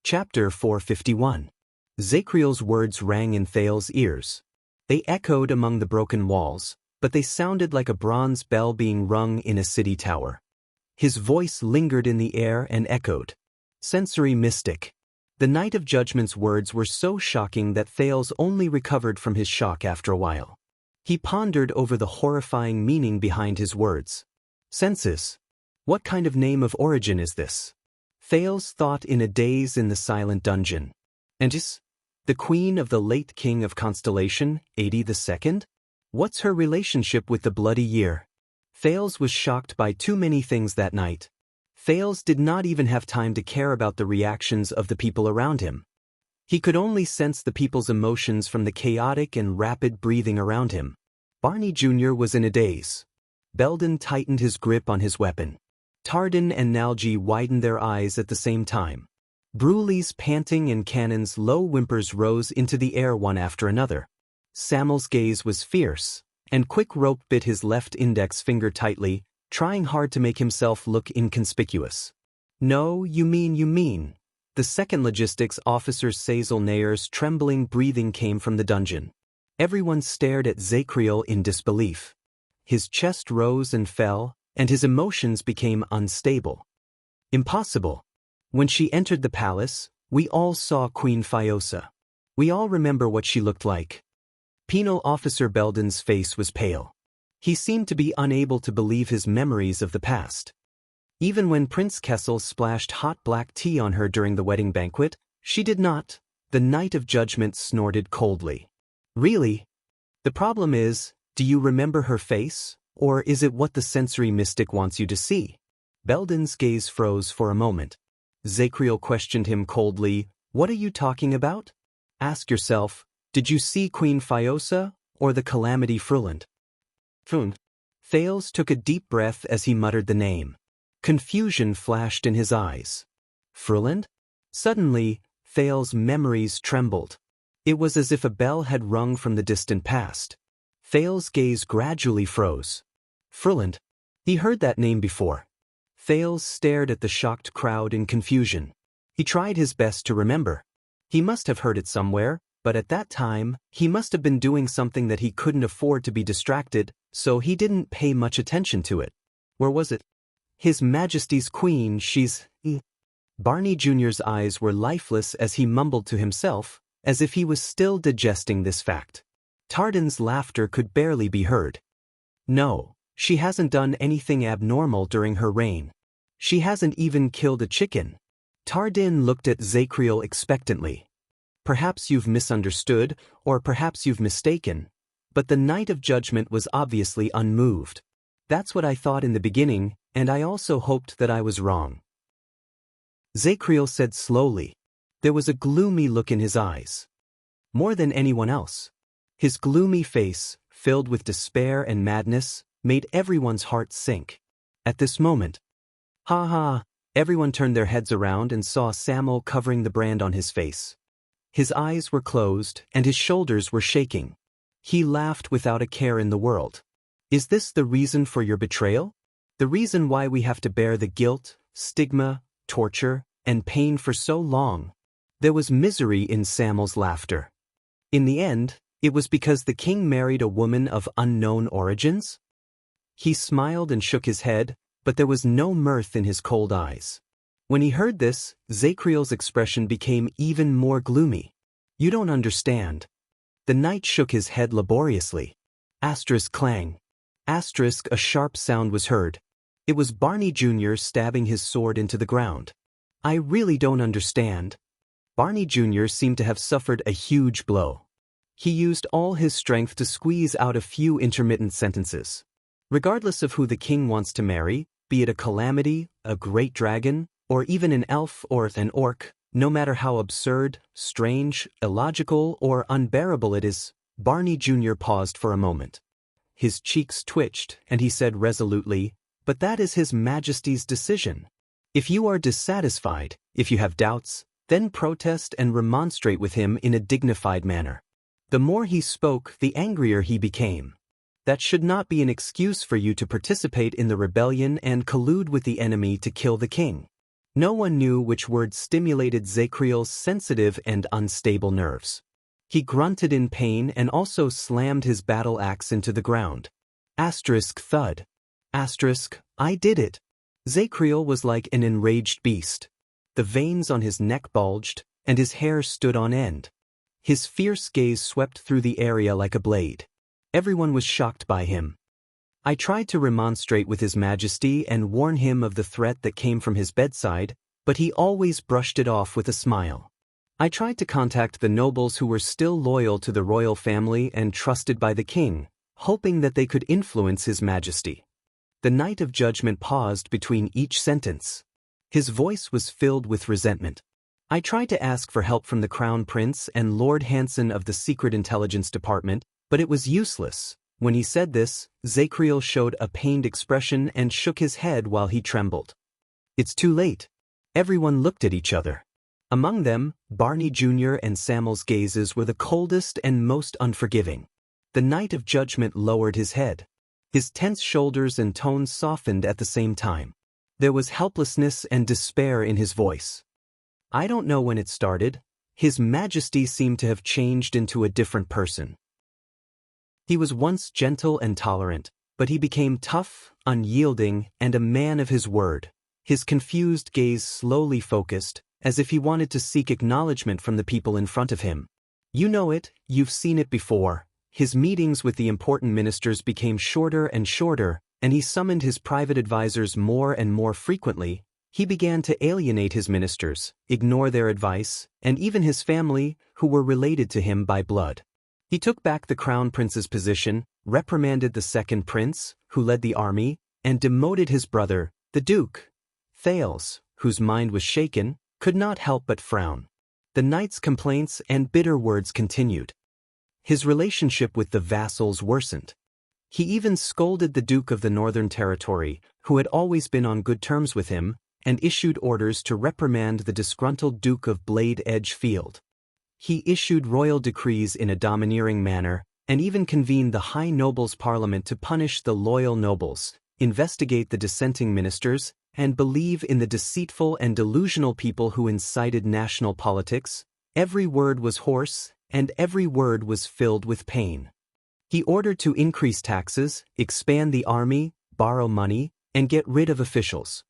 Chapter 451. Zacriel's words rang in Thales's ears. They echoed among the broken walls, but they sounded like a bronze bell being rung in a city tower. His voice lingered in the air and echoed. Sensory mystic. The Night of Judgment's words were so shocking that Thales only recovered from his shock after a while. He pondered over the horrifying meaning behind his words. Senses. What kind of name of origin is this? Thales thought in a daze in the silent dungeon. Antis? The queen of the late king of Constellation, 82nd? What's her relationship with the bloody year? Thales was shocked by too many things that night. Thales did not even have time to care about the reactions of the people around him. He could only sense the people's emotions from the chaotic and rapid breathing around him. Barney Jr. was in a daze. Belden tightened his grip on his weapon. Tardin and Nalji widened their eyes at the same time. Bruley's panting and Cannon's low whimpers rose into the air one after another. Samuel's gaze was fierce, and Quick Rope bit his left index finger tightly, trying hard to make himself look inconspicuous. No, you mean. The second logistics officer Sazel Nayer's trembling breathing came from the dungeon. Everyone stared at Zacriel in disbelief. His chest rose and fell, and his emotions became unstable. Impossible. When she entered the palace, we all saw Queen Fiosa. We all remember what she looked like. Penal Officer Belden's face was pale. He seemed to be unable to believe his memories of the past. Even when Prince Kessel splashed hot black tea on her during the wedding banquet, she did not. The Night of Judgment snorted coldly. Really? The problem is, do you remember her face, or is it what the sensory mystic wants you to see? Belden's gaze froze for a moment. Zacriel questioned him coldly, what are you talking about? Ask yourself, did you see Queen Fiosa, or the Calamity Fruland? Thales took a deep breath as he muttered the name. Confusion flashed in his eyes. Fruland? Suddenly, Thales' memories trembled. It was as if a bell had rung from the distant past. Thales' gaze gradually froze. Fruland? He heard that name before. Thales stared at the shocked crowd in confusion. He tried his best to remember. He must have heard it somewhere, but at that time, he must have been doing something that he couldn't afford to be distracted, so he didn't pay much attention to it. Where was it? His Majesty's Queen, she's... Barney Jr.'s eyes were lifeless as he mumbled to himself, as if he was still digesting this fact. Tardin's laughter could barely be heard. No, she hasn't done anything abnormal during her reign. She hasn't even killed a chicken. Tardin looked at Zacriel expectantly. Perhaps you've misunderstood, or perhaps you've mistaken, but the Night of Judgment was obviously unmoved. That's what I thought in the beginning, and I also hoped that I was wrong. Zacriel said slowly. There was a gloomy look in his eyes. More than anyone else. His gloomy face, filled with despair and madness, made everyone's heart sink. At this moment, everyone turned their heads around and saw Samuel covering the brand on his face. His eyes were closed and his shoulders were shaking. He laughed without a care in the world. Is this the reason for your betrayal? The reason why we have to bear the guilt, stigma, torture, and pain for so long? There was misery in Samuel's laughter. In the end, it was because the king married a woman of unknown origins? He smiled and shook his head, but there was no mirth in his cold eyes. When he heard this, Zacriel's expression became even more gloomy. You don't understand. The knight shook his head laboriously. Asterisk clang. Asterisk, a sharp sound was heard. It was Barney Jr. stabbing his sword into the ground. I really don't understand. Barney Jr. seemed to have suffered a huge blow. He used all his strength to squeeze out a few intermittent sentences. Regardless of who the king wants to marry, be it a calamity, a great dragon, or even an elf or an orc, no matter how absurd, strange, illogical, or unbearable it is, Barney Jr. paused for a moment. His cheeks twitched, and he said resolutely, but that is His Majesty's decision. If you are dissatisfied, if you have doubts, then protest and remonstrate with him in a dignified manner. The more he spoke, the angrier he became. That should not be an excuse for you to participate in the rebellion and collude with the enemy to kill the king. No one knew which word stimulated Zekriel's sensitive and unstable nerves. He grunted in pain and also slammed his battle axe into the ground. Asterisk thud. Asterisk, I did it. Zekriel was like an enraged beast. The veins on his neck bulged, and his hair stood on end. His fierce gaze swept through the area like a blade. Everyone was shocked by him. I tried to remonstrate with His Majesty and warn him of the threat that came from his bedside, but he always brushed it off with a smile. I tried to contact the nobles who were still loyal to the royal family and trusted by the king, hoping that they could influence His Majesty. The Knight of Judgment paused between each sentence. His voice was filled with resentment. I tried to ask for help from the Crown Prince and Lord Hanson of the Secret Intelligence Department, but it was useless. When he said this, Zekriel showed a pained expression and shook his head while he trembled. It's too late. Everyone looked at each other. Among them, Barney Jr. and Samuel's gazes were the coldest and most unforgiving. The Knight of Judgment lowered his head. His tense shoulders and tones softened at the same time. There was helplessness and despair in his voice. I don't know when it started. His Majesty seemed to have changed into a different person. He was once gentle and tolerant, but he became tough, unyielding, and a man of his word. His confused gaze slowly focused, as if he wanted to seek acknowledgement from the people in front of him. You know it, you've seen it before. His meetings with the important ministers became shorter and shorter, and he summoned his private advisors more and more frequently. He began to alienate his ministers, ignore their advice, and even his family, who were related to him by blood. He took back the Crown Prince's position, reprimanded the second prince, who led the army, and demoted his brother, the Duke. Thales, whose mind was shaken, could not help but frown. The knight's complaints and bitter words continued. His relationship with the vassals worsened. He even scolded the Duke of the Northern Territory, who had always been on good terms with him, and issued orders to reprimand the disgruntled Duke of Blade Edge Field. He issued royal decrees in a domineering manner, and even convened the High Nobles' Parliament to punish the loyal nobles, investigate the dissenting ministers, and believe in the deceitful and delusional people who incited national politics. Every word was hoarse, and every word was filled with pain. He ordered to increase taxes, expand the army, borrow money, and get rid of officials.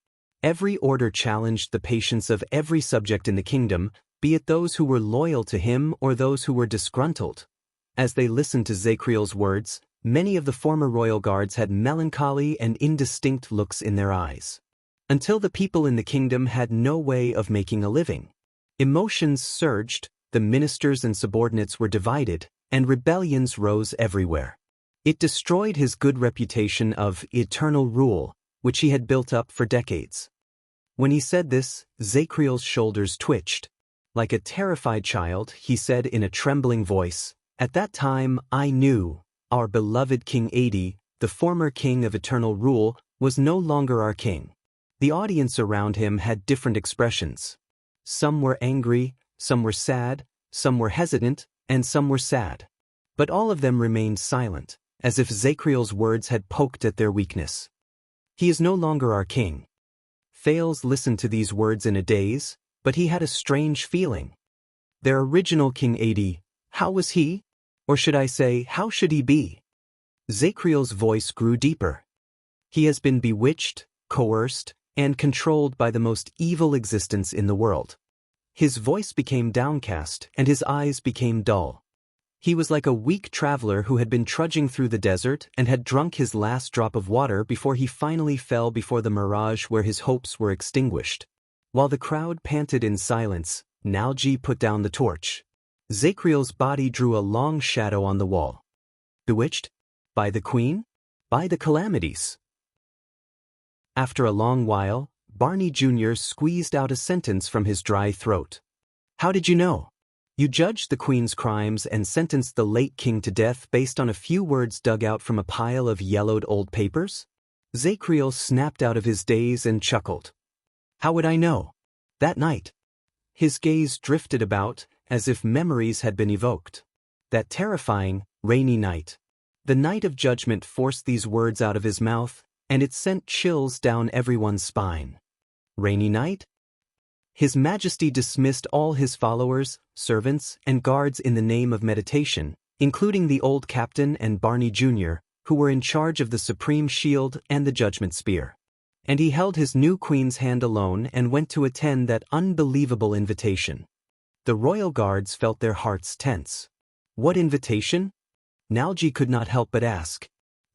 Every order challenged the patience of every subject in the kingdom, be it those who were loyal to him or those who were disgruntled. As they listened to Zekriel's words, many of the former royal guards had melancholy and indistinct looks in their eyes. Until the people in the kingdom had no way of making a living. Emotions surged, the ministers and subordinates were divided, and rebellions rose everywhere. It destroyed his good reputation of eternal rule, which he had built up for decades. When he said this, Zekriel's shoulders twitched. Like a terrified child, he said in a trembling voice, "At that time I knew, our beloved King Adi, the former king of eternal rule, was no longer our king." The audience around him had different expressions. Some were angry, some were sad, some were hesitant, and some were sad. But all of them remained silent, as if Zekriel's words had poked at their weakness. He is no longer our king. Thales listened to these words in a daze, but he had a strange feeling. Their original King Adi, how was he? Or should I say, how should he be? Zekriel's voice grew deeper. He has been bewitched, coerced, and controlled by the most evil existence in the world. His voice became downcast, and his eyes became dull. He was like a weak traveler who had been trudging through the desert and had drunk his last drop of water before he finally fell before the mirage where his hopes were extinguished. While the crowd panted in silence, Nalji put down the torch. Zekriel's body drew a long shadow on the wall. Bewitched? By the queen? By the calamities? After a long while, Barney Jr. squeezed out a sentence from his dry throat. How did you know? You judged the queen's crimes and sentenced the late king to death based on a few words dug out from a pile of yellowed old papers? Zekriel snapped out of his daze and chuckled. How would I know? That night. His gaze drifted about, as if memories had been evoked. That terrifying, rainy night. The night of judgment forced these words out of his mouth, and it sent chills down everyone's spine. Rainy night? His Majesty dismissed all his followers, servants, and guards in the name of meditation, including the old captain and Barney Jr., who were in charge of the Supreme Shield and the Judgment Spear. And he held his new queen's hand alone and went to attend that unbelievable invitation. The royal guards felt their hearts tense. What invitation? Nalji could not help but ask.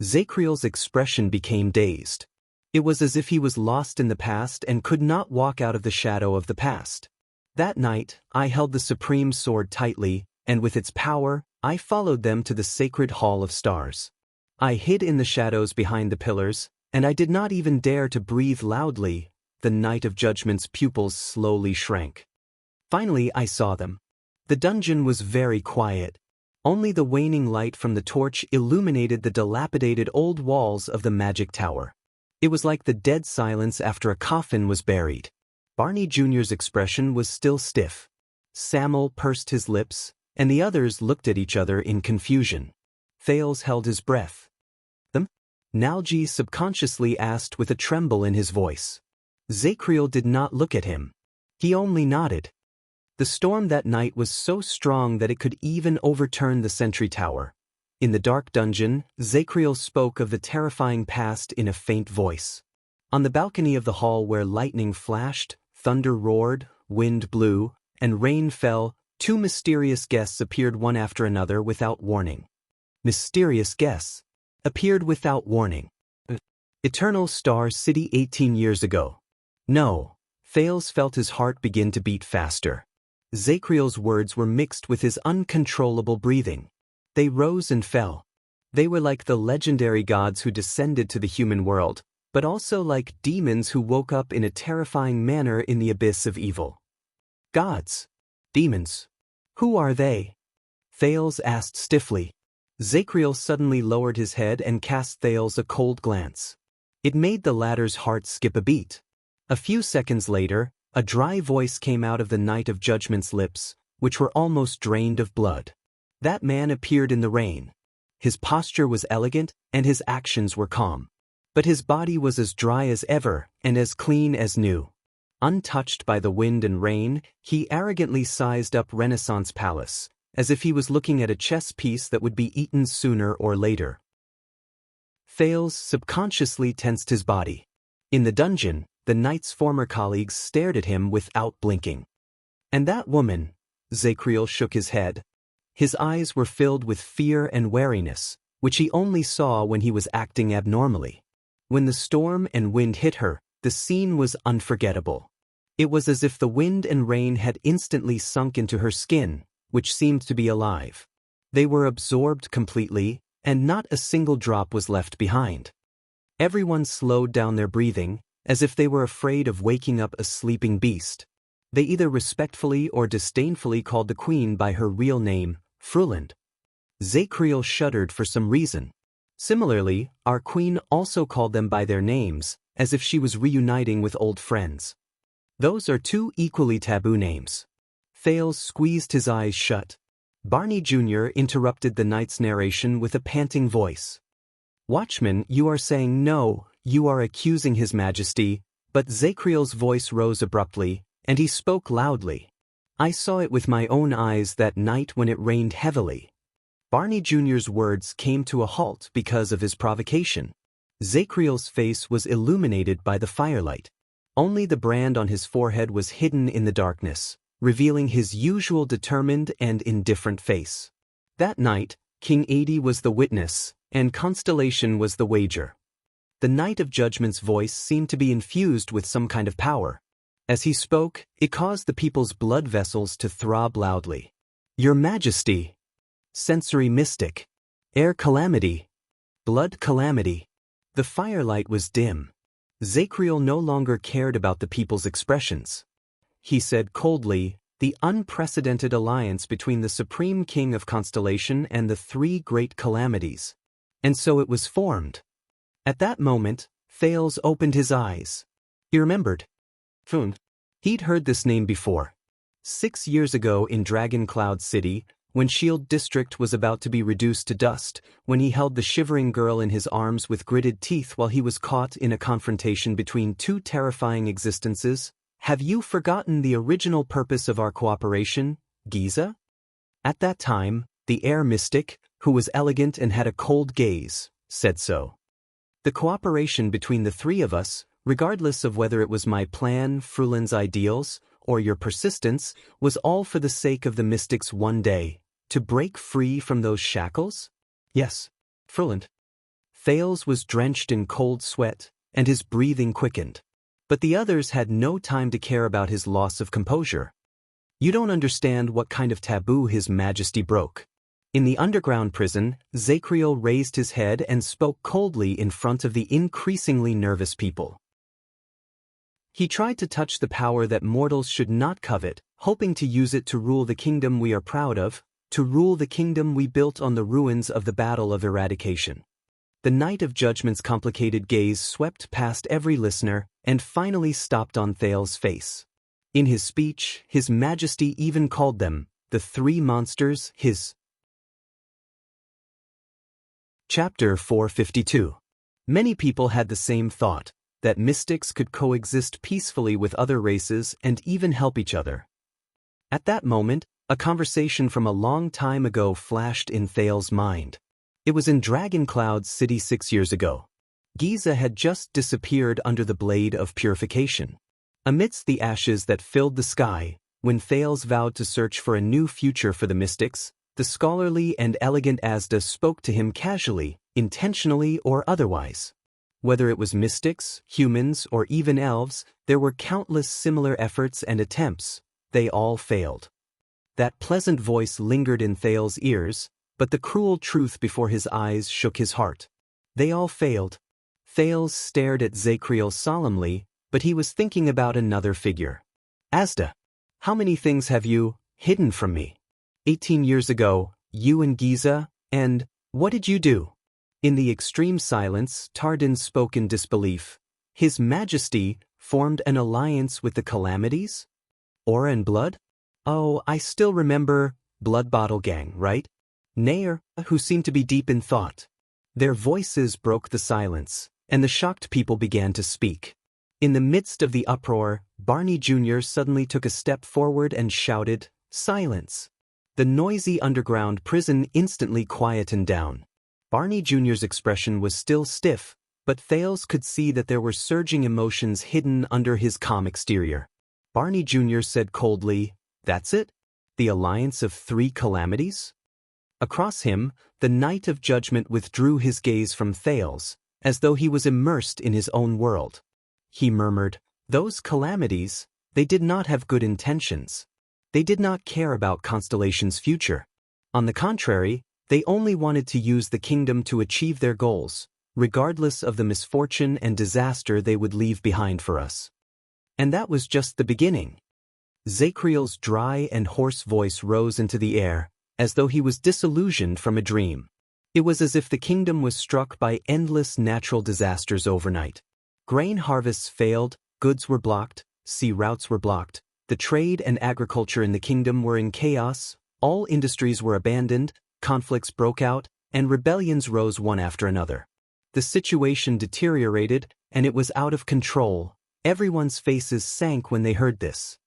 Zakriel's expression became dazed. It was as if he was lost in the past and could not walk out of the shadow of the past. That night, I held the supreme sword tightly, and with its power, I followed them to the sacred Hall of Stars. I hid in the shadows behind the pillars, and I did not even dare to breathe loudly. The Night of Judgment's pupils slowly shrank. Finally, I saw them. The dungeon was very quiet. Only the waning light from the torch illuminated the dilapidated old walls of the magic tower. It was like the dead silence after a coffin was buried. Barney Jr.'s expression was still stiff. Samuel pursed his lips, and the others looked at each other in confusion. Thales held his breath. Them? Nalji subconsciously asked with a tremble in his voice. Zakriel did not look at him. He only nodded. The storm that night was so strong that it could even overturn the sentry tower. In the dark dungeon, Zakriel spoke of the terrifying past in a faint voice. On the balcony of the hall where lightning flashed, thunder roared, wind blew, and rain fell, two mysterious guests appeared one after another without warning. Mysterious guests appeared without warning. Eternal Star City 18 years ago. No. Thales felt his heart begin to beat faster. Zakriel's words were mixed with his uncontrollable breathing. They rose and fell. They were like the legendary gods who descended to the human world, but also like demons who woke up in a terrifying manner in the abyss of evil. Gods. Demons. Who are they? Thales asked stiffly. Zakriel suddenly lowered his head and cast Thales a cold glance. It made the latter's heart skip a beat. A few seconds later, a dry voice came out of the Night of Judgment's lips, which were almost drained of blood. That man appeared in the rain. His posture was elegant, and his actions were calm. But his body was as dry as ever, and as clean as new. Untouched by the wind and rain, he arrogantly sized up Renaissance Palace, as if he was looking at a chess piece that would be eaten sooner or later. Thales subconsciously tensed his body. In the dungeon, the knight's former colleagues stared at him without blinking. And that woman? Zakriel shook his head. His eyes were filled with fear and wariness, which he only saw when he was acting abnormally. When the storm and wind hit her, the scene was unforgettable. It was as if the wind and rain had instantly sunk into her skin, which seemed to be alive. They were absorbed completely, and not a single drop was left behind. Everyone slowed down their breathing, as if they were afraid of waking up a sleeping beast. They either respectfully or disdainfully called the queen by her real name, Fruland. Zakriel shuddered for some reason. Similarly, our queen also called them by their names, as if she was reuniting with old friends. Those are two equally taboo names. Thales squeezed his eyes shut. Barney Jr. interrupted the knight's narration with a panting voice. Watchman, you are saying no, you are accusing His Majesty, but Zakriel's voice rose abruptly, and he spoke loudly. I saw it with my own eyes that night when it rained heavily. Barney Jr.'s words came to a halt because of his provocation. Zakriel's face was illuminated by the firelight. Only the brand on his forehead was hidden in the darkness, revealing his usual determined and indifferent face. That night, King Adi was the witness, and Constellation was the wager. The Night of Judgment's voice seemed to be infused with some kind of power. As he spoke, it caused the people's blood vessels to throb loudly. Your Majesty! Sensory mystic. Air calamity. Blood calamity. The firelight was dim. Zakriel no longer cared about the people's expressions. He said coldly, the unprecedented alliance between the Supreme King of Constellation and the three great calamities. And so it was formed. At that moment, Thales opened his eyes. He remembered. He'd heard this name before. 6 years ago in Dragon Cloud City, when Shield District was about to be reduced to dust, when he held the shivering girl in his arms with gritted teeth while he was caught in a confrontation between two terrifying existences, Have you forgotten the original purpose of our cooperation, Giza? At that time, the air mystic, who was elegant and had a cold gaze, said so. The cooperation between the three of us, regardless of whether it was my plan, Frulin's ideals, or your persistence, was all for the sake of the mystics one day, to break free from those shackles? Yes, Frulin. Thales was drenched in cold sweat, and his breathing quickened. But the others had no time to care about his loss of composure. You don't understand what kind of taboo His Majesty broke. In the underground prison, Zacriel raised his head and spoke coldly in front of the increasingly nervous people. He tried to touch the power that mortals should not covet, hoping to use it to rule the kingdom we are proud of, to rule the kingdom we built on the ruins of the Battle of Eradication. The Night of Judgment's complicated gaze swept past every listener and finally stopped on Thales' face. In his speech, His Majesty even called them, the three monsters, his. Chapter 452. Many people had the same thought, that mystics could coexist peacefully with other races and even help each other. At that moment, a conversation from a long time ago flashed in Thales' mind. It was in Dragon Cloud's city 6 years ago. Giza had just disappeared under the blade of purification. Amidst the ashes that filled the sky, when Thales vowed to search for a new future for the mystics, the scholarly and elegant Asda spoke to him casually, intentionally or otherwise. Whether it was mystics, humans, or even elves, there were countless similar efforts and attempts. They all failed. That pleasant voice lingered in Thales' ears, but the cruel truth before his eyes shook his heart. They all failed. Thales stared at Zacriel solemnly, but he was thinking about another figure. Asda, how many things have you hidden from me? 18 years ago, you and Giza, and what did you do? In the extreme silence, Tardin spoke in disbelief. His Majesty formed an alliance with the Calamities? Aura and Blood? Oh, I still remember Blood Bottle Gang, right? Nair, who seemed to be deep in thought. Their voices broke the silence, and the shocked people began to speak. In the midst of the uproar, Barney Jr. suddenly took a step forward and shouted, "Silence!" The noisy underground prison instantly quietened down. Barney Jr.'s expression was still stiff, but Thales could see that there were surging emotions hidden under his calm exterior. Barney Jr. said coldly, "That's it? The alliance of three calamities?" Across him, the Night of Judgment withdrew his gaze from Thales, as though he was immersed in his own world. He murmured, "Those calamities, they did not have good intentions. They did not care about Constellation's future. On the contrary, they only wanted to use the kingdom to achieve their goals, regardless of the misfortune and disaster they would leave behind for us." And that was just the beginning. Zacriel's dry and hoarse voice rose into the air, as though he was disillusioned from a dream. It was as if the kingdom was struck by endless natural disasters overnight. Grain harvests failed, goods were blocked, sea routes were blocked, the trade and agriculture in the kingdom were in chaos, all industries were abandoned, conflicts broke out, and rebellions rose one after another. The situation deteriorated, and it was out of control. Everyone's faces sank when they heard this.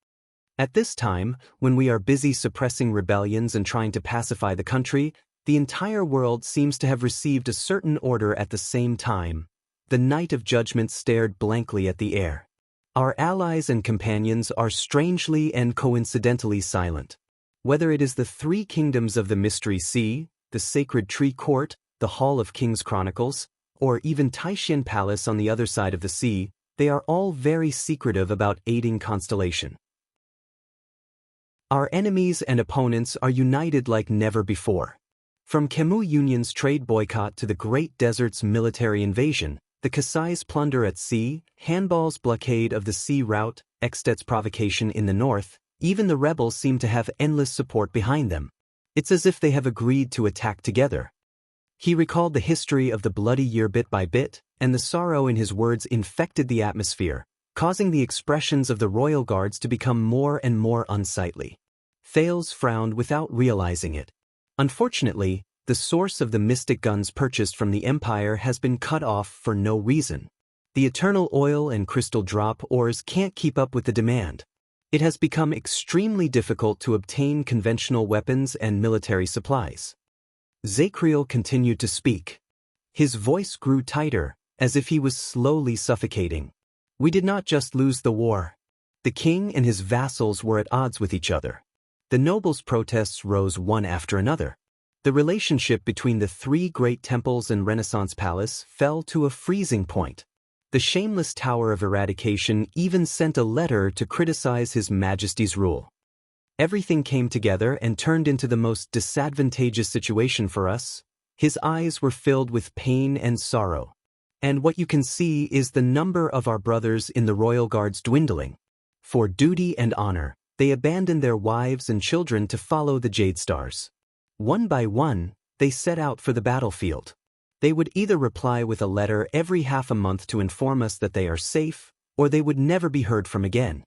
At this time, when we are busy suppressing rebellions and trying to pacify the country, the entire world seems to have received a certain order at the same time. The Night of Judgment stared blankly at the air. Our allies and companions are strangely and coincidentally silent. Whether it is the three kingdoms of the Mystery Sea, the Sacred Tree Court, the Hall of Kings Chronicles, or even Taishan Palace on the other side of the sea, they are all very secretive about aiding Constellation. Our enemies and opponents are united like never before. From Khemu Union's trade boycott to the Great Desert's military invasion, the Kasai's plunder at sea, Hanbal's blockade of the sea route, Extet's provocation in the north, even the rebels seem to have endless support behind them. It's as if they have agreed to attack together. He recalled the history of the bloody year bit by bit, and the sorrow in his words infected the atmosphere, causing the expressions of the royal guards to become more and more unsightly. Thales frowned without realizing it. Unfortunately, the source of the mystic guns purchased from the Empire has been cut off for no reason. The eternal oil and crystal drop ores can't keep up with the demand. It has become extremely difficult to obtain conventional weapons and military supplies. Zachriel continued to speak. His voice grew tighter, as if he was slowly suffocating. We did not just lose the war. The king and his vassals were at odds with each other. The nobles' protests rose one after another. The relationship between the three great temples and Renaissance palace fell to a freezing point. The shameless Tower of Eradication even sent a letter to criticize His Majesty's rule. Everything came together and turned into the most disadvantageous situation for us. His eyes were filled with pain and sorrow. And what you can see is the number of our brothers in the royal guards dwindling. For duty and honor, they abandoned their wives and children to follow the Jade Stars. One by one, they set out for the battlefield. They would either reply with a letter every half a month to inform us that they are safe, or they would never be heard from again.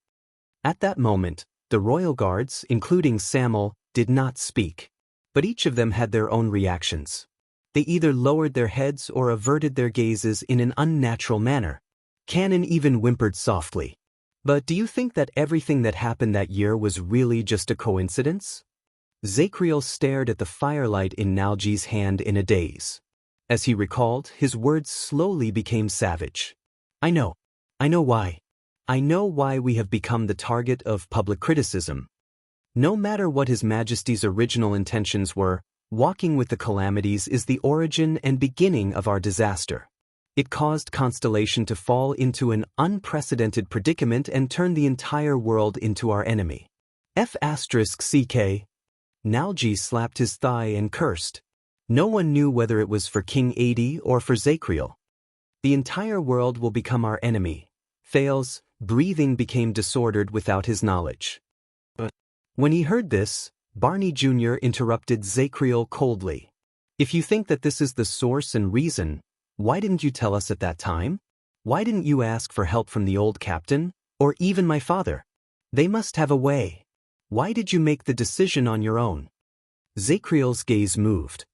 At that moment, the royal guards, including Samuel, did not speak. But each of them had their own reactions. They either lowered their heads or averted their gazes in an unnatural manner. Cannon even whimpered softly. But do you think that everything that happened that year was really just a coincidence? Zachriel stared at the firelight in Nalji's hand in a daze. As he recalled, his words slowly became savage. I know why. I know why we have become the target of public criticism. No matter what His Majesty's original intentions were, walking with the calamities is the origin and beginning of our disaster. It caused Constellation to fall into an unprecedented predicament and turn the entire world into our enemy. F***CK. Nalji slapped his thigh and cursed. No one knew whether it was for King Adi or for Zachriel. The entire world will become our enemy. Thales' breathing became disordered without his knowledge. But when he heard this, Barney Jr. interrupted Zachriel coldly. If you think that this is the source and reason, why didn't you tell us at that time? Why didn't you ask for help from the old captain, or even my father? They must have a way. Why did you make the decision on your own? Zachriel's gaze moved.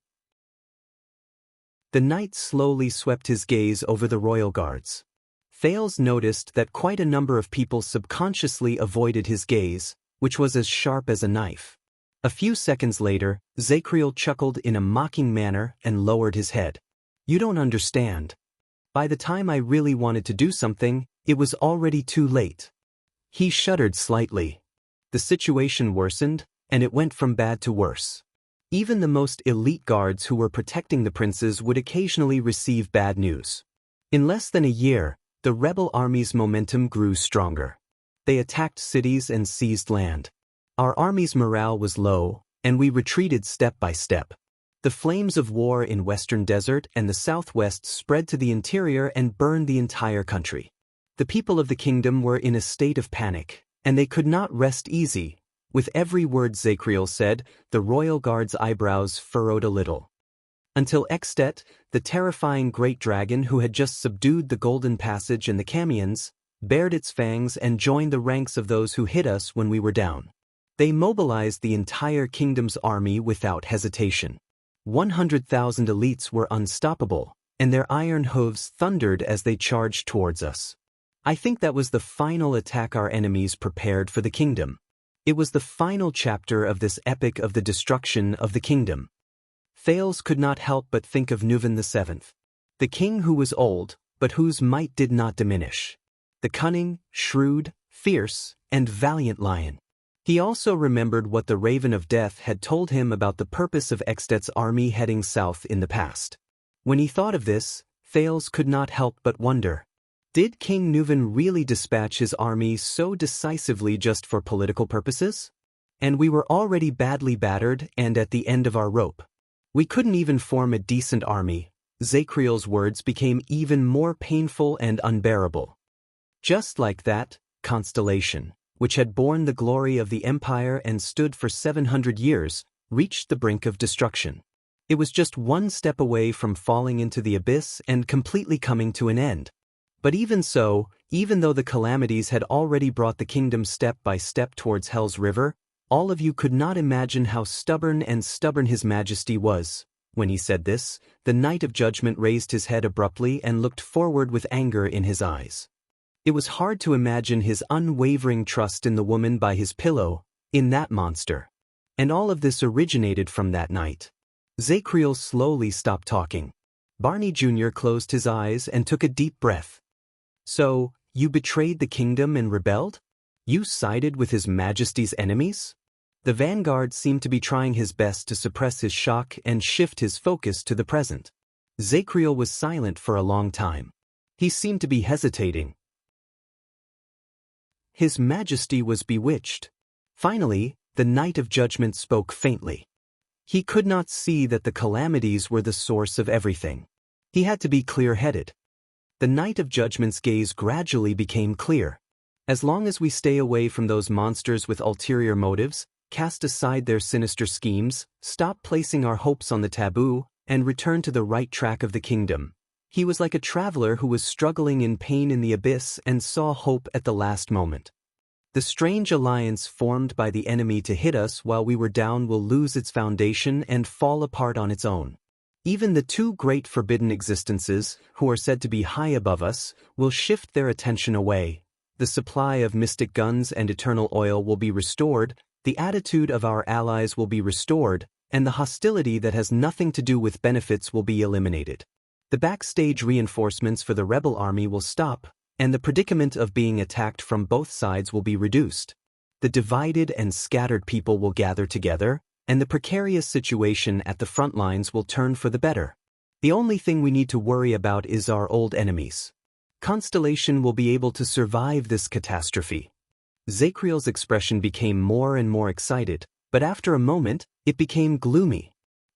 The knight slowly swept his gaze over the royal guards. Thales noticed that quite a number of people subconsciously avoided his gaze, which was as sharp as a knife. A few seconds later, Zachriel chuckled in a mocking manner and lowered his head. You don't understand. By the time I really wanted to do something, it was already too late. He shuddered slightly. The situation worsened, and it went from bad to worse. Even the most elite guards who were protecting the princes would occasionally receive bad news. In less than a year, the rebel army's momentum grew stronger. They attacked cities and seized land. Our army's morale was low, and we retreated step by step. The flames of war in Western Desert and the Southwest spread to the interior and burned the entire country. The people of the kingdom were in a state of panic, and they could not rest easy. With every word Zachriel said, the royal guard's eyebrows furrowed a little. Until Extet, the terrifying great dragon who had just subdued the Golden Passage and the Camions, bared its fangs and joined the ranks of those who hit us when we were down. They mobilized the entire kingdom's army without hesitation. 100,000 elites were unstoppable, and their iron hooves thundered as they charged towards us. I think that was the final attack our enemies prepared for the kingdom. It was the final chapter of this epic of the destruction of the kingdom. Thales could not help but think of Nuvan VII, the king who was old, but whose might did not diminish. The cunning, shrewd, fierce, and valiant lion. He also remembered what the Raven of Death had told him about the purpose of Extet's army heading south in the past. When he thought of this, Thales could not help but wonder. Did King Nuvan really dispatch his army so decisively just for political purposes? And we were already badly battered and at the end of our rope. We couldn't even form a decent army. Zachriel's words became even more painful and unbearable. Just like that, Constellation, which had borne the glory of the empire and stood for 700 years, reached the brink of destruction. It was just one step away from falling into the abyss and completely coming to an end. But even so, even though the calamities had already brought the kingdom step by step towards Hell's River, all of you could not imagine how stubborn His Majesty was. When he said this, the Knight of Judgment raised his head abruptly and looked forward with anger in his eyes. It was hard to imagine his unwavering trust in the woman by his pillow, in that monster. And all of this originated from that night. Zacriel slowly stopped talking. Barney Jr. closed his eyes and took a deep breath. So, you betrayed the kingdom and rebelled? You sided with His Majesty's enemies? The vanguard seemed to be trying his best to suppress his shock and shift his focus to the present. Zacriel was silent for a long time. He seemed to be hesitating. His Majesty was bewitched. Finally, the Knight of Judgment spoke faintly. He could not see that the calamities were the source of everything. He had to be clear-headed. The Knight of Judgment's gaze gradually became clear. As long as we stay away from those monsters with ulterior motives, cast aside their sinister schemes, stop placing our hopes on the taboo, and return to the right track of the kingdom. He was like a traveler who was struggling in pain in the abyss and saw hope at the last moment. The strange alliance formed by the enemy to hit us while we were down will lose its foundation and fall apart on its own. Even the two great forbidden existences, who are said to be high above us, will shift their attention away. The supply of mystic guns and eternal oil will be restored, the attitude of our allies will be restored, and the hostility that has nothing to do with benefits will be eliminated. The backstage reinforcements for the rebel army will stop, and the predicament of being attacked from both sides will be reduced. The divided and scattered people will gather together, and the precarious situation at the front lines will turn for the better. The only thing we need to worry about is our old enemies. Constellation will be able to survive this catastrophe. Zacriel's expression became more and more excited, but after a moment, it became gloomy.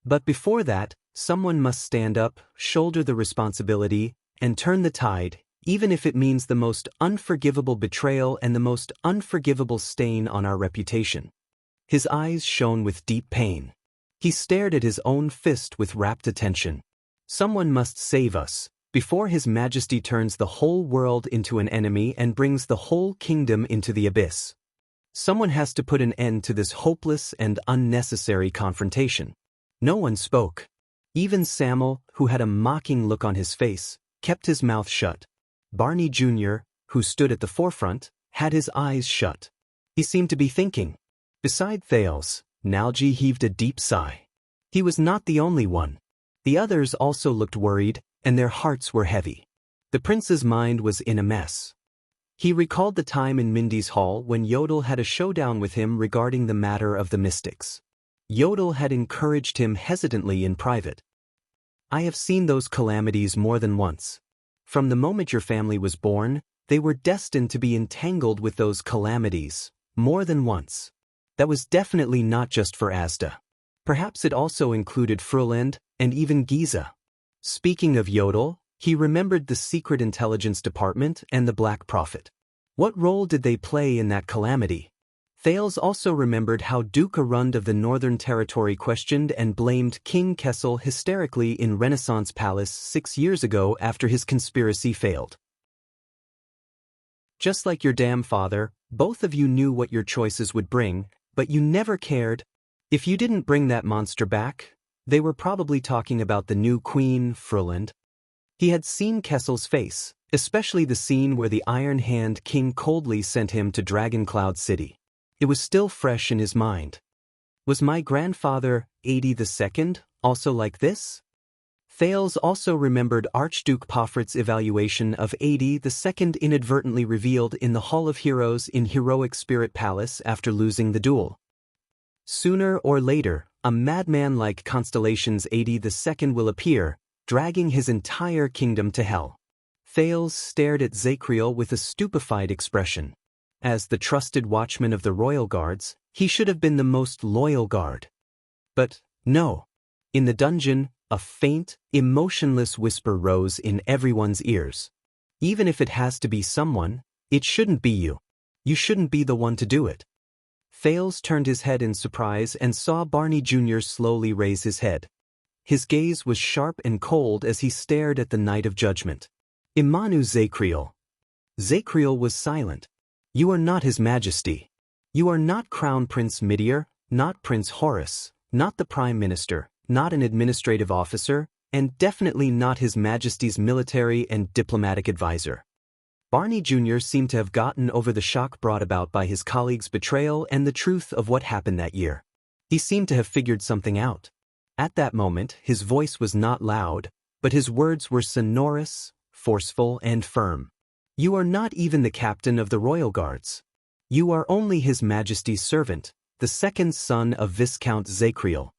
But before that, someone must stand up, shoulder the responsibility, and turn the tide, even if it means the most unforgivable betrayal and the most unforgivable stain on our reputation. His eyes shone with deep pain. He stared at his own fist with rapt attention. Someone must save us, before His Majesty turns the whole world into an enemy and brings the whole kingdom into the abyss. Someone has to put an end to this hopeless and unnecessary confrontation. No one spoke. Even Samuel, who had a mocking look on his face, kept his mouth shut. Barney Jr., who stood at the forefront, had his eyes shut. He seemed to be thinking. Beside Thales, Nalji heaved a deep sigh. He was not the only one. The others also looked worried, and their hearts were heavy. The prince's mind was in a mess. He recalled the time in Mindy's hall when Yodel had a showdown with him regarding the matter of the mystics. Yodel had encouraged him hesitantly in private. I have seen those calamities more than once. From the moment your family was born, they were destined to be entangled with those calamities, more than once. That was definitely not just for Asda. Perhaps it also included Früland and even Giza. Speaking of Yodel, he remembered the Secret Intelligence Department and the Black Prophet. What role did they play in that calamity? Thales also remembered how Duke Arund of the Northern Territory questioned and blamed King Kessel hysterically in Renaissance Palace 6 years ago after his conspiracy failed. Just like your damn father, both of you knew what your choices would bring, but you never cared. If you didn't bring that monster back, they were probably talking about the new queen, Früland. He had seen Kessel's face, especially the scene where the Iron Hand King coldly sent him to Dragon Cloud City. It was still fresh in his mind. Was my grandfather, Adi II, also like this? Thales also remembered Archduke Pofrit's evaluation of Adi II inadvertently revealed in the Hall of Heroes in Heroic Spirit Palace after losing the duel. Sooner or later, a madman like Constellation's Adi II will appear, dragging his entire kingdom to hell. Thales stared at Zacriel with a stupefied expression. As the trusted watchman of the royal guards, he should have been the most loyal guard. But, no. In the dungeon, a faint, emotionless whisper rose in everyone's ears. Even if it has to be someone, it shouldn't be you. You shouldn't be the one to do it. Thales turned his head in surprise and saw Barney Jr. slowly raise his head. His gaze was sharp and cold as he stared at the Knight of Judgment. Imanu Zacriel. Zacriel was silent. You are not His Majesty. You are not Crown Prince Midir, not Prince Horus, not the Prime Minister, not an administrative officer, and definitely not His Majesty's military and diplomatic advisor. Barney Jr. seemed to have gotten over the shock brought about by his colleague's betrayal and the truth of what happened that year. He seemed to have figured something out. At that moment, his voice was not loud, but his words were sonorous, forceful, and firm. You are not even the captain of the Royal Guards. You are only His Majesty's servant, the second son of Viscount Zacriel.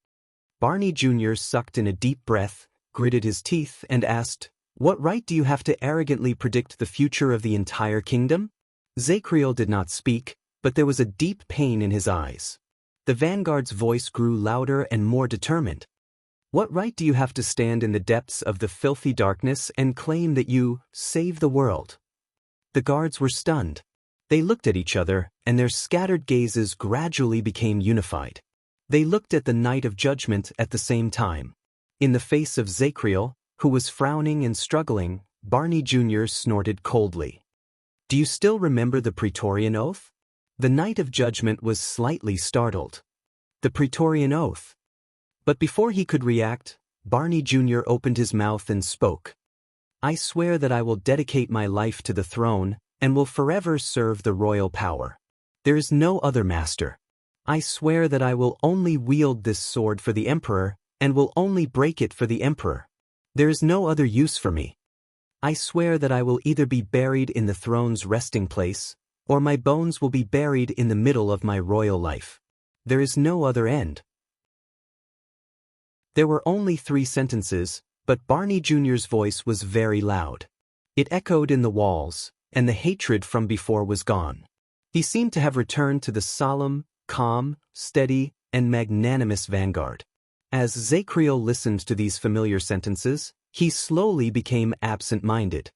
Barney Jr. sucked in a deep breath, gritted his teeth, and asked, "What right do you have to arrogantly predict the future of the entire kingdom?" Zacriel did not speak, but there was a deep pain in his eyes. The vanguard's voice grew louder and more determined. "What right do you have to stand in the depths of the filthy darkness and claim that you save the world?" The guards were stunned. They looked at each other, and their scattered gazes gradually became unified. They looked at the Knight of Judgment at the same time. In the face of Zacriel, who was frowning and struggling, Barney Jr. snorted coldly. "Do you still remember the Praetorian Oath?" The Knight of Judgment was slightly startled. The Praetorian Oath. But before he could react, Barney Jr. opened his mouth and spoke. "I swear that I will dedicate my life to the throne and will forever serve the royal power. There is no other master. I swear that I will only wield this sword for the Emperor and will only break it for the Emperor. There is no other use for me. I swear that I will either be buried in the throne's resting place, or my bones will be buried in the middle of my royal life. There is no other end." There were only 3 sentences, but Barney Jr.'s voice was very loud. It echoed in the walls, and the hatred from before was gone. He seemed to have returned to the solemn, calm, steady, and magnanimous vanguard. As Zacriel listened to these familiar sentences, he slowly became absent-minded.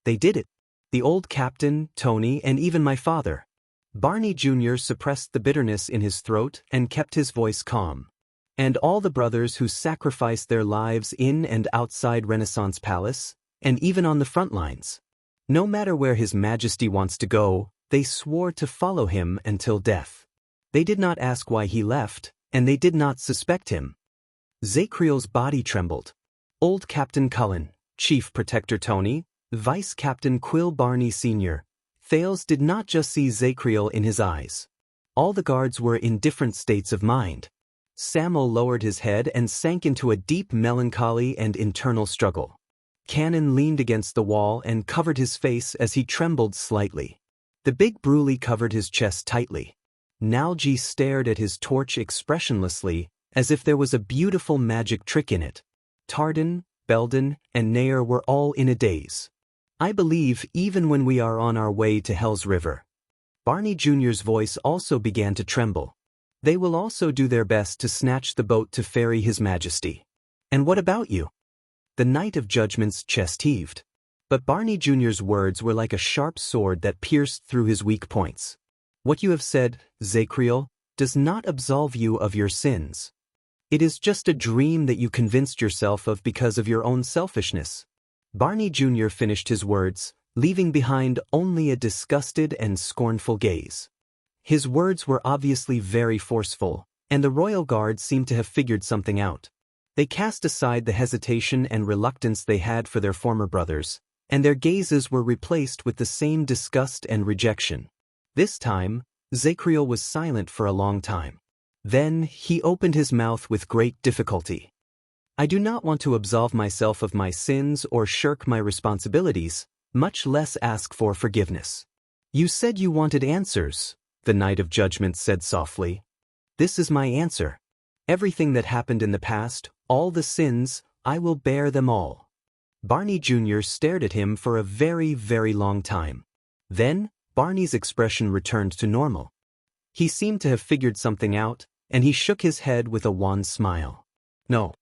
"They did it. The old captain, Tony, and even my father." Barney Jr. suppressed the bitterness in his throat and kept his voice calm. "And all the brothers who sacrificed their lives in and outside Renaissance Palace, and even on the front lines. No matter where His Majesty wants to go, they swore to follow him until death. They did not ask why he left, and they did not suspect him." Zacriel's body trembled. Old Captain Cullen, Chief Protector Tony, Vice Captain Quill Barney Sr. Thales did not just see Zacriel in his eyes. All the guards were in different states of mind. Samuel lowered his head and sank into a deep melancholy and internal struggle. Cannon leaned against the wall and covered his face as he trembled slightly. The big Bruley covered his chest tightly. Nalji stared at his torch expressionlessly, as if there was a beautiful magic trick in it. Tardan, Belden, and Nair were all in a daze. "I believe even when we are on our way to Hell's River." Barney Jr.'s voice also began to tremble. "They will also do their best to snatch the boat to ferry His Majesty." "And what about you?" The Knight of Judgment's chest heaved. But Barney Jr.'s words were like a sharp sword that pierced through his weak points. "What you have said, Zacriel, does not absolve you of your sins. It is just a dream that you convinced yourself of because of your own selfishness." Barney Jr. finished his words, leaving behind only a disgusted and scornful gaze. His words were obviously very forceful, and the royal guard seemed to have figured something out. They cast aside the hesitation and reluctance they had for their former brothers, and their gazes were replaced with the same disgust and rejection. This time, Zacriel was silent for a long time. Then he opened his mouth with great difficulty. "I do not want to absolve myself of my sins or shirk my responsibilities, much less ask for forgiveness." "You said you wanted answers," the Knight of Judgment said softly. "This is my answer. Everything that happened in the past, all the sins, I will bear them all." Barney Jr. stared at him for a very, very long time. Then, Barney's expression returned to normal. He seemed to have figured something out, and he shook his head with a wan smile. "No."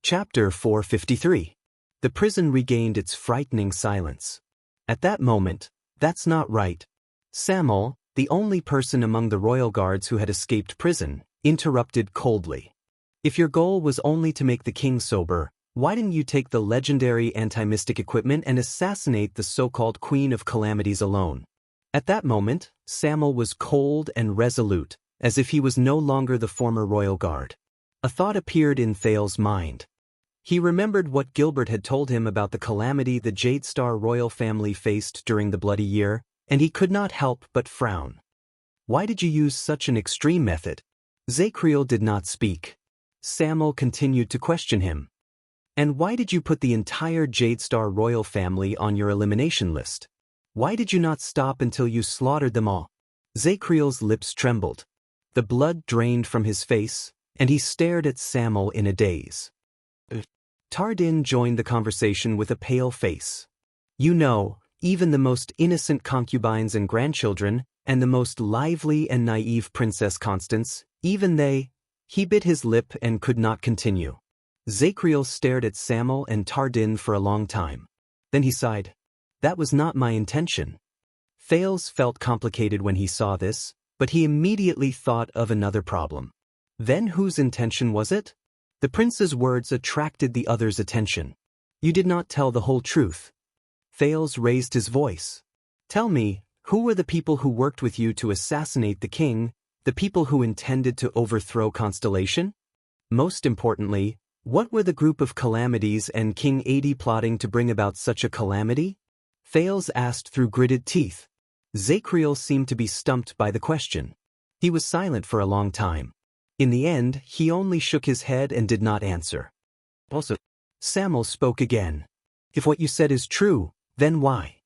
Chapter 453. The prison regained its frightening silence. At that moment, "That's not right." Samuel, the only person among the royal guards who had escaped prison, interrupted coldly. "If your goal was only to make the king sober, why didn't you take the legendary anti-mystic equipment and assassinate the so-called Queen of Calamities alone?" At that moment, Samuel was cold and resolute, as if he was no longer the former royal guard. A thought appeared in Thales' mind. He remembered what Gilbert had told him about the calamity the Jade Star royal family faced during the Bloody Year, and he could not help but frown. Why did you use such an extreme method? Zacriel did not speak. Samuel continued to question him. And why did you put the entire Jade Star royal family on your elimination list? Why did you not stop until you slaughtered them all? Zacriel's lips trembled. The blood drained from his face, and he stared at Samuel in a daze. Tardin joined the conversation with a pale face. You know, even the most innocent concubines and grandchildren, and the most lively and naive Princess Constance, even they— He bit his lip and could not continue. Zacriel stared at Samuel and Tardin for a long time. Then he sighed. That was not my intention. Thales felt complicated when he saw this, but he immediately thought of another problem. Then whose intention was it? The prince's words attracted the other's attention. You did not tell the whole truth. Thales raised his voice. Tell me, who were the people who worked with you to assassinate the king, the people who intended to overthrow Constellation? Most importantly, what were the group of calamities and King Adi plotting to bring about such a calamity? Thales asked through gritted teeth. Zacriel seemed to be stumped by the question. He was silent for a long time. In the end, he only shook his head and did not answer. Also, Samuel spoke again. If what you said is true, then why?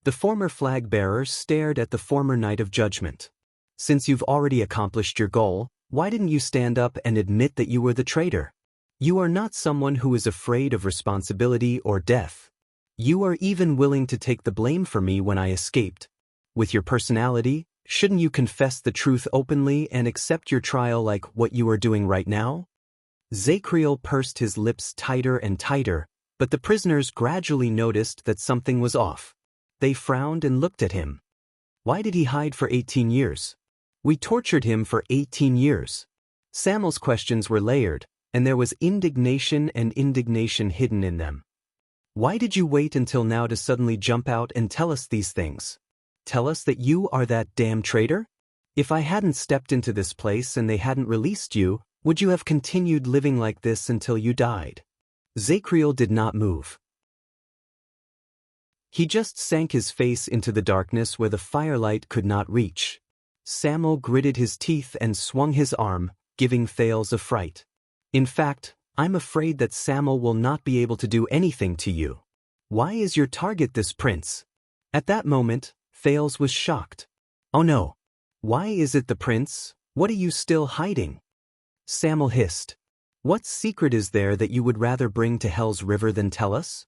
The former flag-bearer stared at the former Knight of Judgment. Since you've already accomplished your goal, why didn't you stand up and admit that you were the traitor? You are not someone who is afraid of responsibility or death. You are even willing to take the blame for me when I escaped. With your personality, shouldn't you confess the truth openly and accept your trial like what you are doing right now? Zacriel pursed his lips tighter and tighter, but the prisoners gradually noticed that something was off. They frowned and looked at him. Why did he hide for 18 years? We tortured him for 18 years. Samuel's questions were layered, and there was indignation and indignation hidden in them. Why did you wait until now to suddenly jump out and tell us these things? Tell us that you are that damn traitor? If I hadn't stepped into this place and they hadn't released you, would you have continued living like this until you died? Zacriel did not move. He just sank his face into the darkness where the firelight could not reach. Samuel gritted his teeth and swung his arm, giving Thales a fright. In fact, I'm afraid that Samuel will not be able to do anything to you. Why is your target this prince? At that moment, Thales was shocked. Oh no. Why is it the prince? What are you still hiding? Samuel hissed. What secret is there that you would rather bring to Hell's River than tell us?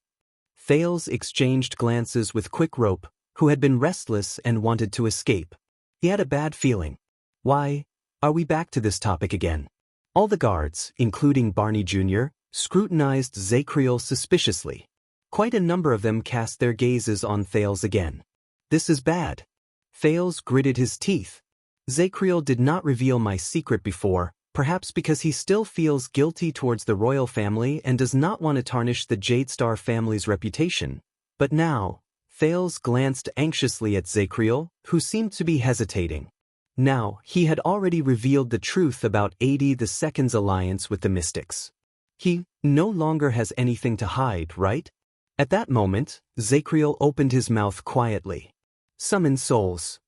Thales exchanged glances with Quickrope, who had been restless and wanted to escape. He had a bad feeling. Why, are we back to this topic again? All the guards, including Barney Jr., scrutinized Zacriel suspiciously. Quite a number of them cast their gazes on Thales again. This is bad. Thales gritted his teeth. Zacriel did not reveal my secret before, perhaps because he still feels guilty towards the royal family and does not want to tarnish the Jade Star family's reputation. But now, Thales glanced anxiously at Zacriel, who seemed to be hesitating. Now, he had already revealed the truth about Adi II's alliance with the mystics. He no longer has anything to hide, right? At that moment, Zacriel opened his mouth quietly. Summon souls.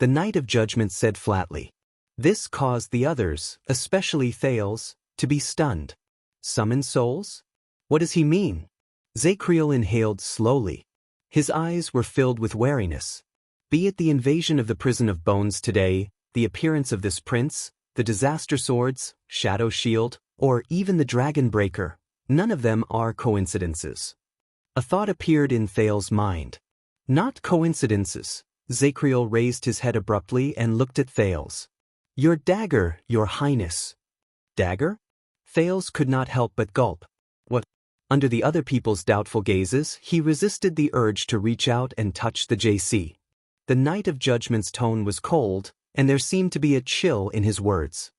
The Knight of Judgment said flatly. This caused the others, especially Thales, to be stunned. Summon souls? What does he mean? Zacriel inhaled slowly. His eyes were filled with wariness. Be it the invasion of the Prison of Bones today, the appearance of this prince, the disaster swords, Shadow Shield, or even the Dragon Breaker, none of them are coincidences. A thought appeared in Thales' mind. Not coincidences. Zacriel raised his head abruptly and looked at Thales. Your dagger, your highness. Dagger? Thales could not help but gulp. What? Under the other people's doubtful gazes, he resisted the urge to reach out and touch the JC. The Knight of Judgment's tone was cold, and there seemed to be a chill in his words.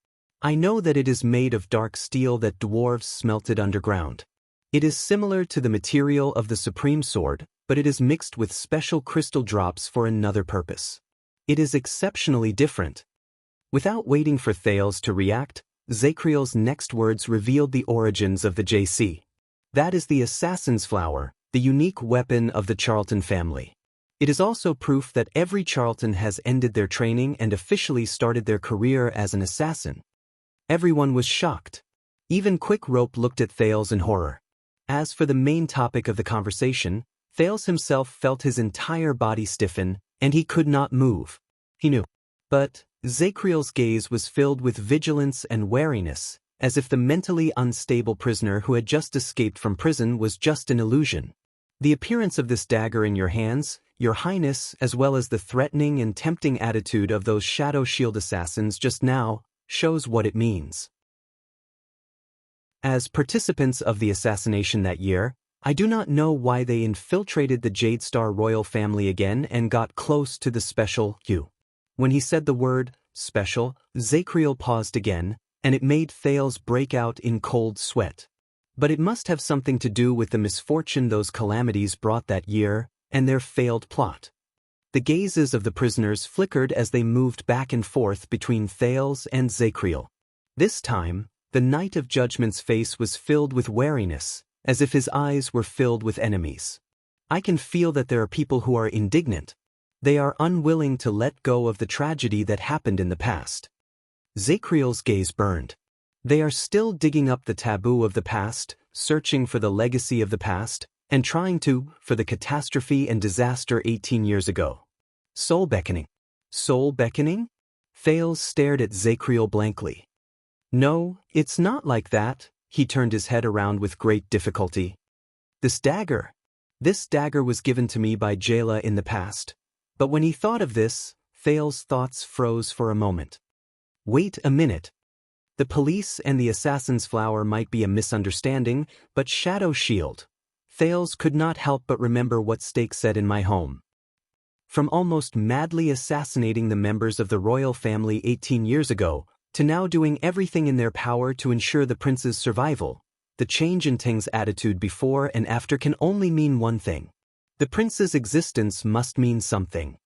I know that it is made of dark steel that dwarves smelted underground. It is similar to the material of the Supreme Sword, but it is mixed with special crystal drops for another purpose. It is exceptionally different. Without waiting for Thales to react, Zacriel's next words revealed the origins of the JC. That is the assassin's flower, the unique weapon of the Charlton family. It is also proof that every Charlton has ended their training and officially started their career as an assassin. Everyone was shocked. Even Quick Rope looked at Thales in horror. As for the main topic of the conversation, Thales himself felt his entire body stiffen, and he could not move. He knew. But Zacriel's gaze was filled with vigilance and wariness, as if the mentally unstable prisoner who had just escaped from prison was just an illusion. The appearance of this dagger in your hands, Your Highness, as well as the threatening and tempting attitude of those Shadow Shield assassins just now, shows what it means. As participants of the assassination that year, I do not know why they infiltrated the Jade Star royal family again and got close to the special Q. When he said the word, special, Zacriel paused again, and it made Thales break out in cold sweat. But it must have something to do with the misfortune those calamities brought that year, and their failed plot. The gazes of the prisoners flickered as they moved back and forth between Thales and Zacriel. This time, the Knight of Judgment's face was filled with wariness, as if his eyes were filled with enemies. I can feel that there are people who are indignant. They are unwilling to let go of the tragedy that happened in the past. Zacriel's gaze burned. They are still digging up the taboo of the past, searching for the legacy of the past, and trying for the catastrophe and disaster 18 years ago. Soul beckoning. Soul beckoning? Thales stared at Zacriel blankly. No, it's not like that. He turned his head around with great difficulty. This dagger was given to me by Jayla in the past. But when he thought of this, Thales' thoughts froze for a moment. Wait a minute. The police and the assassin's flower might be a misunderstanding, but Shadow Shield. Thales could not help but remember what Stake said in my home. From almost madly assassinating the members of the royal family 18 years ago, to now doing everything in their power to ensure the prince's survival, the change in Teng's attitude before and after can only mean one thing. The prince's existence must mean something.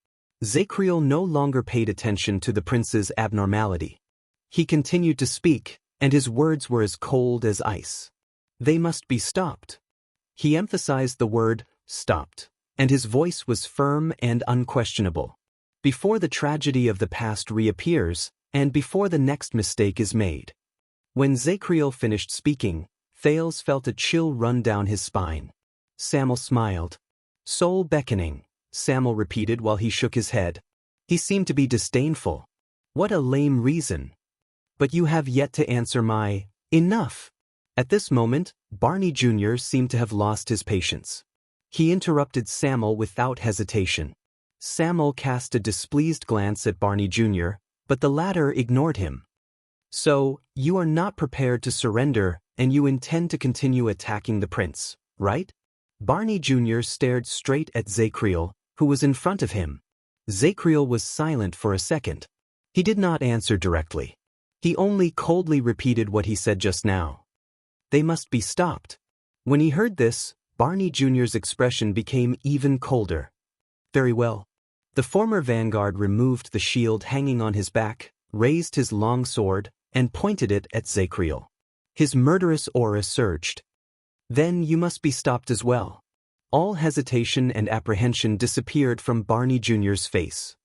Zacriel no longer paid attention to the prince's abnormality. He continued to speak, and his words were as cold as ice. They must be stopped. He emphasized the word, stopped, and his voice was firm and unquestionable. Before the tragedy of the past reappears, and before the next mistake is made. When Zacriel finished speaking, Thales felt a chill run down his spine. Samuel smiled. Soul beckoning, Samuel repeated while he shook his head. He seemed to be disdainful. What a lame reason. But you have yet to answer my, enough. At this moment, Barney Jr. seemed to have lost his patience. He interrupted Samuel without hesitation. Samuel cast a displeased glance at Barney Jr., but the latter ignored him. So, you are not prepared to surrender, and you intend to continue attacking the prince, right? Barney Jr. stared straight at Zacriel, who was in front of him. Zacriel was silent for a second. He did not answer directly. He only coldly repeated what he said just now. They must be stopped. When he heard this, Barney Jr.'s expression became even colder. Very well. The former vanguard removed the shield hanging on his back, raised his long sword, and pointed it at Zacriel. His murderous aura surged. Then you must be stopped as well. All hesitation and apprehension disappeared from Barney Jr.'s face.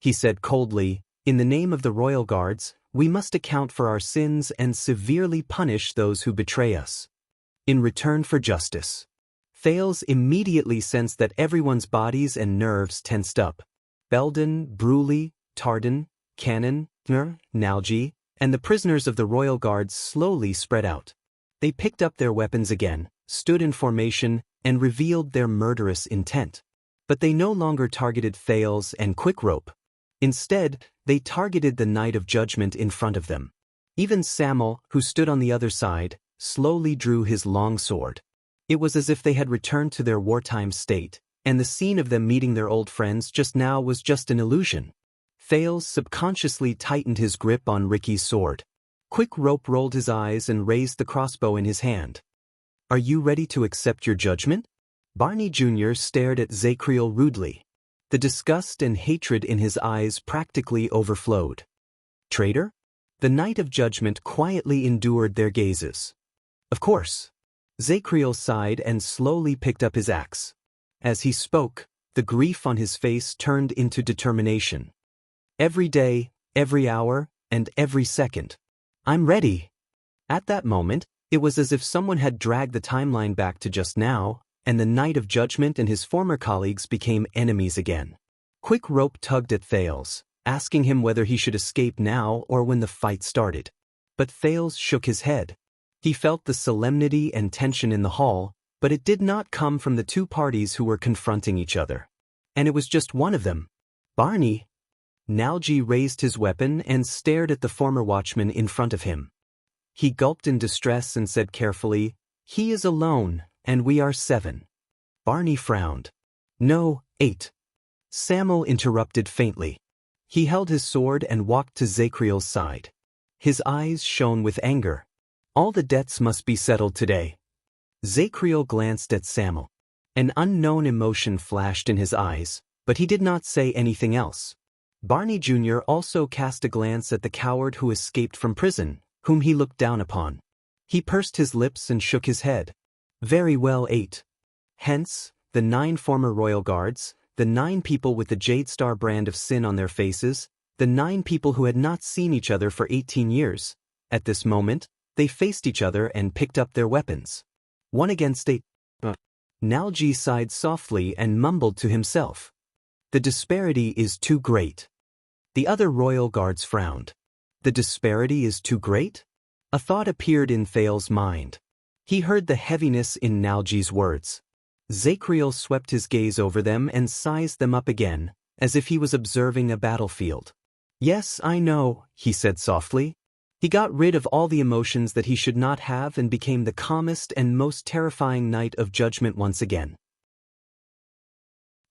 He said coldly, in the name of the royal guards, we must account for our sins and severely punish those who betray us. In return for justice. Thales immediately sensed that everyone's bodies and nerves tensed up. Belden, Bruley, Tardan, Cannon, Nalgi, and the prisoners of the royal guards slowly spread out. They picked up their weapons again, stood in formation, and revealed their murderous intent. But they no longer targeted Thales and Quick Rope. Instead, they targeted the Knight of Judgment in front of them. Even Samuel, who stood on the other side, slowly drew his long sword. It was as if they had returned to their wartime state, and the scene of them meeting their old friends just now was just an illusion. Thales subconsciously tightened his grip on Ricky's sword. Quick Rope rolled his eyes and raised the crossbow in his hand. Are you ready to accept your judgment? Barney Jr. stared at Zacriel rudely. The disgust and hatred in his eyes practically overflowed. Traitor? The Knight of Judgment quietly endured their gazes. Of course. Zacriel sighed and slowly picked up his axe. As he spoke, the grief on his face turned into determination. Every day, every hour, and every second. I'm ready. At that moment, it was as if someone had dragged the timeline back to just now, and the Knight of Judgment and his former colleagues became enemies again. Quick Rope tugged at Thales, asking him whether he should escape now or when the fight started. But Thales shook his head. He felt the solemnity and tension in the hall, but it did not come from the two parties who were confronting each other. And it was just one of them. Barney. Nalji raised his weapon and stared at the former watchman in front of him. He gulped in distress and said carefully, "He is alone, and we are 7. Barney frowned. "No, 8. Samuel interrupted faintly. He held his sword and walked to Zacriel's side. His eyes shone with anger. All the debts must be settled today. Zacriel glanced at Samuel. An unknown emotion flashed in his eyes, but he did not say anything else. Barney Jr. also cast a glance at the coward who escaped from prison, whom he looked down upon. He pursed his lips and shook his head. Very well, 8. Hence, the 9 former royal guards, the 9 people with the Jade Star brand of sin on their faces, the 9 people who had not seen each other for 18 years. At this moment, they faced each other and picked up their weapons. 1 against 8. Nalji sighed softly and mumbled to himself. The disparity is too great. The other royal guards frowned. The disparity is too great? A thought appeared in Thales's mind. He heard the heaviness in Nalji's words. Zacriel swept his gaze over them and sized them up again, as if he was observing a battlefield. Yes, I know, he said softly. He got rid of all the emotions that he should not have and became the calmest and most terrifying Knight of Judgment once again.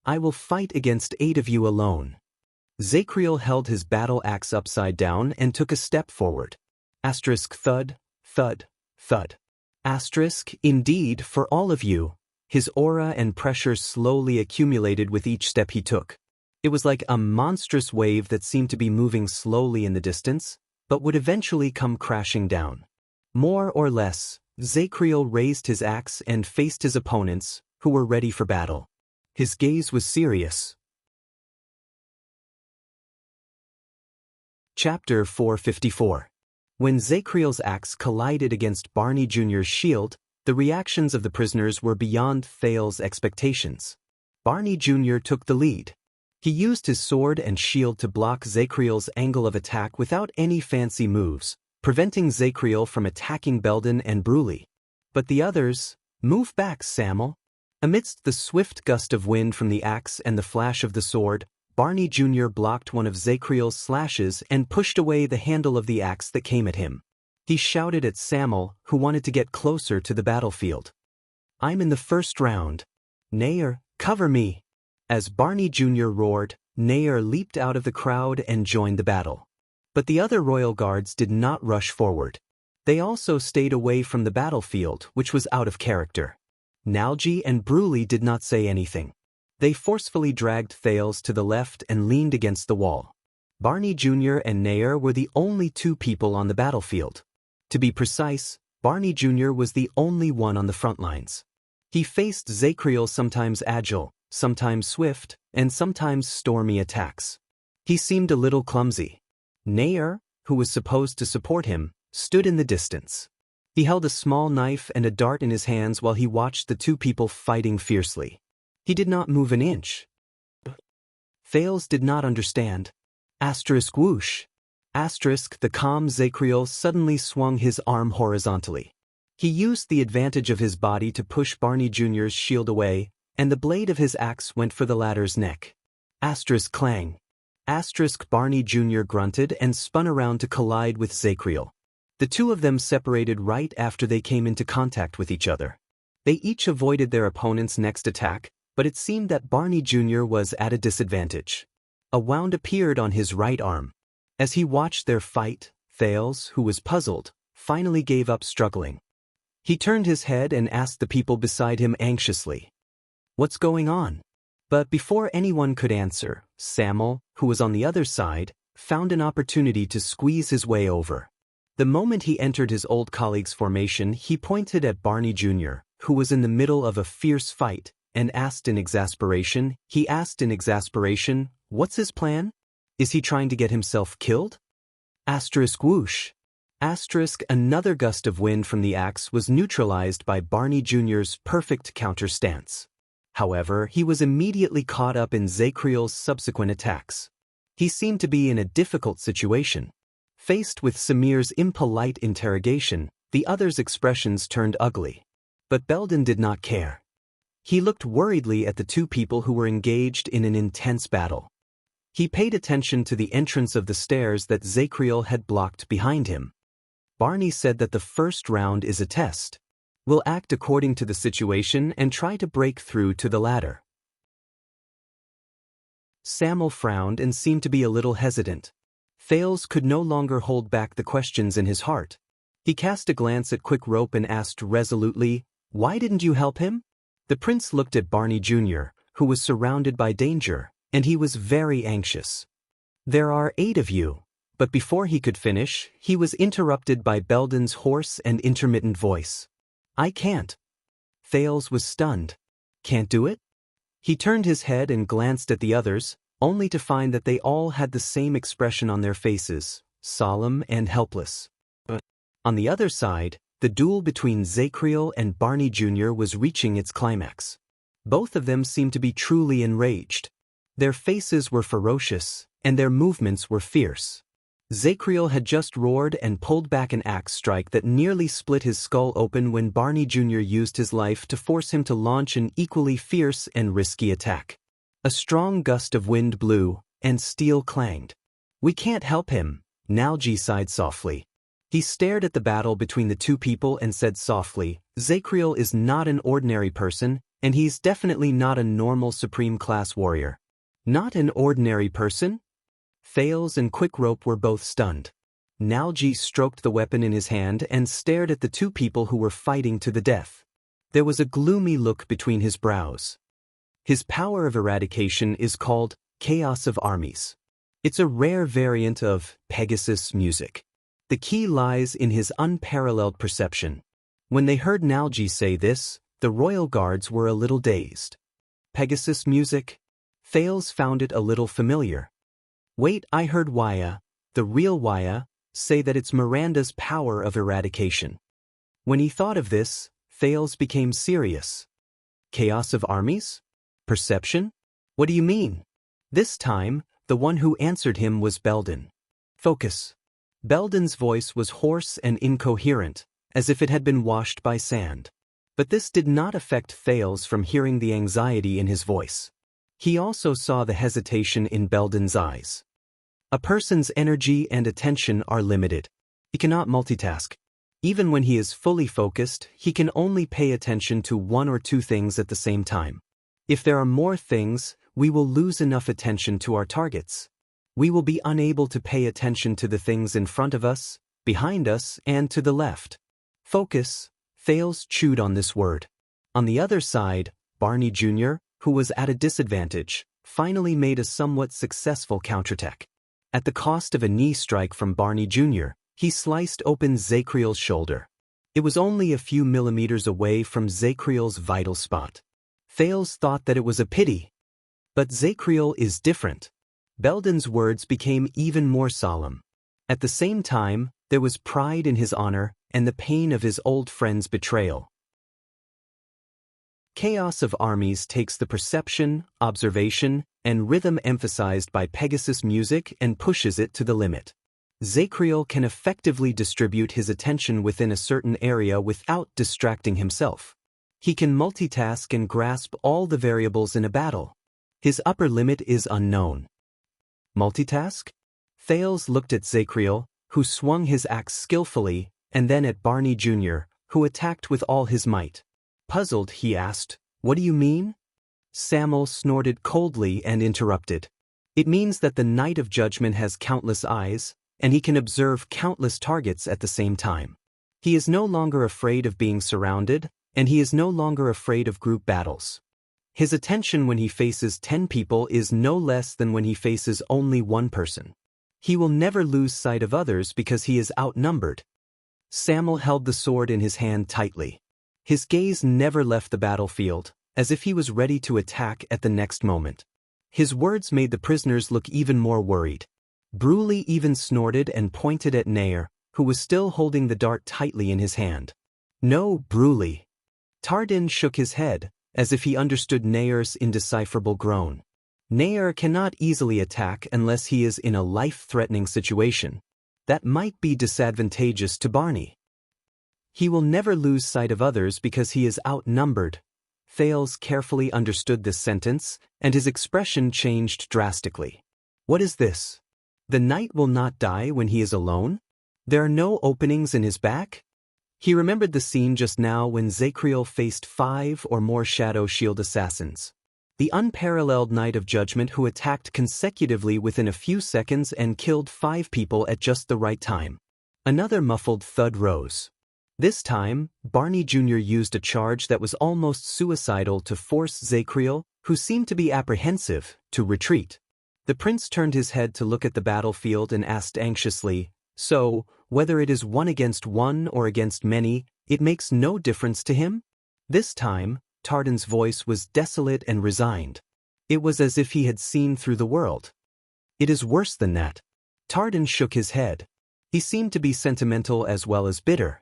I will fight against 8 of you alone. Zacriel held his battle axe upside down and took a step forward. Asterisk thud, thud, thud. Asterisk, indeed, for all of you. His aura and pressure slowly accumulated with each step he took. It was like a monstrous wave that seemed to be moving slowly in the distance, but would eventually come crashing down. More or less, Zacriel raised his axe and faced his opponents, who were ready for battle. His gaze was serious. Chapter 454. When Zacriel's axe collided against Barney Jr.'s shield, the reactions of the prisoners were beyond Thales's expectations. Barney Jr. took the lead. He used his sword and shield to block Zacriel's angle of attack without any fancy moves, preventing Zacriel from attacking Belden and Bruley. But the others, move back, Samuel. Amidst the swift gust of wind from the axe and the flash of the sword, Barney Jr. blocked one of Zacriel's slashes and pushed away the handle of the axe that came at him. He shouted at Samuel, who wanted to get closer to the battlefield. I'm in the first round. Nair, cover me. As Barney Jr. roared, Nair leaped out of the crowd and joined the battle. But the other royal guards did not rush forward. They also stayed away from the battlefield, which was out of character. Nalji and Bruley did not say anything. They forcefully dragged Thales to the left and leaned against the wall. Barney Jr. and Nair were the only 2 people on the battlefield. To be precise, Barney Jr. was the only one on the front lines. He faced Zacriel sometimes agile, sometimes swift, and sometimes stormy attacks. He seemed a little clumsy. Nair, who was supposed to support him, stood in the distance. He held a small knife and a dart in his hands while he watched the 2 people fighting fiercely. He did not move an inch. Thales did not understand. Asterisk whoosh. Asterisk, the calm Zacriel suddenly swung his arm horizontally. He used the advantage of his body to push Barney Jr.'s shield away, and the blade of his axe went for the latter's neck. Asterisk clang. Asterisk Barney Jr. grunted and spun around to collide with Zacriel. The 2 of them separated right after they came into contact with each other. They each avoided their opponent's next attack, but it seemed that Barney Jr. was at a disadvantage. A wound appeared on his right arm. As he watched their fight, Thales, who was puzzled, finally gave up struggling. He turned his head and asked the people beside him anxiously, "What's going on?" But before anyone could answer, Samuel, who was on the other side, found an opportunity to squeeze his way over. The moment he entered his old colleague's formation, he pointed at Barney Jr., who was in the middle of a fierce fight, and asked in exasperation, "What's his plan? Is he trying to get himself killed?" Asterisk whoosh. Asterisk another gust of wind from the axe was neutralized by Barney Jr.'s perfect counter stance. However, he was immediately caught up in Zacriel's subsequent attacks. He seemed to be in a difficult situation. Faced with Samir's impolite interrogation, the other's expressions turned ugly. But Belden did not care. He looked worriedly at the two people who were engaged in an intense battle. He paid attention to the entrance of the stairs that Zacriel had blocked behind him. Barney said that the first round is a test. We'll act according to the situation and try to break through to the ladder. Samuel frowned and seemed to be a little hesitant. Thales could no longer hold back the questions in his heart. He cast a glance at Quick Rope and asked resolutely, "Why didn't you help him?" The prince looked at Barney Jr., who was surrounded by danger, and he was very anxious. "There are 8 of you." But before he could finish, he was interrupted by Belden's hoarse and intermittent voice. "I can't." Thales was stunned. "Can't do it?" He turned his head and glanced at the others, only to find that they all had the same expression on their faces, solemn and helpless. But on the other side, the duel between Zacriel and Barney Jr. was reaching its climax. Both of them seemed to be truly enraged. Their faces were ferocious, and their movements were fierce. Zacriel had just roared and pulled back an axe strike that nearly split his skull open when Barney Jr. used his life to force him to launch an equally fierce and risky attack. A strong gust of wind blew, and steel clanged. "We can't help him," Nalji sighed softly. He stared at the battle between the two people and said softly, "Zacriel is not an ordinary person, and he's definitely not a normal supreme-class warrior." "Not an ordinary person?" Thales and Quick Rope were both stunned. Nalji stroked the weapon in his hand and stared at the two people who were fighting to the death. There was a gloomy look between his brows. His power of eradication is called Chaos of Armies. It's a rare variant of Pegasus music. The key lies in his unparalleled perception. When they heard Nalji say this, the royal guards were a little dazed. Pegasus music? Thales found it a little familiar. Wait, I heard Waya, the real Waya, say that it's Miranda's power of eradication. When he thought of this, Thales became serious. Chaos of armies? Perception? What do you mean? This time, the one who answered him was Belden. Focus. Belden's voice was hoarse and incoherent, as if it had been washed by sand. But this did not affect Thales from hearing the anxiety in his voice. He also saw the hesitation in Belden's eyes. A person's energy and attention are limited. He cannot multitask. Even when he is fully focused, he can only pay attention to 1 or 2 things at the same time. If there are more things, we will lose enough attention to our targets. We will be unable to pay attention to the things in front of us, behind us, and to the left. Focus. Thales chewed on this word. On the other side, Barney Jr., who was at a disadvantage, finally made a somewhat successful counterattack. At the cost of a knee strike from Barney Jr., he sliced open Zacriel's shoulder. It was only a few millimeters away from Zacriel's vital spot. Thales thought that it was a pity. But Zacriel is different. Belden's words became even more solemn. At the same time, there was pride in his honor and the pain of his old friend's betrayal. Chaos of Armies takes the perception, observation, and rhythm emphasized by Pegasus music and pushes it to the limit. Zacriel can effectively distribute his attention within a certain area without distracting himself. He can multitask and grasp all the variables in a battle. His upper limit is unknown. Multitask? Thales looked at Zacriel, who swung his axe skillfully, and then at Barney Jr., who attacked with all his might. Puzzled, he asked, "What do you mean?" Samuel snorted coldly and interrupted. "It means that the Knight of Judgment has countless eyes, and he can observe countless targets at the same time. He is no longer afraid of being surrounded, and he is no longer afraid of group battles. His attention when he faces 10 people is no less than when he faces only one person. He will never lose sight of others because he is outnumbered. Samuel held the sword in his hand tightly. His gaze never left the battlefield, as if he was ready to attack at the next moment. His words made the prisoners look even more worried. Bruley even snorted and pointed at Nair, who was still holding the dart tightly in his hand. "No, Bruley." Tardin shook his head, as if he understood Nair's indecipherable groan. Nair cannot easily attack unless he is in a life-threatening situation. That might be disadvantageous to Barney. He will never lose sight of others because he is outnumbered. Thales carefully understood this sentence, and his expression changed drastically. What is this? The knight will not die when he is alone? There are no openings in his back? He remembered the scene just now when Zacriel faced 5 or more Shadow Shield assassins. The unparalleled Knight of Judgment who attacked consecutively within a few seconds and killed 5 people at just the right time. Another muffled thud rose. This time, Barney Jr. used a charge that was almost suicidal to force Zacriel, who seemed to be apprehensive, to retreat. The prince turned his head to look at the battlefield and asked anxiously, "So, whether it is 1 against 1 or against many, it makes no difference to him?" This time, Tardin's voice was desolate and resigned. It was as if he had seen through the world. "It is worse than that." Tardin shook his head. He seemed to be sentimental as well as bitter.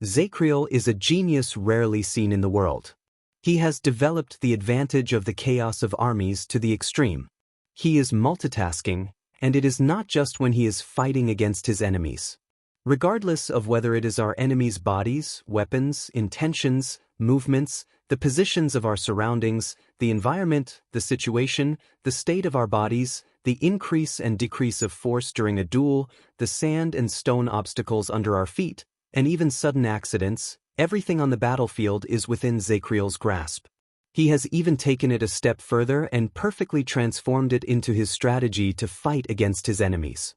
Zacriel is a genius rarely seen in the world. He has developed the advantage of the chaos of armies to the extreme. He is multitasking, and it is not just when he is fighting against his enemies. Regardless of whether it is our enemies' bodies, weapons, intentions, movements, the positions of our surroundings, the environment, the situation, the state of our bodies, the increase and decrease of force during a duel, the sand and stone obstacles under our feet, and even sudden accidents, everything on the battlefield is within Zacriel's grasp. He has even taken it a step further and perfectly transformed it into his strategy to fight against his enemies.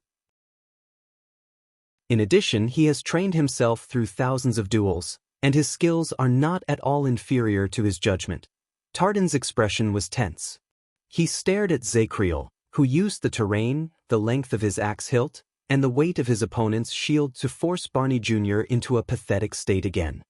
In addition, he has trained himself through thousands of duels, and his skills are not at all inferior to his judgment. Tardin's expression was tense. He stared at Zacriel, who used the terrain, the length of his axe hilt, and the weight of his opponent's shield to force Barney Jr. into a pathetic state again.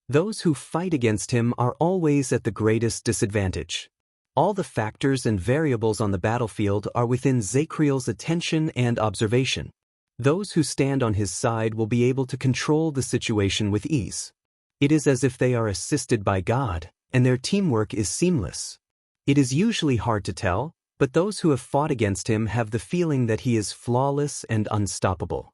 Those who fight against him are always at the greatest disadvantage. All the factors and variables on the battlefield are within Zacriel's attention and observation. Those who stand on his side will be able to control the situation with ease. It is as if they are assisted by God, and their teamwork is seamless. It is usually hard to tell, but those who have fought against him have the feeling that he is flawless and unstoppable.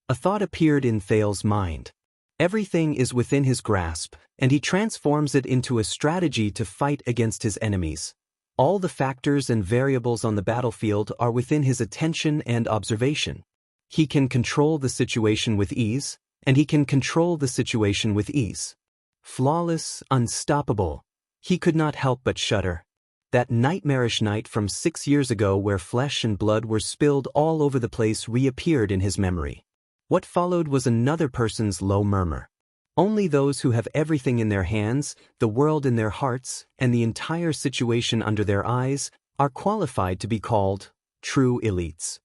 A thought appeared in Thales' mind. Everything is within his grasp, and he transforms it into a strategy to fight against his enemies. All the factors and variables on the battlefield are within his attention and observation. He can control the situation with ease, and he can control the situation with ease. Flawless, unstoppable. He could not help but shudder. That nightmarish night from 6 years ago where flesh and blood were spilled all over the place reappeared in his memory. What followed was another person's low murmur. Only those who have everything in their hands, the world in their hearts, and the entire situation under their eyes, are qualified to be called true elites.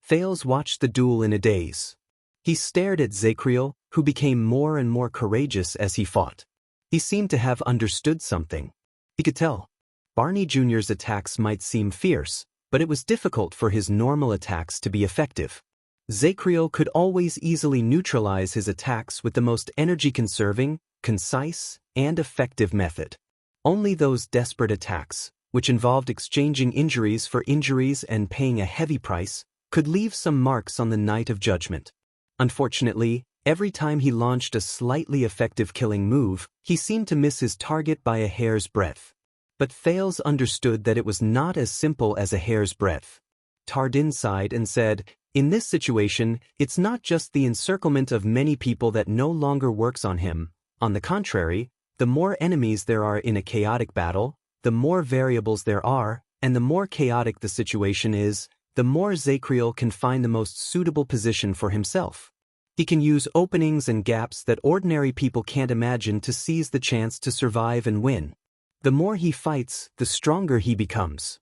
Thales watched the duel in a daze. He stared at Zacriel, who became more and more courageous as he fought. He seemed to have understood something. He could tell. Barney Jr.'s attacks might seem fierce, but it was difficult for his normal attacks to be effective. Zacriel could always easily neutralize his attacks with the most energy-conserving, concise, and effective method. Only those desperate attacks, which involved exchanging injuries for injuries and paying a heavy price, could leave some marks on the Knight of Judgment. Unfortunately, every time he launched a slightly effective killing move, he seemed to miss his target by a hair's breadth. But Thales understood that it was not as simple as a hair's breadth. Tardin sighed and said, "In this situation, it's not just the encirclement of many people that no longer works on him. On the contrary, the more enemies there are in a chaotic battle, the more variables there are, and the more chaotic the situation is, the more Zacriel can find the most suitable position for himself. He can use openings and gaps that ordinary people can't imagine to seize the chance to survive and win. The more he fights, the stronger he becomes.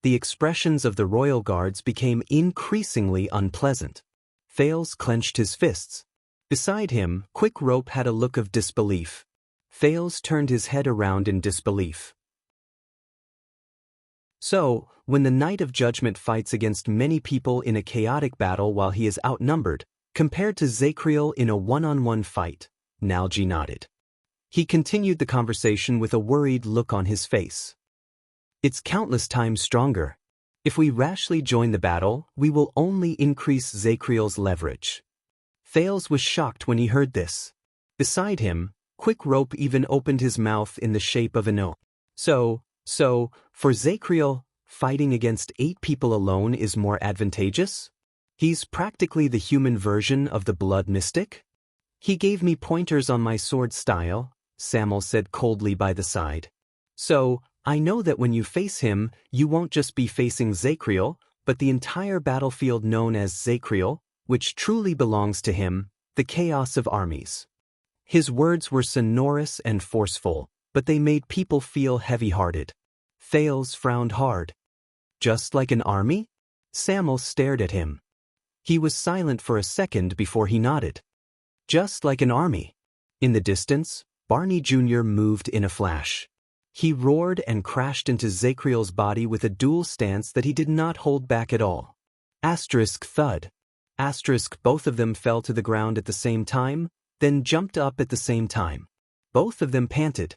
The expressions of the royal guards became increasingly unpleasant. Thales clenched his fists. Beside him, Quick Rope had a look of disbelief. Thales turned his head around in disbelief. So, when the Knight of Judgment fights against many people in a chaotic battle while he is outnumbered, compared to Zacriel in a one-on-one fight, Nalji nodded. He continued the conversation with a worried look on his face. It's countless times stronger. If we rashly join the battle, we will only increase Zacriel's leverage. Thales was shocked when he heard this. Beside him, Quick Rope even opened his mouth in the shape of an O. So, for Zacriel, fighting against 8 people alone is more advantageous? He's practically the human version of the blood mystic? He gave me pointers on my sword style, Samuel said coldly by the side. So, I know that when you face him, you won't just be facing Zacriel, but the entire battlefield known as Zacriel, which truly belongs to him, the chaos of armies. His words were sonorous and forceful, but they made people feel heavy-hearted. Thales frowned hard. Just like an army? Samuel stared at him. He was silent for a second before he nodded. Just like an army. In the distance, Barney Jr. moved in a flash. He roared and crashed into Zacriel's body with a dual stance that he did not hold back at all. Asterisk thud. Asterisk both of them fell to the ground at the same time, then jumped up at the same time. Both of them panted.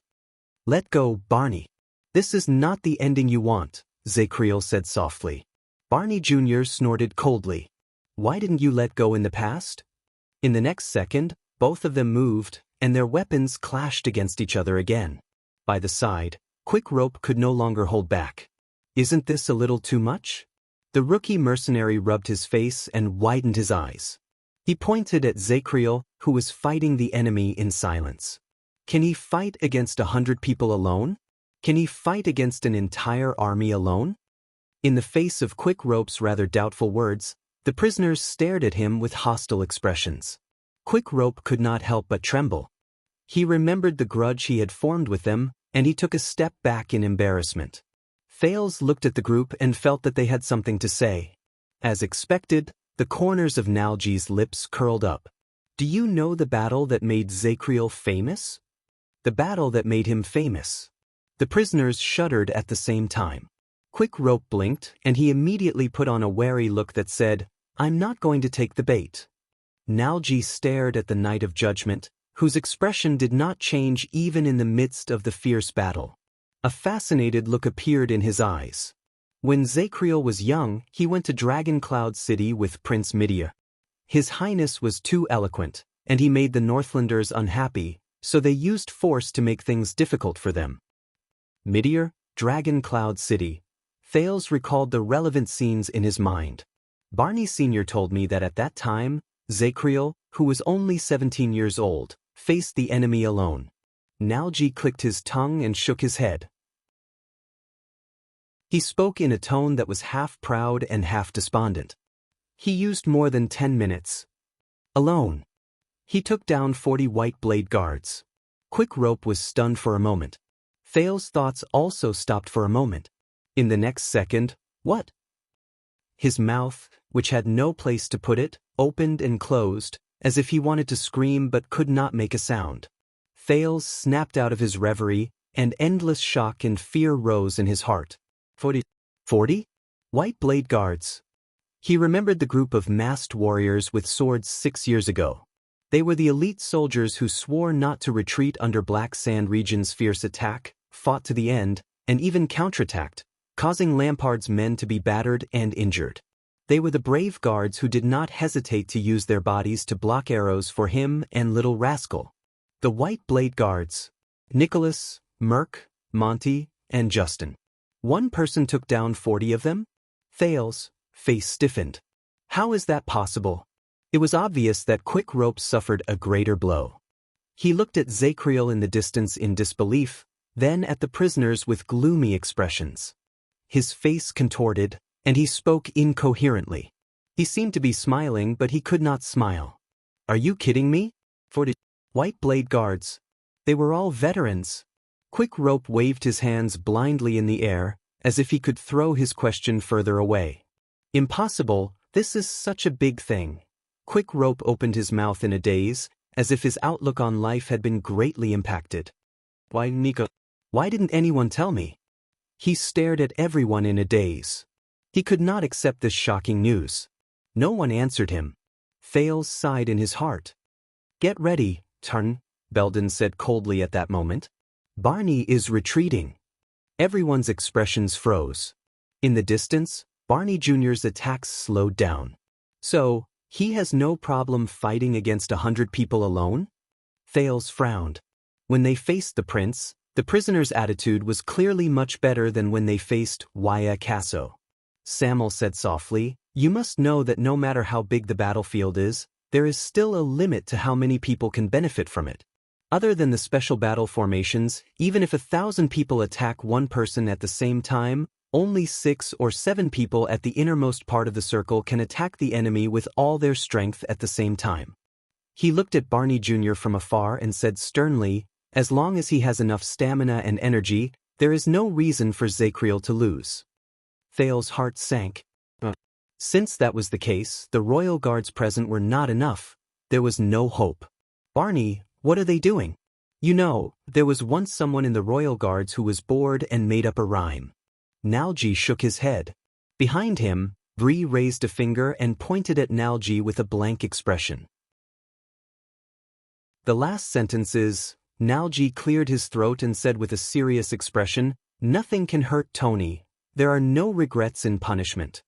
Let go, Barney. This is not the ending you want, Zacriel said softly. Barney Jr. snorted coldly. Why didn't you let go in the past? In the next second, both of them moved, and their weapons clashed against each other again. By the side, Quick Rope could no longer hold back. Isn't this a little too much? The rookie mercenary rubbed his face and widened his eyes. He pointed at Zacriel, who was fighting the enemy in silence. Can he fight against 100 people alone? Can he fight against an entire army alone? In the face of Quick Rope's rather doubtful words, the prisoners stared at him with hostile expressions. Quick Rope could not help but tremble. He remembered the grudge he had formed with them, and he took a step back in embarrassment. Thales looked at the group and felt that they had something to say. As expected, the corners of Nalji's lips curled up. Do you know the battle that made Zacriel famous? The battle that made him famous. The prisoners shuddered at the same time. Quick Rope blinked, and he immediately put on a wary look that said, I'm not going to take the bait. Nalji stared at the Knight of Judgment, whose expression did not change even in the midst of the fierce battle. A fascinated look appeared in his eyes. When Zacriel was young, he went to Dragon Cloud City with Prince Midia. His Highness was too eloquent, and he made the Northlanders unhappy, so they used force to make things difficult for them. Midia, Dragon Cloud City. Thales recalled the relevant scenes in his mind. Barney Sr. told me that at that time, Zacriel, who was only 17 years old, faced the enemy alone. Nalji clicked his tongue and shook his head. He spoke in a tone that was half proud and half despondent. He used more than 10 minutes. Alone. He took down 40 white blade guards. Quick Rope was stunned for a moment. Thales' thoughts also stopped for a moment. In the next second, what? His mouth, which had no place to put it, opened and closed, as if he wanted to scream but could not make a sound. Thales snapped out of his reverie, and endless shock and fear rose in his heart. 40? White blade guards. He remembered the group of masked warriors with swords 6 years ago. They were the elite soldiers who swore not to retreat under Black Sand Region's fierce attack, fought to the end, and even counterattacked, causing Lampard's men to be battered and injured. They were the brave guards who did not hesitate to use their bodies to block arrows for him and Little Rascal. The White Blade Guards. Nicholas, Merc, Monty, and Justin. One person took down 40 of them? Thales' face stiffened. How is that possible? It was obvious that Quick Rope suffered a greater blow. He looked at Zacriel in the distance in disbelief, then at the prisoners with gloomy expressions. His face contorted, and he spoke incoherently. He seemed to be smiling, but he could not smile. Are you kidding me? 40 White Blade Guards. They were all veterans. Quick Rope waved his hands blindly in the air, as if he could throw his question further away. Impossible, this is such a big thing. Quick Rope opened his mouth in a daze, as if his outlook on life had been greatly impacted. Why, Nico? Why didn't anyone tell me? He stared at everyone in a daze. He could not accept this shocking news. No one answered him. Thales sighed in his heart. Get ready, Tarn, Belden said coldly at that moment. Barney is retreating. Everyone's expressions froze. In the distance, Barney Jr.'s attacks slowed down. So, he has no problem fighting against 100 people alone? Thales frowned. When they faced the prince, the prisoner's attitude was clearly much better than when they faced Waya Casso. Samuel said softly, "You must know that no matter how big the battlefield is, there is still a limit to how many people can benefit from it. Other than the special battle formations, even if 1,000 people attack one person at the same time, only 6 or 7 people at the innermost part of the circle can attack the enemy with all their strength at the same time." He looked at Barney Jr. from afar and said sternly, "As long as he has enough stamina and energy, there is no reason for Zacriel to lose." Thales' heart sank. Since that was the case, the royal guards present were not enough. There was no hope. "Barney, what are they doing?" "You know, there was once someone in the royal guards who was bored and made up a rhyme." Nalji shook his head. Behind him, Bree raised a finger and pointed at Nalji with a blank expression. The last sentences, Nalji cleared his throat and said with a serious expression, "Nothing can hurt Tony. There are no regrets in punishment."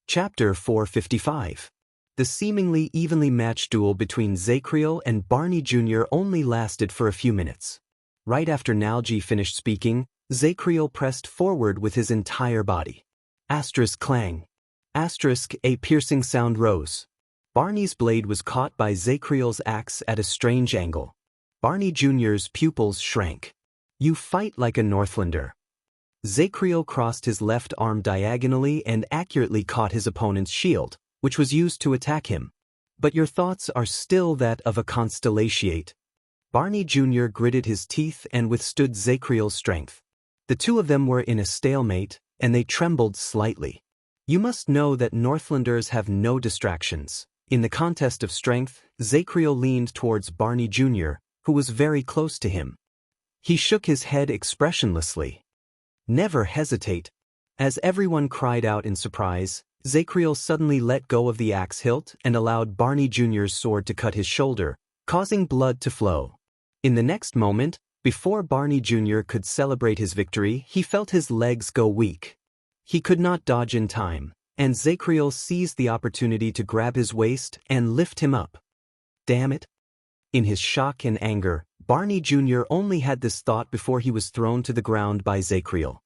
Chapter 455. The seemingly evenly matched duel between Zacriel and Barney Jr. only lasted for a few minutes. Right after Nalji finished speaking, Zacriel pressed forward with his entire body. Asterisk clang. Asterisk, a piercing sound rose. Barney's blade was caught by Zacriel's axe at a strange angle. Barney Jr.'s pupils shrank. "You fight like a Northlander." Zacriel crossed his left arm diagonally and accurately caught his opponent's shield, which was used to attack him. "But your thoughts are still that of a constellatiate." Barney Jr. gritted his teeth and withstood Zacriel's strength. The two of them were in a stalemate, and they trembled slightly. You must know that Northlanders have no distractions. In the contest of strength, Zacriel leaned towards Barney Jr., who was very close to him. He shook his head expressionlessly. "Never hesitate." As everyone cried out in surprise, Zacriel suddenly let go of the axe hilt and allowed Barney Jr.'s sword to cut his shoulder, causing blood to flow. In the next moment, before Barney Jr. could celebrate his victory, he felt his legs go weak. He could not dodge in time, and Zacriel seized the opportunity to grab his waist and lift him up. "Damn it." In his shock and anger, Barney Jr. only had this thought before he was thrown to the ground by Zacriel.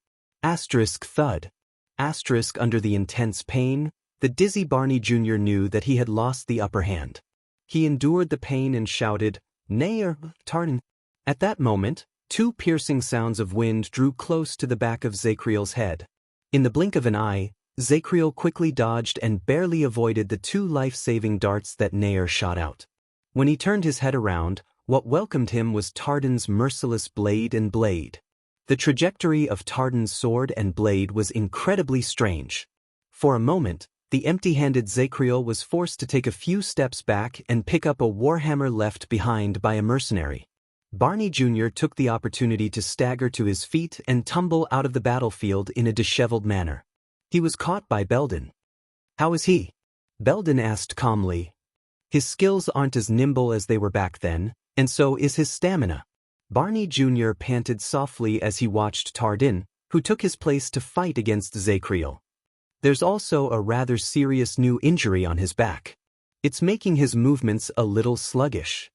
Asterisk thud. Asterisk under the intense pain, the dizzy Barney Jr. knew that he had lost the upper hand. He endured the pain and shouted, "Nair, Tarn." At that moment, 2 piercing sounds of wind drew close to the back of Zacriel's head. In the blink of an eye, Zacriel quickly dodged and barely avoided the 2 life-saving darts that Nair shot out. When he turned his head around, what welcomed him was Tardan's merciless blade and blade. The trajectory of Tardan's sword and blade was incredibly strange. For a moment, the empty-handed Zacriel was forced to take a few steps back and pick up a warhammer left behind by a mercenary. Barney Jr. took the opportunity to stagger to his feet and tumble out of the battlefield in a disheveled manner. He was caught by Belden. "How is he?" Belden asked calmly. "His skills aren't as nimble as they were back then, and so is his stamina." Barney Jr. panted softly as he watched Tardan, who took his place to fight against Zacriel. "There's also a rather serious new injury on his back. It's making his movements a little sluggish."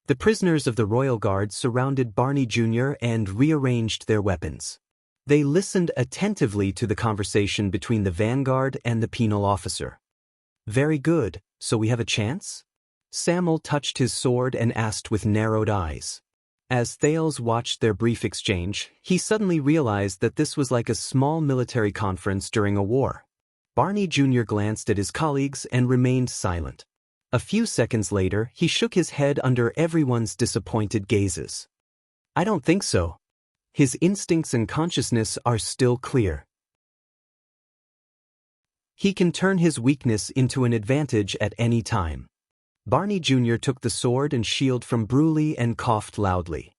The prisoners of the Royal Guard surrounded Barney Jr. and rearranged their weapons. They listened attentively to the conversation between the vanguard and the penal officer. "Very good, so we have a chance?" Samuel touched his sword and asked with narrowed eyes. As Thales watched their brief exchange, he suddenly realized that this was like a small military conference during a war. Barney Jr. glanced at his colleagues and remained silent. A few seconds later, he shook his head under everyone's disappointed gazes. I don't think so. His instincts and consciousness are still clear. He can turn his weakness into an advantage at any time. Barney Jr. took the sword and shield from Bruley and coughed loudly.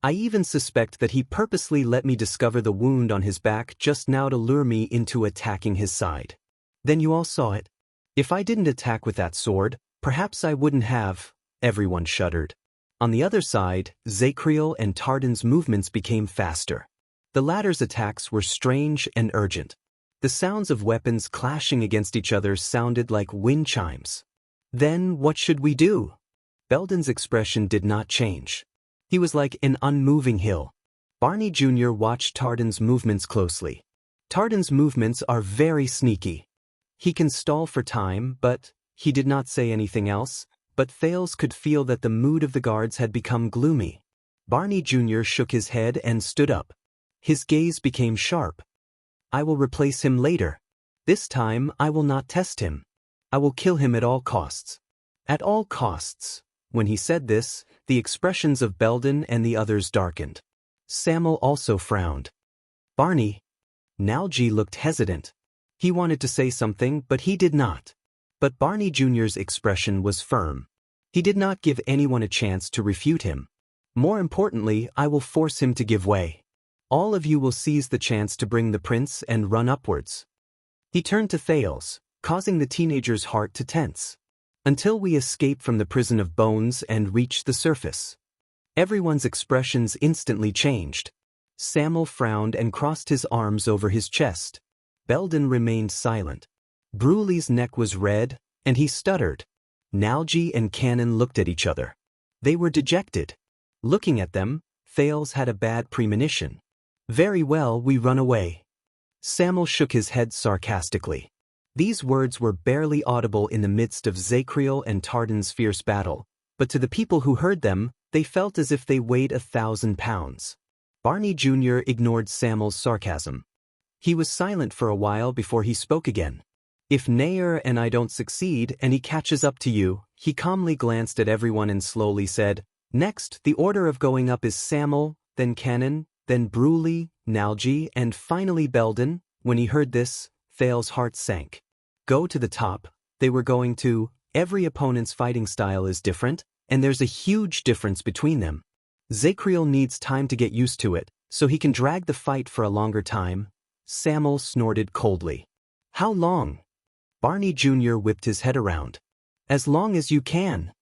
I even suspect that he purposely let me discover the wound on his back just now to lure me into attacking his side. Then you all saw it. If I didn't attack with that sword, perhaps I wouldn't have. Everyone shuddered. On the other side, Zacriel and Tardan's movements became faster. The latter's attacks were strange and urgent. The sounds of weapons clashing against each other sounded like wind chimes. Then what should we do? Belden's expression did not change. He was like an unmoving hill. Barney Jr. watched Tardan's movements closely. Tardan's movements are very sneaky. He can stall for time, but he did not say anything else, but Thales could feel that the mood of the guards had become gloomy. Barney Jr. shook his head and stood up. His gaze became sharp. I will replace him later. This time I will not test him. I will kill him at all costs. At all costs. When he said this, the expressions of Belden and the others darkened. Samuel also frowned. Barney. Nalji looked hesitant. He wanted to say something, but he did not. But Barney Jr.'s expression was firm. He did not give anyone a chance to refute him. More importantly, I will force him to give way. All of you will seize the chance to bring the prince and run upwards. He turned to Thales, causing the teenager's heart to tense. Until we escape from the prison of bones and reach the surface. Everyone's expressions instantly changed. Samuel frowned and crossed his arms over his chest. Belden remained silent. Bruley's neck was red, and he stuttered. Nalji and Cannon looked at each other. They were dejected. Looking at them, Thales had a bad premonition. Very well, we run away. Samuel shook his head sarcastically. These words were barely audible in the midst of Zacriel and Tardan's fierce battle, but to the people who heard them, they felt as if they weighed 1,000 pounds. Barney Jr. ignored Samuel's sarcasm. He was silent for a while before he spoke again. If Nair and I don't succeed and he catches up to you, he calmly glanced at everyone and slowly said, next, the order of going up is Samuel, then Cannon, then Bruley, Nalji, and finally Belden. When he heard this, Thales' heart sank. Go to the top, they were going to. Every opponent's fighting style is different, and there's a huge difference between them. Zacriel needs time to get used to it, so he can drag the fight for a longer time. Samuel snorted coldly. How long? Barney Jr. whipped his head around. As long as you can.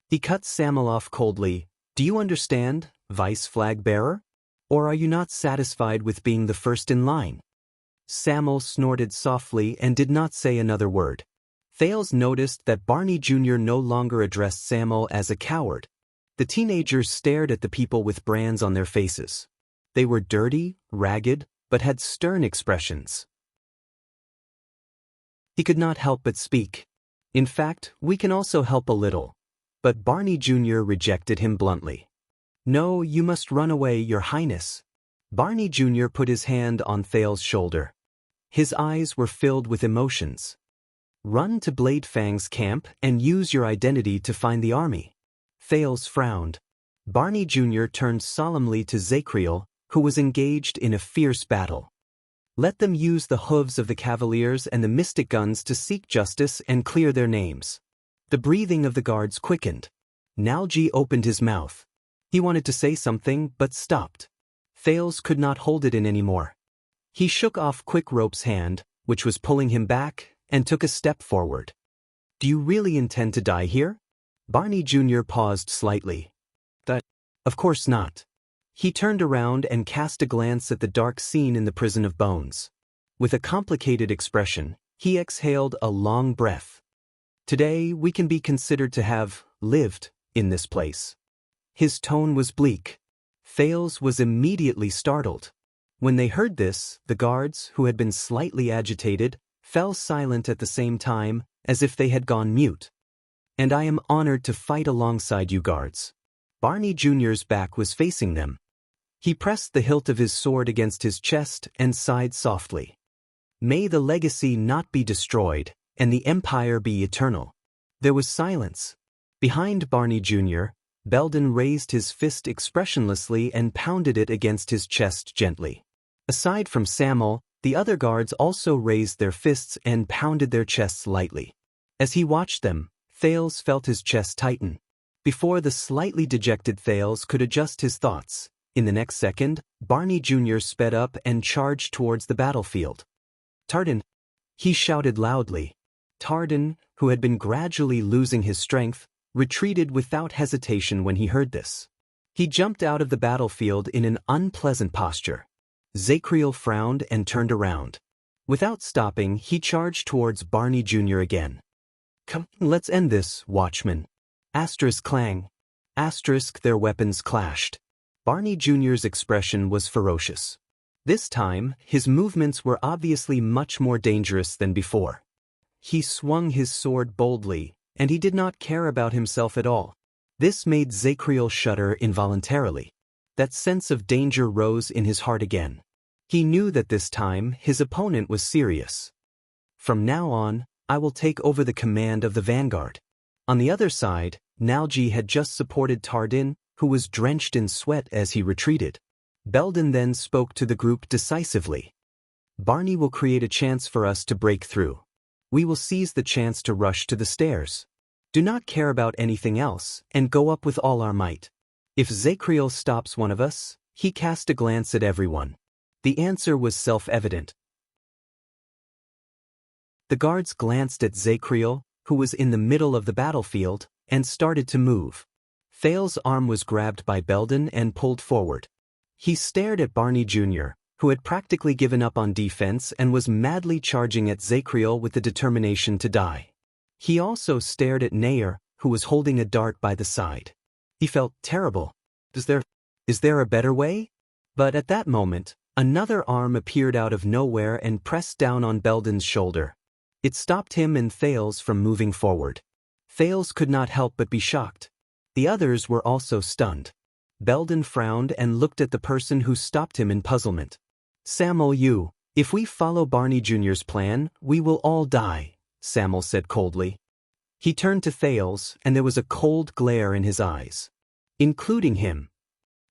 He cut Samuel off coldly. Do you understand, vice flag bearer? Or are you not satisfied with being the first in line? Samuel snorted softly and did not say another word. Thales noticed that Barney Jr. no longer addressed Samuel as a coward. The teenagers stared at the people with brands on their faces. They were dirty, ragged, but had stern expressions. He could not help but speak. In fact, we can also help a little. But Barney Jr. rejected him bluntly. No, you must run away, Your Highness. Barney Jr. put his hand on Thales' shoulder. His eyes were filled with emotions. Run to Blade Fang's camp and use your identity to find the army. Thales frowned. Barney Jr. turned solemnly to Zacriel, who was engaged in a fierce battle. Let them use the hooves of the cavaliers and the mystic guns to seek justice and clear their names. The breathing of the guards quickened. Nalji opened his mouth. He wanted to say something, but stopped. Thales could not hold it in anymore. He shook off Quick Rope's hand, which was pulling him back, and took a step forward. Do you really intend to die here? Barney Jr. paused slightly. Of course not. He turned around and cast a glance at the dark scene in the prison of bones. With a complicated expression, he exhaled a long breath. Today we can be considered to have lived in this place. His tone was bleak. Thales was immediately startled. When they heard this, the guards, who had been slightly agitated, fell silent at the same time, as if they had gone mute. And I am honored to fight alongside you guards. Barney Jr.'s back was facing them. He pressed the hilt of his sword against his chest and sighed softly. May the legacy not be destroyed, and the empire be eternal. There was silence. Behind Barney Jr., Belden raised his fist expressionlessly and pounded it against his chest gently. Aside from Samuel, the other guards also raised their fists and pounded their chests lightly. As he watched them, Thales felt his chest tighten. Before the slightly dejected Thales could adjust his thoughts, in the next second, Barney Jr. sped up and charged towards the battlefield. "Tardin!" he shouted loudly. Tardin, who had been gradually losing his strength, retreated without hesitation when he heard this. He jumped out of the battlefield in an unpleasant posture. Zacriel frowned and turned around. Without stopping, he charged towards Barney Jr. again. "Come, let's end this, watchman." Asterisk clang. Asterisk their weapons clashed. Barney Jr.'s expression was ferocious. This time, his movements were obviously much more dangerous than before. He swung his sword boldly, and he did not care about himself at all. This made Zacriel shudder involuntarily. That sense of danger rose in his heart again. He knew that this time his opponent was serious. "From now on, I will take over the command of the vanguard." On the other side, Nalji had just supported Tardin, who was drenched in sweat as he retreated. Belden then spoke to the group decisively. "Barney will create a chance for us to break through. We will seize the chance to rush to the stairs. Do not care about anything else, and go up with all our might. If Zacriel stops one of us," he cast a glance at everyone. The answer was self-evident. The guards glanced at Zacriel, who was in the middle of the battlefield, and started to move. Thales' arm was grabbed by Belden and pulled forward. He stared at Barney Jr., who had practically given up on defense and was madly charging at Zacriel with the determination to die. He also stared at Nair, who was holding a dart by the side. He felt terrible. Is there a better way? But at that moment, another arm appeared out of nowhere and pressed down on Belden's shoulder. It stopped him and Thales from moving forward. Thales could not help but be shocked. The others were also stunned. Belden frowned and looked at the person who stopped him in puzzlement. "Samuel, if we follow Barney Jr.'s plan, we will all die," Samuel said coldly. He turned to Thales, and there was a cold glare in his eyes. "Including him."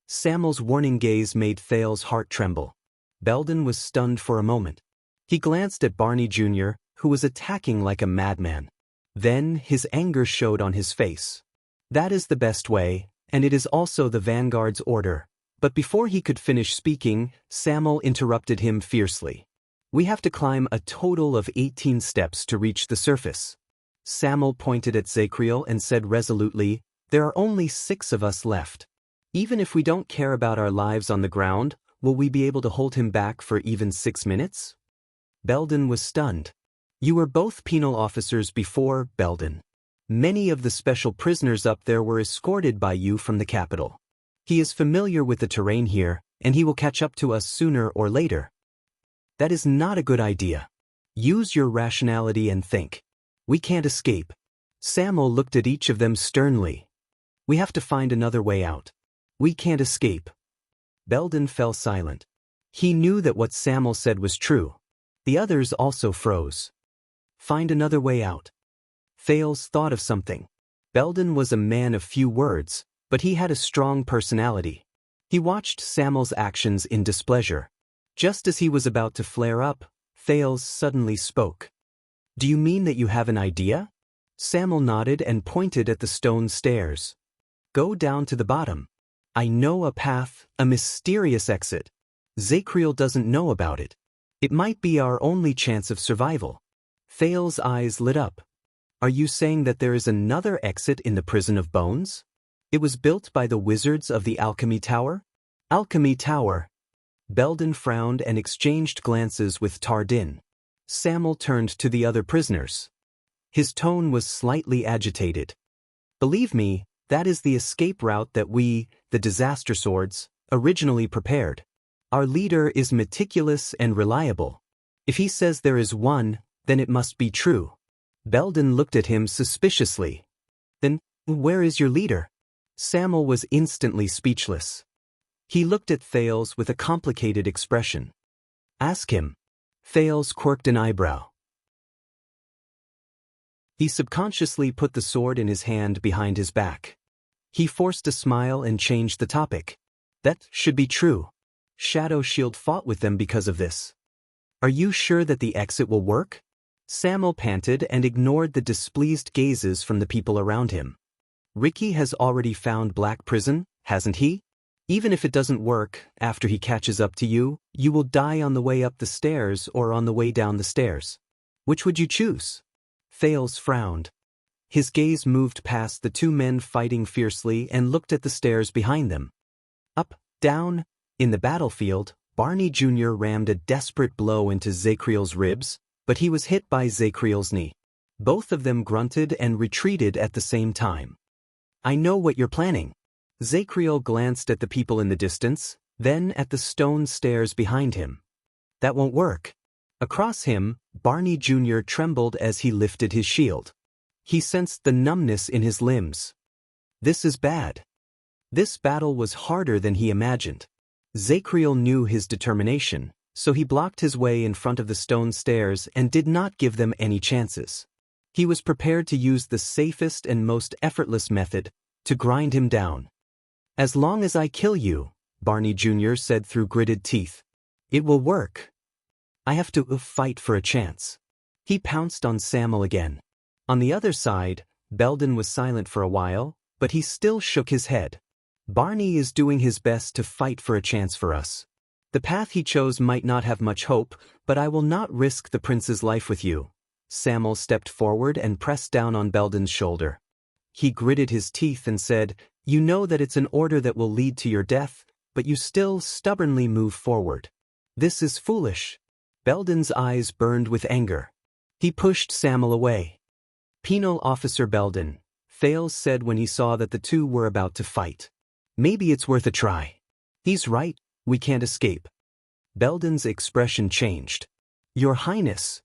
Samuel's warning gaze made Thales' heart tremble. Belden was stunned for a moment. He glanced at Barney Jr., who was attacking like a madman. Then his anger showed on his face. "That is the best way, and it is also the vanguard's order." But before he could finish speaking, Samuel interrupted him fiercely. "We have to climb a total of 18 steps to reach the surface." Samuel pointed at Zacriel and said resolutely, "There are only 6 of us left. Even if we don't care about our lives on the ground, will we be able to hold him back for even 6 minutes? Belden was stunned. "You were both penal officers before, Belden. Many of the special prisoners up there were escorted by you from the capital. He is familiar with the terrain here, and he will catch up to us sooner or later. That is not a good idea. Use your rationality and think. We can't escape." Samuel looked at each of them sternly. "We have to find another way out. We can't escape." Belden fell silent. He knew that what Samuel said was true. The others also froze. Find another way out. Thales thought of something. Belden was a man of few words, but he had a strong personality. He watched Samuel's actions in displeasure. Just as he was about to flare up, Thales suddenly spoke. "Do you mean that you have an idea?" Samuel nodded and pointed at the stone stairs. "Go down to the bottom. I know a path, a mysterious exit. Zacriel doesn't know about it. It might be our only chance of survival." Thales' eyes lit up. "Are you saying that there is another exit in the Prison of Bones? It was built by the wizards of the Alchemy Tower?" "Alchemy Tower." Belden frowned and exchanged glances with Tardin. Samuel turned to the other prisoners. His tone was slightly agitated. "Believe me, that is the escape route that we, the Disaster Swords, originally prepared. Our leader is meticulous and reliable. If he says there is one, then it must be true." Belden looked at him suspiciously. "Then, where is your leader?" Samuel was instantly speechless. He looked at Thales with a complicated expression. "Ask him." Thales quirked an eyebrow. He subconsciously put the sword in his hand behind his back. He forced a smile and changed the topic. That should be true. Shadow Shield fought with them because of this. Are you sure that the exit will work? Samuel panted and ignored the displeased gazes from the people around him. Ricky has already found Black Prison, hasn't he? Even if it doesn't work, after he catches up to you, you will die on the way up the stairs or on the way down the stairs. Which would you choose? Thales frowned. His gaze moved past the two men fighting fiercely and looked at the stairs behind them. Up, down, in the battlefield, Barney Jr. rammed a desperate blow into Zacriel's ribs, but he was hit by Zacriel's knee. Both of them grunted and retreated at the same time. I know what you're planning. Zacriel glanced at the people in the distance, then at the stone stairs behind him. That won't work. Across him, Barney Jr. trembled as he lifted his shield. He sensed the numbness in his limbs. This is bad. This battle was harder than he imagined. Zacriel knew his determination, so he blocked his way in front of the stone stairs and did not give them any chances. He was prepared to use the safest and most effortless method, to grind him down. As long as I kill you, Barney Jr. said through gritted teeth. It will work. I have to fight for a chance. He pounced on Samuel again. On the other side, Belden was silent for a while, but he still shook his head. Barney is doing his best to fight for a chance for us. The path he chose might not have much hope, but I will not risk the prince's life with you. Samuel stepped forward and pressed down on Belden's shoulder. He gritted his teeth and said, You know that it's an order that will lead to your death, but you still stubbornly move forward. This is foolish. Belden's eyes burned with anger. He pushed Samuel away. Penal Officer Belden, Thales said when he saw that the two were about to fight. Maybe it's worth a try. He's right, we can't escape. Belden's expression changed. Your Highness.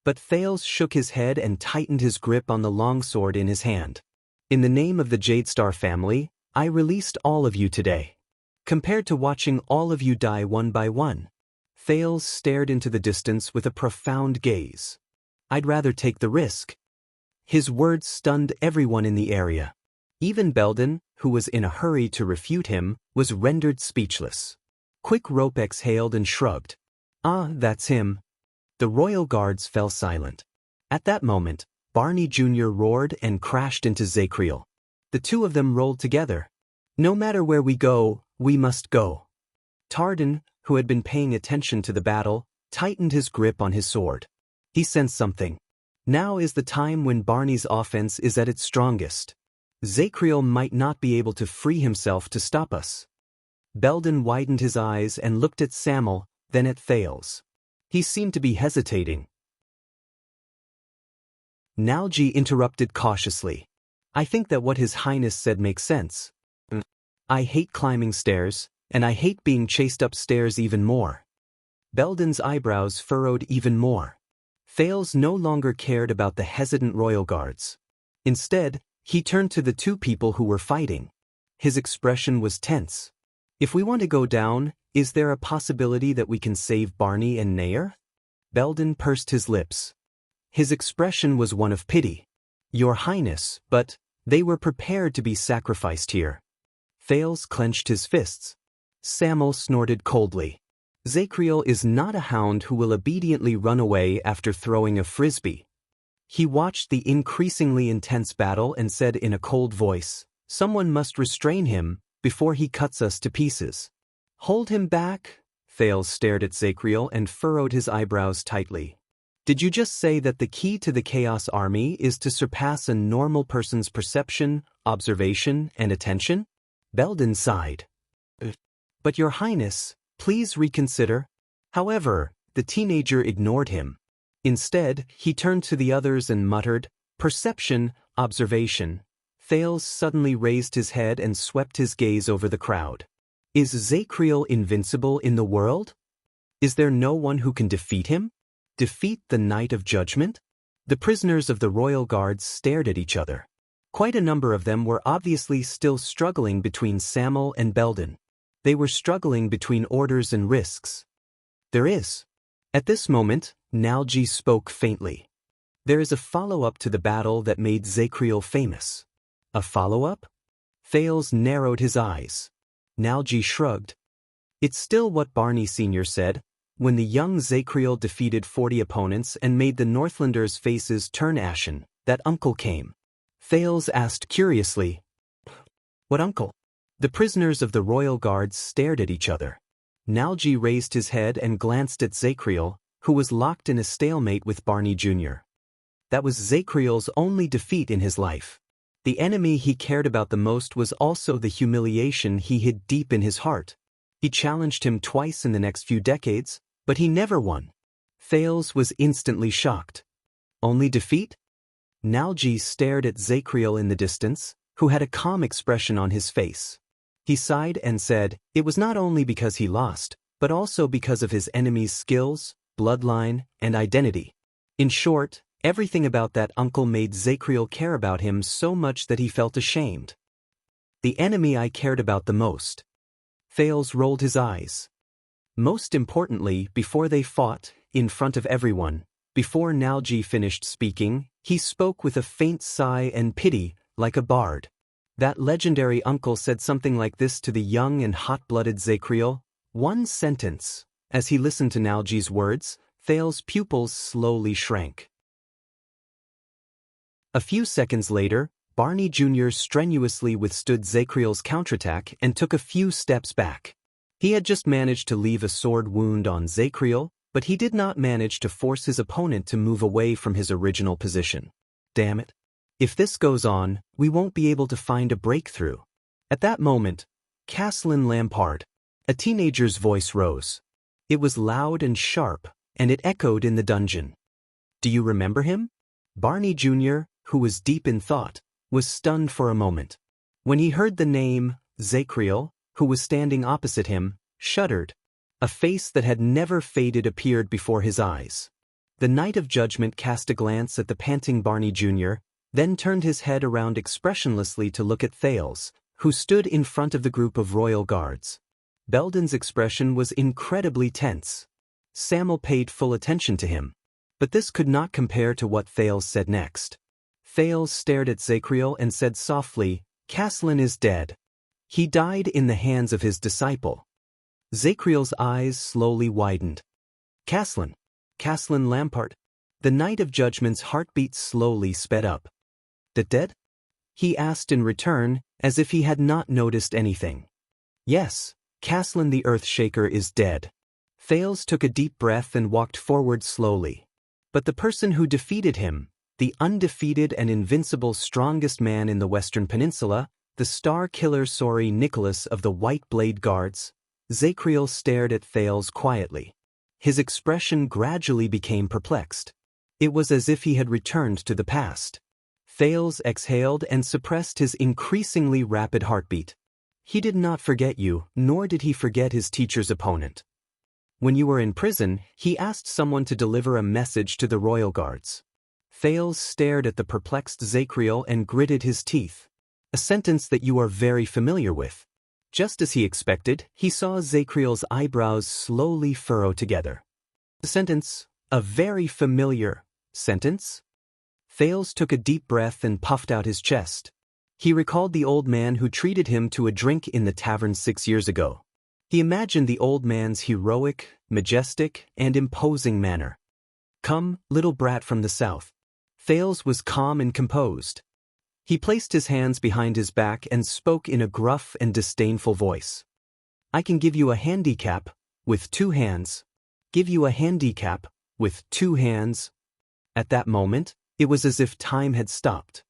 But Thales shook his head and tightened his grip on the longsword in his hand. In the name of the Jadestar family, I released all of you today. Compared to watching all of you die one by one. Thales stared into the distance with a profound gaze. I'd rather take the risk. His words stunned everyone in the area. Even Belden, who was in a hurry to refute him, was rendered speechless. Quick Rope exhaled and shrugged. Ah, that's him. The royal guards fell silent. At that moment, Barney Jr. roared and crashed into Zacriel. The two of them rolled together. No matter where we go, we must go. Tardan, who had been paying attention to the battle, tightened his grip on his sword. He sensed something. Now is the time when Barney's offense is at its strongest. Zacriel might not be able to free himself to stop us. Belden widened his eyes and looked at Samuel, then at Thales. He seemed to be hesitating. Nalji interrupted cautiously. I think that what His Highness said makes sense. I hate climbing stairs, and I hate being chased upstairs even more. Belden's eyebrows furrowed even more. Thales no longer cared about the hesitant royal guards. Instead, he turned to the two people who were fighting. His expression was tense. If we want to go down, is there a possibility that we can save Barney and Nair? Belden pursed his lips. His expression was one of pity. Your Highness, but they were prepared to be sacrificed here. Thales clenched his fists. Samuel snorted coldly. Zacriel is not a hound who will obediently run away after throwing a frisbee. He watched the increasingly intense battle and said in a cold voice, Someone must restrain him before he cuts us to pieces. Hold him back? Thales stared at Zacriel and furrowed his eyebrows tightly. Did you just say that the key to the Chaos Army is to surpass a normal person's perception, observation, and attention? Belden sighed. But Your Highness, please reconsider. However, the teenager ignored him. Instead, he turned to the others and muttered, Perception, observation. Thales suddenly raised his head and swept his gaze over the crowd. Is Zacriel invincible in the world? Is there no one who can defeat him? Defeat the Knight of Judgment? The prisoners of the royal guards stared at each other. Quite a number of them were obviously still struggling between Samuel and Belden. They were struggling between orders and risks. There is. At this moment, Nalji spoke faintly. There is a follow-up to the battle that made Zacriel famous. A follow-up? Thales narrowed his eyes. Nalji shrugged. It's still what Barney Sr. said, when the young Zacriel defeated 40 opponents and made the Northlanders' faces turn ashen, that uncle came. Thales asked curiously, "What uncle?" The prisoners of the royal guards stared at each other. Nalji raised his head and glanced at Zacriel, who was locked in a stalemate with Barney Jr. That was Zacriel's only defeat in his life. The enemy he cared about the most was also the humiliation he hid deep in his heart. He challenged him twice in the next few decades, but he never won. Thales was instantly shocked. Only defeat? Nalji stared at Zacriel in the distance, who had a calm expression on his face. He sighed and said, it was not only because he lost, but also because of his enemy's skills, bloodline, and identity. In short, everything about that uncle made Zacriel care about him so much that he felt ashamed. The enemy I cared about the most. Thales rolled his eyes. Most importantly, before they fought, in front of everyone, before Nalji finished speaking, he spoke with a faint sigh and pity, like a bard. That legendary uncle said something like this to the young and hot-blooded Zacriel. One sentence. As he listened to Nalji's words, Thales' pupils slowly shrank. A few seconds later, Barney Jr. strenuously withstood Zacriel's counterattack and took a few steps back. He had just managed to leave a sword wound on Zacriel, but he did not manage to force his opponent to move away from his original position. Damn it. If this goes on, we won't be able to find a breakthrough. At that moment, Caslin Lampard, a teenager's voice rose. It was loud and sharp, and it echoed in the dungeon. Do you remember him? Barney Jr., who was deep in thought, was stunned for a moment. When he heard the name, Zacriel, who was standing opposite him, shuddered. A face that had never faded appeared before his eyes. The Knight of Judgment cast a glance at the panting Barney Jr., then turned his head around expressionlessly to look at Thales, who stood in front of the group of royal guards. Belden's expression was incredibly tense. Samuel paid full attention to him. But this could not compare to what Thales said next. Thales stared at Zacriel and said softly, Caslin is dead. He died in the hands of his disciple. Zacriel's eyes slowly widened. Caslin Lampard. The Knight of Judgment's heartbeat slowly sped up. Dead? He asked in return, as if he had not noticed anything. Yes, Caslin the Earthshaker is dead. Thales took a deep breath and walked forward slowly. But the person who defeated him, the undefeated and invincible strongest man in the Western Peninsula, the star killer Sori Nicholas of the White Blade Guards, Zacriel stared at Thales quietly. His expression gradually became perplexed. It was as if he had returned to the past. Thales exhaled and suppressed his increasingly rapid heartbeat. He did not forget you, nor did he forget his teacher's opponent. When you were in prison, he asked someone to deliver a message to the royal guards. Thales stared at the perplexed Zacriel and gritted his teeth. A sentence that you are very familiar with. Just as he expected, he saw Zacriel's eyebrows slowly furrow together. The sentence, a very familiar sentence? Thales took a deep breath and puffed out his chest. He recalled the old man who treated him to a drink in the tavern 6 years ago. He imagined the old man's heroic, majestic, and imposing manner. Come, little brat from the south. Thales was calm and composed. He placed his hands behind his back and spoke in a gruff and disdainful voice. I can give you a handicap, with 2 hands. Give you a handicap, with 2 hands. At that moment, it was as if time had stopped.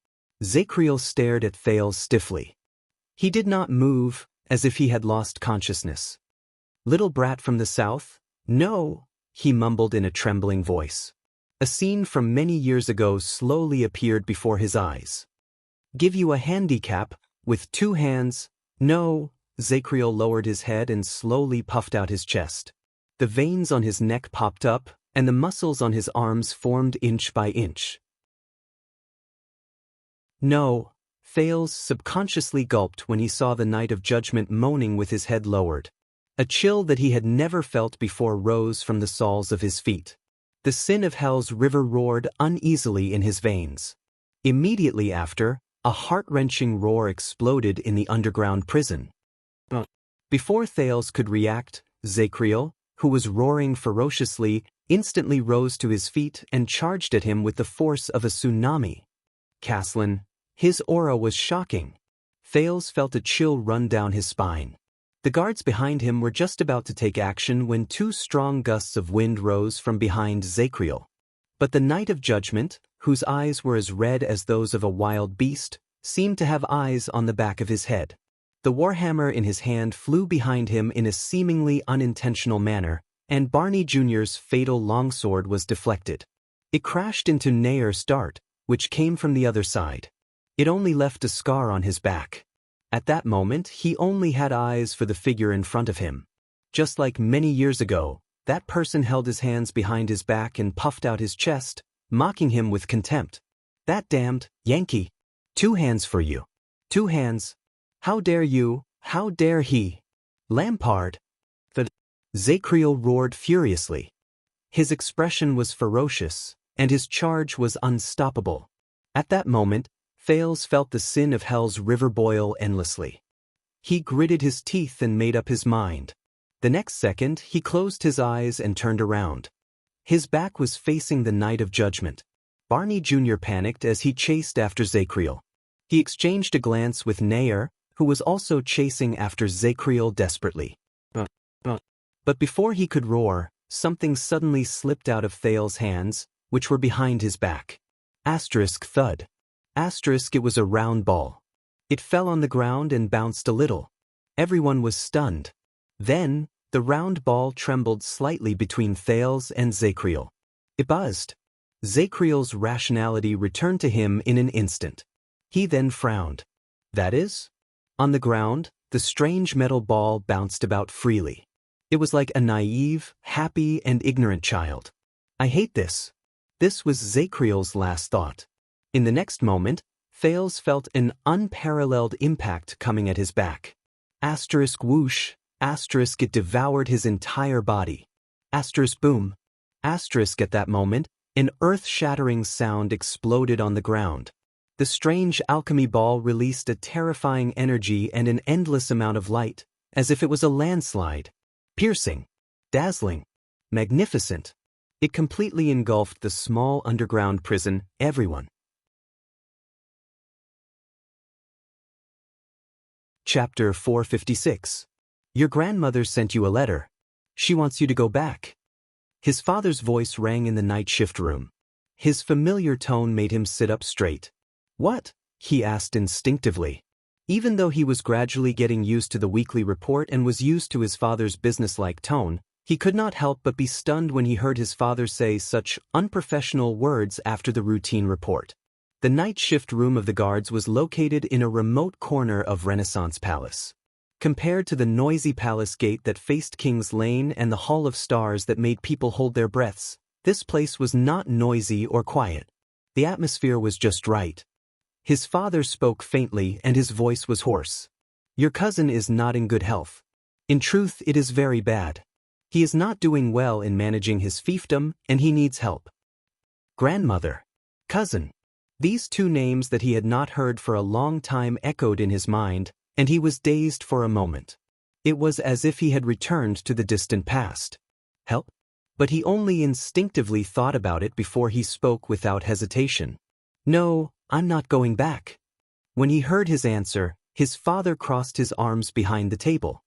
Zacriel stared at Thales stiffly. He did not move, as if he had lost consciousness. Little brat from the south? No, he mumbled in a trembling voice. A scene from many years ago slowly appeared before his eyes. Give you a handicap, with 2 hands? No, Zacriel lowered his head and slowly puffed out his chest. The veins on his neck popped up, and the muscles on his arms formed inch by inch. No, Thales subconsciously gulped when he saw the Knight of Judgment moaning with his head lowered. A chill that he had never felt before rose from the soles of his feet. The sin of hell's river roared uneasily in his veins. Immediately after, a heart-wrenching roar exploded in the underground prison. Before Thales could react, Zacriel, who was roaring ferociously, instantly rose to his feet and charged at him with the force of a tsunami. Caslin, his aura was shocking. Thales felt a chill run down his spine. The guards behind him were just about to take action when two strong gusts of wind rose from behind Zacriel. But the Knight of Judgment, whose eyes were as red as those of a wild beast, seemed to have eyes on the back of his head. The warhammer in his hand flew behind him in a seemingly unintentional manner, and Barney Jr.'s fatal longsword was deflected. It crashed into Nayer's dart, which came from the other side. It only left a scar on his back. At that moment, he only had eyes for the figure in front of him. Just like many years ago, that person held his hands behind his back and puffed out his chest, mocking him with contempt. That damned Yankee. 2 hands for you. 2 hands. How dare you, how dare he? Lampard. The Zacriel roared furiously. His expression was ferocious, and his charge was unstoppable. At that moment, Thales felt the sin of hell's river boil endlessly. He gritted his teeth and made up his mind. The next second, he closed his eyes and turned around. His back was facing the Knight of Judgment. Barney Jr. panicked as he chased after Zacriel. He exchanged a glance with Nayer, who was also chasing after Zacriel desperately. But before he could roar, something suddenly slipped out of Thales' hands, which were behind his back. Asterisk thud. Asterisk, it was a round ball. It fell on the ground and bounced a little. Everyone was stunned. Then, the round ball trembled slightly between Thales and Zacriel. It buzzed. Zacriel's rationality returned to him in an instant. He then frowned. That is? On the ground, the strange metal ball bounced about freely. It was like a naive, happy, and ignorant child. I hate this. This was Zacriel's last thought. In the next moment, Thales felt an unparalleled impact coming at his back. Asterisk whoosh, asterisk, it devoured his entire body. Asterisk boom. Asterisk, at that moment, an earth-shattering sound exploded on the ground. The strange alchemy ball released a terrifying energy and an endless amount of light, as if it was a landslide. Piercing. Dazzling. Magnificent. It completely engulfed the small underground prison, everyone. Chapter 456. Your grandmother sent you a letter. She wants you to go back. His father's voice rang in the night shift room. His familiar tone made him sit up straight. What? He asked instinctively. Even though he was gradually getting used to the weekly report and was used to his father's businesslike tone, he could not help but be stunned when he heard his father say such unprofessional words after the routine report. The night shift room of the guards was located in a remote corner of Renaissance Palace. Compared to the noisy palace gate that faced King's Lane and the Hall of Stars that made people hold their breaths, this place was not noisy or quiet. The atmosphere was just right. His father spoke faintly and his voice was hoarse. Your cousin is not in good health. In truth, it is very bad. He is not doing well in managing his fiefdom and he needs help. Grandmother. Cousin. These two names that he had not heard for a long time echoed in his mind, and he was dazed for a moment. It was as if he had returned to the distant past. Help? But he only instinctively thought about it before he spoke without hesitation. No, I'm not going back. When he heard his answer, his father crossed his arms behind the table.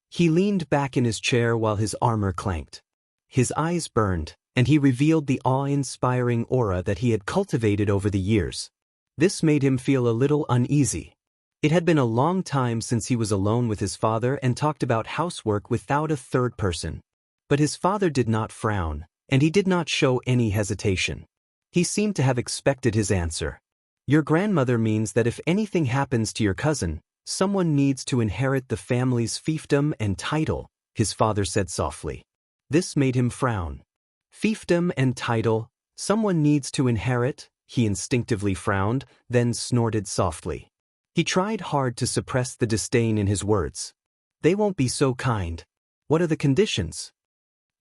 He leaned back in his chair while his armor clanked. His eyes burned, and he revealed the awe-inspiring aura that he had cultivated over the years. This made him feel a little uneasy. It had been a long time since he was alone with his father and talked about housework without a third person. But his father did not frown, and he did not show any hesitation. He seemed to have expected his answer. Your grandmother means that if anything happens to your cousin, someone needs to inherit the family's fiefdom and title, his father said softly. This made him frown. Fiefdom and title, someone needs to inherit, he instinctively frowned, then snorted softly. He tried hard to suppress the disdain in his words. They won't be so kind. What are the conditions?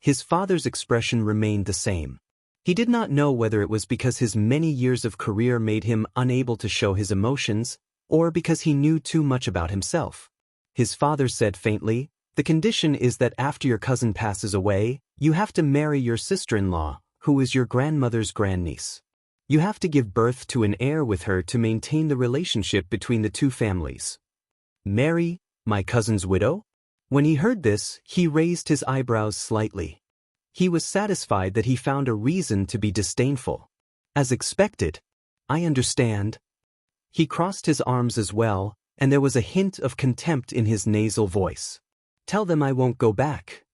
His father's expression remained the same. He did not know whether it was because his many years of career made him unable to show his emotions, or because he knew too much about himself. His father said faintly, "The condition is that after your cousin passes away, you have to marry your sister-in-law, who is your grandmother's grandniece. You have to give birth to an heir with her to maintain the relationship between the two families." "Marry my cousin's widow?" When he heard this, he raised his eyebrows slightly. He was satisfied that he found a reason to be disdainful. "As expected. I understand." He crossed his arms as well, and there was a hint of contempt in his nasal voice. "Tell them I won't go back.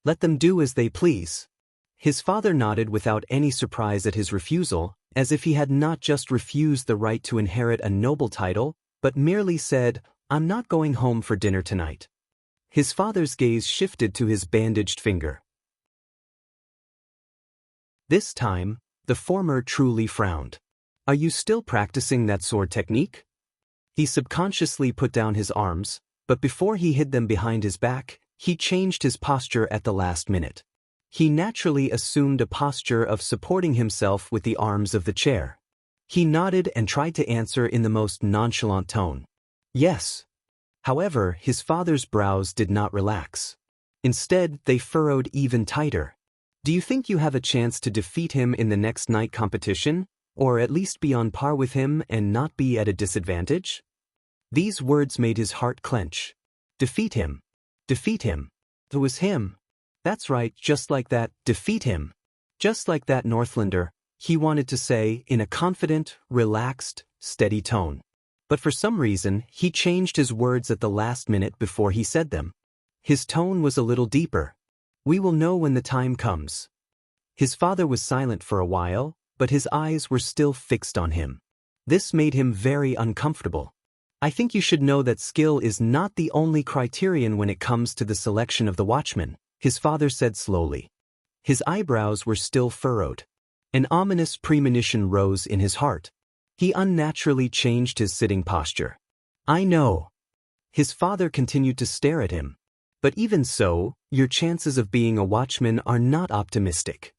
Let them do as they please." His father nodded without any surprise at his refusal, as if he had not just refused the right to inherit a noble title, but merely said, "I'm not going home for dinner tonight." His father's gaze shifted to his bandaged finger. This time, the former truly frowned. "Are you still practicing that sword technique?" He subconsciously put down his arms, but before he hid them behind his back, he changed his posture at the last minute. He naturally assumed a posture of supporting himself with the arms of the chair. He nodded and tried to answer in the most nonchalant tone. "Yes." However, his father's brows did not relax. Instead, they furrowed even tighter. "Do you think you have a chance to defeat him in the next night competition, or at least be on par with him and not be at a disadvantage?" These words made his heart clench. Defeat him. Defeat him. It was him. That's right, just like that, defeat him. Just like that Northlander, he wanted to say in a confident, relaxed, steady tone. But for some reason, he changed his words at the last minute before he said them. His tone was a little deeper. "We will know when the time comes." His father was silent for a while, but his eyes were still fixed on him. This made him very uncomfortable. "I think you should know that skill is not the only criterion when it comes to the selection of the watchman," his father said slowly. His eyebrows were still furrowed. An ominous premonition rose in his heart. He unnaturally changed his sitting posture. "I know." His father continued to stare at him. "But even so, your chances of being a watchman are not optimistic."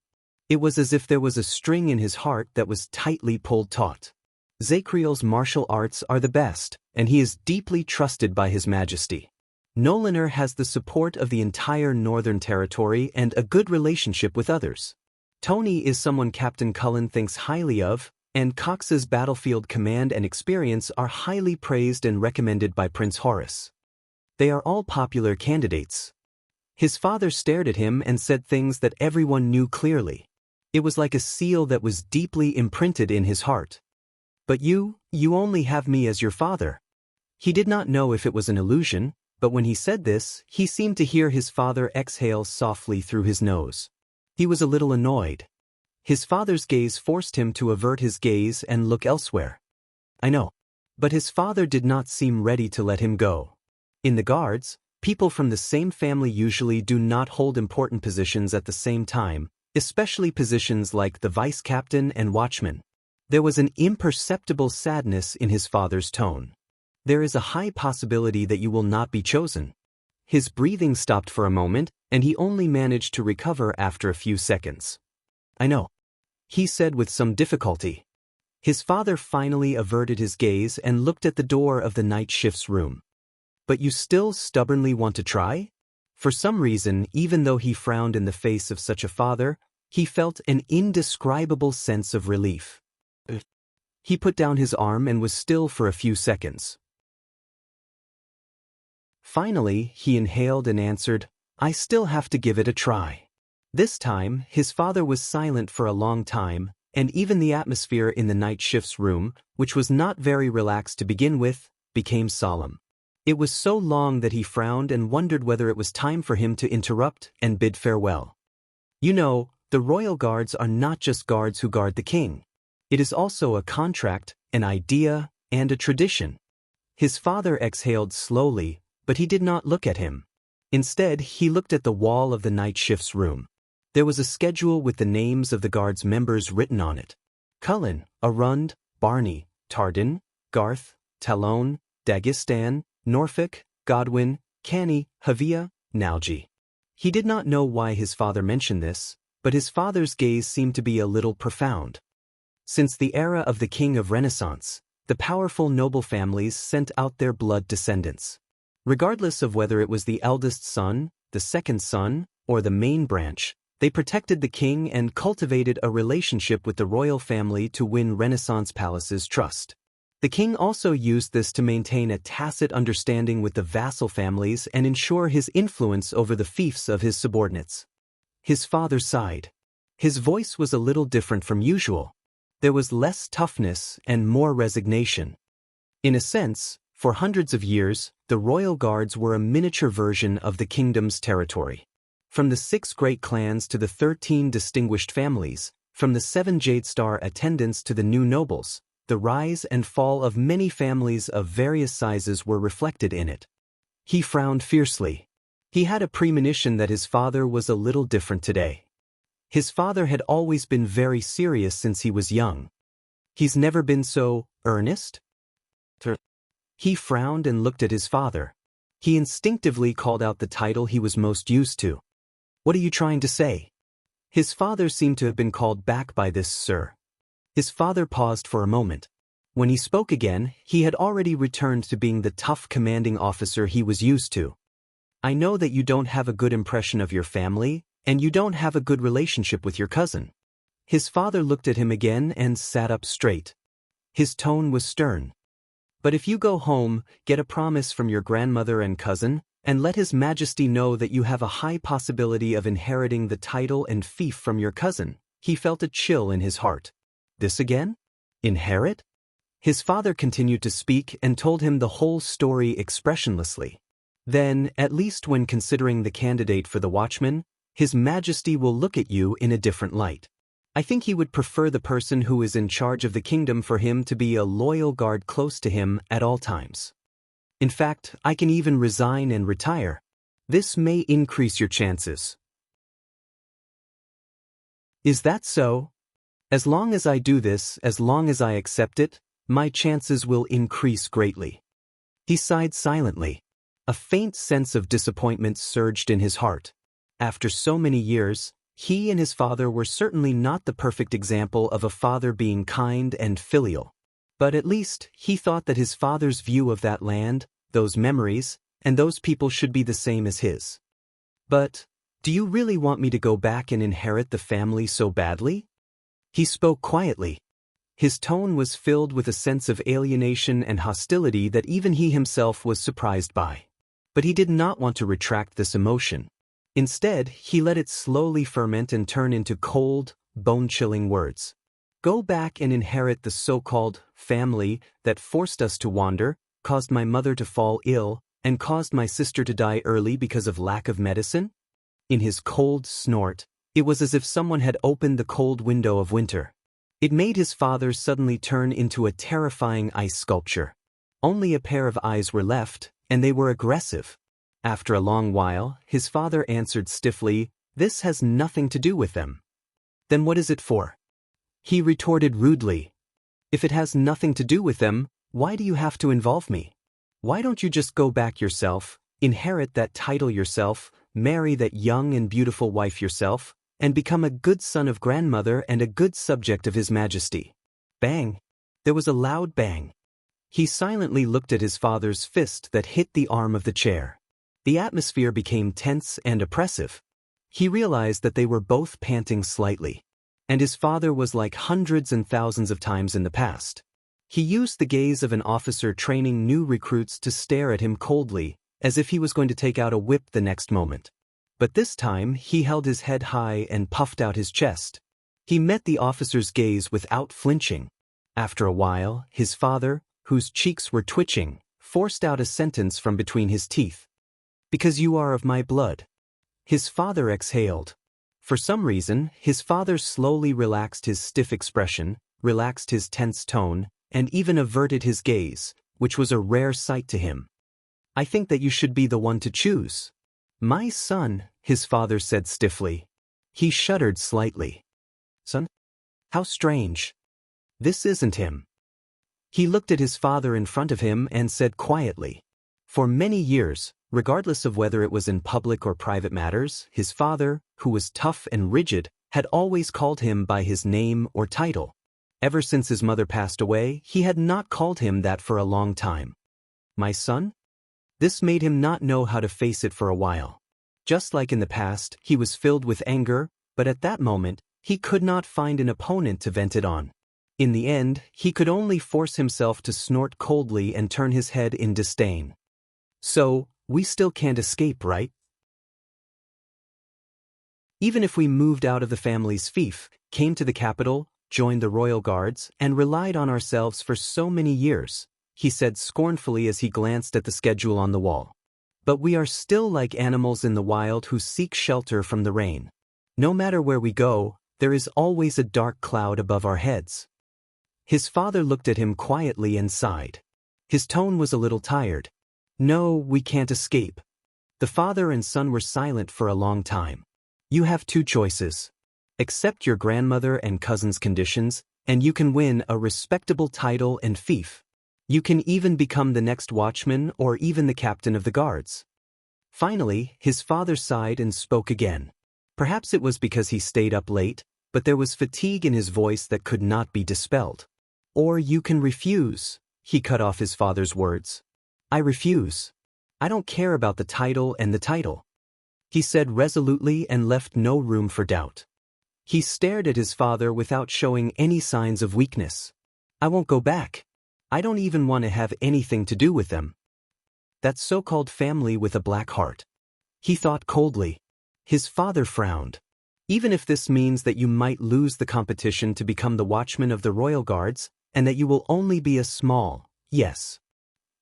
It was as if there was a string in his heart that was tightly pulled taut. "Zakriel's martial arts are the best, and he is deeply trusted by His Majesty. Nolaner has the support of the entire Northern Territory and a good relationship with others. Tony is someone Captain Cullen thinks highly of, and Cox's battlefield command and experience are highly praised and recommended by Prince Horace. They are all popular candidates." His father stared at him and said things that everyone knew clearly. It was like a seal that was deeply imprinted in his heart. "But you only have me as your father." He did not know if it was an illusion, but when he said this, he seemed to hear his father exhale softly through his nose. He was a little annoyed. His father's gaze forced him to avert his gaze and look elsewhere. "I know." But his father did not seem ready to let him go. In the Guards, people from the same family usually do not hold important positions at the same time, especially positions like the vice captain and watchman. There was an imperceptible sadness in his father's tone. "There is a high possibility that you will not be chosen." His breathing stopped for a moment, and he only managed to recover after a few seconds. "I know," he said with some difficulty. His father finally averted his gaze and looked at the door of the night shift's room. "But you still stubbornly want to try?" For some reason, even though he frowned in the face of such a father, he felt an indescribable sense of relief. He put down his arm and was still for a few seconds. Finally, he inhaled and answered, "I still have to give it a try." This time, his father was silent for a long time, and even the atmosphere in the night shift's room, which was not very relaxed to begin with, became solemn. It was so long that he frowned and wondered whether it was time for him to interrupt and bid farewell. "You know, the royal guards are not just guards who guard the king. It is also a contract, an idea, and a tradition." His father exhaled slowly, but he did not look at him. Instead, he looked at the wall of the night shift's room. There was a schedule with the names of the guard's members written on it. Cullen, Arund, Barney, Tardin, Garth, Talon, Dagestan, Norfolk, Godwin, Canny, Havia, Nalji. He did not know why his father mentioned this, but his father's gaze seemed to be a little profound. Since the era of the King of Renaissance, the powerful noble families sent out their blood descendants. Regardless of whether it was the eldest son, the second son, or the main branch, they protected the king and cultivated a relationship with the royal family to win Renaissance palaces' trust. The king also used this to maintain a tacit understanding with the vassal families and ensure his influence over the fiefs of his subordinates. His father sighed. His voice was a little different from usual. There was less toughness and more resignation. In a sense, for hundreds of years, the royal guards were a miniature version of the kingdom's territory. From the 6 great clans to the 13 distinguished families, from the 7 Jade Star attendants to the new nobles, the rise and fall of many families of various sizes were reflected in it. He frowned fiercely. He had a premonition that his father was a little different today. His father had always been very serious since he was young. He's never been so earnest? He frowned and looked at his father. He instinctively called out the title he was most used to. What are you trying to say? His father seemed to have been called back by this, sir. His father paused for a moment. When he spoke again, he had already returned to being the tough commanding officer he was used to. I know that you don't have a good impression of your family, and you don't have a good relationship with your cousin. His father looked at him again and sat up straight. His tone was stern. But if you go home, get a promise from your grandmother and cousin, and let His Majesty know that you have a high possibility of inheriting the title and fief from your cousin. He felt a chill in his heart. This again? Inherit? His father continued to speak and told him the whole story expressionlessly. Then, at least when considering the candidate for the watchman, His Majesty will look at you in a different light. I think he would prefer the person who is in charge of the kingdom for him to be a loyal guard close to him at all times. In fact, I can even resign and retire. This may increase your chances. Is that so? As long as I do this, as long as I accept it, my chances will increase greatly. He sighed silently. A faint sense of disappointment surged in his heart. After so many years, he and his father were certainly not the perfect example of a father being kind and filial. But at least he thought that his father's view of that land, those memories, and those people should be the same as his. But, do you really want me to go back and inherit the family so badly? He spoke quietly. His tone was filled with a sense of alienation and hostility that even he himself was surprised by. But he did not want to retract this emotion. Instead, he let it slowly ferment and turn into cold, bone-chilling words. Go back and inherit the so-called family that forced us to wander, caused my mother to fall ill, and caused my sister to die early because of lack of medicine? In his cold snort, it was as if someone had opened the cold window of winter. It made his father suddenly turn into a terrifying ice sculpture. Only a pair of eyes were left, and they were aggressive. After a long while, his father answered stiffly, "This has nothing to do with them." "Then what is it for?" He retorted rudely. "If it has nothing to do with them, why do you have to involve me? Why don't you just go back yourself, inherit that title yourself, marry that young and beautiful wife yourself, and become a good son of grandmother and a good subject of His Majesty?" Bang! There was a loud bang. He silently looked at his father's fist that hit the arm of the chair. The atmosphere became tense and oppressive. He realized that they were both panting slightly. And his father was like hundreds and thousands of times in the past. He used the gaze of an officer training new recruits to stare at him coldly, as if he was going to take out a whip the next moment. But this time, he held his head high and puffed out his chest. He met the officer's gaze without flinching. After a while, his father, whose cheeks were twitching, forced out a sentence from between his teeth. "Because you are of my blood." His father exhaled. For some reason, his father slowly relaxed his stiff expression, relaxed his tense tone, and even averted his gaze, which was a rare sight to him. "I think that you should be the one to choose." "My son," his father said stiffly. He shuddered slightly. "Son? How strange. This isn't him." He looked at his father in front of him and said quietly. For many years, regardless of whether it was in public or private matters, his father, who was tough and rigid, had always called him by his name or title. Ever since his mother passed away, he had not called him that for a long time. My son? This made him not know how to face it for a while. Just like in the past, he was filled with anger, but at that moment, he could not find an opponent to vent it on. In the end, he could only force himself to snort coldly and turn his head in disdain. So, we still can't escape, right? Even if we moved out of the family's fief, came to the capital, joined the royal guards, and relied on ourselves for so many years, he said scornfully as he glanced at the schedule on the wall. But we are still like animals in the wild who seek shelter from the rain. No matter where we go, there is always a dark cloud above our heads. His father looked at him quietly and sighed. His tone was a little tired. No, we can't escape. The father and son were silent for a long time. You have two choices. Accept your grandmother and cousin's conditions, and you can win a respectable title and fief. You can even become the next watchman or even the captain of the guards. Finally, his father sighed and spoke again. Perhaps it was because he stayed up late, but there was fatigue in his voice that could not be dispelled. Or you can refuse, he cut off his father's words. I refuse. I don't care about the title and the title, he said resolutely and left no room for doubt. He stared at his father without showing any signs of weakness. I won't go back. I don't even want to have anything to do with them. That so-called family with a black heart. He thought coldly. His father frowned. Even if this means that you might lose the competition to become the watchman of the royal guards, and that you will only be a small, yes.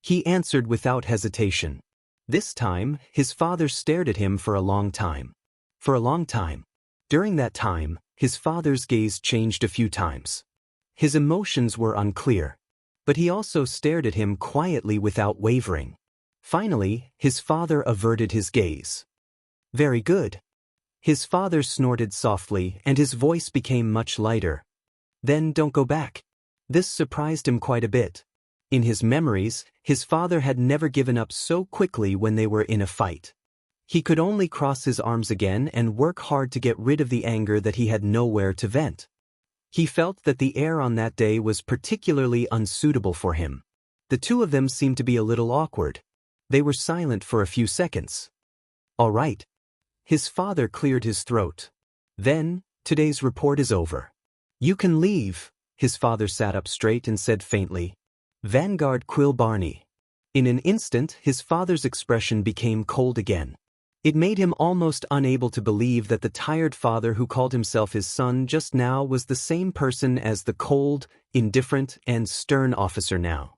He answered without hesitation. This time, his father stared at him for a long time. For a long time. During that time, his father's gaze changed a few times. His emotions were unclear. But he also stared at him quietly without wavering. Finally, his father averted his gaze. Very good. His father snorted softly and his voice became much lighter. Then don't go back. This surprised him quite a bit. In his memories, his father had never given up so quickly when they were in a fight. He could only cross his arms again and work hard to get rid of the anger that he had nowhere to vent. He felt that the air on that day was particularly unsuitable for him. The two of them seemed to be a little awkward. They were silent for a few seconds. All right. His father cleared his throat. Then, today's report is over. You can leave. His father sat up straight and said faintly, Vanguard Quill Barney. In an instant, his father's expression became cold again. It made him almost unable to believe that the tired father who called himself his son just now was the same person as the cold, indifferent, and stern officer now.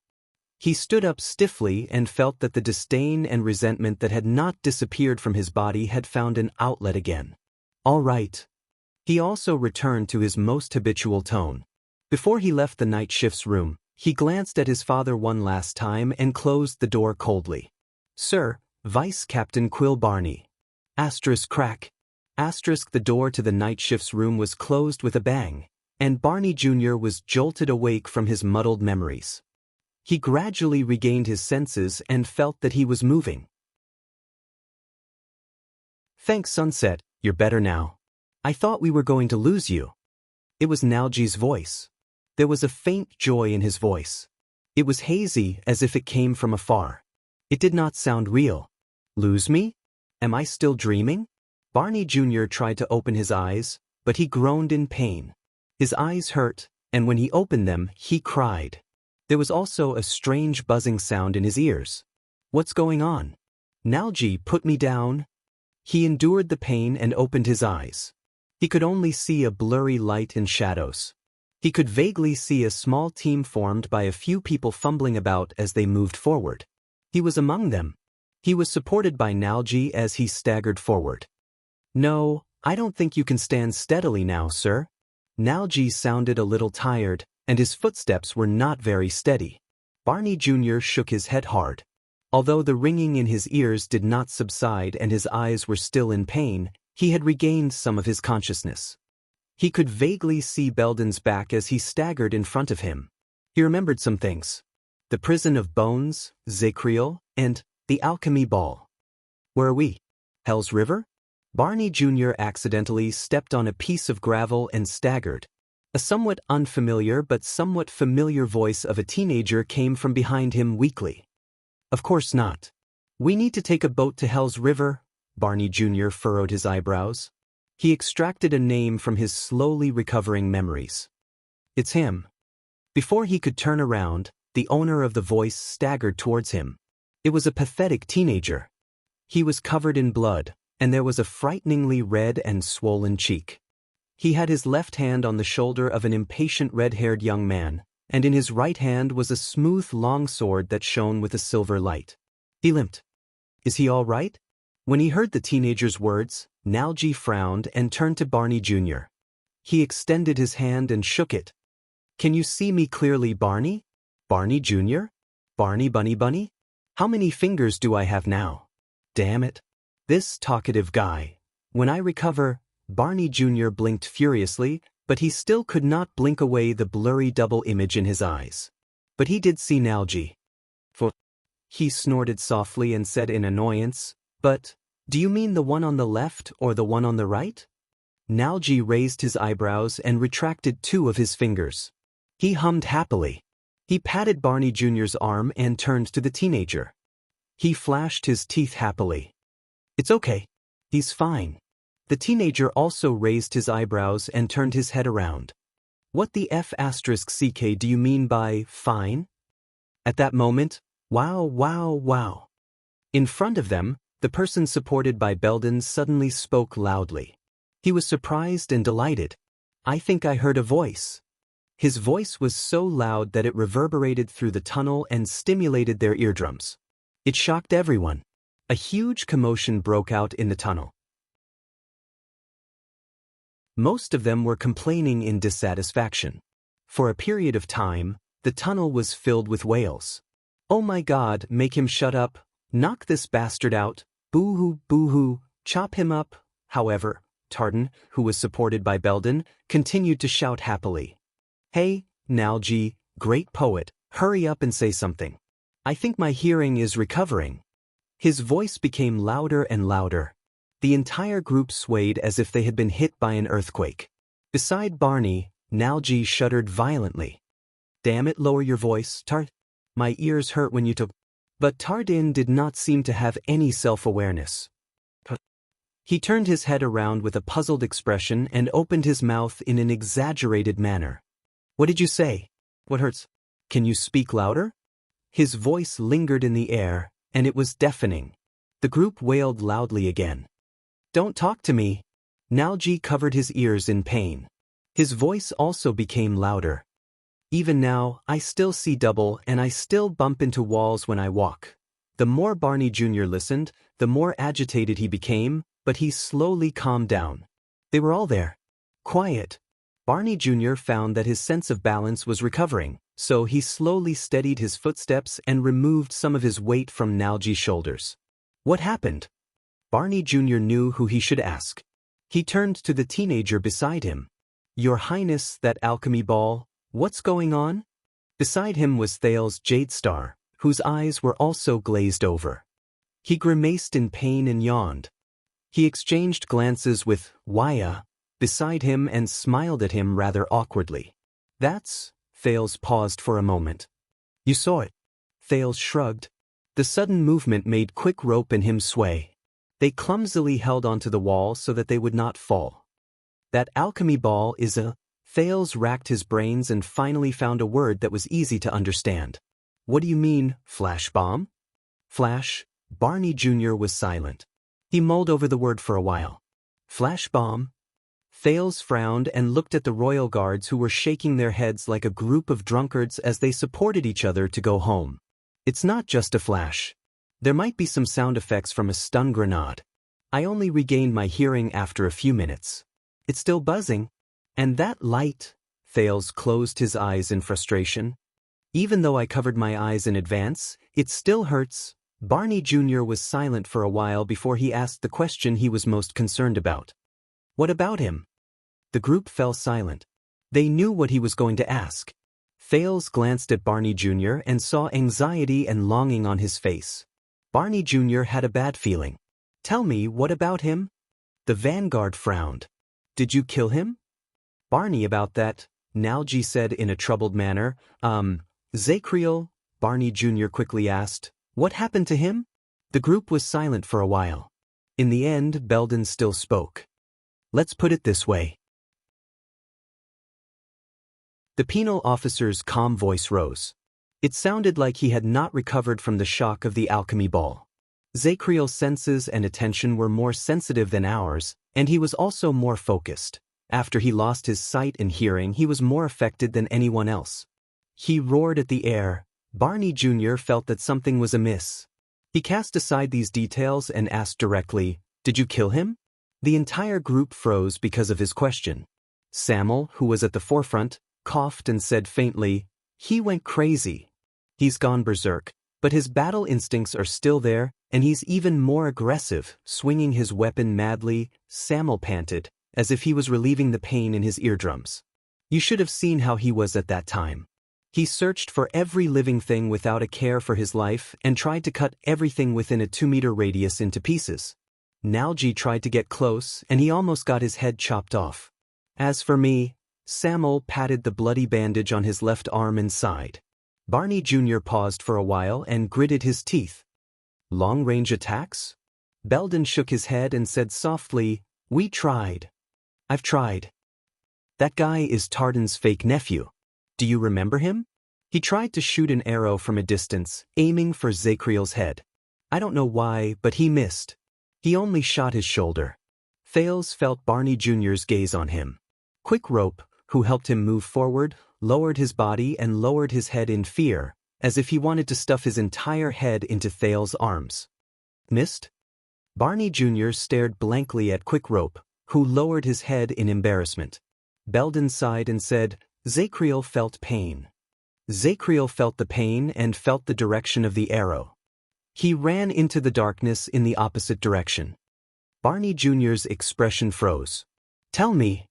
He stood up stiffly and felt that the disdain and resentment that had not disappeared from his body had found an outlet again. All right. He also returned to his most habitual tone. Before he left the night shift's room, he glanced at his father one last time and closed the door coldly. Sir, Vice Captain Quill Barney. Asterisk crack. Asterisk the door to the night shift's room was closed with a bang, and Barney Jr. was jolted awake from his muddled memories. He gradually regained his senses and felt that he was moving. Thanks, Sunset, you're better now. I thought we were going to lose you. It was Nalji's voice. There was a faint joy in his voice. It was hazy as if it came from afar. It did not sound real. Lose me? Am I still dreaming? Barney Jr. tried to open his eyes, but he groaned in pain. His eyes hurt, and when he opened them, he cried. There was also a strange buzzing sound in his ears. What's going on? Nalji put me down. He endured the pain and opened his eyes. He could only see a blurry light and shadows. He could vaguely see a small team formed by a few people fumbling about as they moved forward. He was among them. He was supported by Nalji as he staggered forward. No, I don't think you can stand steadily now, sir. Nalji sounded a little tired, and his footsteps were not very steady. Barney Jr. shook his head hard. Although the ringing in his ears did not subside and his eyes were still in pain, he had regained some of his consciousness. He could vaguely see Belden's back as he staggered in front of him. He remembered some things. The prison of bones, Zekriel, and the alchemy ball. Where are we? Hell's River? Barney Jr. accidentally stepped on a piece of gravel and staggered. A somewhat unfamiliar but somewhat familiar voice of a teenager came from behind him weakly. Of course not. We need to take a boat to Hell's River. Barney Jr. furrowed his eyebrows. He extracted a name from his slowly recovering memories. It's him. Before he could turn around, the owner of the voice staggered towards him. It was a pathetic teenager. He was covered in blood, and there was a frighteningly red and swollen cheek. He had his left hand on the shoulder of an impatient red-haired young man, and in his right hand was a smooth long sword that shone with a silver light. He limped. Is he all right? When he heard the teenager's words, Nalji frowned and turned to Barney Jr. He extended his hand and shook it. Can you see me clearly, Barney? Barney Jr.? Barney Bunny Bunny? How many fingers do I have now? Damn it. This talkative guy. When I recover, Barney Jr. blinked furiously, but he still could not blink away the blurry double image in his eyes. But he did see Nalji. He snorted softly and said in annoyance, But, do you mean the one on the left or the one on the right? Nalji raised his eyebrows and retracted 2 of his fingers. He hummed happily. He patted Barney Jr.'s arm and turned to the teenager. He flashed his teeth happily. It's okay. He's fine. The teenager also raised his eyebrows and turned his head around. What the F***ck do you mean by fine? At that moment, wow. In front of them, the person supported by Belden suddenly spoke loudly. He was surprised and delighted. I think I heard a voice. His voice was so loud that it reverberated through the tunnel and stimulated their eardrums. It shocked everyone. A huge commotion broke out in the tunnel. Most of them were complaining in dissatisfaction. For a period of time, the tunnel was filled with wails. Oh my God, make him shut up. Knock this bastard out. Boo-hoo, boo-hoo, chop him up. However, Tartan, who was supported by Belden, continued to shout happily. Hey, Nalji, great poet, hurry up and say something. I think my hearing is recovering. His voice became louder and louder. The entire group swayed as if they had been hit by an earthquake. Beside Barney, Nalji shuddered violently. Damn it, lower your voice, Tart. My ears hurt when you took. But Tardin did not seem to have any self-awareness. He turned his head around with a puzzled expression and opened his mouth in an exaggerated manner. What did you say? What hurts? Can you speak louder? His voice lingered in the air, and it was deafening. The group wailed loudly again. Don't talk to me. Nalji covered his ears in pain. His voice also became louder. Even now, I still see double and I still bump into walls when I walk. The more Barney Jr. listened, the more agitated he became, but he slowly calmed down. They were all there. Quiet. Barney Jr. found that his sense of balance was recovering, so he slowly steadied his footsteps and removed some of his weight from Nalji's shoulders. What happened? Barney Jr. knew who he should ask. He turned to the teenager beside him. Your Highness, that alchemy ball, what's going on? Beside him was Thales Jadestar, whose eyes were also glazed over. He grimaced in pain and yawned. He exchanged glances with Waya beside him and smiled at him rather awkwardly. That's... Thales paused for a moment. You saw it. Thales shrugged. The sudden movement made quick rope and him sway. They clumsily held onto the wall so that they would not fall. That alchemy ball is a... Thales racked his brains and finally found a word that was easy to understand. What do you mean, flash bomb? Flash? Barney Jr. was silent. He mulled over the word for a while. Flash bomb? Thales frowned and looked at the royal guards who were shaking their heads like a group of drunkards as they supported each other to go home. It's not just a flash. There might be some sound effects from a stun grenade. I only regained my hearing after a few minutes. It's still buzzing. And that light, Thales closed his eyes in frustration. Even though I covered my eyes in advance, it still hurts. Barney Jr. was silent for a while before he asked the question he was most concerned about. What about him? The group fell silent. They knew what he was going to ask. Thales glanced at Barney Jr. and saw anxiety and longing on his face. Barney Jr. had a bad feeling. Tell me, what about him? The vanguard frowned. Did you kill him? Barney, about that, Nalji said in a troubled manner. Zacriel? Barney Jr. quickly asked. What happened to him? The group was silent for a while. In the end, Belden still spoke. Let's put it this way. The penal officer's calm voice rose. It sounded like he had not recovered from the shock of the alchemy ball. Zacriel's senses and attention were more sensitive than ours, and he was also more focused. After he lost his sight and hearing, he was more affected than anyone else. He roared at the air. Barney Jr. felt that something was amiss. He cast aside these details and asked directly, Did you kill him? The entire group froze because of his question. Samuel, who was at the forefront, coughed and said faintly, He went crazy. He's gone berserk, but his battle instincts are still there, and he's even more aggressive, swinging his weapon madly. Samuel panted, as if he was relieving the pain in his eardrums. You should have seen how he was at that time. He searched for every living thing without a care for his life and tried to cut everything within a 2-meter radius into pieces. Nalji tried to get close, and he almost got his head chopped off. As for me, Samuel patted the bloody bandage on his left arm and sighed. Barney Jr. paused for a while and gritted his teeth. Long-range attacks? Belden shook his head and said softly, We tried. I've tried. That guy is Tardan's fake nephew. Do you remember him? He tried to shoot an arrow from a distance, aiming for Zacriel's head. I don't know why, but he missed. He only shot his shoulder. Thales felt Barney Jr.'s gaze on him. Quick Rope, who helped him move forward, lowered his body and lowered his head in fear, as if he wanted to stuff his entire head into Thales' arms. Missed? Barney Jr. stared blankly at Quick Rope, who lowered his head in embarrassment. Belden sighed and said, Zacriel felt pain. Zacriel felt the pain and felt the direction of the arrow. He ran into the darkness in the opposite direction. Barney Jr.'s expression froze. Tell me.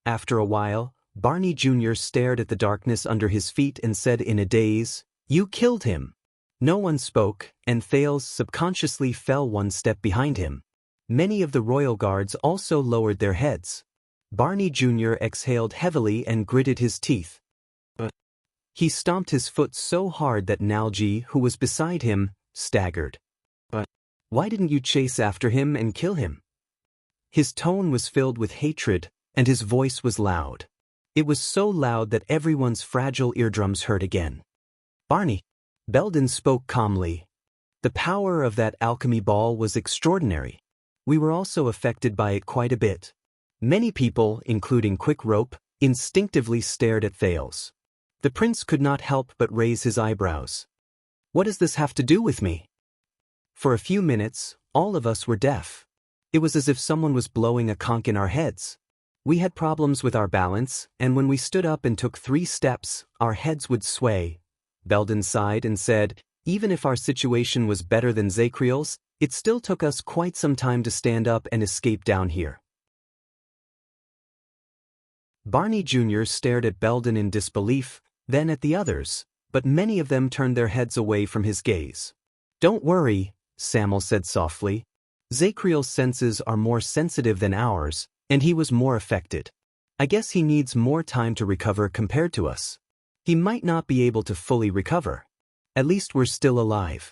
After a while, Barney Jr. stared at the darkness under his feet and said in a daze, You killed him. No one spoke, and Thales subconsciously fell one step behind him. Many of the royal guards also lowered their heads. Barney Jr. exhaled heavily and gritted his teeth. But he stomped his foot so hard that Nalji, who was beside him, staggered. But why didn't you chase after him and kill him? His tone was filled with hatred, and his voice was loud. It was so loud that everyone's fragile eardrums hurt again. Barney. Belden spoke calmly. The power of that alchemy ball was extraordinary. We were also affected by it quite a bit. Many people, including Quick Rope, instinctively stared at Thales. The prince could not help but raise his eyebrows. What does this have to do with me? For a few minutes, all of us were deaf. It was as if someone was blowing a conch in our heads. We had problems with our balance, and when we stood up and took 3 steps, our heads would sway. Belden sighed and said, Even if our situation was better than Zacriel's, it still took us quite some time to stand up and escape down here. Barney Jr. stared at Belden in disbelief, then at the others, but many of them turned their heads away from his gaze. Don't worry, Samuel said softly. Zacriel's senses are more sensitive than ours, and he was more affected. I guess he needs more time to recover compared to us. He might not be able to fully recover. At least we're still alive.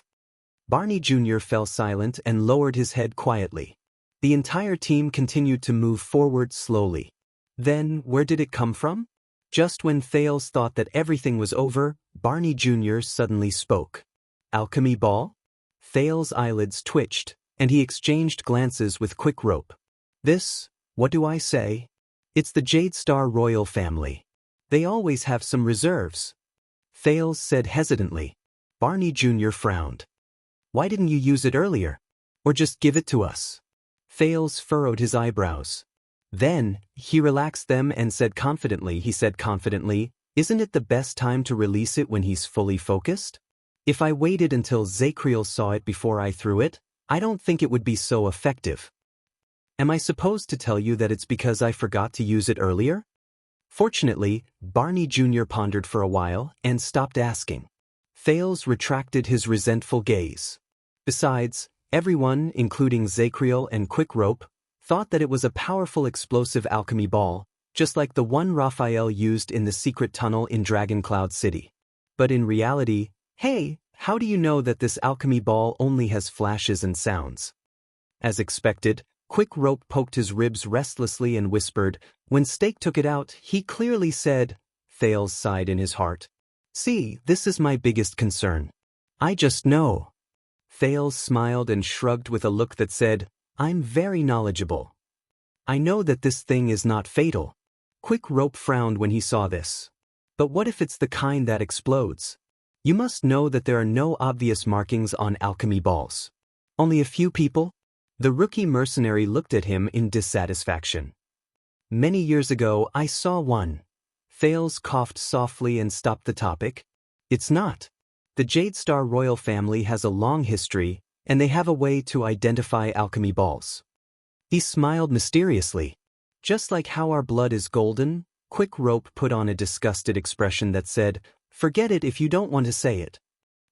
Barney Jr. fell silent and lowered his head quietly. The entire team continued to move forward slowly. Then, where did it come from? Just when Thales thought that everything was over, Barney Jr. suddenly spoke. Alchemy ball? Thales' eyelids twitched, and he exchanged glances with Quick Rope. This, what do I say? It's the Jade Star royal family. They always have some reserves. Thales said hesitantly. Barney Jr. frowned. Why didn't you use it earlier? Or just give it to us? Thales furrowed his eyebrows. Then, he relaxed them and said confidently, Isn't it the best time to release it when he's fully focused? If I waited until Zacriel saw it before I threw it, I don't think it would be so effective. Am I supposed to tell you that it's because I forgot to use it earlier? Fortunately, Barney Jr. pondered for a while and stopped asking. Thales retracted his resentful gaze. Besides, everyone, including Zacriel and Quick Rope, thought that it was a powerful explosive alchemy ball, just like the one Raphael used in the secret tunnel in Dragon Cloud City. But in reality, hey, how do you know that this alchemy ball only has flashes and sounds? As expected, Quick Rope poked his ribs restlessly and whispered. When Steak took it out, he clearly said. Thales sighed in his heart. See, this is my biggest concern. I just know. Thales smiled and shrugged with a look that said, I'm very knowledgeable. I know that this thing is not fatal. Quick Rope frowned when he saw this. But what if it's the kind that explodes? You must know that there are no obvious markings on alchemy balls. Only a few people? The rookie mercenary looked at him in dissatisfaction. Many years ago I saw one. Thales coughed softly and stopped the topic. It's not. The Jade Star royal family has a long history, and they have a way to identify alchemy balls. He smiled mysteriously. Just like how our blood is golden, Quick Rope put on a disgusted expression that said, forget it if you don't want to say it.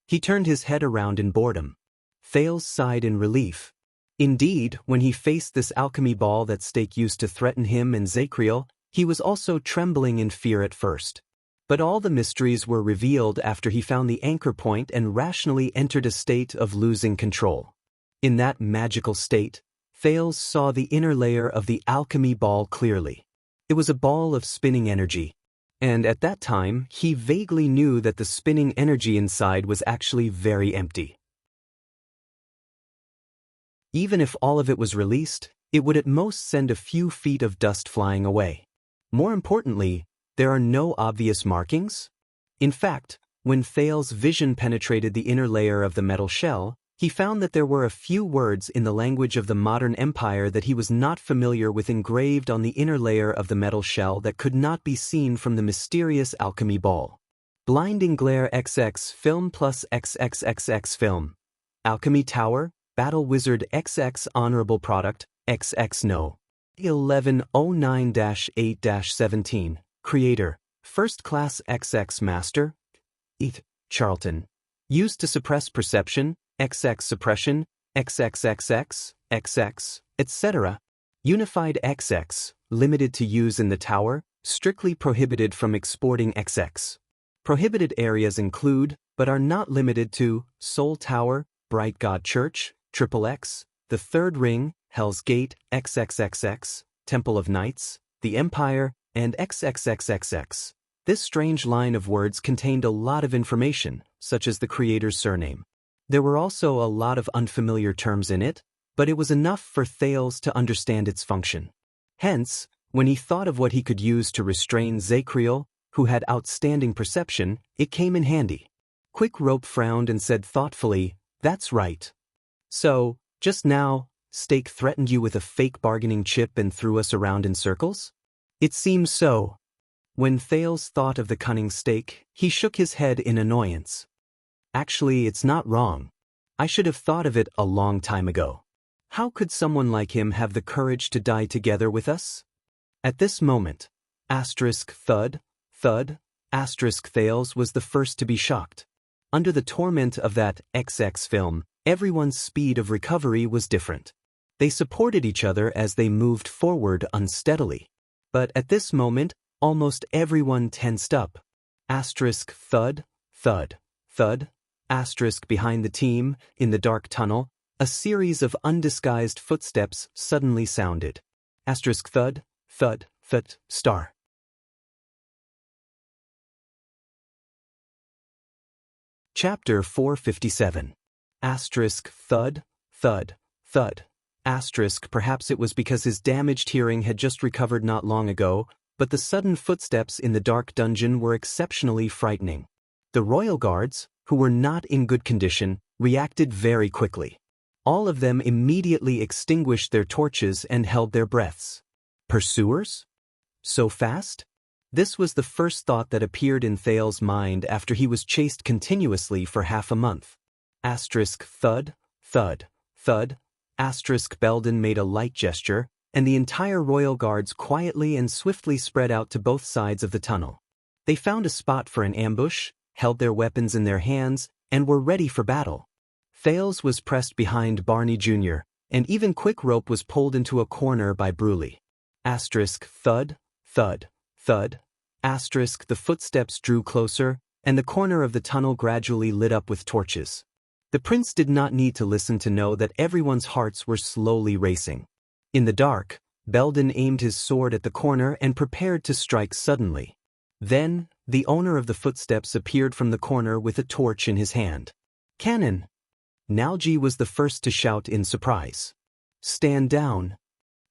He turned his head around in boredom. Thales sighed in relief. Indeed, when he faced this alchemy ball that Steak used to threaten him and Zacriel, he was also trembling in fear at first. But all the mysteries were revealed after he found the anchor point and rationally entered a state of losing control. In that magical state, Thales saw the inner layer of the alchemy ball clearly. It was a ball of spinning energy. And at that time, he vaguely knew that the spinning energy inside was actually very empty. Even if all of it was released, it would at most send a few feet of dust flying away. More importantly, there are no obvious markings. In fact, when Thales' vision penetrated the inner layer of the metal shell, he found that there were a few words in the language of the modern empire that he was not familiar with engraved on the inner layer of the metal shell that could not be seen from the mysterious alchemy ball. Blinding glare XX film plus XXXX film. Alchemy Tower, Battle Wizard XX Honorable Product, XX No. 1109-8-17, Creator, First Class XX Master, ETH, Charlton. Used to suppress perception, XX Suppression, XXXX, XX, etc. Unified XX, limited to use in the tower, strictly prohibited from exporting XX. Prohibited areas include, but are not limited to, Soul Tower, Bright God Church, XXX, The Third Ring, Hell's Gate, XXXX, Temple of Knights, the Empire, and XXXXX. This strange line of words contained a lot of information, such as the creator's surname. There were also a lot of unfamiliar terms in it, but it was enough for Thales to understand its function. Hence, when he thought of what he could use to restrain Zacriel, who had outstanding perception, it came in handy. Quick Rope frowned and said thoughtfully, that's right. So, just now, Steak threatened you with a fake bargaining chip and threw us around in circles? It seems so. When Thales thought of the cunning Steak, he shook his head in annoyance. Actually, it's not wrong. I should have thought of it a long time ago. How could someone like him have the courage to die together with us? At this moment, thud, Thales was the first to be shocked. Under the torment of that XX film, everyone's speed of recovery was different. They supported each other as they moved forward unsteadily. But at this moment, almost everyone tensed up. Thud, behind the team, in the dark tunnel, a series of undisguised footsteps suddenly sounded. Thud, star. Chapter 457. Thud. Perhaps it was because his damaged hearing had just recovered not long ago, but the sudden footsteps in the dark dungeon were exceptionally frightening. The royal guards, who were not in good condition, reacted very quickly. All of them immediately extinguished their torches and held their breaths. Pursuers? So fast? This was the first thought that appeared in Thales' mind after he was chased continuously for half a month. Thud. Belden made a light gesture, and the entire royal guards quietly and swiftly spread out to both sides of the tunnel. They found a spot for an ambush, held their weapons in their hands, and were ready for battle. Thales was pressed behind Barney Jr., and even quick rope was pulled into a corner by Bruley. Asterisk thud, thud, thud. Asterisk the footsteps drew closer, and the corner of the tunnel gradually lit up with torches. The prince did not need to listen to know that everyone's hearts were slowly racing. In the dark, Belden aimed his sword at the corner and prepared to strike suddenly. Then, the owner of the footsteps appeared from the corner with a torch in his hand. "Cannon!" Nalji was the first to shout in surprise. "Stand down."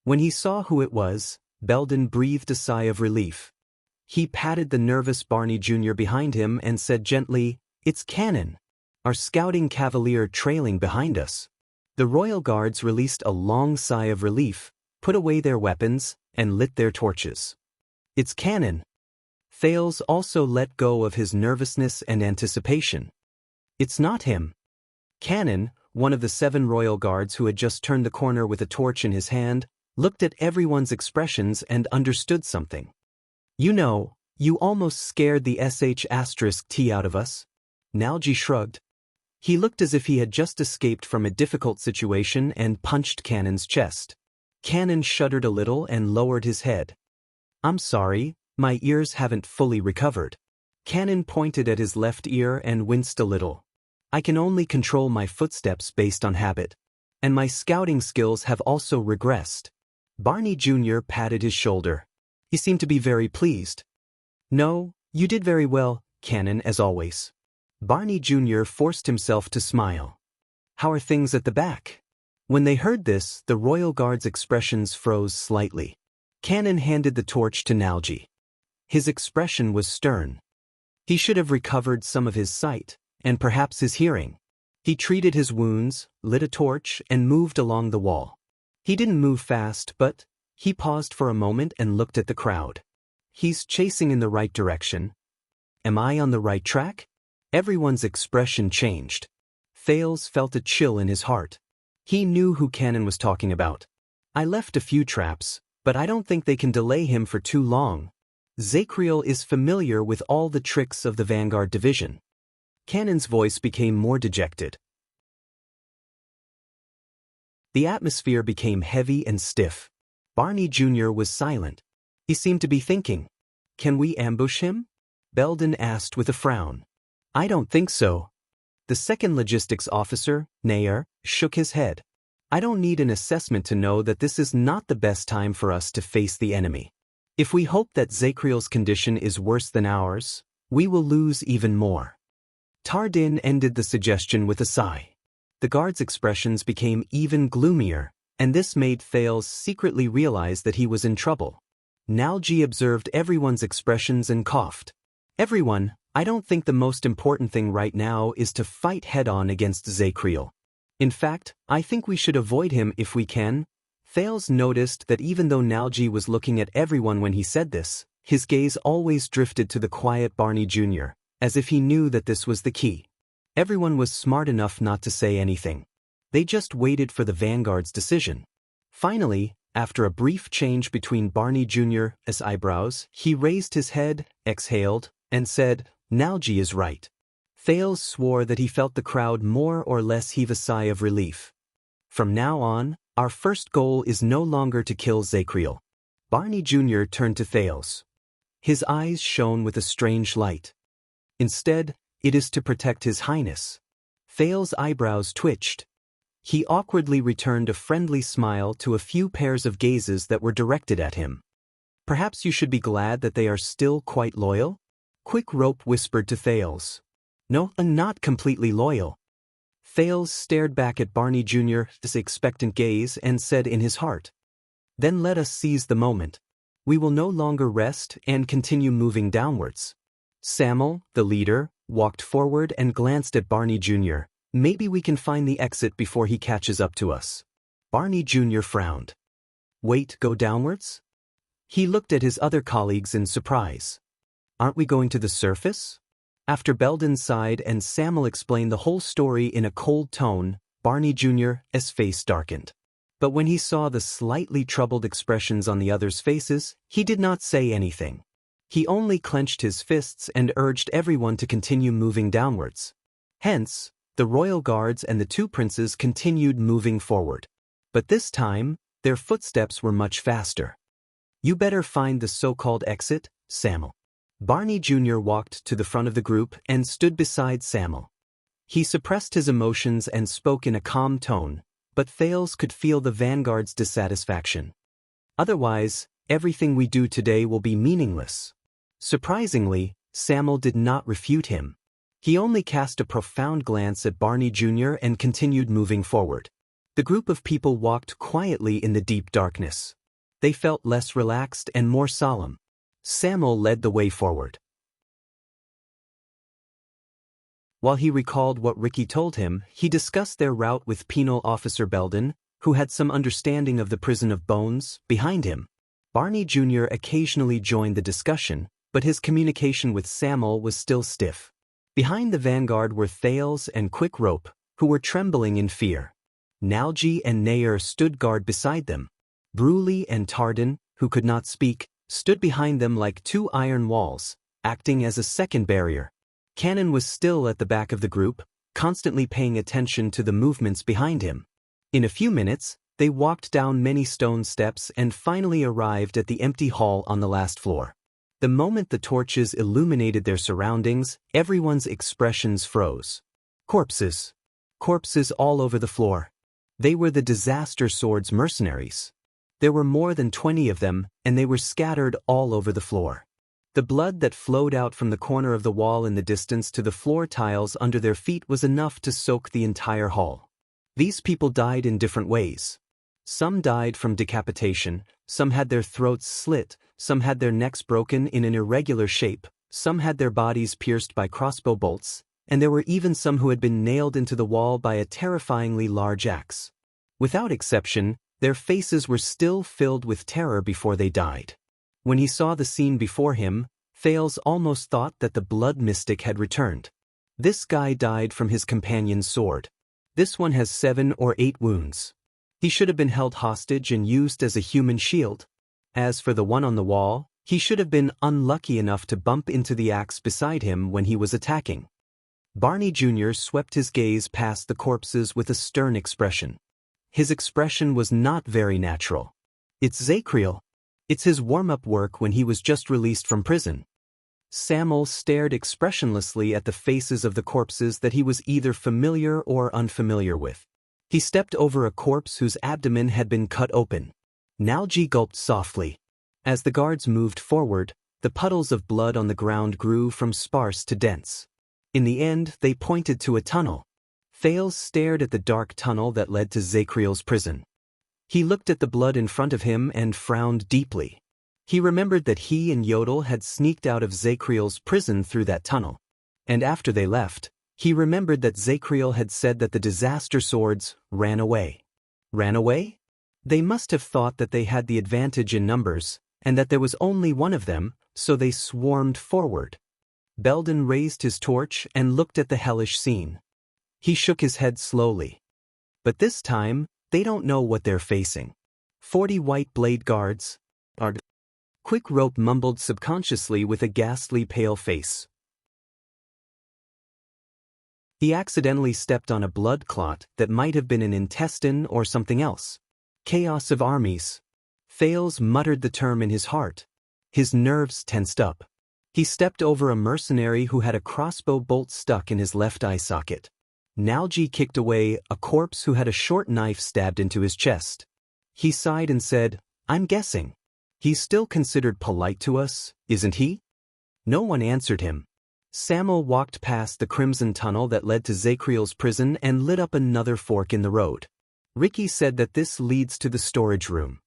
When he saw who it was, Belden breathed a sigh of relief. He patted the nervous Barney Jr. behind him and said gently, "It's Cannon, our scouting cavalier trailing behind us." The royal guards released a long sigh of relief, put away their weapons, and lit their torches. "It's Cannon." Thales also let go of his nervousness and anticipation. "It's not him." Cannon, one of the 7 royal guards who had just turned the corner with a torch in his hand, looked at everyone's expressions and understood something. "You know, you almost scared the sh*t out of us." Nalji shrugged. He looked as if he had just escaped from a difficult situation and punched Cannon's chest. Cannon shuddered a little and lowered his head. "I'm sorry, my ears haven't fully recovered." Cannon pointed at his left ear and winced a little. "I can only control my footsteps based on habit. And my scouting skills have also regressed." Barney Jr. patted his shoulder. He seemed to be very pleased. "No, you did very well, Cannon, as always." Barney Jr. forced himself to smile. "How are things at the back?" When they heard this, the royal guard's expressions froze slightly. Cannon handed the torch to Nalji. His expression was stern. He should have recovered some of his sight, and perhaps his hearing. He treated his wounds, lit a torch, and moved along the wall. He didn't move fast, but he paused for a moment and looked at the crowd. "He's chasing in the right direction. Am I on the right track?" Everyone's expression changed. Thales felt a chill in his heart. He knew who Cannon was talking about. "I left a few traps, but I don't think they can delay him for too long. Zacriel is familiar with all the tricks of the Vanguard Division." Cannon's voice became more dejected. The atmosphere became heavy and stiff. Barney Jr. was silent. He seemed to be thinking. "Can we ambush him?" Belden asked with a frown. "I don't think so." The second logistics officer, Nair, shook his head. "I don't need an assessment to know that this is not the best time for us to face the enemy. If we hope that Zacriel's condition is worse than ours, we will lose even more." Tardin ended the suggestion with a sigh. The guards' expressions became even gloomier, and this made Thales secretly realize that he was in trouble. Nalji observed everyone's expressions and coughed. "Everyone, I don't think the most important thing right now is to fight head-on against Zacriel. In fact, I think we should avoid him if we can." Thales noticed that even though Nalji was looking at everyone when he said this, his gaze always drifted to the quiet Barney Jr., as if he knew that this was the key. Everyone was smart enough not to say anything. They just waited for the Vanguard's decision. Finally, after a brief change between Barney Jr.'s eyebrows, he raised his head, exhaled, and said, "Nalji is right." Thales swore that he felt the crowd more or less heave a sigh of relief. "From now on, our first goal is no longer to kill Zacriel." Barney Jr. turned to Thales. His eyes shone with a strange light. "Instead, it is to protect His Highness." Thales' eyebrows twitched. He awkwardly returned a friendly smile to a few pairs of gazes that were directed at him. "Perhaps you should be glad that they are still quite loyal?" Quick Rope whispered to Thales. "No, not completely loyal." Thales stared back at Barney Jr.'s expectant gaze and said in his heart, "Then let us seize the moment. We will no longer rest and continue moving downwards." Samuel, the leader, walked forward and glanced at Barney Jr. "Maybe we can find the exit before he catches up to us." Barney Jr. frowned. "Wait, go downwards?" He looked at his other colleagues in surprise. "Aren't we going to the surface?" After Belden sighed and Samuel explained the whole story in a cold tone, Barney Jr.'s face darkened. But when he saw the slightly troubled expressions on the others' faces, he did not say anything. He only clenched his fists and urged everyone to continue moving downwards. Hence, the royal guards and the 2 princes continued moving forward. But this time, their footsteps were much faster. "You better find the so-called exit, Samuel." Barney Jr. walked to the front of the group and stood beside Samuel. He suppressed his emotions and spoke in a calm tone, but Thales could feel the vanguard's dissatisfaction. "Otherwise, everything we do today will be meaningless." Surprisingly, Samuel did not refute him. He only cast a profound glance at Barney Jr. and continued moving forward. The group of people walked quietly in the deep darkness. They felt less relaxed and more solemn. Samuel led the way forward. While he recalled what Ricky told him, he discussed their route with Penal Officer Belden, who had some understanding of the Prison of Bones, behind him. Barney Jr. occasionally joined the discussion, but his communication with Samuel was still stiff. Behind the vanguard were Thales and Quick Rope, who were trembling in fear. Nalji and Nair stood guard beside them. Bruley and Tardin, who could not speak, stood behind them like two iron walls, acting as a second barrier. Cannon was still at the back of the group, constantly paying attention to the movements behind him. In a few minutes, they walked down many stone steps and finally arrived at the empty hall on the last floor. The moment the torches illuminated their surroundings, everyone's expressions froze. Corpses. Corpses all over the floor. They were the Disaster Sword's mercenaries. There were more than 20 of them, and they were scattered all over the floor. The blood that flowed out from the corner of the wall in the distance to the floor tiles under their feet was enough to soak the entire hall. These people died in different ways. Some died from decapitation, some had their throats slit, some had their necks broken in an irregular shape, some had their bodies pierced by crossbow bolts, and there were even some who had been nailed into the wall by a terrifyingly large axe. Without exception, their faces were still filled with terror before they died. When he saw the scene before him, Thales almost thought that the blood mystic had returned. This guy died from his companion's sword. This one has 7 or 8 wounds. He should have been held hostage and used as a human shield. As for the one on the wall, he should have been unlucky enough to bump into the axe beside him when he was attacking. Barney Jr. swept his gaze past the corpses with a stern expression. His expression was not very natural. It's Zacriel. It's his warm-up work when he was just released from prison. Samuel stared expressionlessly at the faces of the corpses that he was either familiar or unfamiliar with. He stepped over a corpse whose abdomen had been cut open. Nalji gulped softly. As the guards moved forward, the puddles of blood on the ground grew from sparse to dense. In the end, they pointed to a tunnel. Thales stared at the dark tunnel that led to Zacriel's prison. He looked at the blood in front of him and frowned deeply. He remembered that he and Yodel had sneaked out of Zacriel's prison through that tunnel. And after they left, he remembered that Zacriel had said that the Disaster Swords ran away. Ran away? They must have thought that they had the advantage in numbers, and that there was only one of them, so they swarmed forward. Belden raised his torch and looked at the hellish scene. He shook his head slowly. But this time, they don't know what they're facing. 40 white blade guards. Quick Rope mumbled subconsciously with a ghastly pale face. He accidentally stepped on a blood clot that might have been an intestine or something else. Chaos of armies. Thales muttered the term in his heart. His nerves tensed up. He stepped over a mercenary who had a crossbow bolt stuck in his left eye socket. Nalji kicked away a corpse who had a short knife stabbed into his chest. He sighed and said, "I'm guessing. He's still considered polite to us, isn't he?" No one answered him. Samuel walked past the crimson tunnel that led to Zacriel's prison and lit up another fork in the road. Ricky said that this leads to the storage room.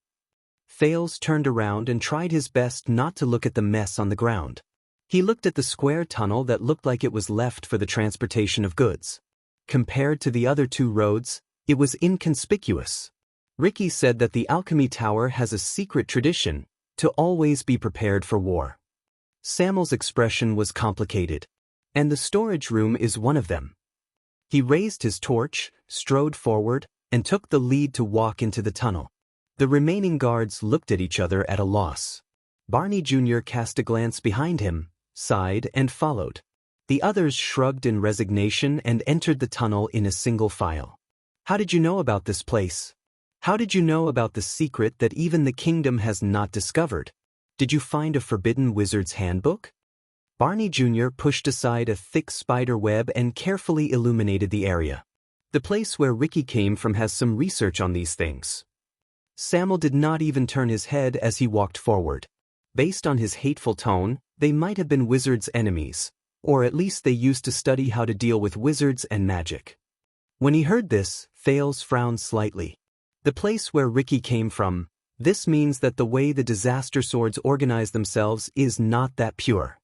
Thales turned around and tried his best not to look at the mess on the ground. He looked at the square tunnel that looked like it was left for the transportation of goods. Compared to the other 2 roads, it was inconspicuous. Ricky said that the Alchemy Tower has a secret tradition to always be prepared for war. Samuel's expression was complicated, and the storage room is one of them. He raised his torch, strode forward, and took the lead to walk into the tunnel. The remaining guards looked at each other at a loss. Barney Jr. cast a glance behind him, sighed, and followed. The others shrugged in resignation and entered the tunnel in a single file. "How did you know about this place?" How did you know about the secret that even the kingdom has not discovered? Did you find a forbidden wizard's handbook? Barney Jr. pushed aside a thick spider web and carefully illuminated the area. The place where Ricky came from has some research on these things. Samuel did not even turn his head as he walked forward. Based on his hateful tone, they might have been wizards' enemies, or at least they used to study how to deal with wizards and magic. When he heard this, Thales frowned slightly. The place where Ricky came from, this means that the way the disaster swords organize themselves is not that pure.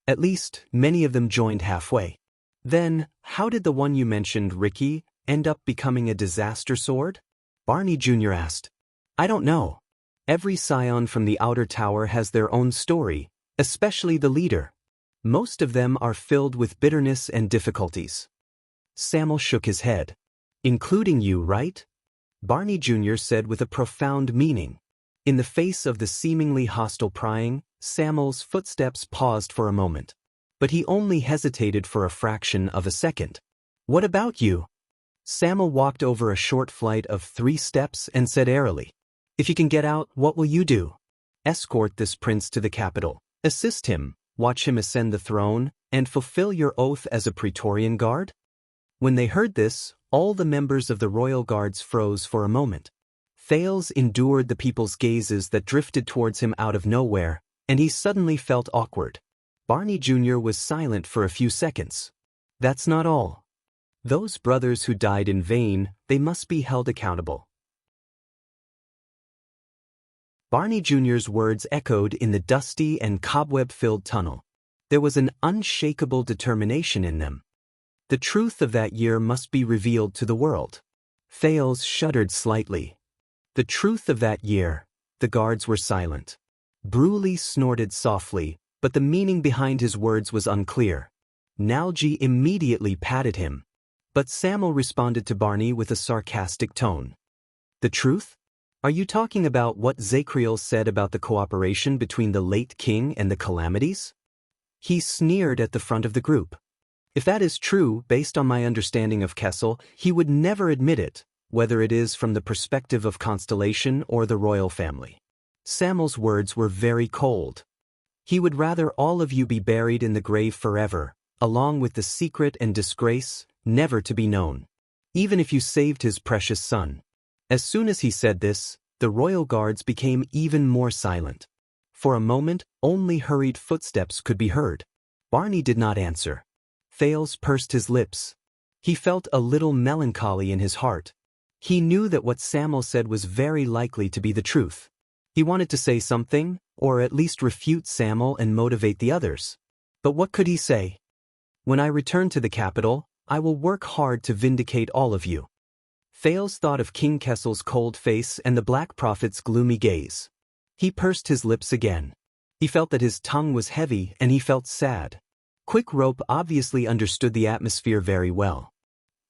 At least, many of them joined halfway. Then, how did the one you mentioned, Ricky, end up becoming a disaster sword? Barney Jr. asked. I don't know. Every scion from the outer tower has their own story, especially the leader. Most of them are filled with bitterness and difficulties. Samuel shook his head. Including you, right? Barney Jr. said with a profound meaning. In the face of the seemingly hostile prying, Samuel's footsteps paused for a moment. But he only hesitated for a fraction of a second. What about you? Samuel walked over a short flight of 3 steps and said airily. If you can get out, what will you do? Escort this prince to the capital, assist him, watch him ascend the throne, and fulfill your oath as a Praetorian guard? When they heard this, all the members of the royal guards froze for a moment. Thales endured the people's gazes that drifted towards him out of nowhere, and he suddenly felt awkward. Barney Jr. was silent for a few seconds. That's not all. Those brothers who died in vain, they must be held accountable. Barney Jr.'s words echoed in the dusty and cobweb-filled tunnel. There was an unshakable determination in them. The truth of that year must be revealed to the world. Thales shuddered slightly. The truth of that year. The guards were silent. Bruley snorted softly, but the meaning behind his words was unclear. Nalji immediately patted him. But Samuel responded to Barney with a sarcastic tone. The truth? Are you talking about what Zacriel said about the cooperation between the late king and the calamities? He sneered at the front of the group. If that is true, based on my understanding of Kessel, he would never admit it, whether it is from the perspective of Constellation or the royal family. Samuel's words were very cold. He would rather all of you be buried in the grave forever, along with the secret and disgrace, never to be known. Even if you saved his precious son. As soon as he said this, the royal guards became even more silent. For a moment, only hurried footsteps could be heard. Barney did not answer. Thales pursed his lips. He felt a little melancholy in his heart. He knew that what Samuel said was very likely to be the truth. He wanted to say something, or at least refute Samuel and motivate the others. But what could he say? When I return to the capital, I will work hard to vindicate all of you. Thales thought of King Kessel's cold face and the Black Prophet's gloomy gaze. He pursed his lips again. He felt that his tongue was heavy and he felt sad. Quick Rope obviously understood the atmosphere very well.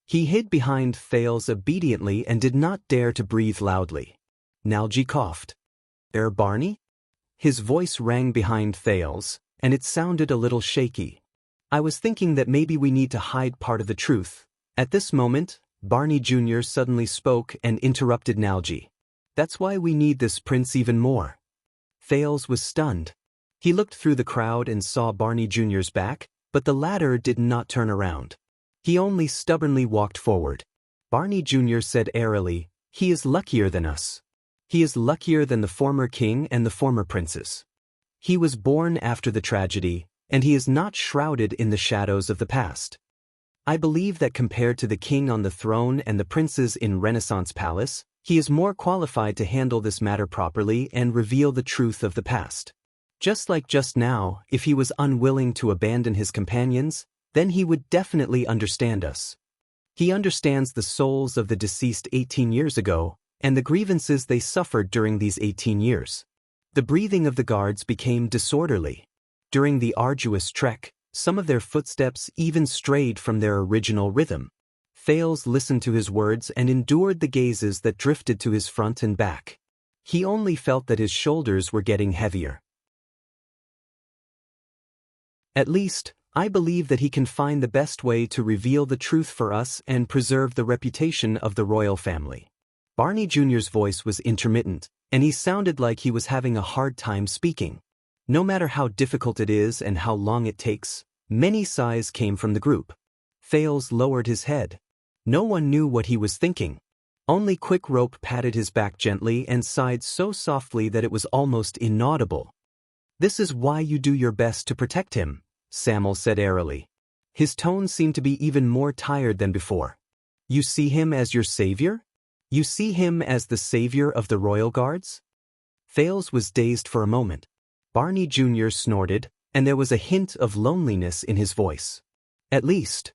He hid behind Thales obediently and did not dare to breathe loudly. Nalji coughed. Barney? His voice rang behind Thales, and it sounded a little shaky. I was thinking that maybe we need to hide part of the truth. At this moment, Barney Jr. suddenly spoke and interrupted Nalji. That's why we need this prince even more. Thales was stunned. He looked through the crowd and saw Barney Jr.'s back, but the latter did not turn around. He only stubbornly walked forward. Barney Jr. said airily, he is luckier than us. He is luckier than the former king and the former princes. He was born after the tragedy, and he is not shrouded in the shadows of the past. I believe that compared to the king on the throne and the princes in Renaissance Palace, he is more qualified to handle this matter properly and reveal the truth of the past. Just like just now, if he was unwilling to abandon his companions, then he would definitely understand us. He understands the souls of the deceased 18 years ago, and the grievances they suffered during these 18 years. The breathing of the guards became disorderly. During the arduous trek, some of their footsteps even strayed from their original rhythm. Thales listened to his words and endured the gazes that drifted to his front and back. He only felt that his shoulders were getting heavier. At least, I believe that he can find the best way to reveal the truth for us and preserve the reputation of the royal family. Barney Jr.'s voice was intermittent, and he sounded like he was having a hard time speaking. No matter how difficult it is and how long it takes, many sighs came from the group. Thales lowered his head. No one knew what he was thinking. Only Quick Rope patted his back gently and sighed so softly that it was almost inaudible. "This is why you do your best to protect him," Samuel said airily. His tone seemed to be even more tired than before. "You see him as your savior? You see him as the savior of the royal guards?" Thales was dazed for a moment. Barney Jr. snorted, and there was a hint of loneliness in his voice. "At least,"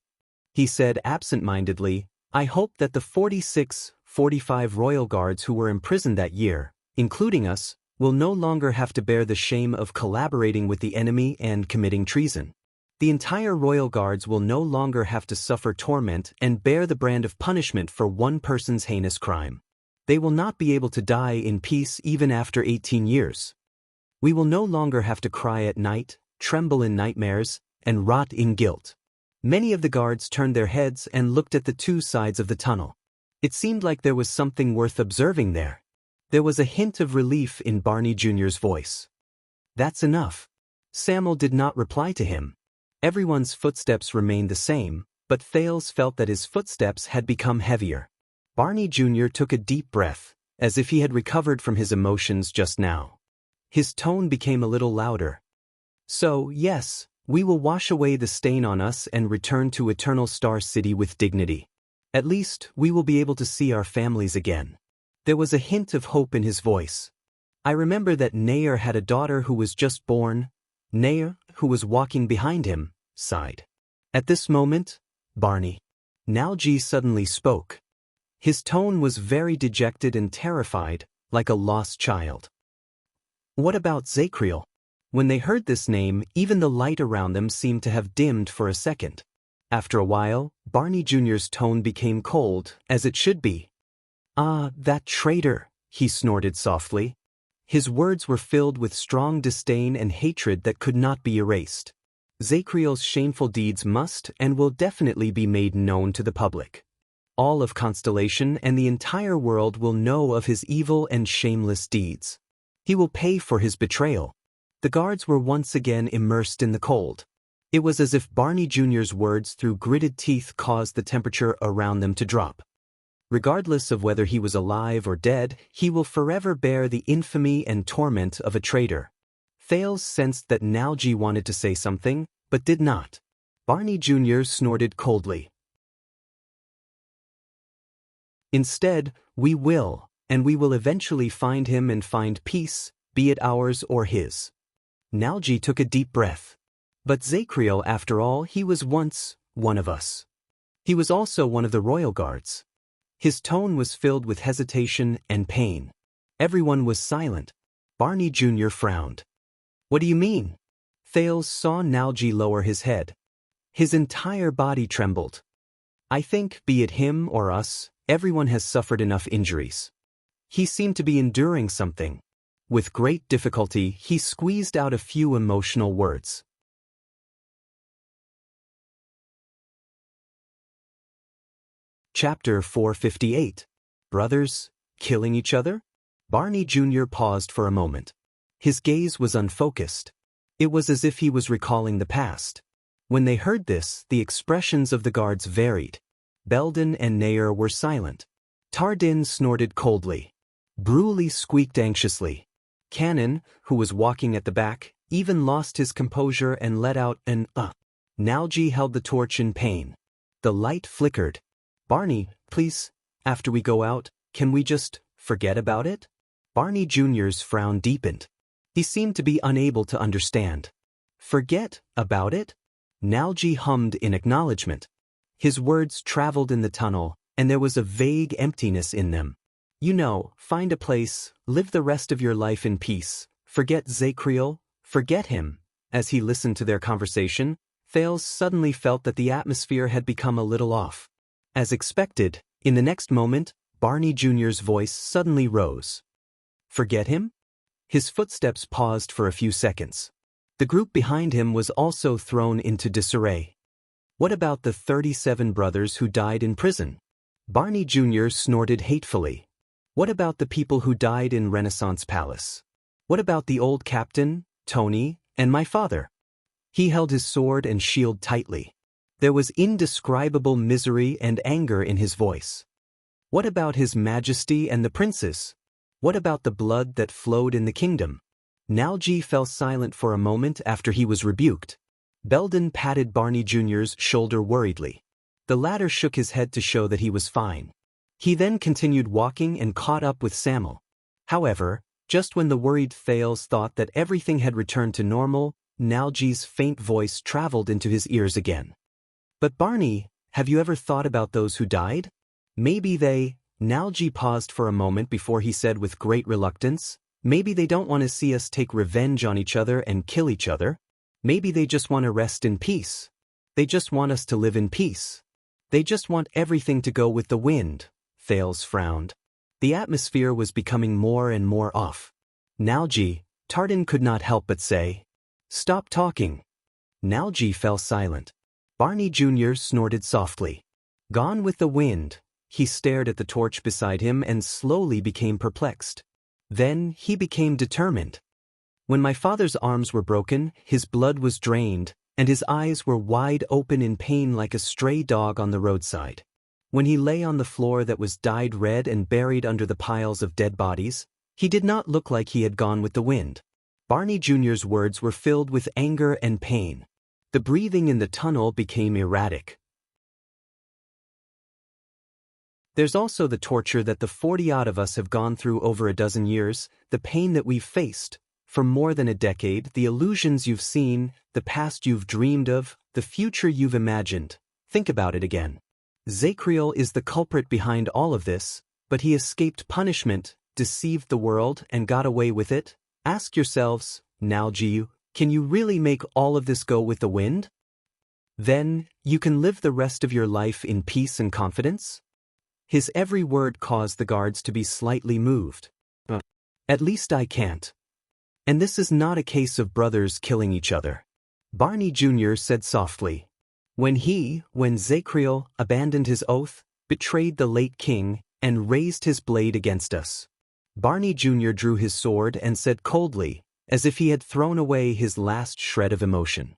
he said absent-mindedly, "I hope that the 45 royal guards who were imprisoned that year, including us, will no longer have to bear the shame of collaborating with the enemy and committing treason. The entire royal guards will no longer have to suffer torment and bear the brand of punishment for one person's heinous crime. They will not be able to die in peace even after 18 years. We will no longer have to cry at night, tremble in nightmares, and rot in guilt." Many of the guards turned their heads and looked at the two sides of the tunnel. It seemed like there was something worth observing there. There was a hint of relief in Barney Jr.'s voice. "That's enough." Samuel did not reply to him. Everyone's footsteps remained the same, but Thales felt that his footsteps had become heavier. Barney Jr. took a deep breath, as if he had recovered from his emotions just now. His tone became a little louder. "So, yes, we will wash away the stain on us and return to Eternal Star City with dignity. At least, we will be able to see our families again." There was a hint of hope in his voice. "I remember that Nair had a daughter who was just born." Nair, who was walking behind him, sighed. At this moment, Barney Nalji suddenly spoke. His tone was very dejected and terrified, like a lost child. "What about Zacriel?" When they heard this name, even the light around them seemed to have dimmed for a second. After a while, Barney Jr.'s tone became cold, as it should be. "Ah, that traitor," he snorted softly. His words were filled with strong disdain and hatred that could not be erased. Zacriel's shameful deeds must and will definitely be made known to the public. All of Constellation and the entire world will know of his evil and shameless deeds. He will pay for his betrayal. The guards were once again immersed in the cold. It was as if Barney Jr.'s words through gritted teeth caused the temperature around them to drop. Regardless of whether he was alive or dead, he will forever bear the infamy and torment of a traitor. Thales sensed that Nalji wanted to say something, but did not. Barney Jr. snorted coldly. "Instead, we will, and we will eventually find him and find peace, be it ours or his." Nalji took a deep breath. "But Zacriel, after all, he was once one of us. He was also one of the royal guards." His tone was filled with hesitation and pain. Everyone was silent. Barney Jr. frowned. "What do you mean?" Thales saw Nalji lower his head. His entire body trembled. "I think, be it him or us, everyone has suffered enough injuries." He seemed to be enduring something. With great difficulty, he squeezed out a few emotional words. Chapter 458. Brothers, killing each other? Barney Jr. paused for a moment. His gaze was unfocused. It was as if he was recalling the past. When they heard this, the expressions of the guards varied. Belden and Nair were silent. Tardin snorted coldly. Bruley squeaked anxiously. Cannon, who was walking at the back, even lost his composure and let out an Nalji held the torch in pain. The light flickered. "Barney, please, after we go out, can we just forget about it?" Barney Jr.'s frown deepened. He seemed to be unable to understand. "Forget about it?" Nalji hummed in acknowledgement. His words traveled in the tunnel, and there was a vague emptiness in them. "You know, find a place, live the rest of your life in peace, forget Zacriel, forget him." As he listened to their conversation, Thales suddenly felt that the atmosphere had become a little off. As expected, in the next moment, Barney Jr.'s voice suddenly rose. "Forget him?" His footsteps paused for a few seconds. The group behind him was also thrown into disarray. "What about the 37 brothers who died in prison?" Barney Jr. snorted hatefully. What about the people who died in Renaissance Palace? What about the old captain, Tony, and my father? He held his sword and shield tightly. There was indescribable misery and anger in his voice. What about His Majesty and the princes? What about the blood that flowed in the kingdom? Nalji fell silent for a moment after he was rebuked. Belden patted Barney Jr.'s shoulder worriedly. The latter shook his head to show that he was fine. He then continued walking and caught up with Samuel. However, just when the worried Thales thought that everything had returned to normal, Nalji's faint voice traveled into his ears again. But Barney, have you ever thought about those who died? Maybe they— Nalji paused for a moment before he said with great reluctance, maybe they don't want to see us take revenge on each other and kill each other. Maybe they just want to rest in peace. They just want us to live in peace. They just want everything to go with the wind. Thales frowned. The atmosphere was becoming more and more off. Nalji, Tardin could not help but say, "Stop talking." Nalji fell silent. Barney Jr. snorted softly. Gone with the wind. He stared at the torch beside him and slowly became perplexed. Then he became determined. When my father's arms were broken, his blood was drained, and his eyes were wide open in pain like a stray dog on the roadside. When he lay on the floor that was dyed red and buried under the piles of dead bodies, he did not look like he had gone with the wind. Barney Jr.'s words were filled with anger and pain. The breathing in the tunnel became erratic. There's also the torture that the 40-odd of us have gone through over a dozen years, the pain that we've faced. For more than a decade, the illusions you've seen, the past you've dreamed of, the future you've imagined. Think about it again. Zacriel is the culprit behind all of this, but he escaped punishment, deceived the world, and got away with it. Ask yourselves, Nalji, can you really make all of this go with the wind? Then, you can live the rest of your life in peace and confidence? His every word caused the guards to be slightly moved. At least I can't. And this is not a case of brothers killing each other. Barney Jr. said softly. When Zacriel abandoned his oath, betrayed the late king, and raised his blade against us. Barney Jr. drew his sword and said coldly, as if he had thrown away his last shred of emotion.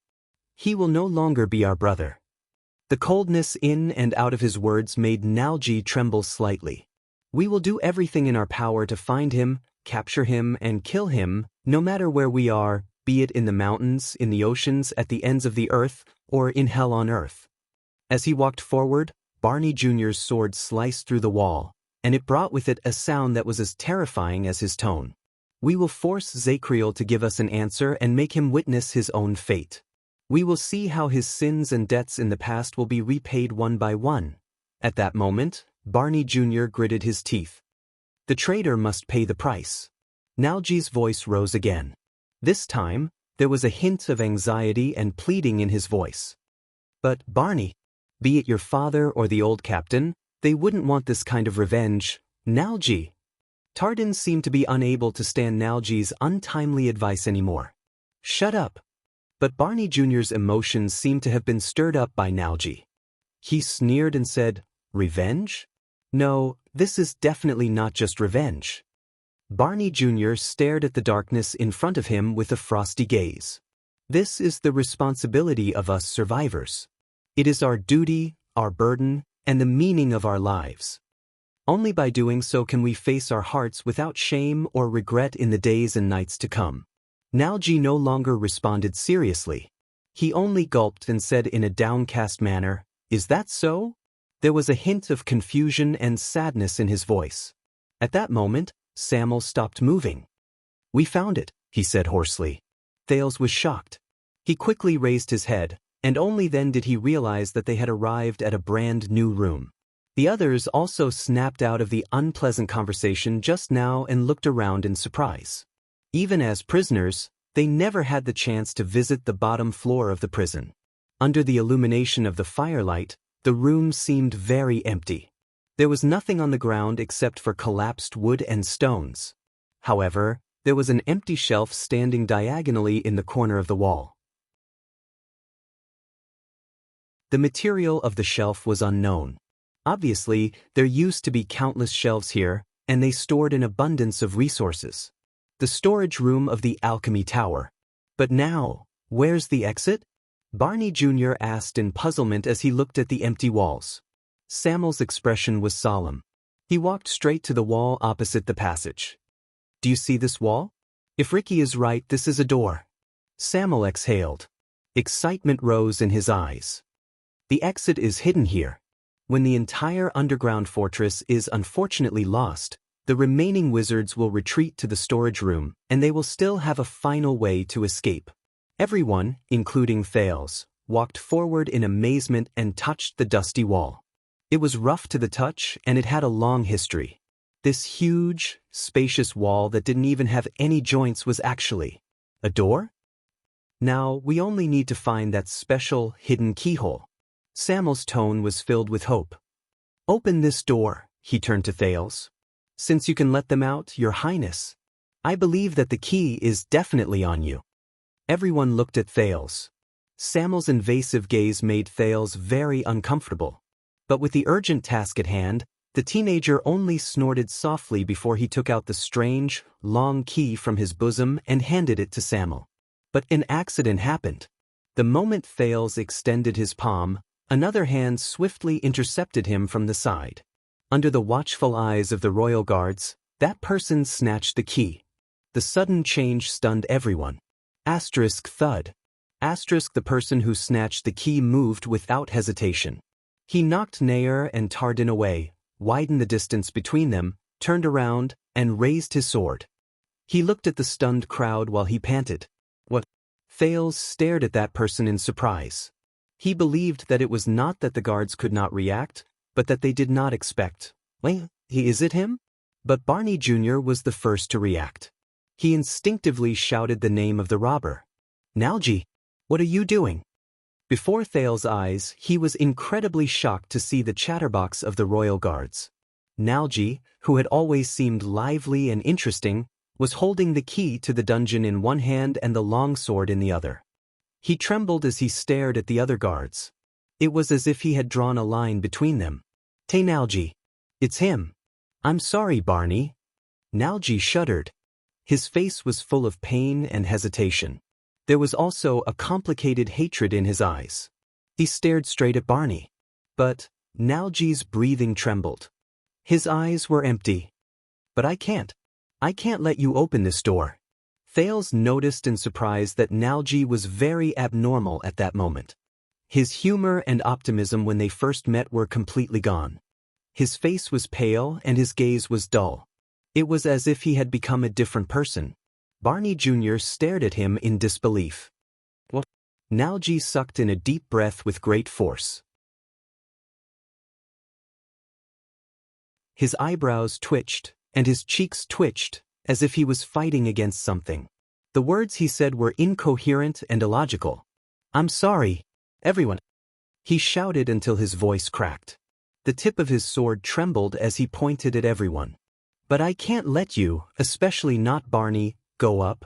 He will no longer be our brother. The coldness in and out of his words made Nalji tremble slightly. We will do everything in our power to find him, capture him, and kill him, no matter where we are, be it in the mountains, in the oceans, at the ends of the earth, or in hell on earth. As he walked forward, Barney Jr.'s sword sliced through the wall, and it brought with it a sound that was as terrifying as his tone. We will force Zacriel to give us an answer and make him witness his own fate. We will see how his sins and debts in the past will be repaid one by one. At that moment, Barney Jr. gritted his teeth. The traitor must pay the price. Nalji's voice rose again. This time, there was a hint of anxiety and pleading in his voice. But, Barney, be it your father or the old captain, they wouldn't want this kind of revenge. Nalji. Tardin seemed to be unable to stand Nalji's untimely advice anymore. Shut up. But Barney Jr.'s emotions seemed to have been stirred up by Nalji. He sneered and said, "Revenge? No, this is definitely not just revenge." Barney Jr. stared at the darkness in front of him with a frosty gaze. This is the responsibility of us survivors. It is our duty, our burden, and the meaning of our lives. Only by doing so can we face our hearts without shame or regret in the days and nights to come. Nalji no longer responded seriously. He only gulped and said in a downcast manner, "Is that so?" There was a hint of confusion and sadness in his voice. At that moment, Samuel stopped moving. "We found it," he said hoarsely. Thales was shocked. He quickly raised his head, and only then did he realize that they had arrived at a brand new room. The others also snapped out of the unpleasant conversation just now and looked around in surprise. Even as prisoners, they never had the chance to visit the bottom floor of the prison. Under the illumination of the firelight, the room seemed very empty. There was nothing on the ground except for collapsed wood and stones. However, there was an empty shelf standing diagonally in the corner of the wall. The material of the shelf was unknown. Obviously, there used to be countless shelves here, and they stored an abundance of resources. The storage room of the alchemy tower. But now, where's the exit? Barney Jr. asked in puzzlement as he looked at the empty walls. Samuel's expression was solemn. He walked straight to the wall opposite the passage. Do you see this wall? If Ricky is right, this is a door. Samuel exhaled. Excitement rose in his eyes. The exit is hidden here. When the entire underground fortress is unfortunately lost, the remaining wizards will retreat to the storage room, and they will still have a final way to escape. Everyone, including Thales, walked forward in amazement and touched the dusty wall. It was rough to the touch, and it had a long history. This huge, spacious wall that didn't even have any joints was actually a door? Now, we only need to find that special, hidden keyhole. Samuel's tone was filled with hope. Open this door, he turned to Thales. Since you can let them out, Your Highness. I believe that the key is definitely on you. Everyone looked at Thales. Samuel's invasive gaze made Thales very uncomfortable. But with the urgent task at hand, the teenager only snorted softly before he took out the strange, long key from his bosom and handed it to Samuel. But an accident happened. The moment Thales extended his palm, another hand swiftly intercepted him from the side. Under the watchful eyes of the royal guards, that person snatched the key. The sudden change stunned everyone. Asterisk thud. Asterisk the person who snatched the key moved without hesitation. He knocked Nair and Tardin away, widened the distance between them, turned around, and raised his sword. He looked at the stunned crowd while he panted. What? Thales stared at that person in surprise. He believed that it was not that the guards could not react, but that they did not expect. Wait, is it him? But Barney Jr. was the first to react. He instinctively shouted the name of the robber. Nalji, what are you doing? Before Thales' eyes, he was incredibly shocked to see the chatterbox of the royal guards. Nalji, who had always seemed lively and interesting, was holding the key to the dungeon in one hand and the long sword in the other. He trembled as he stared at the other guards. It was as if he had drawn a line between them. Tay Nalji. It's him. I'm sorry, Barney. Nalji shuddered. His face was full of pain and hesitation. There was also a complicated hatred in his eyes. He stared straight at Barney. But Nalji's breathing trembled. His eyes were empty. But I can't let you open this door. Thales noticed in surprise that Nalji was very abnormal at that moment. His humor and optimism when they first met were completely gone. His face was pale and his gaze was dull. It was as if he had become a different person. Barney Jr. stared at him in disbelief. What? Nalji sucked in a deep breath with great force. His eyebrows twitched, and his cheeks twitched, as if he was fighting against something. The words he said were incoherent and illogical. I'm sorry, everyone. He shouted until his voice cracked. The tip of his sword trembled as he pointed at everyone. But I can't let you, especially not Barney, go up.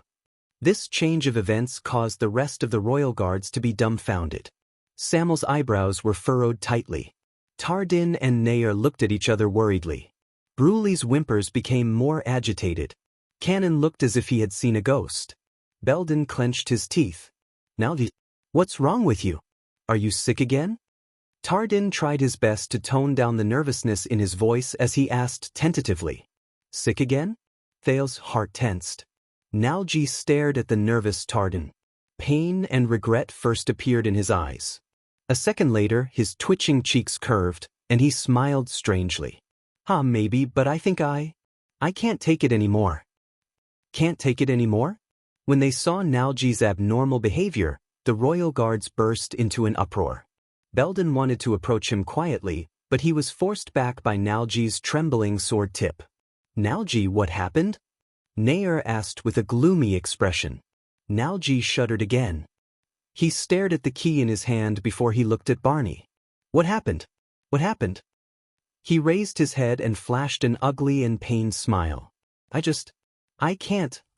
This change of events caused the rest of the royal guards to be dumbfounded. Samuel's eyebrows were furrowed tightly. Tardin and Nair looked at each other worriedly. Bruley's whimpers became more agitated. Cannon looked as if he had seen a ghost. Belden clenched his teeth. Nalji, what's wrong with you? Are you sick again? Tardin tried his best to tone down the nervousness in his voice as he asked tentatively. Sick again? Thales' heart tensed. Nalji stared at the nervous Tardin. Pain and regret first appeared in his eyes. A second later, his twitching cheeks curved, and he smiled strangely. Maybe, but I think I can't take it anymore. Can't take it anymore? When they saw Nalji's abnormal behavior, the royal guards burst into an uproar. Belden wanted to approach him quietly, but he was forced back by Nalji's trembling sword tip. Nalji, what happened? Nair asked with a gloomy expression. Nalji shuddered again. He stared at the key in his hand before he looked at Barney. What happened? What happened? He raised his head and flashed an ugly and pained smile.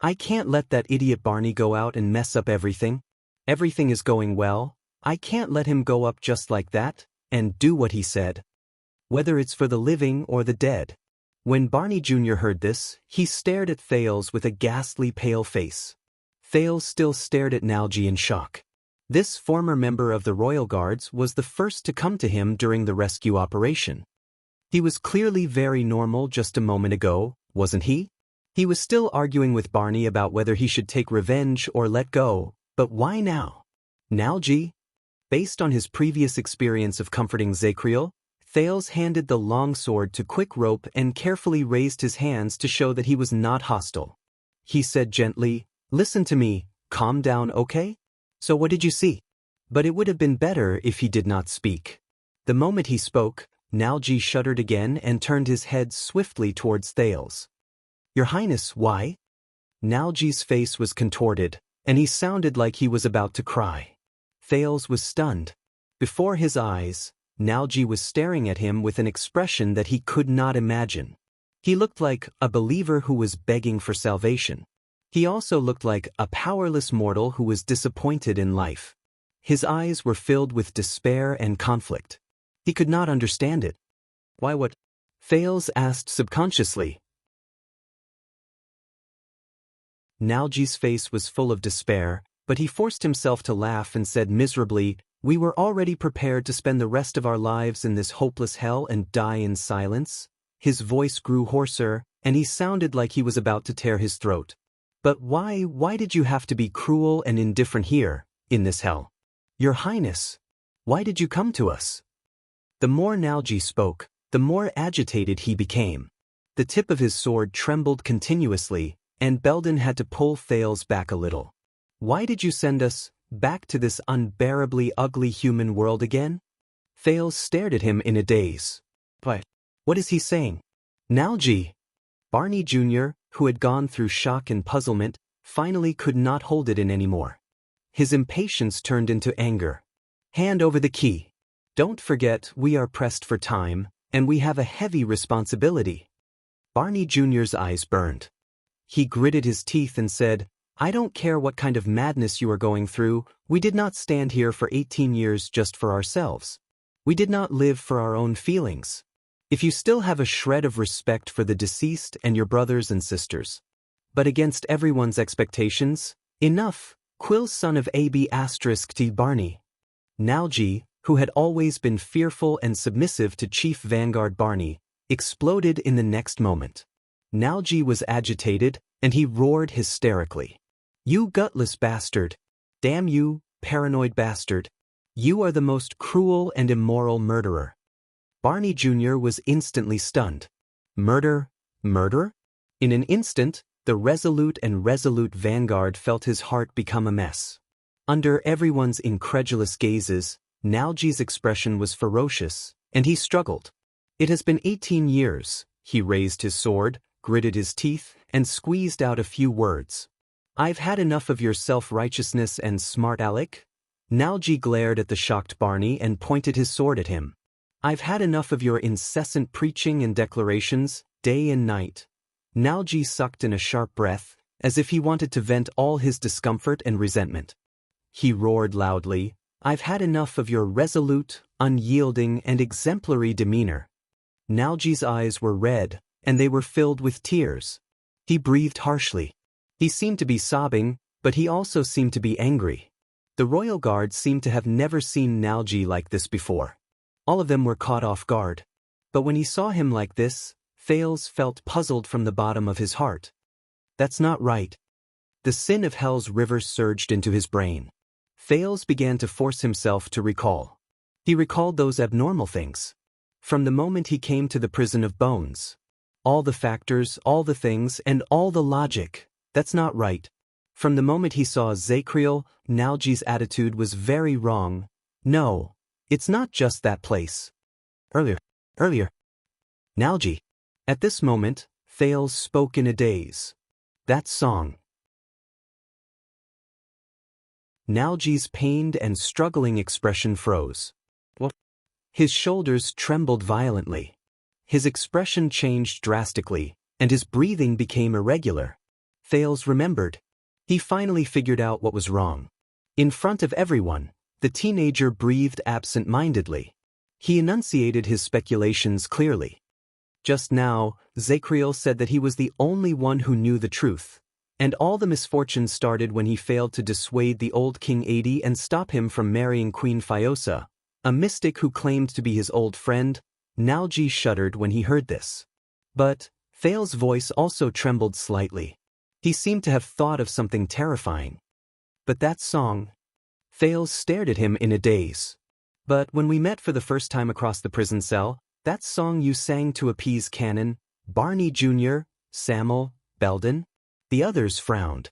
I can't let that idiot Barney go out and mess up everything. Everything is going well. I can't let him go up just like that, and do what he said. Whether it's for the living or the dead. When Barney Jr. heard this, he stared at Thales with a ghastly pale face. Thales still stared at Nalji in shock. This former member of the Royal Guards was the first to come to him during the rescue operation. He was clearly very normal just a moment ago, wasn't he? He was still arguing with Barney about whether he should take revenge or let go, but why now? Nalji? Based on his previous experience of comforting Zacriel, Thales handed the long sword to Quick Rope and carefully raised his hands to show that he was not hostile. He said gently, "Listen to me, calm down, okay? So what did you see?" But it would have been better if he did not speak. The moment he spoke, Nalji shuddered again and turned his head swiftly towards Thales. "Your Highness, why?" Nalji's face was contorted, and he sounded like he was about to cry. Thales was stunned. Before his eyes, Nalji was staring at him with an expression that he could not imagine. He looked like a believer who was begging for salvation. He also looked like a powerless mortal who was disappointed in life. His eyes were filled with despair and conflict. He could not understand it. "Why what?" Thales asked subconsciously. Nalji's face was full of despair, but he forced himself to laugh and said miserably, "We were already prepared to spend the rest of our lives in this hopeless hell and die in silence." His voice grew hoarser, and he sounded like he was about to tear his throat. "But why did you have to be cruel and indifferent here, in this hell? Your Highness, why did you come to us?" The more Nalji spoke, the more agitated he became. The tip of his sword trembled continuously, and Belden had to pull Thales back a little. "Why did you send us back to this unbearably ugly human world again?" Thales stared at him in a daze. What is he saying?" "Nalji!" Barney Jr., who had gone through shock and puzzlement, finally could not hold it in anymore. His impatience turned into anger. "Hand over the key. Don't forget we are pressed for time, and we have a heavy responsibility." Barney Jr.'s eyes burned. He gritted his teeth and said, "I don't care what kind of madness you are going through, we did not stand here for 18 years just for ourselves. We did not live for our own feelings. If you still have a shred of respect for the deceased and your brothers and sisters. But against everyone's expectations, enough, Quill son of AB** T. Barney." Nalji, who had always been fearful and submissive to Chief Vanguard Barney, exploded in the next moment. Nalji was agitated, and he roared hysterically. "You gutless bastard! Damn you, paranoid bastard! You are the most cruel and immoral murderer." Barney Jr. was instantly stunned. Murder? Murder? In an instant, the resolute Vanguard felt his heart become a mess. Under everyone's incredulous gazes, Nalji's expression was ferocious, and he struggled. "It has been 18 years, he raised his sword, gritted his teeth, and squeezed out a few words. "I've had enough of your self-righteousness and smart aleck." Nalji glared at the shocked Barney and pointed his sword at him. "I've had enough of your incessant preaching and declarations, day and night." Nalji sucked in a sharp breath, as if he wanted to vent all his discomfort and resentment. He roared loudly, "I've had enough of your resolute, unyielding, and exemplary demeanor." Nalji's eyes were red, and they were filled with tears. He breathed harshly. He seemed to be sobbing, but he also seemed to be angry. The Royal Guard seemed to have never seen Nalji like this before. All of them were caught off guard. But when he saw him like this, Thales felt puzzled from the bottom of his heart. That's not right. The sin of hell's river surged into his brain. Thales began to force himself to recall. He recalled those abnormal things. From the moment he came to the prison of bones. All the factors, all the things, and all the logic. That's not right. From the moment he saw Zacriel, Nalji's attitude was very wrong. No, it's not just that place. Earlier. Nalji. At this moment, Thales spoke in a daze. That song. Nalji's pained and struggling expression froze. What? His shoulders trembled violently. His expression changed drastically, and his breathing became irregular. Thales remembered. He finally figured out what was wrong. In front of everyone, the teenager breathed absent-mindedly. He enunciated his speculations clearly. Just now, Zacriel said that he was the only one who knew the truth. And all the misfortunes started when he failed to dissuade the old King Adi and stop him from marrying Queen Fiosa, a mystic who claimed to be his old friend. Nalji shuddered when he heard this. But Thales's voice also trembled slightly. He seemed to have thought of something terrifying. But that song... Thales stared at him in a daze. But when we met for the first time across the prison cell, that song you sang to appease Cannon, Barney Jr., Samuel, Belden? The others frowned.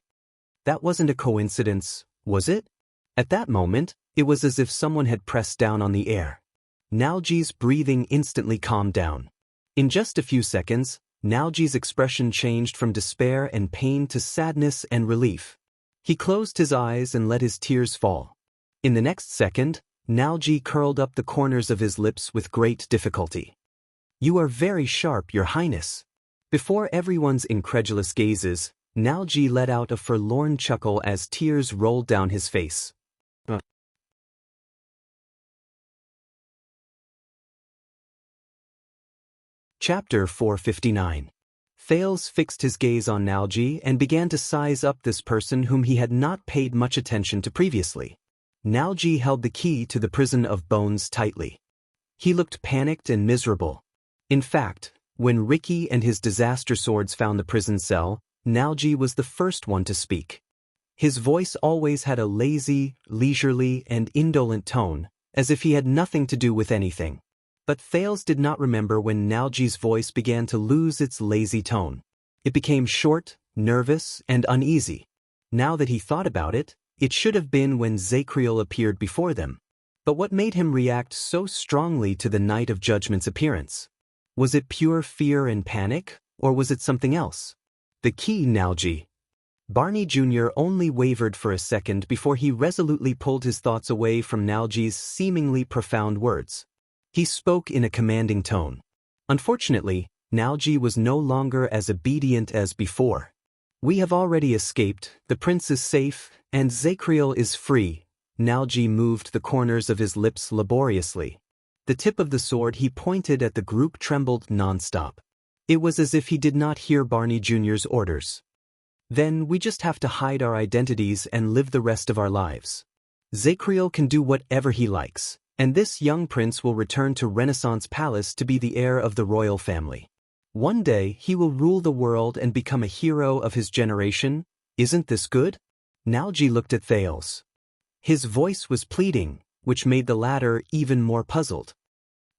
That wasn't a coincidence, was it? At that moment, it was as if someone had pressed down on the air. Nalji's breathing instantly calmed down. In just a few seconds, Nalji's expression changed from despair and pain to sadness and relief. He closed his eyes and let his tears fall. In the next second, Nalji curled up the corners of his lips with great difficulty. "You are very sharp, Your Highness." Before everyone's incredulous gazes, Nalji let out a forlorn chuckle as tears rolled down his face. Chapter 459. Thales fixed his gaze on Nalji and began to size up this person whom he had not paid much attention to previously. Nalji held the key to the prison of bones tightly. He looked panicked and miserable. In fact, when Ricky and his disaster swords found the prison cell, Nalji was the first one to speak. His voice always had a lazy, leisurely, and indolent tone, as if he had nothing to do with anything. But Thales did not remember when Nalji's voice began to lose its lazy tone. It became short, nervous, and uneasy. Now that he thought about it, it should have been when Zacriel appeared before them. But what made him react so strongly to the Night of Judgment's appearance? Was it pure fear and panic, or was it something else? The key, Nalji. Barney Jr. only wavered for a second before he resolutely pulled his thoughts away from Nalji's seemingly profound words. He spoke in a commanding tone. Unfortunately, Nalji was no longer as obedient as before. "We have already escaped, the prince is safe, and Zacriel is free." Nalji moved the corners of his lips laboriously. The tip of the sword he pointed at the group trembled nonstop. It was as if he did not hear Barney Jr.'s orders. "Then we just have to hide our identities and live the rest of our lives. Zacriel can do whatever he likes, and this young prince will return to Renaissance Palace to be the heir of the royal family. One day he will rule the world and become a hero of his generation. Isn't this good?" Nalji looked at Thales. His voice was pleading, which made the latter even more puzzled.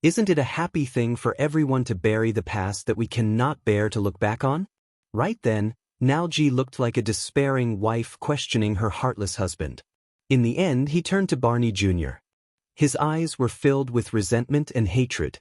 "Isn't it a happy thing for everyone to bury the past that we cannot bear to look back on?" Right then, Nalji looked like a despairing wife questioning her heartless husband. In the end, he turned to Barney Jr. His eyes were filled with resentment and hatred.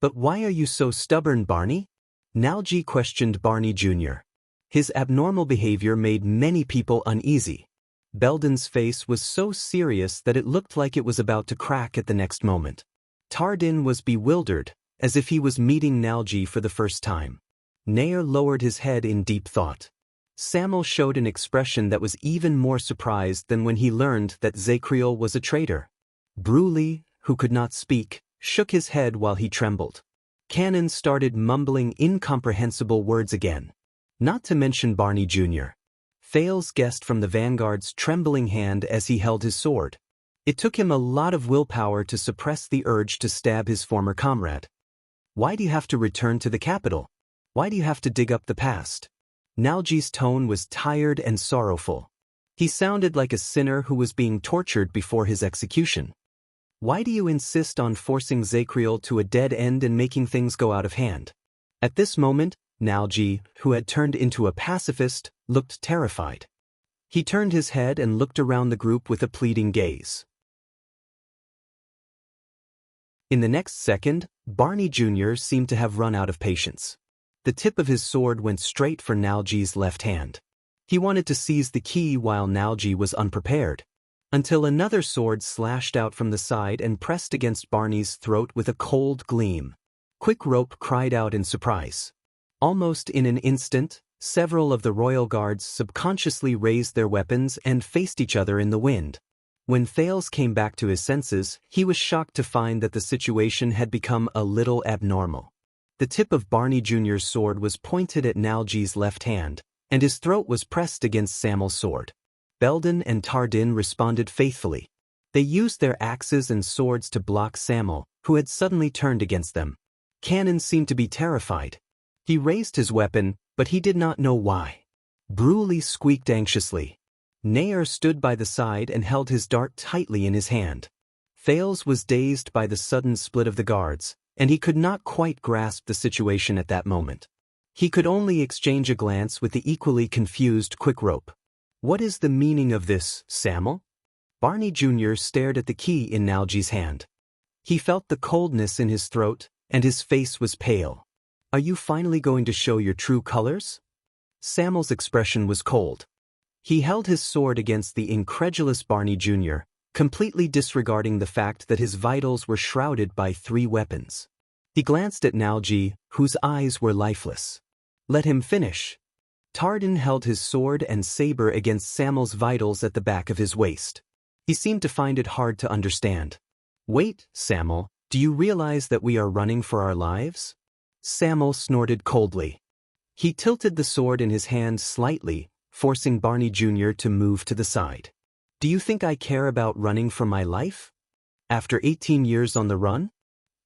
"But why are you so stubborn, Barney?" Nalji questioned Barney Jr. His abnormal behavior made many people uneasy. Belden's face was so serious that it looked like it was about to crack at the next moment. Tardin was bewildered, as if he was meeting Nalji for the first time. Nair lowered his head in deep thought. Samuel showed an expression that was even more surprised than when he learned that Zacriel was a traitor. Bruley, who could not speak, shook his head while he trembled. Cannon started mumbling incomprehensible words again. Not to mention Barney Jr. Thales guessed from the vanguard's trembling hand as he held his sword. It took him a lot of willpower to suppress the urge to stab his former comrade. "Why do you have to return to the capital? Why do you have to dig up the past?" Nalji's tone was tired and sorrowful. He sounded like a sinner who was being tortured before his execution. "Why do you insist on forcing Zacriel to a dead end and making things go out of hand?" At this moment, Nalji, who had turned into a pacifist, looked terrified. He turned his head and looked around the group with a pleading gaze. In the next second, Barney Jr. seemed to have run out of patience. The tip of his sword went straight for Nalji's left hand. He wanted to seize the key while Nalji was unprepared, until another sword slashed out from the side and pressed against Barney's throat with a cold gleam. Quick Rope cried out in surprise. Almost in an instant, several of the royal guards subconsciously raised their weapons and faced each other in the wind. When Thales came back to his senses, he was shocked to find that the situation had become a little abnormal. The tip of Barney Jr.'s sword was pointed at Nalji's left hand, and his throat was pressed against Samel's sword. Belden and Tardin responded faithfully. They used their axes and swords to block Samel, who had suddenly turned against them. Cannon seemed to be terrified. He raised his weapon, but he did not know why. Bruley squeaked anxiously. Nair stood by the side and held his dart tightly in his hand. Thales was dazed by the sudden split of the guards, and he could not quite grasp the situation at that moment. He could only exchange a glance with the equally confused Quickrope. "What is the meaning of this, Samel?" Barney Jr. stared at the key in Nalji's hand. He felt the coldness in his throat, and his face was pale. "Are you finally going to show your true colors?" Samel's expression was cold. He held his sword against the incredulous Barney Jr., completely disregarding the fact that his vitals were shrouded by 3 weapons. He glanced at Nalji, whose eyes were lifeless. "Let him finish." Tardin held his sword and saber against Samel's vitals at the back of his waist. He seemed to find it hard to understand. "Wait, Samel, do you realize that we are running for our lives?" Samel snorted coldly. He tilted the sword in his hand slightly, forcing Barney Jr. to move to the side. "Do you think I care about running for my life? After 18 years on the run?"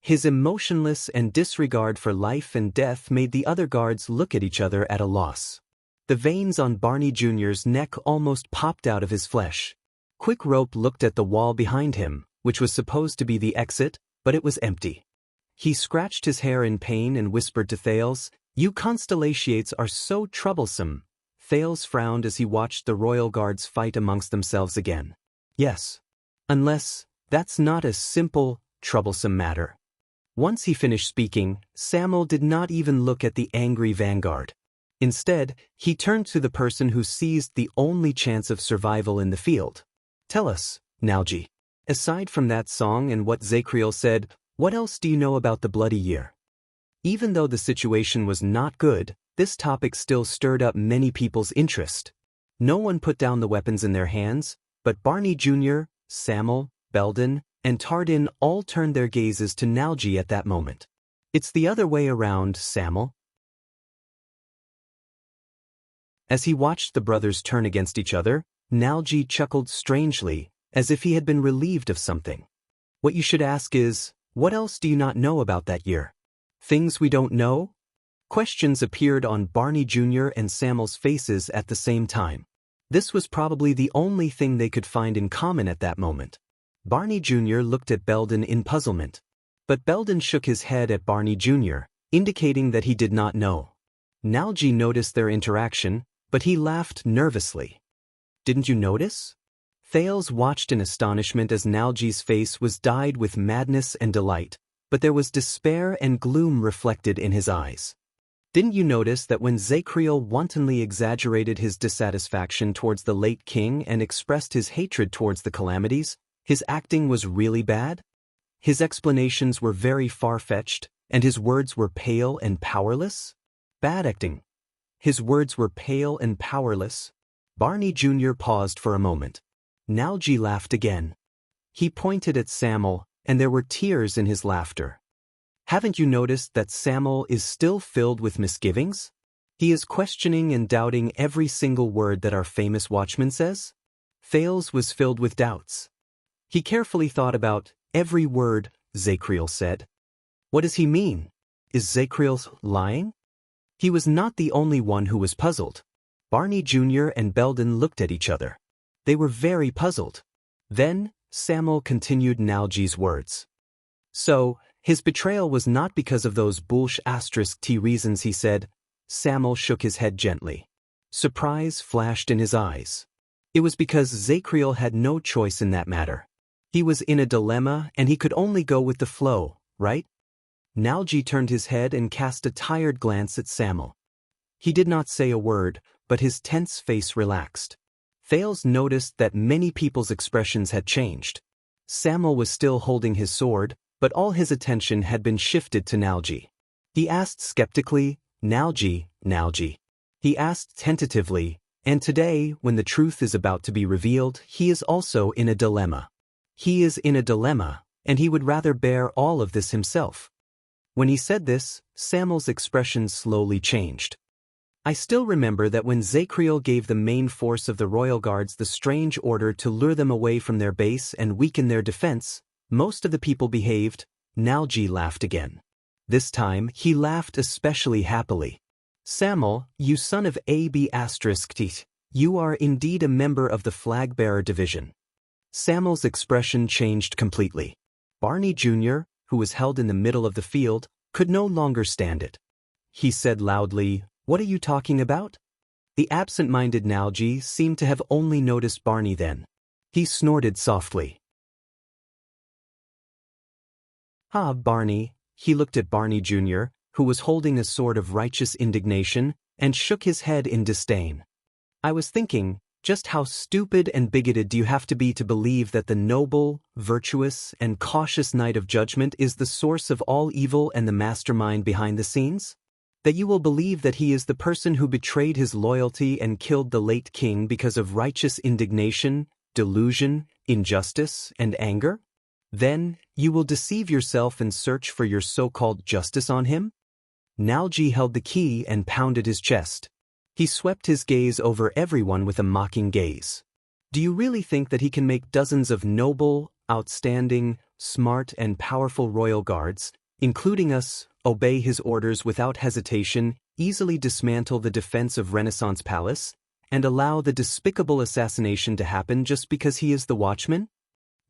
His emotionless and disregard for life and death made the other guards look at each other at a loss. The veins on Barney Jr.'s neck almost popped out of his flesh. Quickrope looked at the wall behind him, which was supposed to be the exit, but it was empty. He scratched his hair in pain and whispered to Thales, "You constellations are so troublesome." Thales frowned as he watched the royal guards fight amongst themselves again. "Yes. Unless, that's not a simple, troublesome matter." Once he finished speaking, Samel did not even look at the angry vanguard. Instead, he turned to the person who seized the only chance of survival in the field. "Tell us, Nalji. Aside from that song and what Zacriel said, what else do you know about the Bloody Year?" Even though the situation was not good, this topic still stirred up many people's interest. No one put down the weapons in their hands, but Barney Jr., Samel, Belden, and Tardin all turned their gazes to Nalji at that moment. "It's the other way around, Samel." As he watched the brothers turn against each other, Nalji chuckled strangely, as if he had been relieved of something. "What you should ask is, what else do you not know about that year? Things we don't know?" Questions appeared on Barney Jr. and Samel's faces at the same time. This was probably the only thing they could find in common at that moment. Barney Jr. looked at Belden in puzzlement. But Belden shook his head at Barney Jr., indicating that he did not know. Nalji noticed their interaction, but he laughed nervously. "Didn't you notice?" Thales watched in astonishment as Nalji's face was dyed with madness and delight, but there was despair and gloom reflected in his eyes. "Didn't you notice that when Zacriel wantonly exaggerated his dissatisfaction towards the late king and expressed his hatred towards the calamities, his acting was really bad? His explanations were very far-fetched, and his words were pale and powerless? Bad acting. His words were pale and powerless." Barney Jr. paused for a moment. Nalji laughed again. He pointed at Samel, and there were tears in his laughter. "Haven't you noticed that Samel is still filled with misgivings? He is questioning and doubting every single word that our famous watchman says?" Thales was filled with doubts. He carefully thought about every word Zacriel said. What does he mean? Is Zacriel lying? He was not the only one who was puzzled. Barney Jr. and Belden looked at each other. They were very puzzled. Then, Samel continued Nalji's words. "So, his betrayal was not because of those **t reasons," he said. Samel shook his head gently. Surprise flashed in his eyes. It was because Zacriel had no choice in that matter. He was in a dilemma and he could only go with the flow, right? Nalji turned his head and cast a tired glance at Samel. He did not say a word, but his tense face relaxed. Thales noticed that many people's expressions had changed. Samel was still holding his sword, but all his attention had been shifted to Nalji. He asked skeptically, "Nalji, Nalji." He asked tentatively, and today, when the truth is about to be revealed, he is also in a dilemma. He is in a dilemma, and he would rather bear all of this himself. When he said this, Samuel's expression slowly changed. I still remember that when Zakriel gave the main force of the royal guards the strange order to lure them away from their base and weaken their defense, most of the people behaved. Nalji laughed again. This time, he laughed especially happily. Samuel, you son of AB***, you are indeed a member of the flag-bearer division. Samuel's expression changed completely. Barney Jr., who was held in the middle of the field, could no longer stand it. He said loudly, "What are you talking about?" The absent-minded Nalji seemed to have only noticed Barney then. He snorted softly. "Ah, Barney." He looked at Barney Jr., who was holding a sword of righteous indignation, and shook his head in disdain. "I was thinking, just how stupid and bigoted do you have to be to believe that the noble, virtuous, and cautious Knight of Judgment is the source of all evil and the mastermind behind the scenes? That you will believe that he is the person who betrayed his loyalty and killed the late king because of righteous indignation, delusion, injustice, and anger? Then, you will deceive yourself and search for your so-called justice on him?" Nalji held the key and pounded his chest. He swept his gaze over everyone with a mocking gaze. "Do you really think that he can make dozens of noble, outstanding, smart and powerful royal guards, including us, obey his orders without hesitation, easily dismantle the defense of Renaissance Palace, and allow the despicable assassination to happen just because he is the watchman?"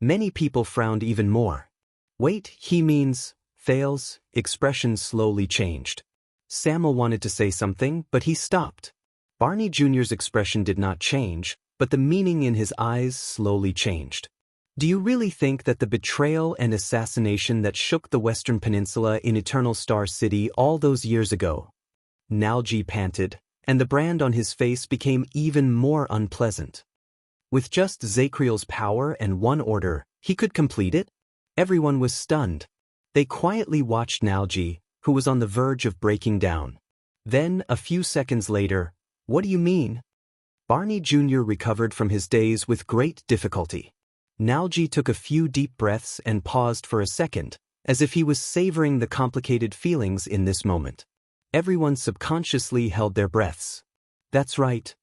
Many people frowned even more. "Wait, he means..." Thales' expression slowly changed. Samuel wanted to say something, but he stopped. Barney Jr.'s expression did not change, but the meaning in his eyes slowly changed. "Do you really think that the betrayal and assassination that shook the Western Peninsula in Eternal Star City all those years ago?" Nalji panted, and the brand on his face became even more unpleasant. With just Zakriel's power and one order, he could complete it? Everyone was stunned. They quietly watched Nalji, who was on the verge of breaking down. Then, a few seconds later, "What do you mean?" Barney Jr. recovered from his daze with great difficulty. Nalji took a few deep breaths and paused for a second, as if he was savoring the complicated feelings in this moment. Everyone subconsciously held their breaths. "That's right."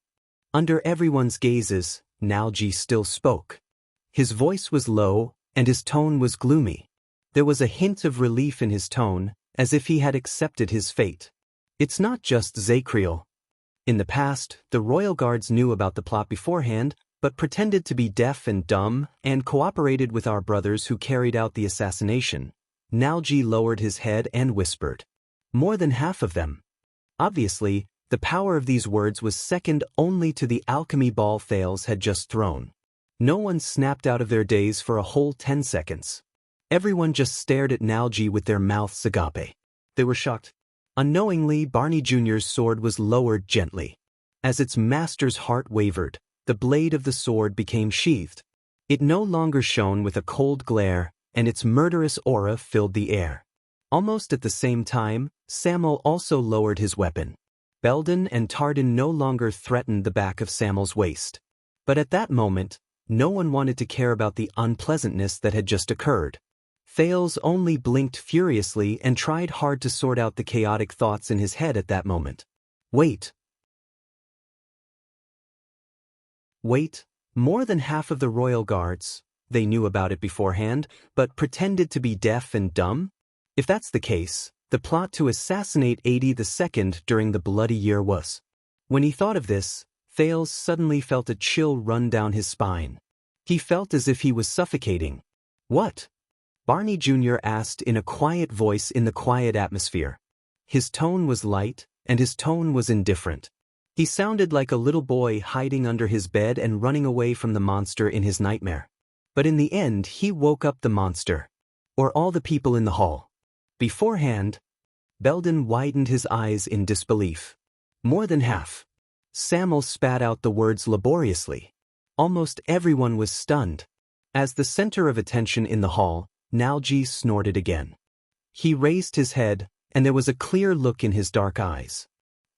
Under everyone's gazes, Nalji still spoke. His voice was low, and his tone was gloomy. There was a hint of relief in his tone, as if he had accepted his fate. "It's not just Zakriel. In the past, the royal guards knew about the plot beforehand, but pretended to be deaf and dumb, and cooperated with our brothers who carried out the assassination." Nalji lowered his head and whispered, "More than half of them." Obviously, the power of these words was second only to the alchemy ball Thales had just thrown. No one snapped out of their daze for a whole 10 seconds. Everyone just stared at Nalji with their mouths agape. They were shocked. Unknowingly, Barney Jr.'s sword was lowered gently. As its master's heart wavered, the blade of the sword became sheathed. It no longer shone with a cold glare, and its murderous aura filled the air. Almost at the same time, Samuel also lowered his weapon. Belden and Tardin no longer threatened the back of Samuel's waist. But at that moment, no one wanted to care about the unpleasantness that had just occurred. Thales only blinked furiously and tried hard to sort out the chaotic thoughts in his head at that moment. Wait. More than half of the royal guards, they knew about it beforehand, but pretended to be deaf and dumb? If that's the case, the plot to assassinate 82nd during the Bloody Year was. When he thought of this, Thales suddenly felt a chill run down his spine. He felt as if he was suffocating. "What?" Barney Jr. asked in a quiet voice in the quiet atmosphere. His tone was light, and his tone was indifferent. He sounded like a little boy hiding under his bed and running away from the monster in his nightmare. But in the end, he woke up the monster. Or all the people in the hall. Beforehand, Belden widened his eyes in disbelief. More than half. Samuel spat out the words laboriously. Almost everyone was stunned. As the center of attention in the hall, Nalji snorted again. He raised his head, and there was a clear look in his dark eyes.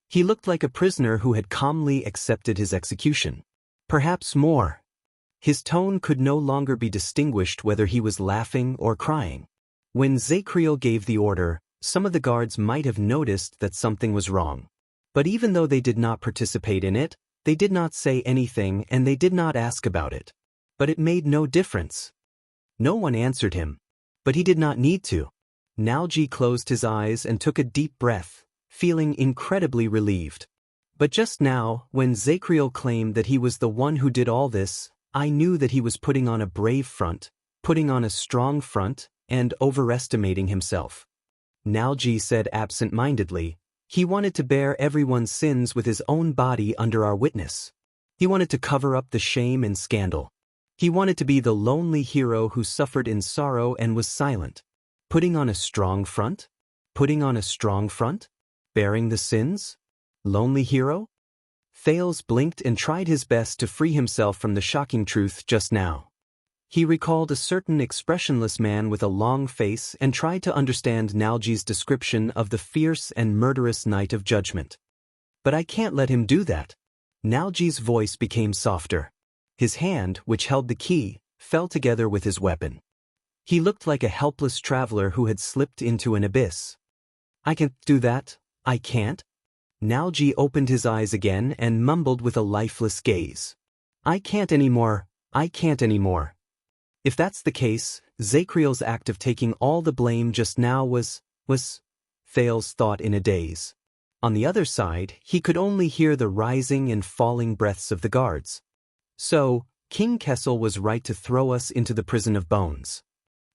He looked like a prisoner who had calmly accepted his execution. Perhaps more. His tone could no longer be distinguished whether he was laughing or crying. When Zakriel gave the order, Some of the guards might have noticed that something was wrong. But even though they did not participate in it, they did not say anything and they did not ask about it. But it made no difference. No one answered him. But he did not need to. Nalji closed his eyes and took a deep breath, feeling incredibly relieved. But just now, when Zakriel claimed that he was the one who did all this, I knew that he was putting on a brave front, putting on a strong front, and overestimating himself. Nalji said absent-mindedly, he wanted to bear everyone's sins with his own body under our witness. He wanted to cover up the shame and scandal. He wanted to be the lonely hero who suffered in sorrow and was silent. Putting on a strong front? Putting on a strong front? Bearing the sins? Lonely hero? Thales blinked and tried his best to free himself from the shocking truth just now. He recalled a certain expressionless man with a long face and tried to understand Nalji's description of the fierce and murderous night of judgment. But I can't let him do that. Nalji's voice became softer. His hand, which held the key, fell together with his weapon. He looked like a helpless traveler who had slipped into an abyss. I can't do that, I can't. Nalji opened his eyes again and mumbled with a lifeless gaze. I can't anymore, I can't anymore. If that's the case, Zakriel's act of taking all the blame just now was, Thales thought in a daze. On the other side, he could only hear the rising and falling breaths of the guards. So, King Kessel was right to throw us into the prison of bones.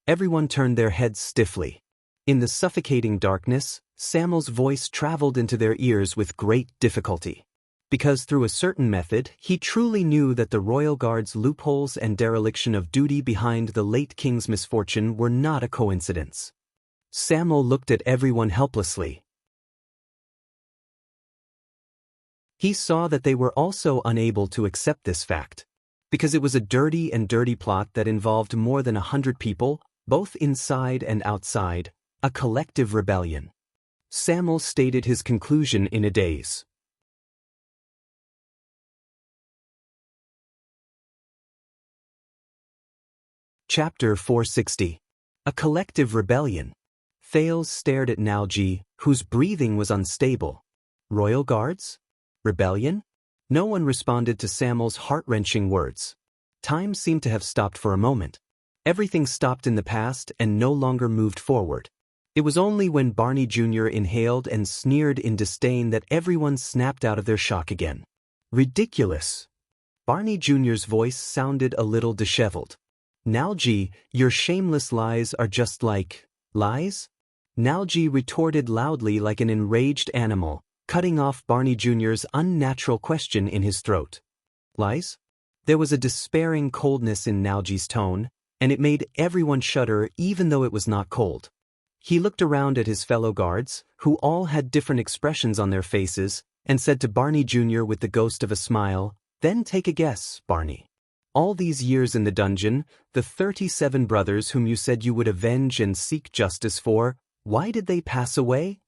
Everyone turned their heads stiffly. In the suffocating darkness, Samuel's voice traveled into their ears with great difficulty. Because through a certain method, he truly knew that the royal guard's loopholes and dereliction of duty behind the late king's misfortune were not a coincidence. Samuel looked at everyone helplessly. He saw that they were also unable to accept this fact. Because it was a dirty plot that involved more than 100 people, both inside and outside, a collective rebellion. Samuel stated his conclusion in a daze. Chapter 460. A collective rebellion. Thales stared at Nalji, whose breathing was unstable. Royal guards? Rebellion? No one responded to Samuel's heart-wrenching words. Time seemed to have stopped for a moment. Everything stopped in the past and no longer moved forward. It was only when Barney Jr. inhaled and sneered in disdain that everyone snapped out of their shock again. Ridiculous! Barney Jr.'s voice sounded a little disheveled. Nalji, your shameless lies are just like lies? Nalji retorted loudly like an enraged animal, cutting off Barney Jr.'s unnatural question in his throat. Lies? There was a despairing coldness in Nalji's tone, and it made everyone shudder even though it was not cold. He looked around at his fellow guards, who all had different expressions on their faces, and said to Barney Jr. with the ghost of a smile, "Then take a guess, Barney. All these years in the dungeon, the 37 brothers whom you said you would avenge and seek justice for, why did they pass away?"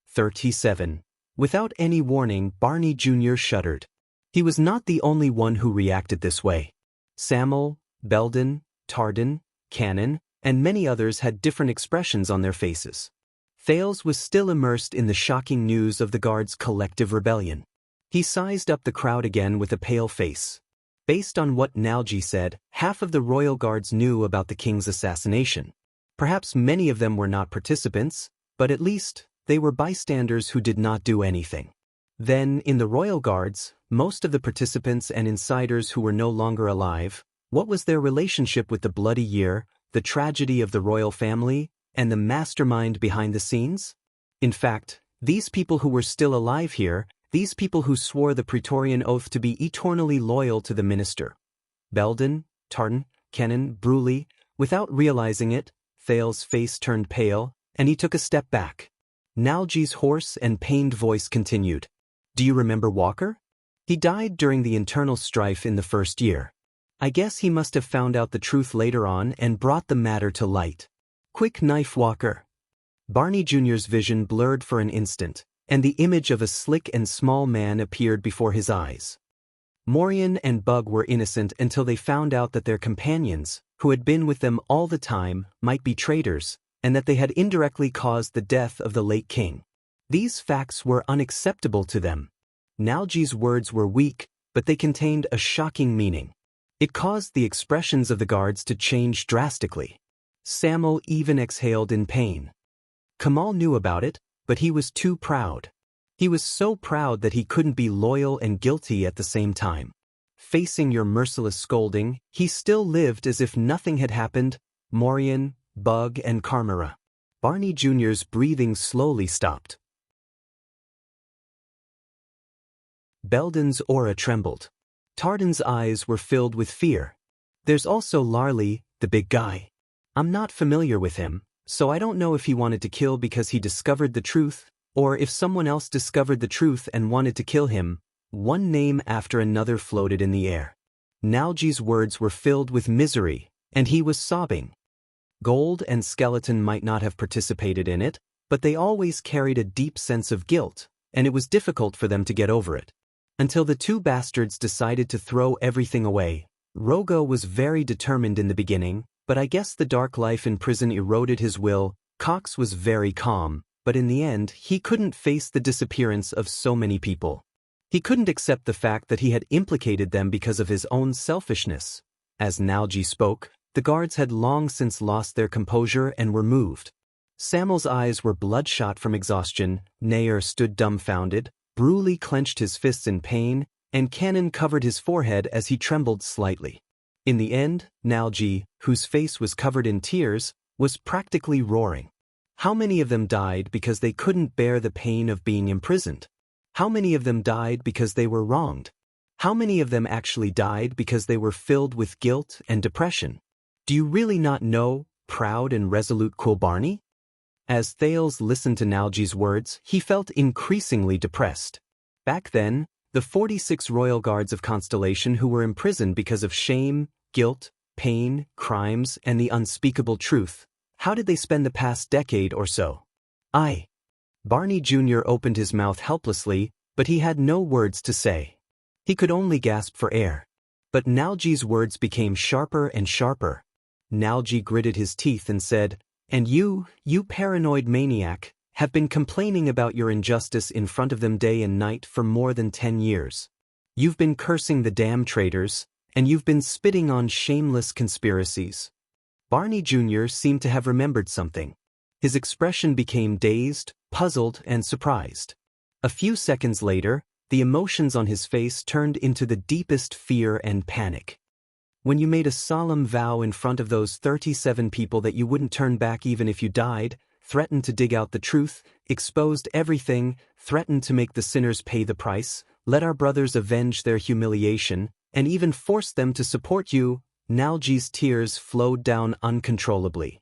37. Without any warning, Barney Jr. shuddered. He was not the only one who reacted this way. Samuel, Belden, Tardan, Cannon, and many others had different expressions on their faces. Thales was still immersed in the shocking news of the guards' collective rebellion. He sized up the crowd again with a pale face. Based on what Nalji said, half of the royal guards knew about the king's assassination. Perhaps many of them were not participants, but at least they were bystanders who did not do anything. Then, in the royal guards, most of the participants and insiders who were no longer alive, what was their relationship with the bloody year, the tragedy of the royal family, and the mastermind behind the scenes? In fact, these people who were still alive here, these people who swore the Praetorian oath to be eternally loyal to the minister. Belden, Tartan, Kennan, Bruley, without realizing it, Thales' face turned pale, and he took a step back. Nalji's hoarse and pained voice continued. Do you remember Walker? He died during the internal strife in the first year. I guess he must have found out the truth later on and brought the matter to light. Quick knife Walker. Barney Jr.'s vision blurred for an instant, and the image of a slick and small man appeared before his eyes. Morian and Bug were innocent until they found out that their companions, who had been with them all the time, might be traitors, and that they had indirectly caused the death of the late king. These facts were unacceptable to them. Nalji's words were weak, but they contained a shocking meaning. It caused the expressions of the guards to change drastically. Samuel even exhaled in pain. Kamal knew about it, but he was too proud. He was so proud that he couldn't be loyal and guilty at the same time. Facing your merciless scolding, he still lived as if nothing had happened. Morian, Bug, and Carmera. Barney Jr.'s breathing slowly stopped. Belden's aura trembled. Tardan's eyes were filled with fear. There's also Larley, the big guy. I'm not familiar with him, so I don't know if he wanted to kill because he discovered the truth, or if someone else discovered the truth and wanted to kill him. One name after another floated in the air. Nalji's words were filled with misery, and he was sobbing. Gold and Skeleton might not have participated in it, but they always carried a deep sense of guilt, and it was difficult for them to get over it. Until the two bastards decided to throw everything away. Rogo was very determined in the beginning, but I guess the dark life in prison eroded his will. Cox was very calm, but in the end he couldn't face the disappearance of so many people. He couldn't accept the fact that he had implicated them because of his own selfishness. As Nalji spoke, the guards had long since lost their composure and were moved. Samuel's eyes were bloodshot from exhaustion, Nair stood dumbfounded, Bruley clenched his fists in pain, and Cannon covered his forehead as he trembled slightly. In the end, Nalji, whose face was covered in tears, was practically roaring. How many of them died because they couldn't bear the pain of being imprisoned? How many of them died because they were wronged? How many of them actually died because they were filled with guilt and depression? Do you really not know, proud and resolute Kulbarni? As Thales listened to Nalji's words, he felt increasingly depressed. Back then, the 46 royal guards of Constellation who were imprisoned because of shame, guilt, pain, crimes, and the unspeakable truth, how did they spend the past decade or so? Barney Jr. opened his mouth helplessly, but he had no words to say. He could only gasp for air. But Nalji's words became sharper and sharper. Nalji gritted his teeth and said, "And you paranoid maniac, have been complaining about your injustice in front of them day and night for more than 10 years. You've been cursing the damn traitors, and you've been spitting on shameless conspiracies." Barney Jr. seemed to have remembered something. His expression became dazed, puzzled, and surprised. A few seconds later, the emotions on his face turned into the deepest fear and panic. When you made a solemn vow in front of those 37 people that you wouldn't turn back even if you died, threatened to dig out the truth, exposed everything, threatened to make the sinners pay the price, let our brothers avenge their humiliation, and even forced them to support you, Nalji's tears flowed down uncontrollably.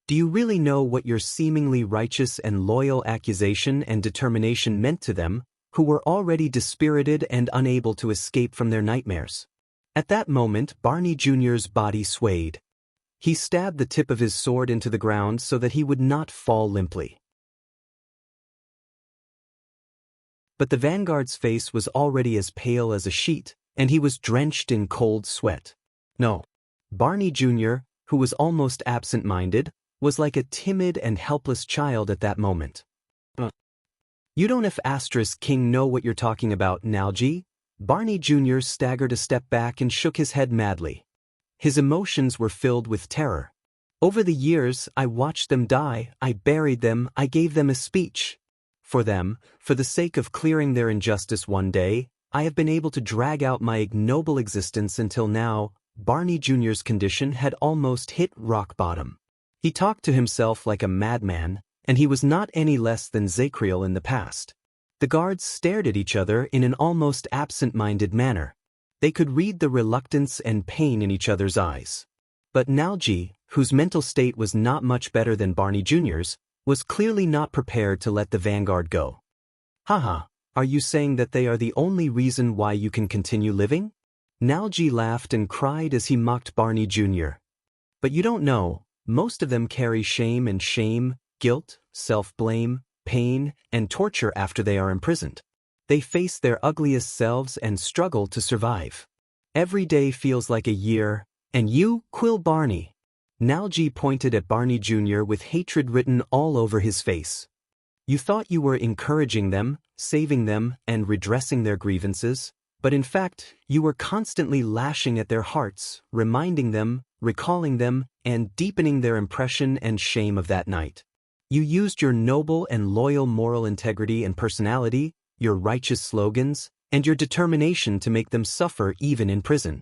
Do you really know what your seemingly righteous and loyal accusation and determination meant to them, who were already dispirited and unable to escape from their nightmares? At that moment, Barney Jr.'s body swayed. He stabbed the tip of his sword into the ground so that he would not fall limply. But the vanguard's face was already as pale as a sheet, and he was drenched in cold sweat. No. Barney Jr., who was almost absent-minded, was like a timid and helpless child at that moment. You don't if Asterisk King know what you're talking about, Nalji? Barney Jr. staggered a step back and shook his head madly. His emotions were filled with terror. Over the years, I watched them die, I buried them, I gave them a speech. For them, for the sake of clearing their injustice one day, I have been able to drag out my ignoble existence until now. Barney Jr.'s condition had almost hit rock bottom. He talked to himself like a madman, and he was not any less than Zacriel in the past. The guards stared at each other in an almost absent-minded manner. They could read the reluctance and pain in each other's eyes. But Nalji, whose mental state was not much better than Barney Jr.'s, was clearly not prepared to let the vanguard go. Haha, are you saying that they are the only reason why you can continue living? Nalji laughed and cried as he mocked Barney Jr. But you don't know, most of them carry shame, guilt, self-blame, pain, and torture after they are imprisoned. They face their ugliest selves and struggle to survive. Every day feels like a year, and you, Quill Barney. Nalji pointed at Barney Jr. with hatred written all over his face. You thought you were encouraging them, saving them, and redressing their grievances, but in fact, you were constantly lashing at their hearts, reminding them, recalling them, and deepening their impression and shame of that night. You used your noble and loyal moral integrity and personality, your righteous slogans, and your determination to make them suffer even in prison.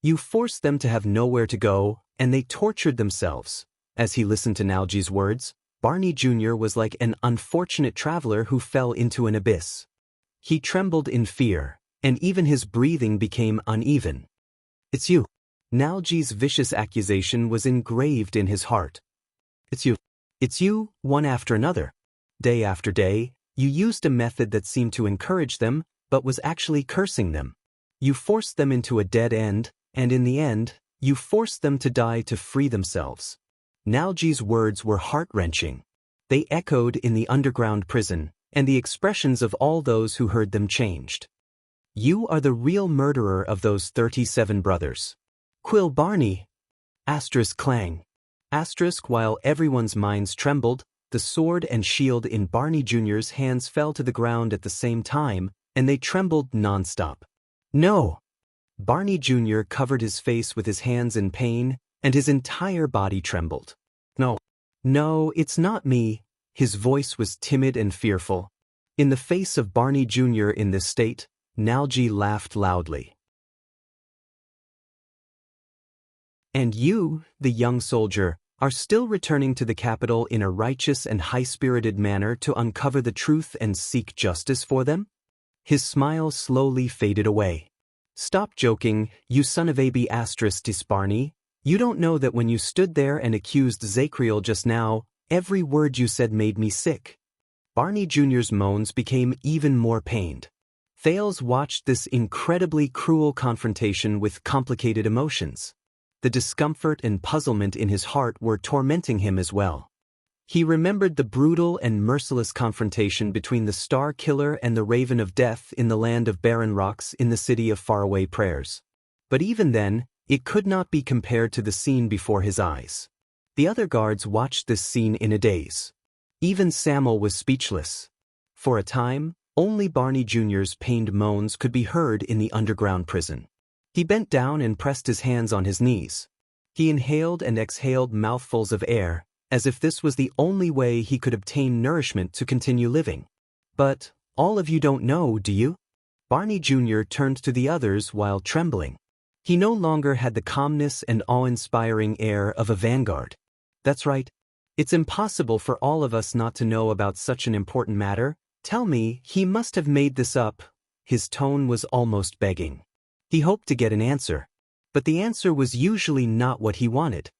You forced them to have nowhere to go, and they tortured themselves. As he listened to Nalji's words, Barney Jr. was like an unfortunate traveler who fell into an abyss. He trembled in fear, and even his breathing became uneven. It's you. Nalji's vicious accusation was engraved in his heart. It's you. It's you, one after another. Day after day, you used a method that seemed to encourage them, but was actually cursing them. You forced them into a dead end, and in the end, you forced them to die to free themselves. Nalji's words were heart-wrenching. They echoed in the underground prison, and the expressions of all those who heard them changed. You are the real murderer of those 37 brothers. Quill Barney! Asterisk clang. Asterisk while everyone's minds trembled, the sword and shield in Barney Jr.'s hands fell to the ground at the same time, and they trembled non-stop. No! Barney Jr. covered his face with his hands in pain, and his entire body trembled. No. No, it's not me. His voice was timid and fearful. In the face of Barney Jr. in this state, Nalji laughed loudly. And you, the young soldier, are still returning to the capital in a righteous and high-spirited manner to uncover the truth and seek justice for them? His smile slowly faded away. Stop joking, you son of a b****, Barney. You don't know that when you stood there and accused Zacriel just now, every word you said made me sick. Barney Jr.'s moans became even more pained. Thales watched this incredibly cruel confrontation with complicated emotions. The discomfort and puzzlement in his heart were tormenting him as well. He remembered the brutal and merciless confrontation between the Star Killer and the Raven of Death in the land of barren rocks in the city of faraway prayers. But even then, it could not be compared to the scene before his eyes. The other guards watched this scene in a daze. Even Samuel was speechless. For a time, only Barney Jr.'s pained moans could be heard in the underground prison. He bent down and pressed his hands on his knees. He inhaled and exhaled mouthfuls of air, as if this was the only way he could obtain nourishment to continue living. But, all of you don't know, do you? Barney Jr. turned to the others while trembling. He no longer had the calmness and awe-inspiring air of a vanguard. That's right. It's impossible for all of us not to know about such an important matter. Tell me, he must have made this up. His tone was almost begging. He hoped to get an answer. But the answer was usually not what he wanted.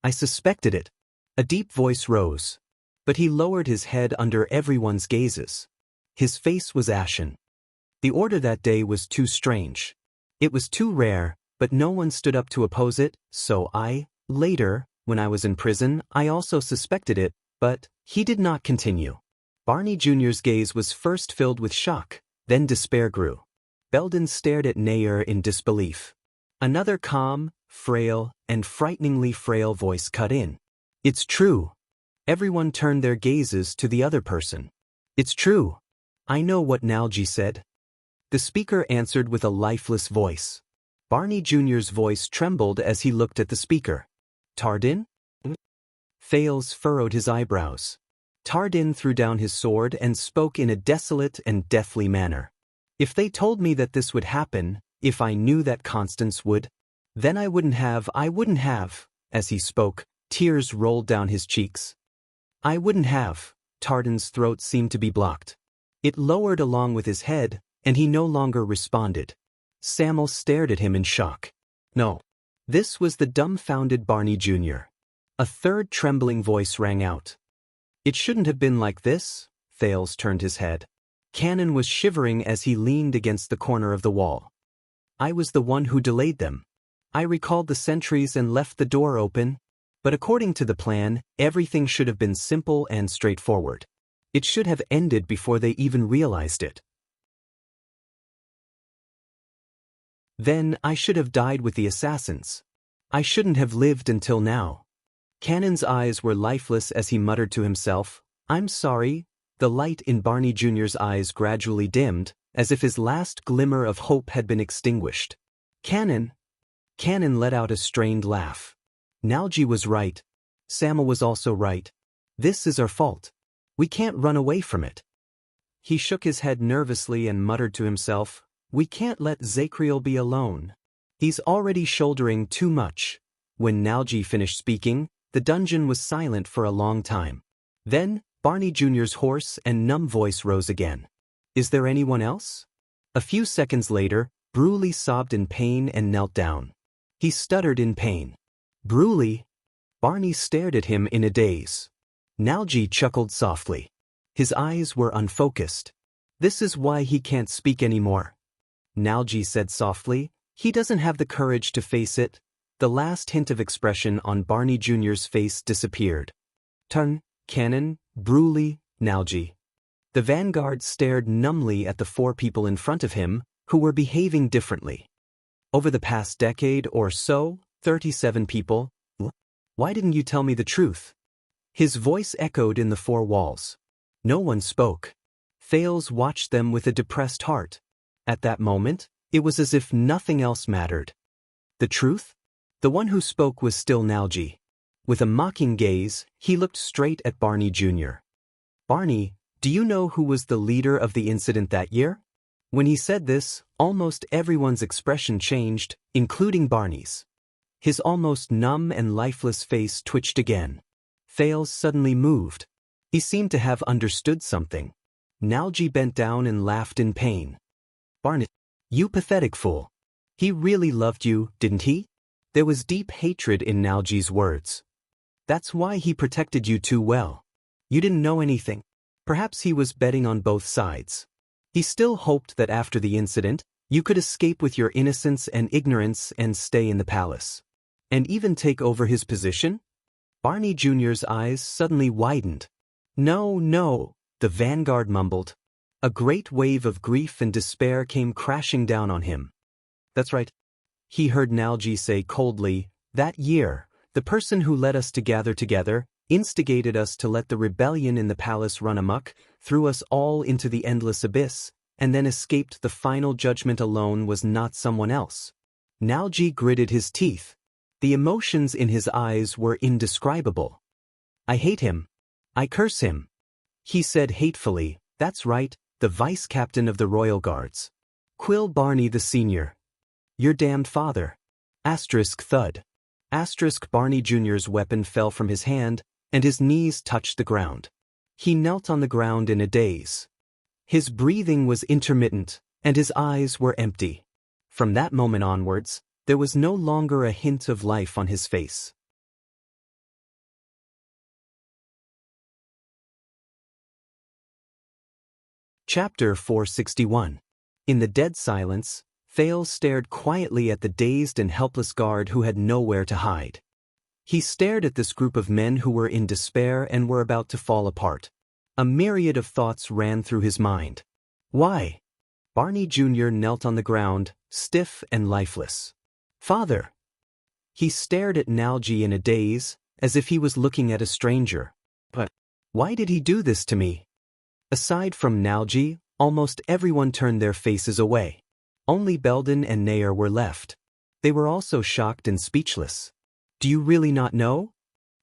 I suspected it. A deep voice rose. But he lowered his head under everyone's gazes. His face was ashen. The order that day was too strange. It was too rare, but no one stood up to oppose it, so later, when I was in prison, I also suspected it, but he did not continue. Barney Jr.'s gaze was first filled with shock, then despair grew. Belden stared at Nair in disbelief. Another calm, frail, and frighteningly frail voice cut in. It's true. Everyone turned their gazes to the other person. It's true. I know what Nalji said. The speaker answered with a lifeless voice. Barney Jr.'s voice trembled as he looked at the speaker. Tardin? Thales furrowed his eyebrows. Tardin threw down his sword and spoke in a desolate and deathly manner. If they told me that this would happen, if I knew that Constance would, then I wouldn't have. As he spoke, tears rolled down his cheeks. I wouldn't have. Tardin's throat seemed to be blocked. It lowered along with his head, and he no longer responded. Samuel stared at him in shock. No. This was the dumbfounded Barney Jr. A third trembling voice rang out. It shouldn't have been like this. Thales turned his head. Cannon was shivering as he leaned against the corner of the wall. I was the one who delayed them. I recalled the sentries and left the door open. But according to the plan, everything should have been simple and straightforward. It should have ended before they even realized it. Then I should have died with the assassins. I shouldn't have lived until now. Cannon's eyes were lifeless as he muttered to himself, "I'm sorry." The light in Barney Jr.'s eyes gradually dimmed, as if his last glimmer of hope had been extinguished. Cannon let out a strained laugh. Nalji was right. Sama was also right. This is our fault. We can't run away from it. He shook his head nervously and muttered to himself, "We can't let Zakriel be alone. He's already shouldering too much." When Nalji finished speaking, the dungeon was silent for a long time. Then, Barney Jr.'s hoarse and numb voice rose again. "Is there anyone else?" A few seconds later, Bruley sobbed in pain and knelt down. He stuttered in pain. "Bruley?" Barney stared at him in a daze. Nalji chuckled softly. His eyes were unfocused. "This is why he can't speak anymore," Nalji said softly. "He doesn't have the courage to face it." The last hint of expression on Barney Jr.'s face disappeared. Turn, Cannon, Bruley, Nalji. The vanguard stared numbly at the four people in front of him, who were behaving differently. Over the past decade or so, 37 people. Why didn't you tell me the truth? His voice echoed in the four walls. No one spoke. Thales watched them with a depressed heart. At that moment, it was as if nothing else mattered. The truth? The one who spoke was still Nalji. With a mocking gaze, he looked straight at Barney Jr. "Barney, do you know who was the leader of the incident that year?" When he said this, almost everyone's expression changed, including Barney's. His almost numb and lifeless face twitched again. Thales suddenly moved. He seemed to have understood something. Nalji bent down and laughed in pain. "Barney, you pathetic fool. He really loved you, didn't he?" There was deep hatred in Nalji's words. "That's why he protected you too well. You didn't know anything." Perhaps he was betting on both sides. He still hoped that after the incident, you could escape with your innocence and ignorance and stay in the palace. And even take over his position? Barney Jr.'s eyes suddenly widened. "No, no," the vanguard mumbled. A great wave of grief and despair came crashing down on him. "That's right," he heard Nalji say coldly. "That year, the person who led us to gather together, instigated us to let the rebellion in the palace run amok, threw us all into the endless abyss, and then escaped the final judgment alone was not someone else." Nalji gritted his teeth. The emotions in his eyes were indescribable. "I hate him. I curse him," he said hatefully. "That's right, the vice-captain of the royal guards. Quill Barney the senior. Your damned father." Asterisk thud. Asterisk Barney Jr.'s weapon fell from his hand, and his knees touched the ground. He knelt on the ground in a daze. His breathing was intermittent, and his eyes were empty. From that moment onwards, there was no longer a hint of life on his face. Chapter 461. In the dead silence, Thales stared quietly at the dazed and helpless guard who had nowhere to hide. He stared at this group of men who were in despair and were about to fall apart. A myriad of thoughts ran through his mind. Why? Barney Jr. knelt on the ground, stiff and lifeless. "Father!" He stared at Nalji in a daze, as if he was looking at a stranger. "But why did he do this to me?" Aside from Nalji, almost everyone turned their faces away. Only Belden and Nair were left. They were also shocked and speechless. "Do you really not know?"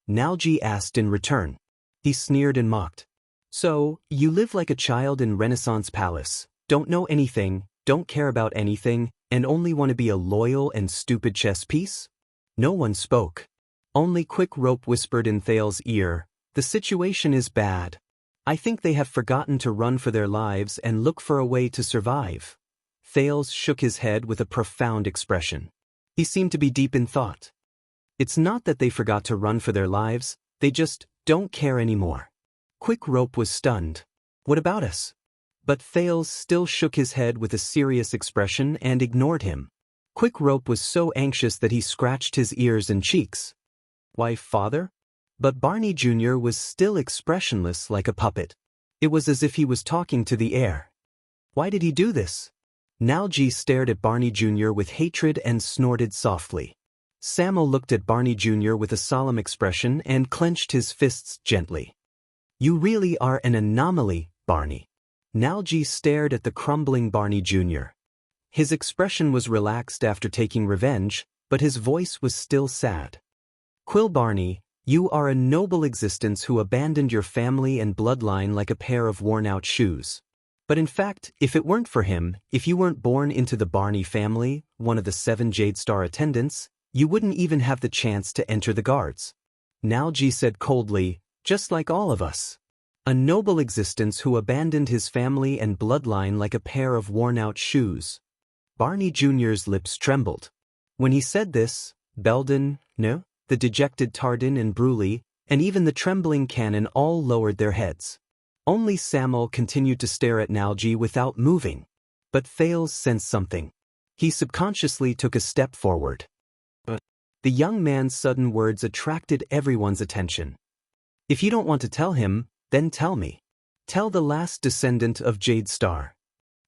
Nalji asked in return. He sneered and mocked. "So, you live like a child in Renaissance Palace, don't know anything, don't care about anything, and only want to be a loyal and stupid chess piece?" No one spoke. Only Quick Rope whispered in Thales' ear, "The situation is bad. I think they have forgotten to run for their lives and look for a way to survive." Thales shook his head with a profound expression. He seemed to be deep in thought. "It's not that they forgot to run for their lives, they just don't care anymore." Quick Rope was stunned. "What about us?" But Thales still shook his head with a serious expression and ignored him. Quick Rope was so anxious that he scratched his ears and cheeks. "Why, father?" But Barney Jr. was still expressionless like a puppet. It was as if he was talking to the air. "Why did he do this?" Nalji stared at Barney Jr. with hatred and snorted softly. Samuel looked at Barney Jr. with a solemn expression and clenched his fists gently. You really are an anomaly, Barney. Nalji stared at the crumbling Barney Jr. His expression was relaxed after taking revenge, but his voice was still sad. Quill Barney, you are a noble existence who abandoned your family and bloodline like a pair of worn-out shoes. But in fact, if it weren't for him, if you weren't born into the Barney family, one of the 7 Jade Star attendants, you wouldn't even have the chance to enter the guards. Nalji said coldly, just like all of us. A noble existence who abandoned his family and bloodline like a pair of worn-out shoes. Barney Jr.'s lips trembled. When he said this, Belden, no, the dejected Tardin and Bruley, and even the trembling Cannon all lowered their heads. Only Samuel continued to stare at Nalji without moving. But Thales sensed something. He subconsciously took a step forward. But the young man's sudden words attracted everyone's attention. If you don't want to tell him, then tell me. Tell the last descendant of Jade Star.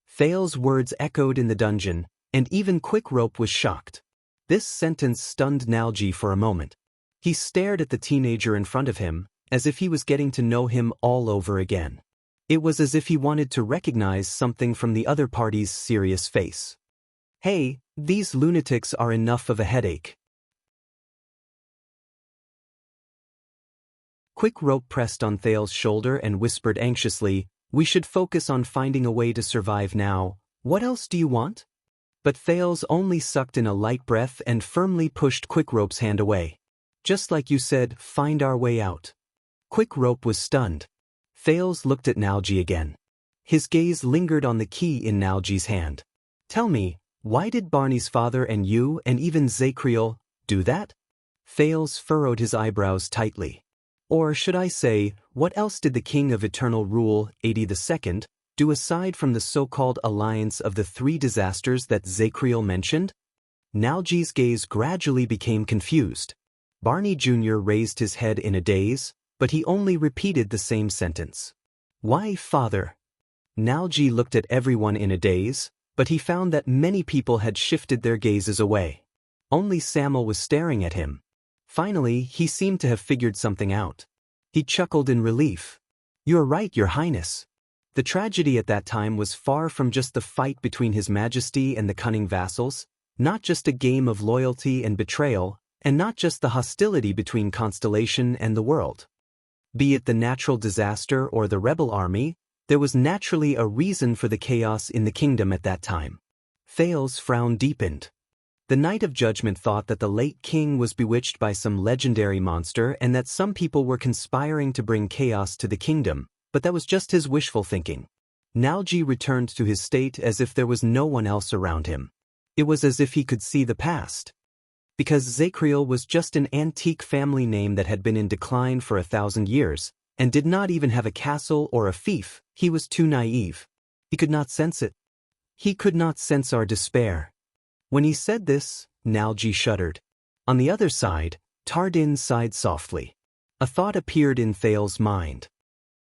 Thales' words echoed in the dungeon, and even Quick Rope was shocked. This sentence stunned Nalji for a moment. He stared at the teenager in front of him, as if he was getting to know him all over again. It was as if he wanted to recognize something from the other party's serious face. Hey, these lunatics are enough of a headache. Quick Rope pressed on Thales' shoulder and whispered anxiously, we should focus on finding a way to survive now. What else do you want? But Thales only sucked in a light breath and firmly pushed Quick Rope's hand away. Just like you said, find our way out. Quick Rope was stunned. Thales looked at Nalji again. His gaze lingered on the key in Nalji's hand. Tell me, why did Barney's father and you and even Zacriel do that? Thales furrowed his eyebrows tightly. Or should I say, what else did the King of Eternal Rule, 82nd, do aside from the so-called alliance of the 3 disasters that Zacriel mentioned? Nalji's gaze gradually became confused. Barney Jr. raised his head in a daze, but he only repeated the same sentence. Why, father? Nalji looked at everyone in a daze, but he found that many people had shifted their gazes away. Only Samuel was staring at him. Finally, he seemed to have figured something out. He chuckled in relief. You're right, Your Highness. The tragedy at that time was far from just the fight between His Majesty and the cunning vassals, not just a game of loyalty and betrayal, and not just the hostility between Constellation and the world. Be it the natural disaster or the rebel army, there was naturally a reason for the chaos in the kingdom at that time. Thales' frown deepened. The Knight of Judgment thought that the late king was bewitched by some legendary monster and that some people were conspiring to bring chaos to the kingdom, but that was just his wishful thinking. Nalji returned to his state as if there was no one else around him. It was as if he could see the past. Because Zacriel was just an antique family name that had been in decline for 1,000 years, and did not even have a castle or a fief, he was too naive. He could not sense it. He could not sense our despair. When he said this, Nalji shuddered. On the other side, Tardin sighed softly. A thought appeared in Thales' mind.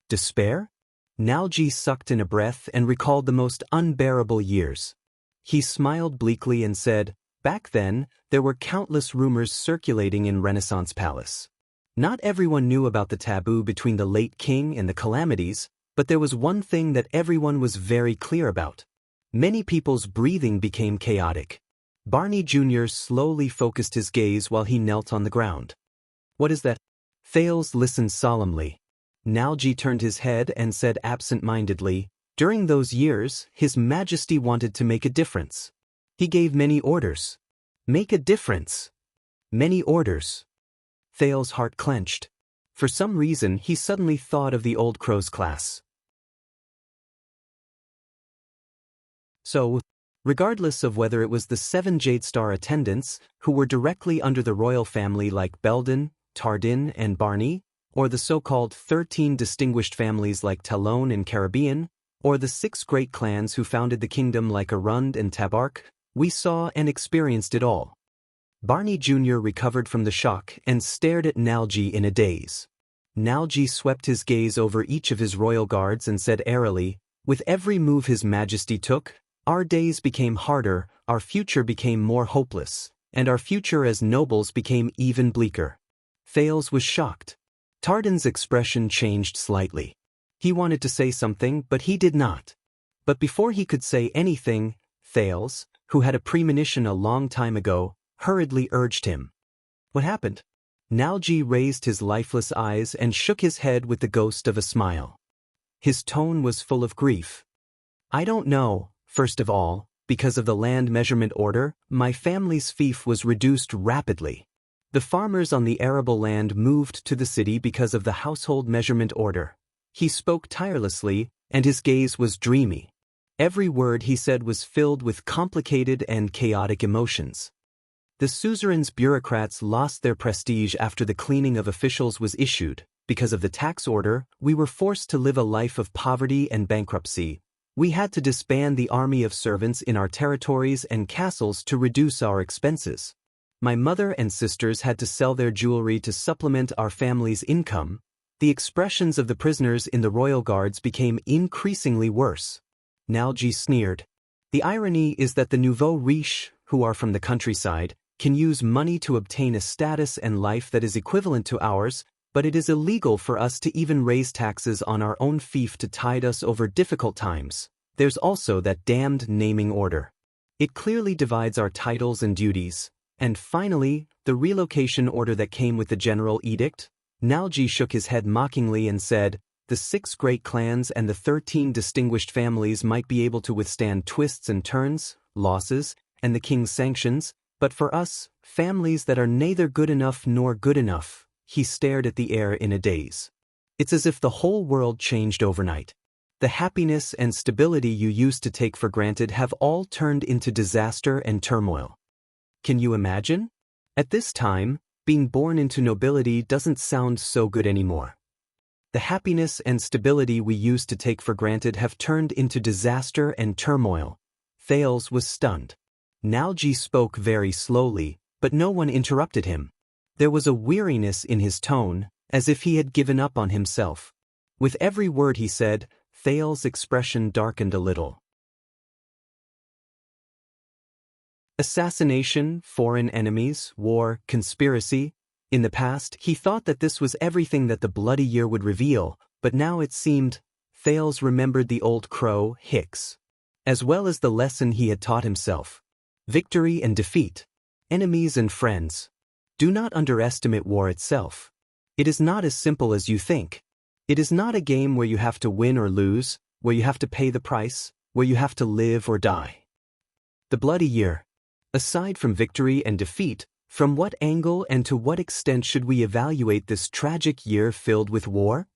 Despair? Nalji sucked in a breath and recalled the most unbearable years. He smiled bleakly and said, back then, there were countless rumors circulating in Renaissance Palace. Not everyone knew about the taboo between the late king and the calamities, but there was one thing that everyone was very clear about. Many people's breathing became chaotic. Barney Jr. slowly focused his gaze while he knelt on the ground. What is that? Thales listened solemnly. Nalji turned his head and said absent-mindedly, during those years, His Majesty wanted to make a difference. He gave many orders. Make a difference. Many orders. Thales' heart clenched. For some reason, he suddenly thought of the Old Crows class. So, regardless of whether it was the 7 Jade Star attendants, who were directly under the royal family like Belden, Tardin, and Barney, or the so-called 13 distinguished families like Talon and Caribbean, or the 6 great clans who founded the kingdom like Arund and Tabark, we saw and experienced it all. Barney Jr. recovered from the shock and stared at Nalji in a daze. Nalji swept his gaze over each of his royal guards and said airily, with every move His Majesty took, our days became harder, our future became more hopeless. and our future as nobles became even bleaker. Thales was shocked. Tardan's expression changed slightly. He wanted to say something, but he did not. But before he could say anything, Thales, who had a premonition a long time ago, hurriedly urged him. What happened? Nalji raised his lifeless eyes and shook his head with the ghost of a smile. His tone was full of grief. I don't know. First of all, because of the land measurement order, my family's fief was reduced rapidly. The farmers on the arable land moved to the city because of the household measurement order. He spoke tirelessly, and his gaze was dreamy. Every word he said was filled with complicated and chaotic emotions. The suzerain's bureaucrats lost their prestige after the cleaning of officials was issued. Because of the tax order, we were forced to live a life of poverty and bankruptcy. We had to disband the army of servants in our territories and castles to reduce our expenses. My mother and sisters had to sell their jewelry to supplement our family's income. The expressions of the prisoners in the royal guards became increasingly worse. Nalji sneered. The irony is that the nouveau riche, who are from the countryside, can use money to obtain a status and life that is equivalent to ours, but it is illegal for us to even raise taxes on our own fief to tide us over difficult times. There's also that damned naming order. It clearly divides our titles and duties. And finally, the relocation order that came with the general edict. Nalji shook his head mockingly and said, the 6 great clans and the 13 distinguished families might be able to withstand twists and turns, losses, and the king's sanctions, but for us, families that are neither good enough nor good enough. He stared at the air in a daze. It's as if the whole world changed overnight. The happiness and stability you used to take for granted have all turned into disaster and turmoil. Can you imagine? At this time, being born into nobility doesn't sound so good anymore. The happiness and stability we used to take for granted have turned into disaster and turmoil. Thales was stunned. Nalji spoke very slowly, but no one interrupted him. There was a weariness in his tone, as if he had given up on himself. With every word he said, Thales' expression darkened a little. Assassination, foreign enemies, war, conspiracy. In the past, he thought that this was everything that the bloody year would reveal, but now it seemed, Thales remembered the old crow, Hicks, as well as the lesson he had taught himself. Victory and defeat. Enemies and friends. Do not underestimate war itself. It is not as simple as you think. It is not a game where you have to win or lose, where you have to pay the price, where you have to live or die. The bloody year. Aside from victory and defeat, from what angle and to what extent should we evaluate this tragic year filled with war?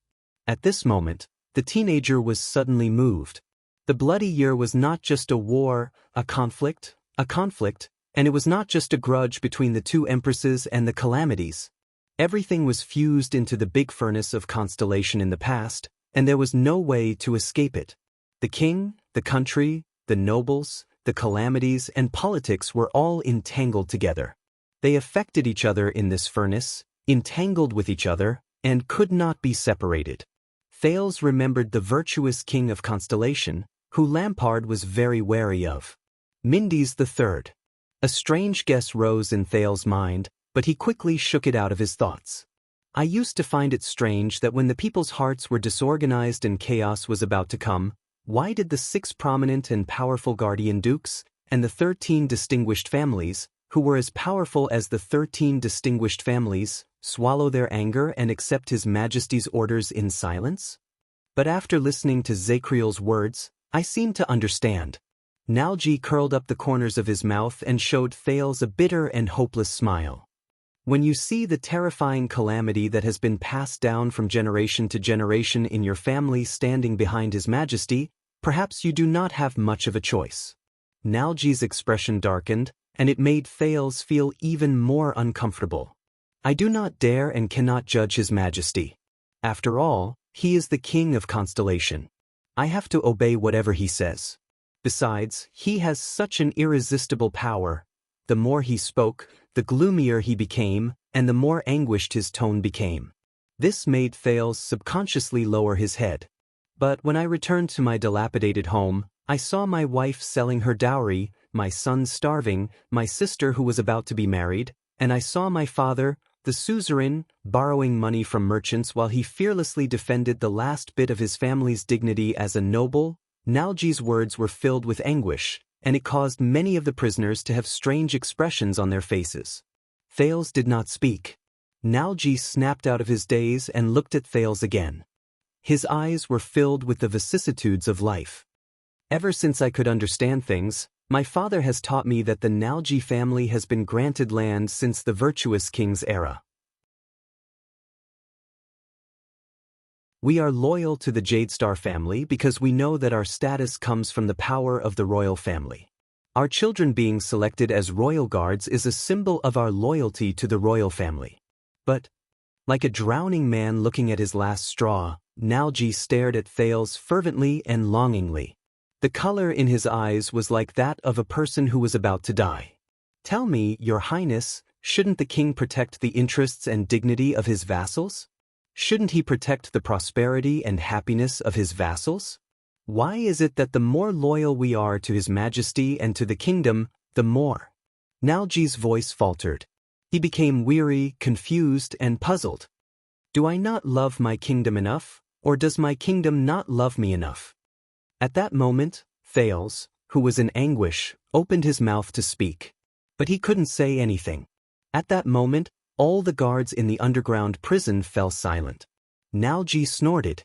At this moment, the teenager was suddenly moved. The bloody year was not just a war, a conflict, and it was not just a grudge between the 2 empresses and the calamities. Everything was fused into the big furnace of constellation in the past, and there was no way to escape it. The king, the country, the nobles, the calamities, and politics were all entangled together. They affected each other in this furnace, entangled with each other, and could not be separated. Thales remembered the virtuous king of constellation, who Lampard was very wary of. Mindes III. A strange guess rose in Thales' mind, but he quickly shook it out of his thoughts. I used to find it strange that when the people's hearts were disorganized and chaos was about to come, why did the 6 prominent and powerful guardian dukes, and the 13 distinguished families, who were as powerful as the 13 distinguished families, swallow their anger and accept His Majesty's orders in silence? But after listening to Zakriel's words, I seemed to understand. Nalji curled up the corners of his mouth and showed Thales a bitter and hopeless smile. When you see the terrifying calamity that has been passed down from generation to generation in your family standing behind His Majesty, perhaps you do not have much of a choice. Nalji's expression darkened, and it made Thales feel even more uncomfortable. I do not dare and cannot judge His Majesty. After all, he is the king of constellation. I have to obey whatever he says. Besides, he has such an irresistible power. The more he spoke, the gloomier he became, and the more anguished his tone became. This made Thales subconsciously lower his head. But when I returned to my dilapidated home, I saw my wife selling her dowry, my son starving, my sister who was about to be married, and I saw my father, the suzerain, borrowing money from merchants while he fearlessly defended the last bit of his family's dignity as a noble. Nalji's words were filled with anguish, and it caused many of the prisoners to have strange expressions on their faces. Thales did not speak. Nalji snapped out of his daze and looked at Thales again. His eyes were filled with the vicissitudes of life. Ever since I could understand things, my father has taught me that the Nalji family has been granted land since the virtuous king's era. We are loyal to the Jadestar family because we know that our status comes from the power of the royal family. Our children being selected as royal guards is a symbol of our loyalty to the royal family. But, like a drowning man looking at his last straw, Nalji stared at Thales fervently and longingly. The color in his eyes was like that of a person who was about to die. Tell me, Your Highness, shouldn't the king protect the interests and dignity of his vassals? Shouldn't he protect the prosperity and happiness of his vassals? Why is it that the more loyal we are to His Majesty and to the kingdom, the more? Nalji's voice faltered. He became weary, confused, and puzzled. Do I not love my kingdom enough, or does my kingdom not love me enough? At that moment, Thales, who was in anguish, opened his mouth to speak. But he couldn't say anything. At that moment, all the guards in the underground prison fell silent. Nalji snorted.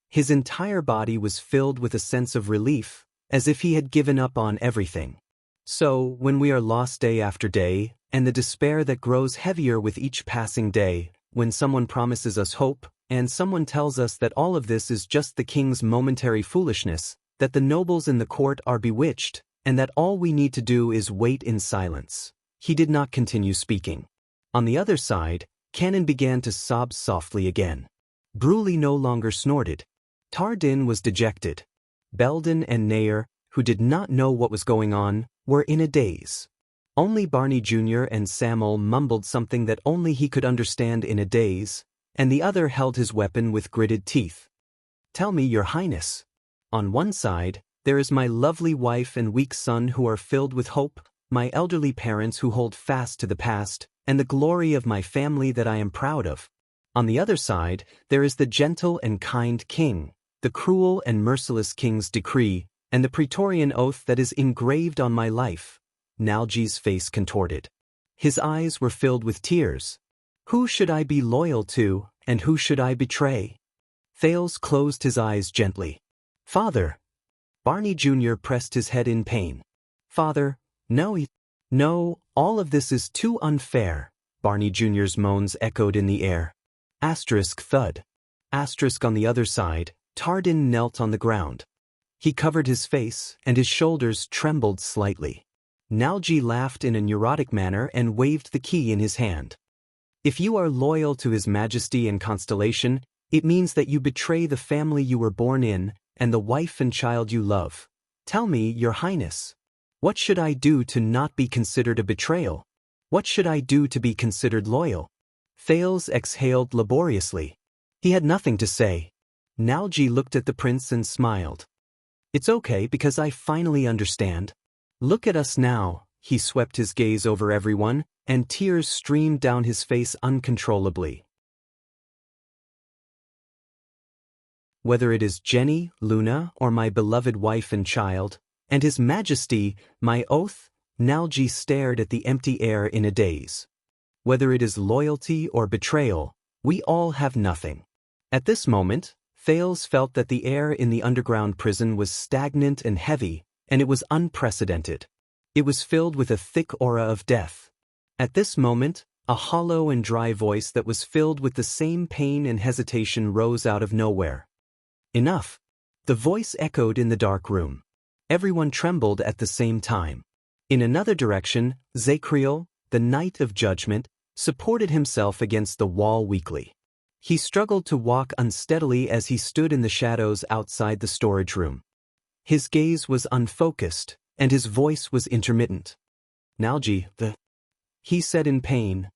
His entire body was filled with a sense of relief, as if he had given up on everything. So, when we are lost day after day, and the despair that grows heavier with each passing day, when someone promises us hope, and someone tells us that all of this is just the king's momentary foolishness, that the nobles in the court are bewitched, and that all we need to do is wait in silence, he did not continue speaking. On the other side, Cannon began to sob softly again. Bruley no longer snorted. Tardin was dejected. Belden and Nair, who did not know what was going on, were in a daze. Only Barney Jr. and Samuel mumbled something that only he could understand in a daze, and the other held his weapon with gritted teeth. Tell me, Your Highness. On one side, there is my lovely wife and weak son who are filled with hope, my elderly parents who hold fast to the past, and the glory of my family that I am proud of. On the other side, there is the gentle and kind king, the cruel and merciless king's decree, and the Praetorian oath that is engraved on my life. Nalji's face contorted. His eyes were filled with tears. Who should I be loyal to, and who should I betray? Thales closed his eyes gently. Father. Barney Jr. pressed his head in pain. Father, no, all of this is too unfair. Barney Jr.'s moans echoed in the air. Asterisk thud. Asterisk on the other side, Tardin knelt on the ground. He covered his face, and his shoulders trembled slightly. Nalji laughed in a neurotic manner and waved the key in his hand. If you are loyal to His Majesty and Constellation, it means that you betray the family you were born in, and the wife and child you love. Tell me, Your Highness, what should I do to not be considered a betrayal? What should I do to be considered loyal? Thales exhaled laboriously. He had nothing to say. Nalji looked at the prince and smiled. It's okay because I finally understand. Look at us now. He swept his gaze over everyone, and tears streamed down his face uncontrollably. Whether it is Jenny, Luna, or my beloved wife and child, and His Majesty, my oath, Nalji stared at the empty air in a daze. Whether it is loyalty or betrayal, we all have nothing. At this moment, Thales felt that the air in the underground prison was stagnant and heavy, and it was unprecedented. It was filled with a thick aura of death. At this moment, a hollow and dry voice that was filled with the same pain and hesitation rose out of nowhere. Enough. The voice echoed in the dark room. Everyone trembled at the same time. In another direction, Zacriel, the Knight of Judgment, supported himself against the wall weakly. He struggled to walk unsteadily as he stood in the shadows outside the storage room. His gaze was unfocused, and his voice was intermittent. Nalji, he said in pain.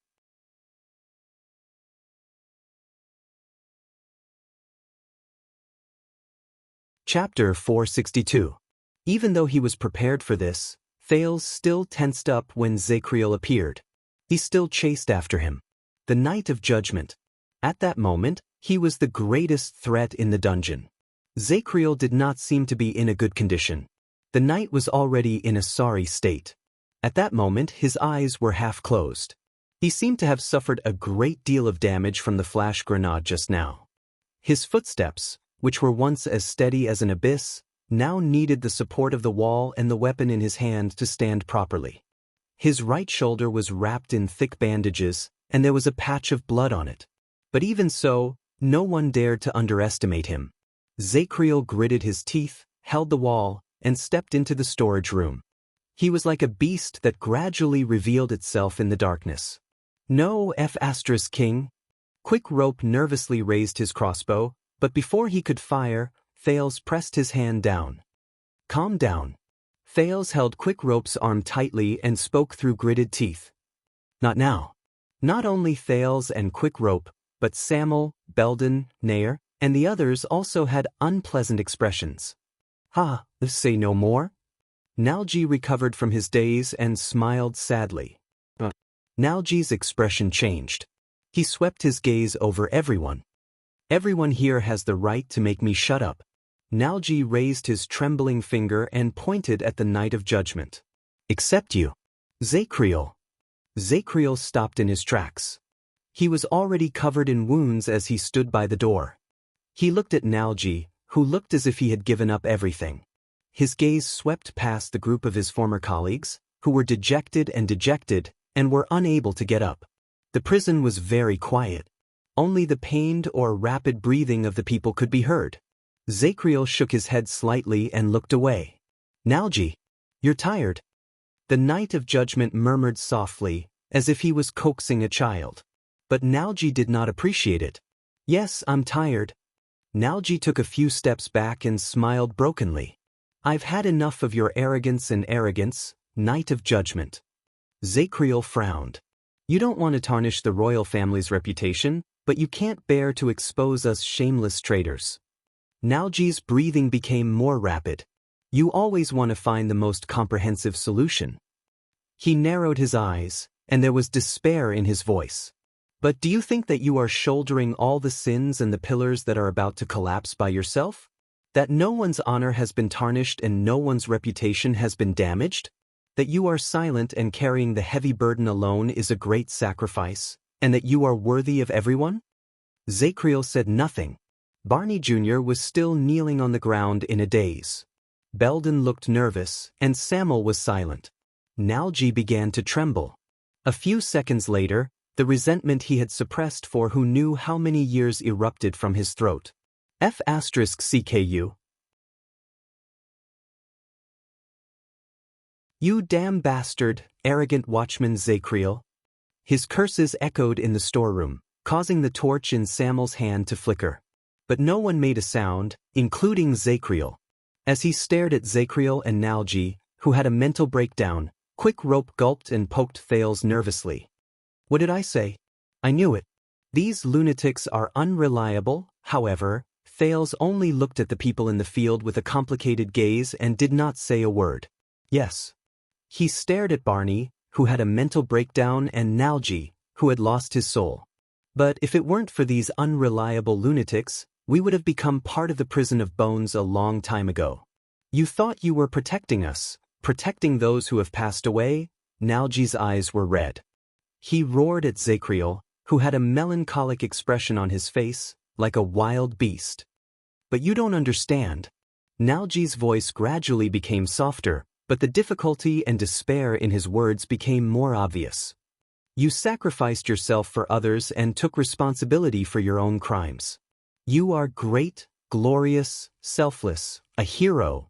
Chapter 462. Even though he was prepared for this, Thales still tensed up when Zacriel appeared. He still chased after him. The Night of Judgment. At that moment, he was the greatest threat in the dungeon. Zacriel did not seem to be in a good condition. The knight was already in a sorry state. At that moment, his eyes were half closed. He seemed to have suffered a great deal of damage from the flash grenade just now. His footsteps, which were once as steady as an abyss, now needed the support of the wall and the weapon in his hand to stand properly. His right shoulder was wrapped in thick bandages, and there was a patch of blood on it. But even so, no one dared to underestimate him. Zacriel gritted his teeth, held the wall, and stepped into the storage room. He was like a beast that gradually revealed itself in the darkness. No King. Quick Rope nervously raised his crossbow, but before he could fire, Thales pressed his hand down. Calm down. Thales held Quick Rope's arm tightly and spoke through gritted teeth. Not now. Not only Thales and Quick Rope, but Samuel, Belden, Nair, and the others also had unpleasant expressions. Say no more? Nalji recovered from his daze and smiled sadly. Nalji's expression changed. He swept his gaze over everyone. Everyone here has the right to make me shut up. Nalji raised his trembling finger and pointed at the Night of Judgment. Except you. Zacriel. Zacriel stopped in his tracks. He was already covered in wounds as he stood by the door. He looked at Nalji, who looked as if he had given up everything. His gaze swept past the group of his former colleagues, who were dejected and were unable to get up. The prison was very quiet. Only the pained or rapid breathing of the people could be heard. Zacriel shook his head slightly and looked away. Nalji, you're tired. The Night of Judgment murmured softly, as if he was coaxing a child. But Nalji did not appreciate it. Yes, I'm tired. Nalji took a few steps back and smiled brokenly. I've had enough of your arrogance, Night of Judgment. Zacriel frowned. You don't want to tarnish the royal family's reputation, but you can't bear to expose us shameless traitors. Nalji's breathing became more rapid. You always want to find the most comprehensive solution. He narrowed his eyes, and there was despair in his voice. But do you think that you are shouldering all the sins and the pillars that are about to collapse by yourself? That no one's honor has been tarnished and no one's reputation has been damaged? That you are silent and carrying the heavy burden alone is a great sacrifice, and that you are worthy of everyone? Zacriel said nothing. Barney Jr. was still kneeling on the ground in a daze. Belden looked nervous, and Samuel was silent. Nalji began to tremble. A few seconds later, the resentment he had suppressed for who knew how many years erupted from his throat. CKU. You damn bastard, arrogant watchman Zacriel. His curses echoed in the storeroom, causing the torch in Samuel's hand to flicker. But no one made a sound, including Zacriel. As he stared at Zacriel and Nalji, who had a mental breakdown, Quick Rope gulped and poked Thales nervously. What did I say? I knew it. These lunatics are unreliable. However, Thales only looked at the people in the field with a complicated gaze and did not say a word. Yes. He stared at Barney, who had a mental breakdown, and Nalji, who had lost his soul. But if it weren't for these unreliable lunatics, we would have become part of the prison of bones a long time ago. You thought you were protecting us, protecting those who have passed away? Nalji's eyes were red. He roared at Zacriel, who had a melancholic expression on his face, like a wild beast. But you don't understand. Nalji's voice gradually became softer, but the difficulty and despair in his words became more obvious. You sacrificed yourself for others and took responsibility for your own crimes. You are great, glorious, selfless, a hero.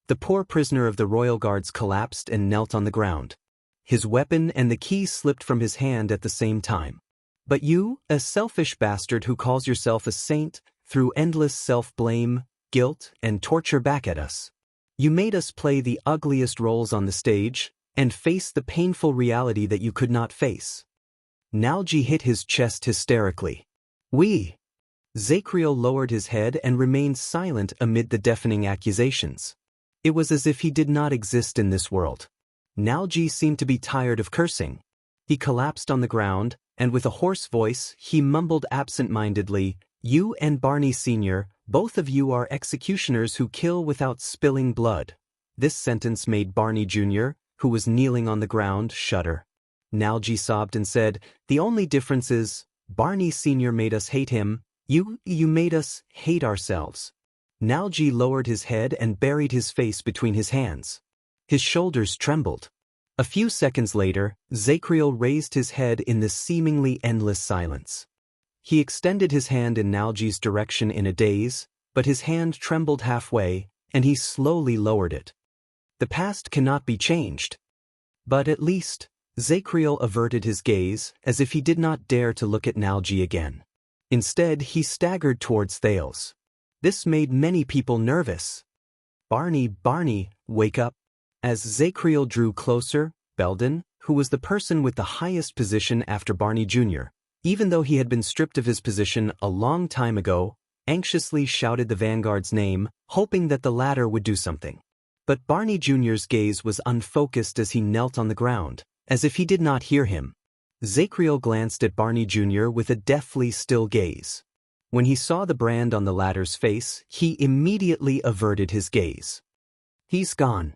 The poor prisoner of the royal guards collapsed and knelt on the ground. His weapon and the key slipped from his hand at the same time. But you, a selfish bastard who calls yourself a saint, threw endless self-blame, guilt, and torture back at us. You made us play the ugliest roles on the stage, and face the painful reality that you could not face. Nalji hit his chest hysterically. We. Zacriel lowered his head and remained silent amid the deafening accusations. It was as if he did not exist in this world. Nalji seemed to be tired of cursing. He collapsed on the ground, and with a hoarse voice, he mumbled absent-mindedly, "You and Barney Sr., both of you are executioners who kill without spilling blood." This sentence made Barney Jr., who was kneeling on the ground, shudder. Nalji sobbed and said, "The only difference is, Barney Sr. made us hate him, you made us hate ourselves." Nalji lowered his head and buried his face between his hands. His shoulders trembled. A few seconds later, Zacriel raised his head in the seemingly endless silence. He extended his hand in Nalji's direction in a daze, but his hand trembled halfway, and he slowly lowered it. The past cannot be changed. But at least, Zacriel averted his gaze, as if he did not dare to look at Nalji again. Instead, he staggered towards Thales. This made many people nervous. Barney, wake up." As Zacriel drew closer, Belden, who was the person with the highest position after Barney Jr., even though he had been stripped of his position a long time ago, anxiously shouted the vanguard's name, hoping that the latter would do something. But Barney Jr.'s gaze was unfocused as he knelt on the ground, as if he did not hear him. Zacriel glanced at Barney Jr. with a deathly still gaze. When he saw the brand on the latter's face, he immediately averted his gaze. "He's gone."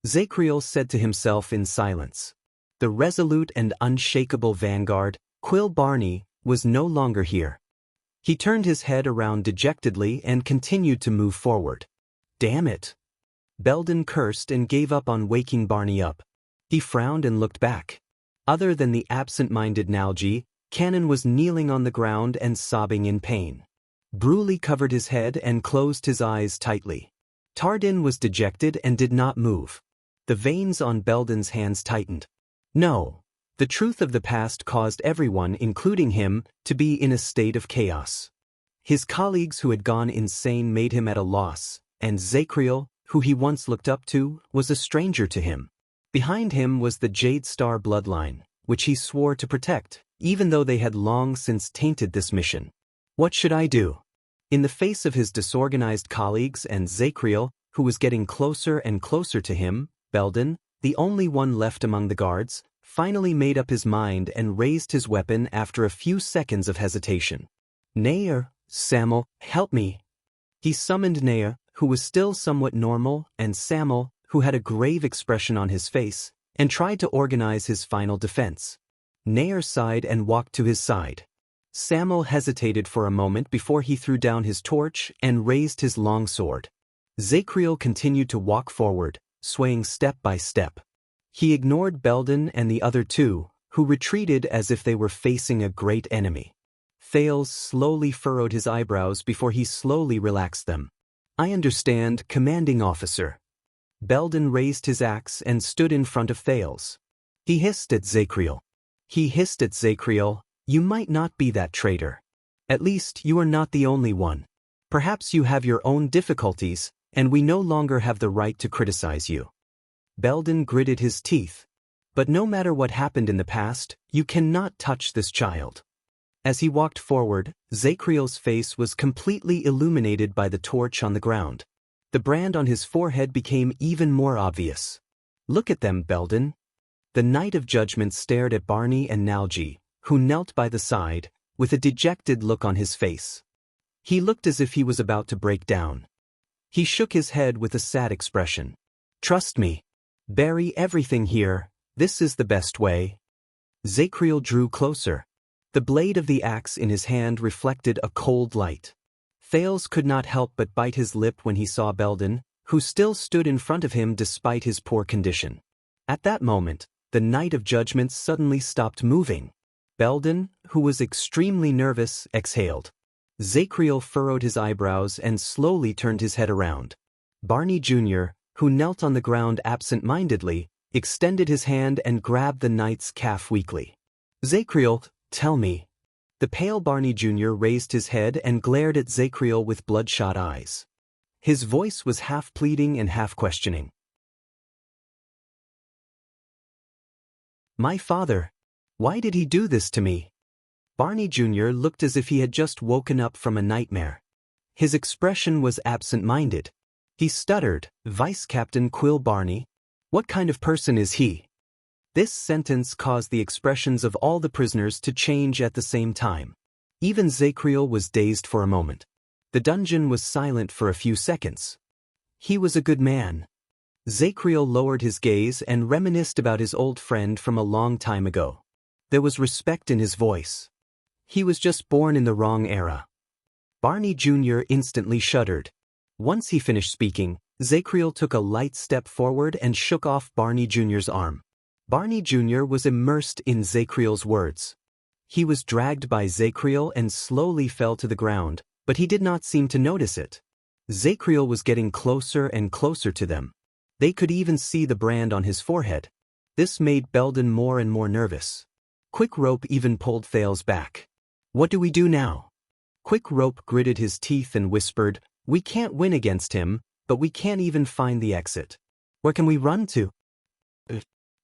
Zacriel said to himself in silence. The resolute and unshakable vanguard, Quill Barney, was no longer here. He turned his head around dejectedly and continued to move forward. "Damn it." Belden cursed and gave up on waking Barney up. He frowned and looked back. Other than the absent-minded Nalji, Cannon was kneeling on the ground and sobbing in pain. Bruley covered his head and closed his eyes tightly. Tardin was dejected and did not move. The veins on Belden's hands tightened. No, the truth of the past caused everyone, including him, to be in a state of chaos. His colleagues who had gone insane made him at a loss, and Zacriel, who he once looked up to, was a stranger to him. Behind him was the Jade Star bloodline, which he swore to protect, even though they had long since tainted this mission. What should I do? In the face of his disorganized colleagues and Zacriel, who was getting closer and closer to him, Belden, the only one left among the guards, finally made up his mind and raised his weapon after a few seconds of hesitation. "Nair, Samuel, help me." He summoned Nair, who was still somewhat normal, and Samuel, who had a grave expression on his face, and tried to organize his final defense. Nair sighed and walked to his side. Samuel hesitated for a moment before he threw down his torch and raised his long sword. Zacriel continued to walk forward, swaying step by step. He ignored Belden and the other two, who retreated as if they were facing a great enemy. Thales slowly furrowed his eyebrows before he slowly relaxed them. "I understand, commanding officer." Belden raised his axe and stood in front of Thales. He hissed at Zacriel. "You might not be that traitor. At least you are not the only one. Perhaps you have your own difficulties, and we no longer have the right to criticize you." Belden gritted his teeth. "But no matter what happened in the past, you cannot touch this child." As he walked forward, Zacriel's face was completely illuminated by the torch on the ground. The brand on his forehead became even more obvious. "Look at them, Belden." The Knight of Judgment stared at Barney and Nalji, who knelt by the side, with a dejected look on his face. He looked as if he was about to break down. He shook his head with a sad expression. "Trust me. Bury everything here. This is the best way." Zacriel drew closer. The blade of the axe in his hand reflected a cold light. Thales could not help but bite his lip when he saw Belden, who still stood in front of him despite his poor condition. At that moment, the Knight of Judgment suddenly stopped moving. Belden, who was extremely nervous, exhaled. Zacriel furrowed his eyebrows and slowly turned his head around. Barney Jr., who knelt on the ground absent-mindedly, extended his hand and grabbed the knight's calf weakly. "Zacriel, tell me." The pale Barney Jr. raised his head and glared at Zacriel with bloodshot eyes. His voice was half pleading and half questioning. "My father. Why did he do this to me?" Barney Jr. looked as if he had just woken up from a nightmare. His expression was absent-minded. He stuttered, "Vice Captain Quill Barney? What kind of person is he?" This sentence caused the expressions of all the prisoners to change at the same time. Even Zacriel was dazed for a moment. The dungeon was silent for a few seconds. He was a good man. Zacriel lowered his gaze and reminisced about his old friend from a long time ago. There was respect in his voice. He was just born in the wrong era. Barney Jr. instantly shuddered. Once he finished speaking, Zacriel took a light step forward and shook off Barney Jr.'s arm. Barney Jr. was immersed in Zacriel's words. He was dragged by Zacriel and slowly fell to the ground, but he did not seem to notice it. Zacriel was getting closer and closer to them. They could even see the brand on his forehead. This made Belden more and more nervous. Quick Rope even pulled Thales back. "What do we do now?" Quick Rope gritted his teeth and whispered, "We can't win against him, but we can't even find the exit. Where can we run to?"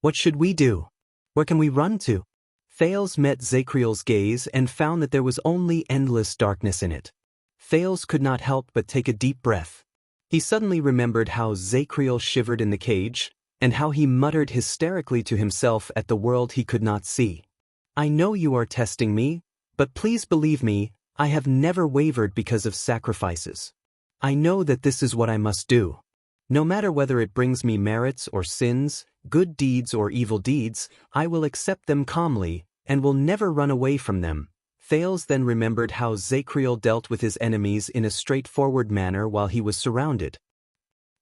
"What should we do? Where can we run to?" Thales met Zacriel's gaze and found that there was only endless darkness in it. Thales could not help but take a deep breath. He suddenly remembered how Zacriel shivered in the cage, and how he muttered hysterically to himself at the world he could not see. "I know you are testing me, but please believe me, I have never wavered because of sacrifices. I know that this is what I must do. No matter whether it brings me merits or sins, good deeds or evil deeds, I will accept them calmly, and will never run away from them." Thales then remembered how Zacriel dealt with his enemies in a straightforward manner while he was surrounded.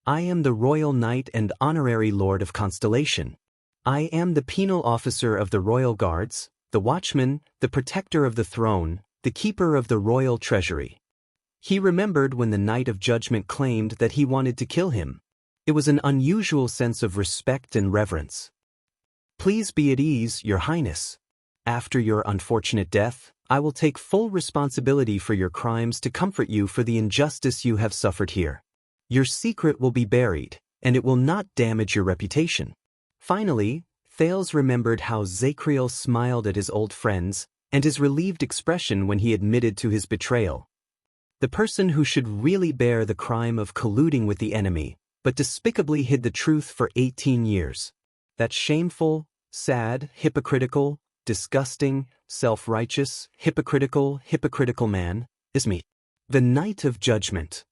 "I am the Royal Knight and Honorary Lord of Constellation. I am the penal officer of the Royal Guards, the Watchman, the Protector of the Throne, the Keeper of the Royal Treasury." He remembered when the Knight of Judgment claimed that he wanted to kill him. It was an unusual sense of respect and reverence. "Please be at ease, Your Highness. After your unfortunate death, I will take full responsibility for your crimes to comfort you for the injustice you have suffered here. Your secret will be buried, and it will not damage your reputation." Finally, Thales remembered how Zacriel smiled at his old friends, and his relieved expression when he admitted to his betrayal. The person who should really bear the crime of colluding with the enemy, but despicably hid the truth for 18 years. That shameful, sad, hypocritical, disgusting, self-righteous, hypocritical man is me, the Knight of Judgment.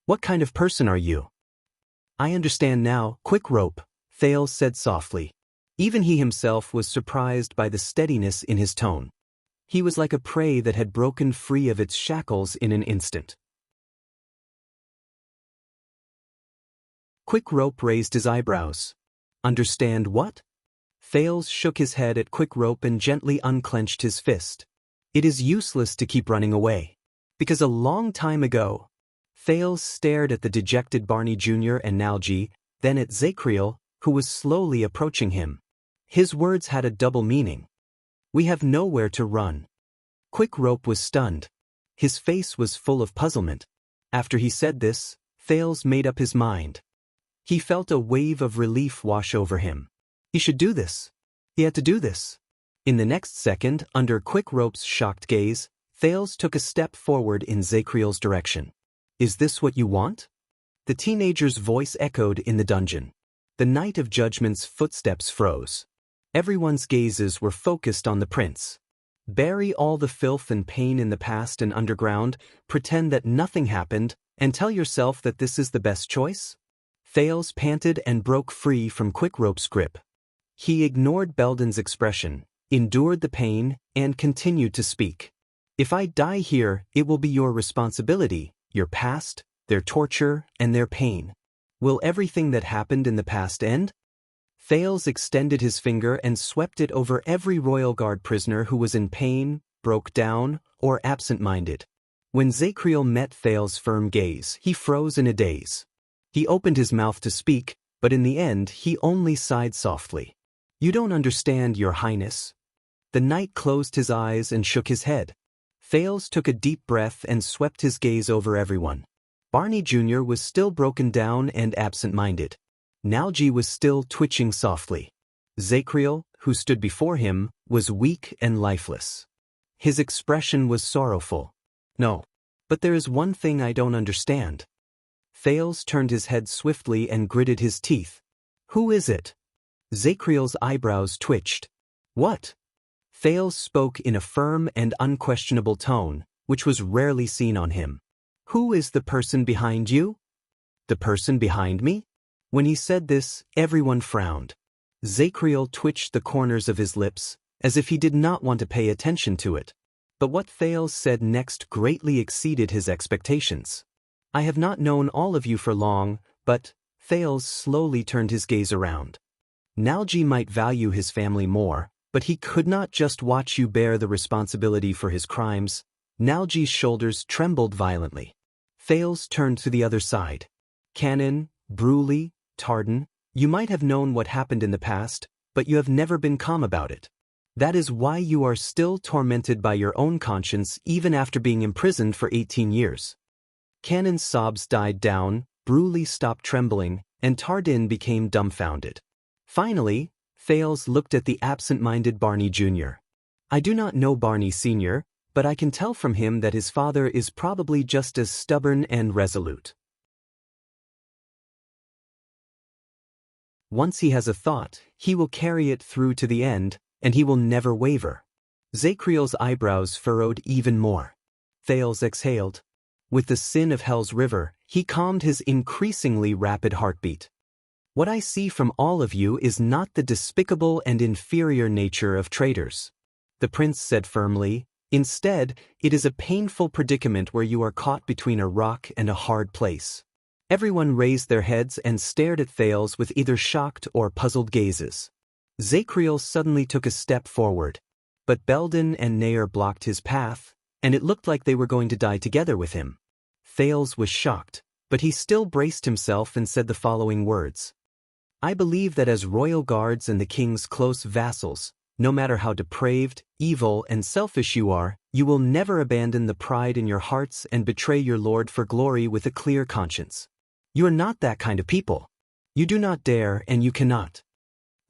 What kind of person are you? I understand now, Quick Rope, Thales said softly. Even he himself was surprised by the steadiness in his tone. He was like a prey that had broken free of its shackles in an instant. Quick Rope raised his eyebrows. Understand what? Thales shook his head at Quick Rope and gently unclenched his fist. It is useless to keep running away. Because a long time ago, Thales stared at the dejected Barney Jr. and Nalji, then at Zacriel, who was slowly approaching him. His words had a double meaning. We have nowhere to run. Quick Rope was stunned. His face was full of puzzlement. After he said this, Thales made up his mind. He felt a wave of relief wash over him. He should do this. He had to do this. In the next second, under Quick Rope's shocked gaze, Thales took a step forward in Zacriel's direction. Is this what you want? The teenager's voice echoed in the dungeon. The Knight of Judgment's footsteps froze. Everyone's gazes were focused on the prince. Bury all the filth and pain in the past and underground, pretend that nothing happened, and tell yourself that this is the best choice? Thales panted and broke free from Quick Rope's grip. He ignored Belden's expression, endured the pain, and continued to speak. If I die here, it will be your responsibility, your past, their torture, and their pain. Will everything that happened in the past end? Thales extended his finger and swept it over every Royal Guard prisoner who was in pain, broke down, or absent-minded. When Zacriel met Thales' firm gaze, he froze in a daze. He opened his mouth to speak, but in the end he only sighed softly. You don't understand, Your Highness. The knight closed his eyes and shook his head. Thales took a deep breath and swept his gaze over everyone. Barney Jr. was still broken down and absent-minded. Nalji was still twitching softly. Zacriel, who stood before him, was weak and lifeless. His expression was sorrowful. No. But there is one thing I don't understand. Thales turned his head swiftly and gritted his teeth. Who is it? Zacriel's eyebrows twitched. What? Thales spoke in a firm and unquestionable tone, which was rarely seen on him. Who is the person behind you? The person behind me? When he said this, everyone frowned. Zacriel twitched the corners of his lips, as if he did not want to pay attention to it. But what Thales said next greatly exceeded his expectations. I have not known all of you for long, but Thales slowly turned his gaze around. Nalji might value his family more, but he could not just watch you bear the responsibility for his crimes. Nalji's shoulders trembled violently. Thales turned to the other side. Canon, Bruley, Tardan, you might have known what happened in the past, but you have never been calm about it. That is why you are still tormented by your own conscience even after being imprisoned for 18 years. Canon's sobs died down, Bruley stopped trembling, and Tardan became dumbfounded. Finally, Thales looked at the absent-minded Barney Jr. I do not know Barney Sr., but I can tell from him that his father is probably just as stubborn and resolute. Once he has a thought, he will carry it through to the end, and he will never waver. Zacriel's eyebrows furrowed even more. Thales exhaled. With the sin of Hell's River, he calmed his increasingly rapid heartbeat. What I see from all of you is not the despicable and inferior nature of traitors, the prince said firmly. Instead, it is a painful predicament where you are caught between a rock and a hard place. Everyone raised their heads and stared at Thales with either shocked or puzzled gazes. Zacriel suddenly took a step forward, but Belden and Nair blocked his path, and it looked like they were going to die together with him. Thales was shocked, but he still braced himself and said the following words. I believe that as royal guards and the king's close vassals, no matter how depraved, evil, and selfish you are, you will never abandon the pride in your hearts and betray your lord for glory with a clear conscience. You are not that kind of people. You do not dare and you cannot.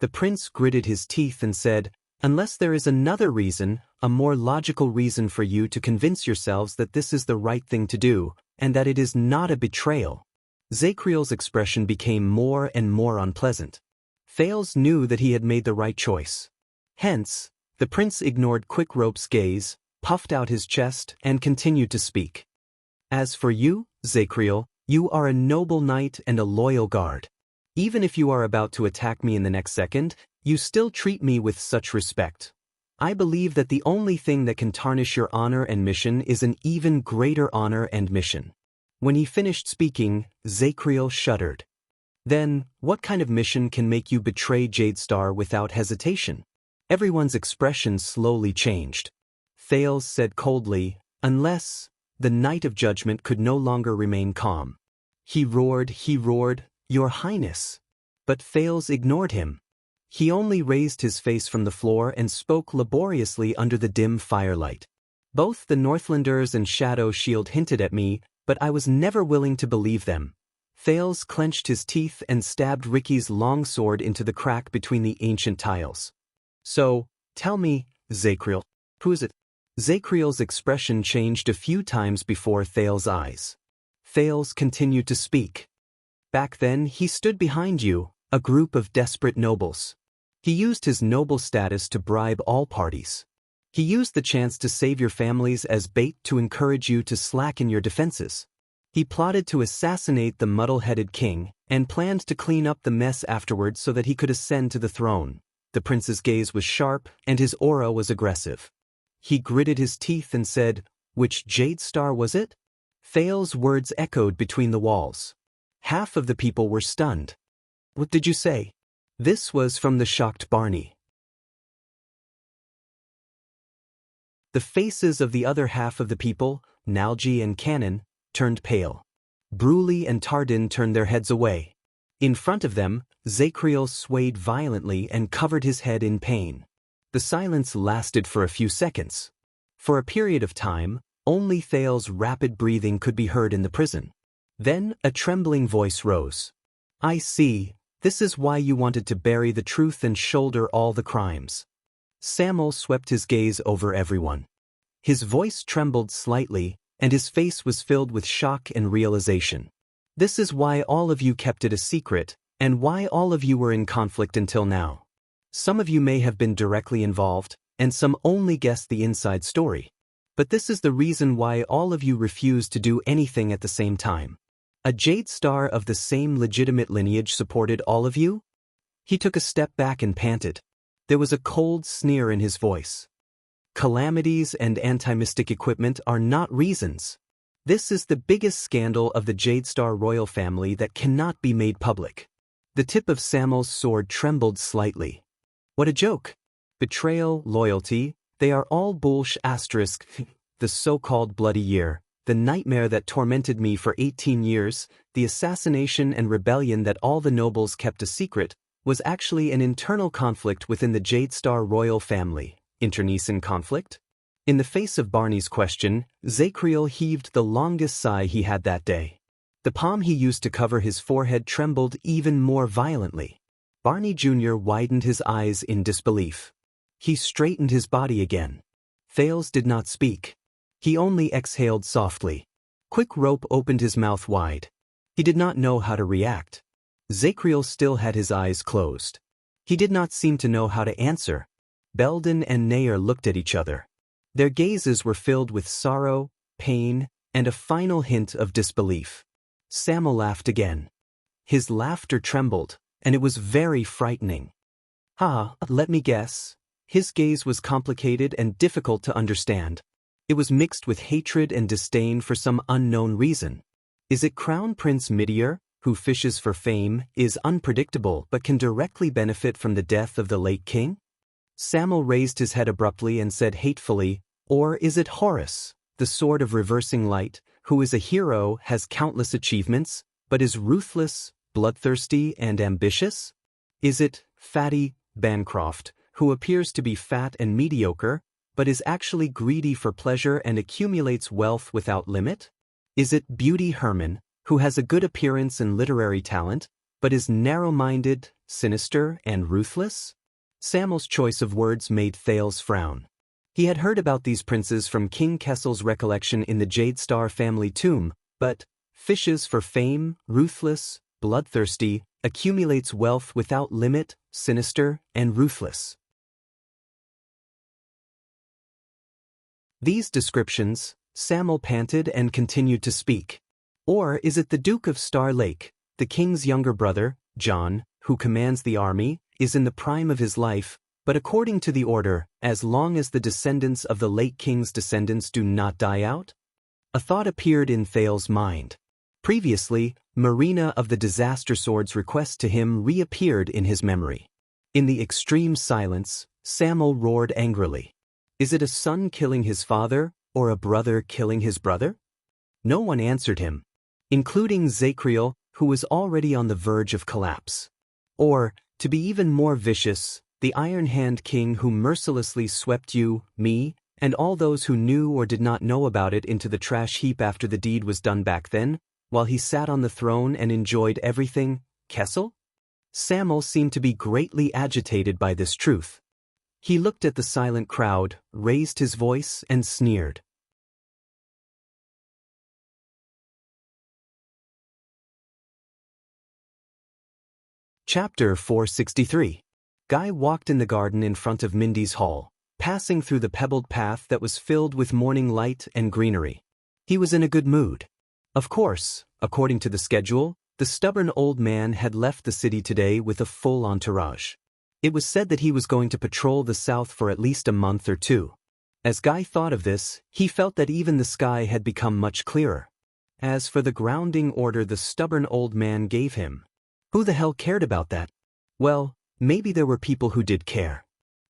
The prince gritted his teeth and said, unless there is another reason, a more logical reason for you to convince yourselves that this is the right thing to do, and that it is not a betrayal. Zacriel's expression became more and more unpleasant. Thales knew that he had made the right choice. Hence, the prince ignored Quickrope's gaze, puffed out his chest, and continued to speak. As for you, Zacriel, you are a noble knight and a loyal guard. Even if you are about to attack me in the next second, you still treat me with such respect. I believe that the only thing that can tarnish your honor and mission is an even greater honor and mission. When he finished speaking, Zacriel shuddered. Then, what kind of mission can make you betray Jadestar without hesitation? Everyone's expression slowly changed. Thales said coldly, unless, the Knight of Judgment could no longer remain calm. He roared, Your Highness. But Thales ignored him. He only raised his face from the floor and spoke laboriously under the dim firelight. Both the Northlanders and Shadow Shield hinted at me, but I was never willing to believe them. Thales clenched his teeth and stabbed Ricky's long sword into the crack between the ancient tiles. So, tell me, Zacriel, who is it? Zacriel's expression changed a few times before Thales' eyes. Thales continued to speak. Back then, he stood behind you, a group of desperate nobles. He used his noble status to bribe all parties. He used the chance to save your families as bait to encourage you to slacken your defenses. He plotted to assassinate the muddle-headed king and planned to clean up the mess afterwards so that he could ascend to the throne. The prince's gaze was sharp and his aura was aggressive. He gritted his teeth and said, Which Jadestar was it? Thales' words echoed between the walls. Half of the people were stunned. What did you say? This was from the shocked Barney. The faces of the other half of the people, Nalji and Canon, turned pale. Bruley and Tardan turned their heads away. In front of them, Zacriel swayed violently and covered his head in pain. The silence lasted for a few seconds. For a period of time, only Thales' rapid breathing could be heard in the prison. Then a trembling voice rose. I see, this is why you wanted to bury the truth and shoulder all the crimes. Samuel swept his gaze over everyone. His voice trembled slightly, and his face was filled with shock and realization. This is why all of you kept it a secret, and why all of you were in conflict until now. Some of you may have been directly involved, and some only guessed the inside story. But this is the reason why all of you refused to do anything at the same time. A Jade Star of the same legitimate lineage supported all of you? He took a step back and panted. There was a cold sneer in his voice. Calamities and anti-mystic equipment are not reasons. This is the biggest scandal of the Jade Star royal family that cannot be made public. The tip of Samuel's sword trembled slightly. What a joke. Betrayal, loyalty, they are all bullsh**. The so-called bloody year, the nightmare that tormented me for 18 years, the assassination and rebellion that all the nobles kept a secret, was actually an internal conflict within the Jade Star royal family. Internecine conflict? In the face of Barney's question, Zacriel heaved the longest sigh he had that day. The palm he used to cover his forehead trembled even more violently. Barney Jr. widened his eyes in disbelief. He straightened his body again. Thales did not speak. He only exhaled softly. Quick Rope opened his mouth wide. He did not know how to react. Zacriel still had his eyes closed. He did not seem to know how to answer. Belden and Nair looked at each other. Their gazes were filled with sorrow, pain, and a final hint of disbelief. Samuel laughed again. His laughter trembled, and it was very frightening. Let me guess. His gaze was complicated and difficult to understand. It was mixed with hatred and disdain for some unknown reason. Is it Crown Prince Midier, who fishes for fame, is unpredictable but can directly benefit from the death of the late king? Samuel raised his head abruptly and said hatefully, or is it Horus, the sword of reversing light, who is a hero, has countless achievements, but is ruthless, bloodthirsty, and ambitious? Is it Fatty Bancroft, who appears to be fat and mediocre, but is actually greedy for pleasure and accumulates wealth without limit? Is it Beauty Herman, who has a good appearance and literary talent, but is narrow-minded, sinister, and ruthless? Samuel's choice of words made Thales frown. He had heard about these princes from King Kessel's recollection in the Jade Star family tomb, but fishes for fame, ruthless, bloodthirsty, accumulates wealth without limit, sinister, and ruthless. These descriptions, Samuel panted and continued to speak. Or is it the Duke of Star Lake, the king's younger brother, John, who commands the army, is in the prime of his life, but according to the order, as long as the descendants of the late king's descendants do not die out? A thought appeared in Thales' mind. Previously, Marina of the Disaster Sword's request to him reappeared in his memory. In the extreme silence, Samuel roared angrily. Is it a son killing his father, or a brother killing his brother? No one answered him, including Zacriel, who was already on the verge of collapse. Or, to be even more vicious, the Iron Hand King who mercilessly swept you, me, and all those who knew or did not know about it into the trash heap after the deed was done back then, while he sat on the throne and enjoyed everything, Kessel? Samuel seemed to be greatly agitated by this truth. He looked at the silent crowd, raised his voice, and sneered. Chapter 463. Guy walked in the garden in front of Mindy's hall, passing through the pebbled path that was filled with morning light and greenery. He was in a good mood. Of course, according to the schedule, the stubborn old man had left the city today with a full entourage. It was said that he was going to patrol the south for at least a month or two. As Guy thought of this, he felt that even the sky had become much clearer. As for the grounding order the stubborn old man gave him, who the hell cared about that? Well, maybe there were people who did care.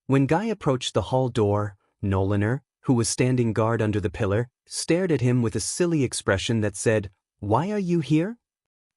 When Guy approached the hall door, Noliner, who was standing guard under the pillar, stared at him with a silly expression that said, "Why are you here?"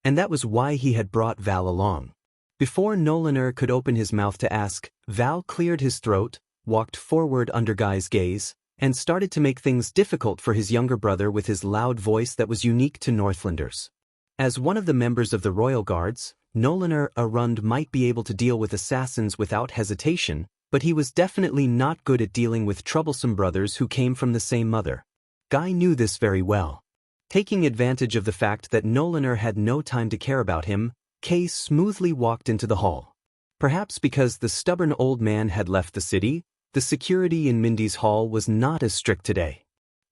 And that was why he had brought Val along. Before Noliner could open his mouth to ask, Val cleared his throat, walked forward under Guy's gaze, and started to make things difficult for his younger brother with his loud voice that was unique to Northlanders. As one of the members of the Royal Guards, Noliner Arund might be able to deal with assassins without hesitation, but he was definitely not good at dealing with troublesome brothers who came from the same mother. Guy knew this very well. Taking advantage of the fact that Nolaner had no time to care about him, Kay smoothly walked into the hall. Perhaps because the stubborn old man had left the city, the security in Mindy's hall was not as strict today.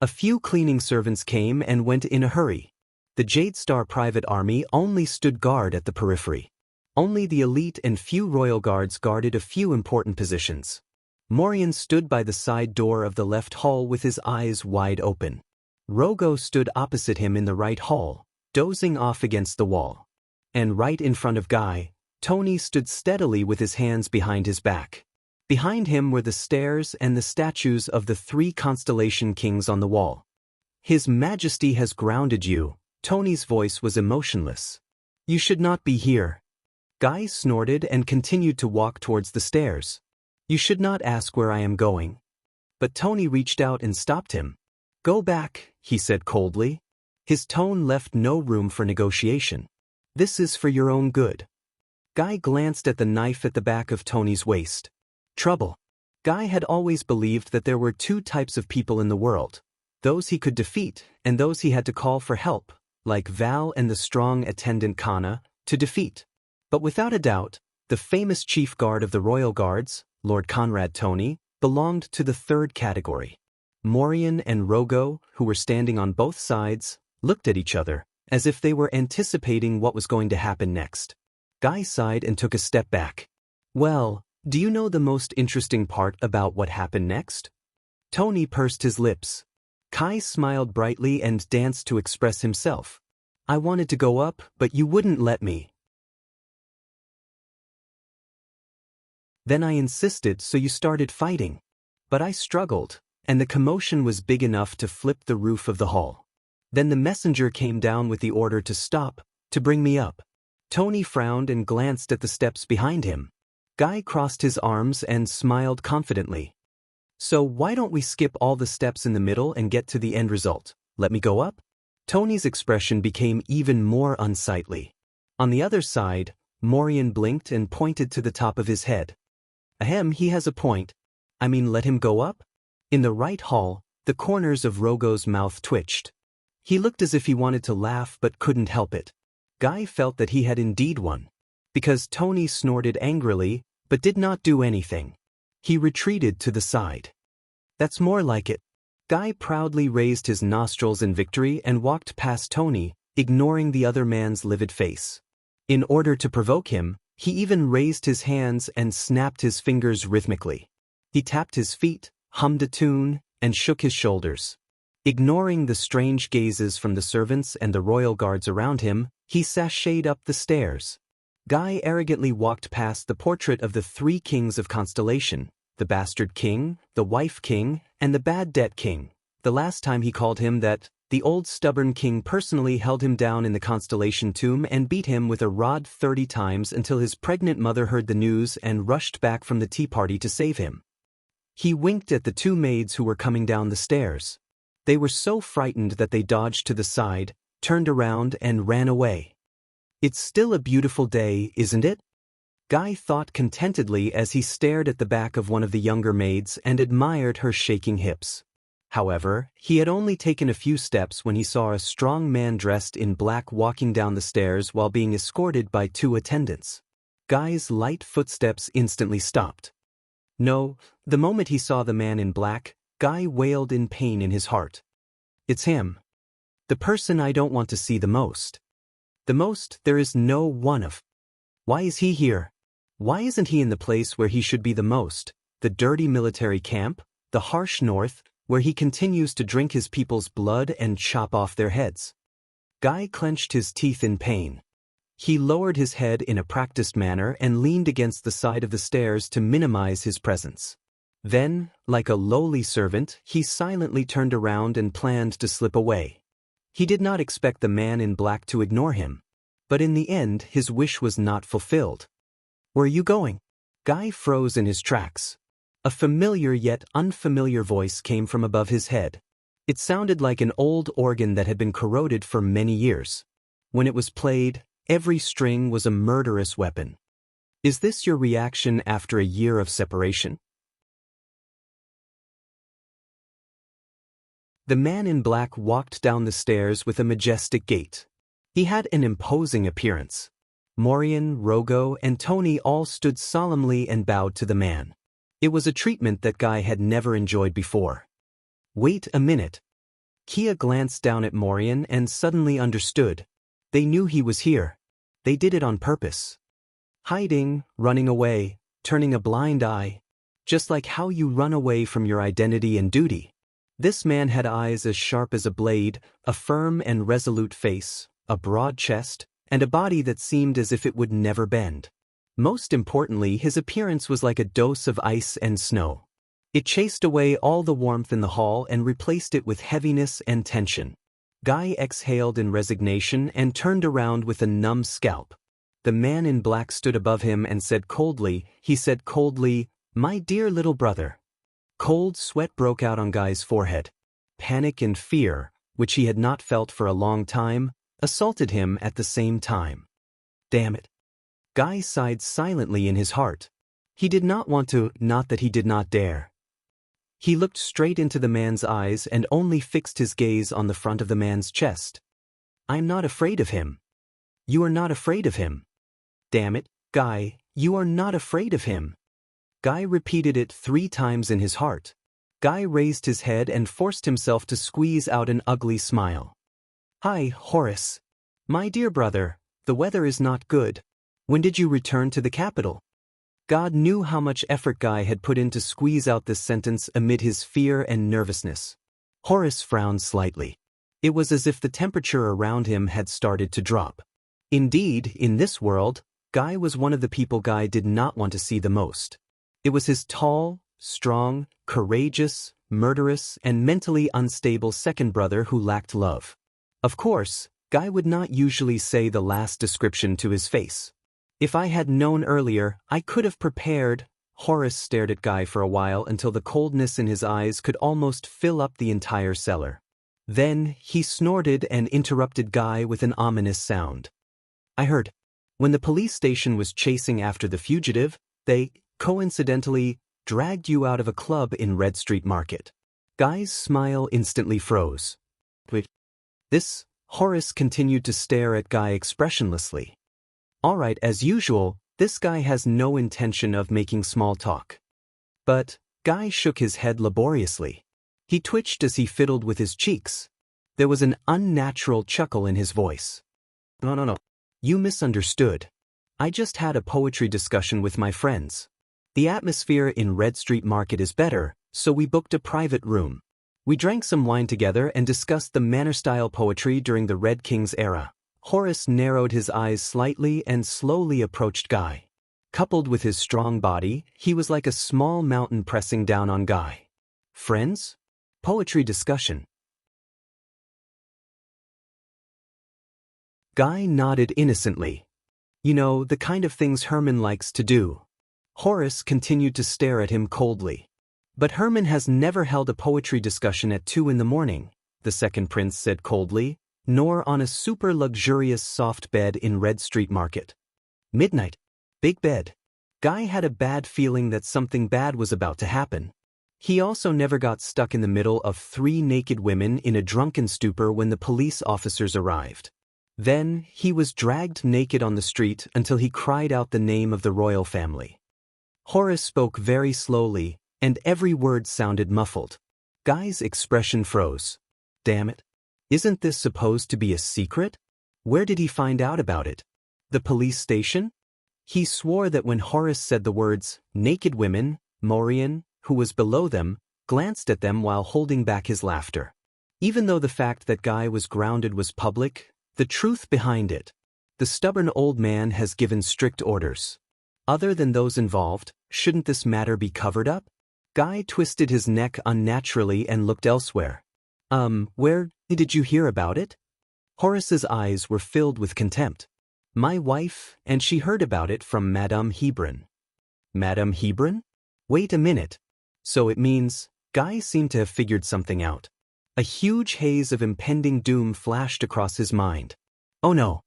A few cleaning servants came and went in a hurry. The Jade Star private army only stood guard at the periphery. Only the elite and few royal guards guarded a few important positions. Morian stood by the side door of the left hall with his eyes wide open. Rogo stood opposite him in the right hall, dozing off against the wall. And right in front of Guy, Tony stood steadily with his hands behind his back. Behind him were the stairs and the statues of the 3 constellation kings on the wall. His Majesty has grounded you. Tony's voice was emotionless. You should not be here. Guy snorted and continued to walk towards the stairs. You should not ask where I am going. But Tony reached out and stopped him. Go back, he said coldly. His tone left no room for negotiation. This is for your own good. Guy glanced at the knife at the back of Tony's waist. Trouble. Guy had always believed that there were 2 types of people in the world. Those he could defeat and those he had to call for help, like Val and the strong attendant Kana, to defeat. But without a doubt, the famous chief guard of the royal guards, Lord Conrad Tony, belonged to the 3rd category. Morian and Rogo, who were standing on both sides, looked at each other, as if they were anticipating what was going to happen next. Guy sighed and took a step back. Well, do you know the most interesting part about what happened next? Tony pursed his lips. Kai smiled brightly and danced to express himself. I wanted to go up, but you wouldn't let me. Then I insisted, so you started fighting. But I struggled, and the commotion was big enough to flip the roof of the hall. Then the messenger came down with the order to stop, to bring me up. Tony frowned and glanced at the steps behind him. Guy crossed his arms and smiled confidently. So why don't we skip all the steps in the middle and get to the end result? Let me go up? Tony's expression became even more unsightly. On the other side, Morian blinked and pointed to the top of his head. Ahem, he has a point. I mean, let him go up? In the right hall, the corners of Rogo's mouth twitched. He looked as if he wanted to laugh but couldn't help it. Guy felt that he had indeed won. Because Tony snorted angrily, but did not do anything. He retreated to the side. That's more like it. Guy proudly raised his nostrils in victory and walked past Tony, ignoring the other man's livid face. In order to provoke him, he even raised his hands and snapped his fingers rhythmically. He tapped his feet, hummed a tune, and shook his shoulders. Ignoring the strange gazes from the servants and the royal guards around him, he sashayed up the stairs. Guy arrogantly walked past the portrait of the 3 kings of Constellation, the bastard king, the wife king, and the bad debt king. The last time he called him that, the old stubborn king personally held him down in the Constellation tomb and beat him with a rod 30 times until his pregnant mother heard the news and rushed back from the tea party to save him. He winked at the 2 maids who were coming down the stairs. They were so frightened that they dodged to the side, turned around and ran away. It's still a beautiful day, isn't it? Guy thought contentedly as he stared at the back of one of the younger maids and admired her shaking hips. However, he had only taken a few steps when he saw a strong man dressed in black walking down the stairs while being escorted by 2 attendants. Guy's light footsteps instantly stopped. No, the moment he saw the man in black, Guy wailed in pain in his heart. It's him. The person I don't want to see the most. The most there is no one of. Why is he here? Why isn't he in the place where he should be the most, the dirty military camp, the harsh north, where he continues to drink his people's blood and chop off their heads? Guy clenched his teeth in pain. He lowered his head in a practiced manner and leaned against the side of the stairs to minimize his presence. Then, like a lowly servant, he silently turned around and planned to slip away. He did not expect the man in black to ignore him. But in the end, his wish was not fulfilled. Where are you going? Guy froze in his tracks. A familiar yet unfamiliar voice came from above his head. It sounded like an old organ that had been corroded for many years. When it was played, every string was a murderous weapon. Is this your reaction after a year of separation? The man in black walked down the stairs with a majestic gait. He had an imposing appearance. Morian, Rogo, and Tony all stood solemnly and bowed to the man. It was a treatment that Guy had never enjoyed before. Wait a minute. Kia glanced down at Morian and suddenly understood. They knew he was here. They did it on purpose. Hiding, running away, turning a blind eye. Just like how you run away from your identity and duty. This man had eyes as sharp as a blade, a firm and resolute face, a broad chest, and a body that seemed as if it would never bend. Most importantly, his appearance was like a dose of ice and snow. It chased away all the warmth in the hall and replaced it with heaviness and tension. Guy exhaled in resignation and turned around with a numb scalp. The man in black stood above him and said coldly, "My dear little brother." Cold sweat broke out on Guy's forehead. Panic and fear, which he had not felt for a long time, assaulted him at the same time. Damn it. Guy sighed silently in his heart. He did not want to, not that he did not dare. He looked straight into the man's eyes and only fixed his gaze on the front of the man's chest. "I'm not afraid of him." "You are not afraid of him." "Damn it, Guy, you are not afraid of him." Guy repeated it 3 times in his heart. Guy raised his head and forced himself to squeeze out an ugly smile. "Hi, Horace. My dear brother, the weather is not good. When did you return to the capital?" God knew how much effort Guy had put in to squeeze out this sentence amid his fear and nervousness. Horace frowned slightly. It was as if the temperature around him had started to drop. Indeed, in this world, Guy was one of the people Guy did not want to see the most. It was his tall, strong, courageous, murderous, and mentally unstable second brother who lacked love. Of course, Guy would not usually say the last description to his face. "If I had known earlier, I could have prepared." Horace stared at Guy for a while until the coldness in his eyes could almost fill up the entire cellar. Then, he snorted and interrupted Guy with an ominous sound. "I heard. When the police station was chasing after the fugitive, they, coincidentally, dragged you out of a club in Red Street Market." Guy's smile instantly froze. "Wait. This?" Horace continued to stare at Guy expressionlessly. "All right, as usual, this guy has no intention of making small talk." But Guy shook his head laboriously. He twitched as he fiddled with his cheeks. There was an unnatural chuckle in his voice. No. You misunderstood. I just had a poetry discussion with my friends. The atmosphere in Red Street Market is better, so we booked a private room. We drank some wine together and discussed the manner-style poetry during the Red King's era. Horace narrowed his eyes slightly and slowly approached Guy. Coupled with his strong body, he was like a small mountain pressing down on Guy. "Friends? Poetry discussion." Guy nodded innocently. "You know, the kind of things Herman likes to do." Horace continued to stare at him coldly. "But Herman has never held a poetry discussion at 2 in the morning, the second prince said coldly, "nor on a super luxurious soft bed in Red Street Market. Midnight. Big bed." Guy had a bad feeling that something bad was about to happen. He also never got stuck in the middle of 3 naked women in a drunken stupor when the police officers arrived. Then, he was dragged naked on the street until he cried out the name of the royal family. Horace spoke very slowly, and every word sounded muffled. Guy's expression froze. Damn it. Isn't this supposed to be a secret? Where did he find out about it? The police station? He swore that when Horace said the words, naked women, Morian, who was below them, glanced at them while holding back his laughter. Even though the fact that Guy was grounded was public, the truth behind it. The stubborn old man has given strict orders. Other than those involved, shouldn't this matter be covered up? Guy twisted his neck unnaturally and looked elsewhere. Where did you hear about it? Horace's eyes were filled with contempt. My wife, and she heard about it from Madame Hebron. Madame Hebron? Wait a minute. So it means, Guy seemed to have figured something out. A huge haze of impending doom flashed across his mind. Oh no.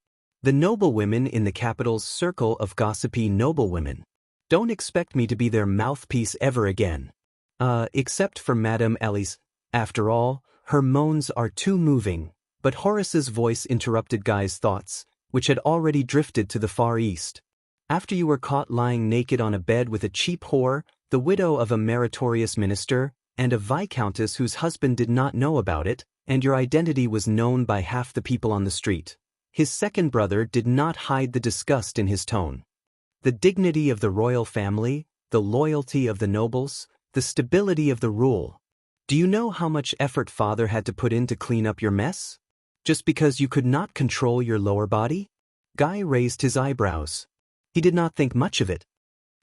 The noblewomen in the capital's circle of gossipy noblewomen. Don't expect me to be their mouthpiece ever again. Except for Madame Ellie's. After all, Her moans are too moving, but Horace's voice interrupted Guy's thoughts, which had already drifted to the Far East. After you were caught lying naked on a bed with a cheap whore, the widow of a meritorious minister, and a viscountess whose husband did not know about it, and your identity was known by half the people on the street. His second brother did not hide the disgust in his tone. The dignity of the royal family, the loyalty of the nobles, the stability of the rule. Do you know how much effort father had to put in to clean up your mess? Just because you could not control your lower body? Guy raised his eyebrows. He did not think much of it.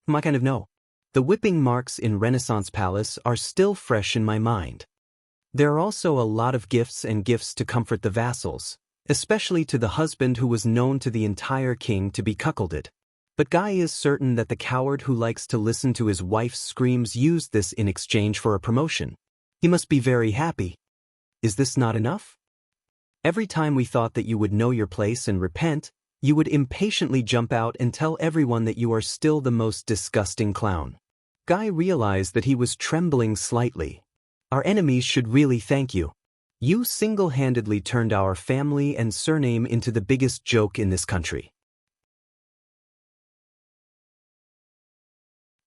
I kind of know. The whipping marks in Renaissance Palace are still fresh in my mind. There are also a lot of gifts and gifts to comfort the vassals, especially to the husband who was known to the entire king to be cuckolded. But Guy is certain that the coward who likes to listen to his wife's screams used this in exchange for a promotion. He must be very happy. Is this not enough? Every time we thought that you would know your place and repent, you would impatiently jump out and tell everyone that you are still the most disgusting clown. Guy realized that he was trembling slightly. Our enemies should really thank you. You single-handedly turned our family and surname into the biggest joke in this country.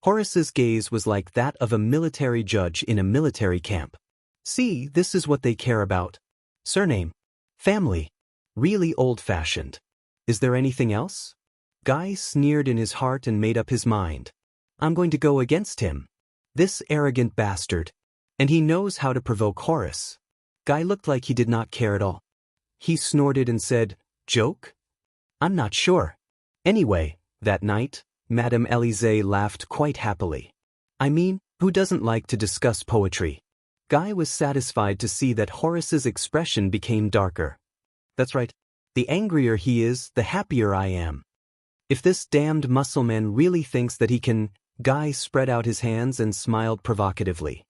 Horace's gaze was like that of a military judge in a military camp. See, this is what they care about. Surname. Family. Really old-fashioned. Is there anything else? Guy sneered in his heart and made up his mind. I'm going to go against him. This arrogant bastard. And he knows how to provoke Horace. Guy looked like he did not care at all. He snorted and said, "Joke? I'm not sure." Anyway, that night, Madame Élysée laughed quite happily. I mean, who doesn't like to discuss poetry? Guy was satisfied to see that Horace's expression became darker. That's right. The angrier he is, the happier I am. If this damned Mussulman really thinks that he can... Guy spread out his hands and smiled provocatively.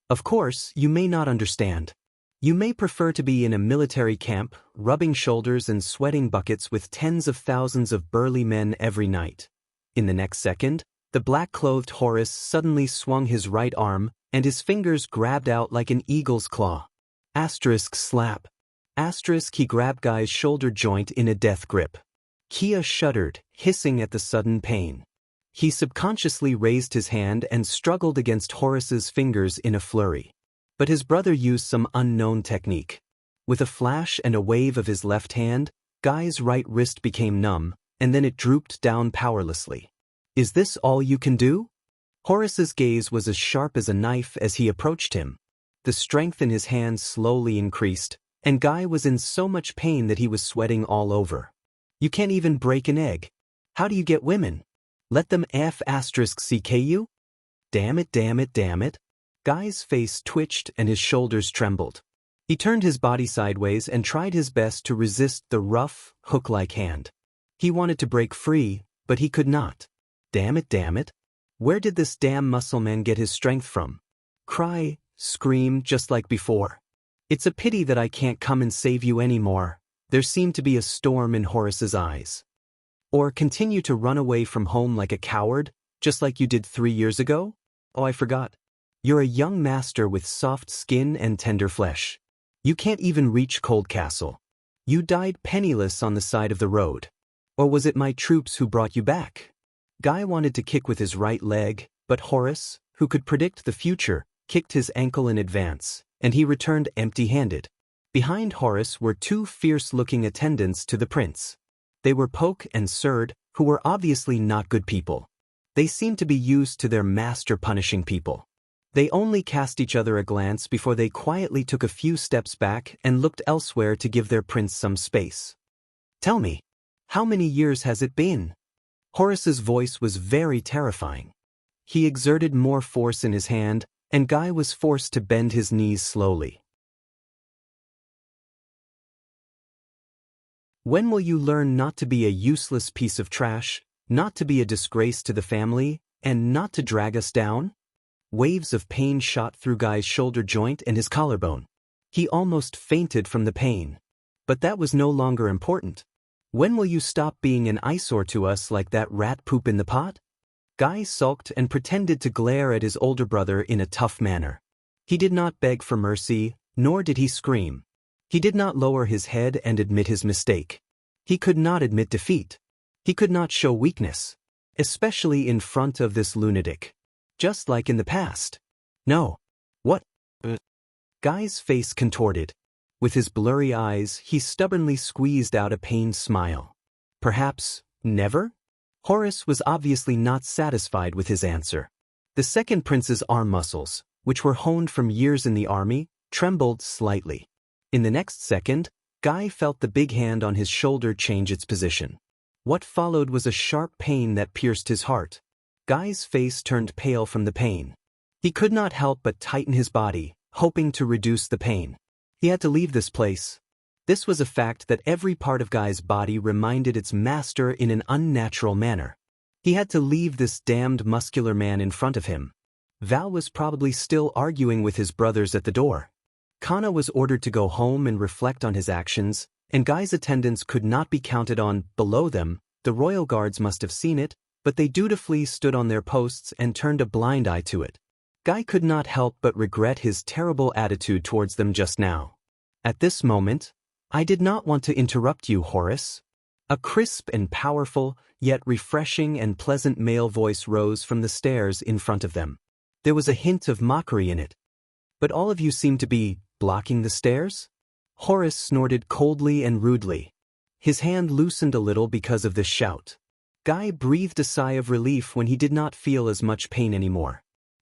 Of course, you may not understand. You may prefer to be in a military camp, rubbing shoulders and sweating buckets with tens of thousands of burly men every night. In the next second, the black-clothed Horace suddenly swung his right arm, and his fingers grabbed out like an eagle's claw. Asterisk slap. Asterisk he grabbed Guy's shoulder joint in a death grip. Kia shuddered, hissing at the sudden pain. He subconsciously raised his hand and struggled against Horace's fingers in a flurry. But his brother used some unknown technique. With a flash and a wave of his left hand, Guy's right wrist became numb, and then it drooped down powerlessly. Is this all you can do? Horace's gaze was as sharp as a knife as he approached him. The strength in his hands slowly increased, and Guy was in so much pain that he was sweating all over. You can't even break an egg. How do you get women? Let them *CK you? Damn it, damn it, damn it. Guy's face twitched and his shoulders trembled. He turned his body sideways and tried his best to resist the rough, hook-like hand. He wanted to break free, but he could not. Damn it, damn it. Where did this damn Mussulman get his strength from? Cry, scream just like before. It's a pity that I can't come and save you anymore. There seemed to be a storm in Horace's eyes. Or continue to run away from home like a coward, just like you did 3 years ago? Oh, I forgot. You're a young master with soft skin and tender flesh. You can't even reach Cold Castle. You died penniless on the side of the road. Or was it my troops who brought you back? Guy wanted to kick with his right leg, but Horace, who could predict the future, kicked his ankle in advance, and he returned empty-handed. Behind Horace were 2 fierce-looking attendants to the prince. They were Poke and Surd, who were obviously not good people. They seemed to be used to their master punishing people. They only cast each other a glance before they quietly took a few steps back and looked elsewhere to give their prince some space. Tell me, how many years has it been? Horace's voice was very terrifying. He exerted more force in his hand, and Guy was forced to bend his knees slowly. When will you learn not to be a useless piece of trash, not to be a disgrace to the family, and not to drag us down? Waves of pain shot through Guy's shoulder joint and his collarbone. He almost fainted from the pain. But that was no longer important. When will you stop being an eyesore to us like that rat poop in the pot? Guy sulked and pretended to glare at his older brother in a tough manner. He did not beg for mercy, Nor did he scream. He did not lower his head and admit his mistake. He could not admit defeat. He could not show weakness, especially in front of this lunatic. Just like in the past. No. What? Guy's face contorted. With his blurry eyes, he stubbornly squeezed out a pained smile. Perhaps, never? Horace was obviously not satisfied with his answer. The second prince's arm muscles, which were honed from years in the army, trembled slightly. In the next second, Guy felt the big hand on his shoulder change its position. What followed was a sharp pain that pierced his heart. Guy's face turned pale from the pain. He could not help but tighten his body, hoping to reduce the pain. He had to leave this place. This was a fact that every part of Guy's body reminded its master in an unnatural manner. He had to leave this damned muscular man in front of him. Val was probably still arguing with his brothers at the door. Kana was ordered to go home and reflect on his actions, and Guy's attendants could not be counted on. Below them, the royal guards must have seen it, but they dutifully stood on their posts and turned a blind eye to it. Guy could not help but regret his terrible attitude towards them just now. At this moment, "I did not want to interrupt you, Horace." A crisp and powerful, yet refreshing and pleasant male voice rose from the stairs in front of them. There was a hint of mockery in it. "But all of you seem to be blocking the stairs?" Horace snorted coldly and rudely. His hand loosened a little because of this shout. Guy breathed a sigh of relief when he did not feel as much pain anymore.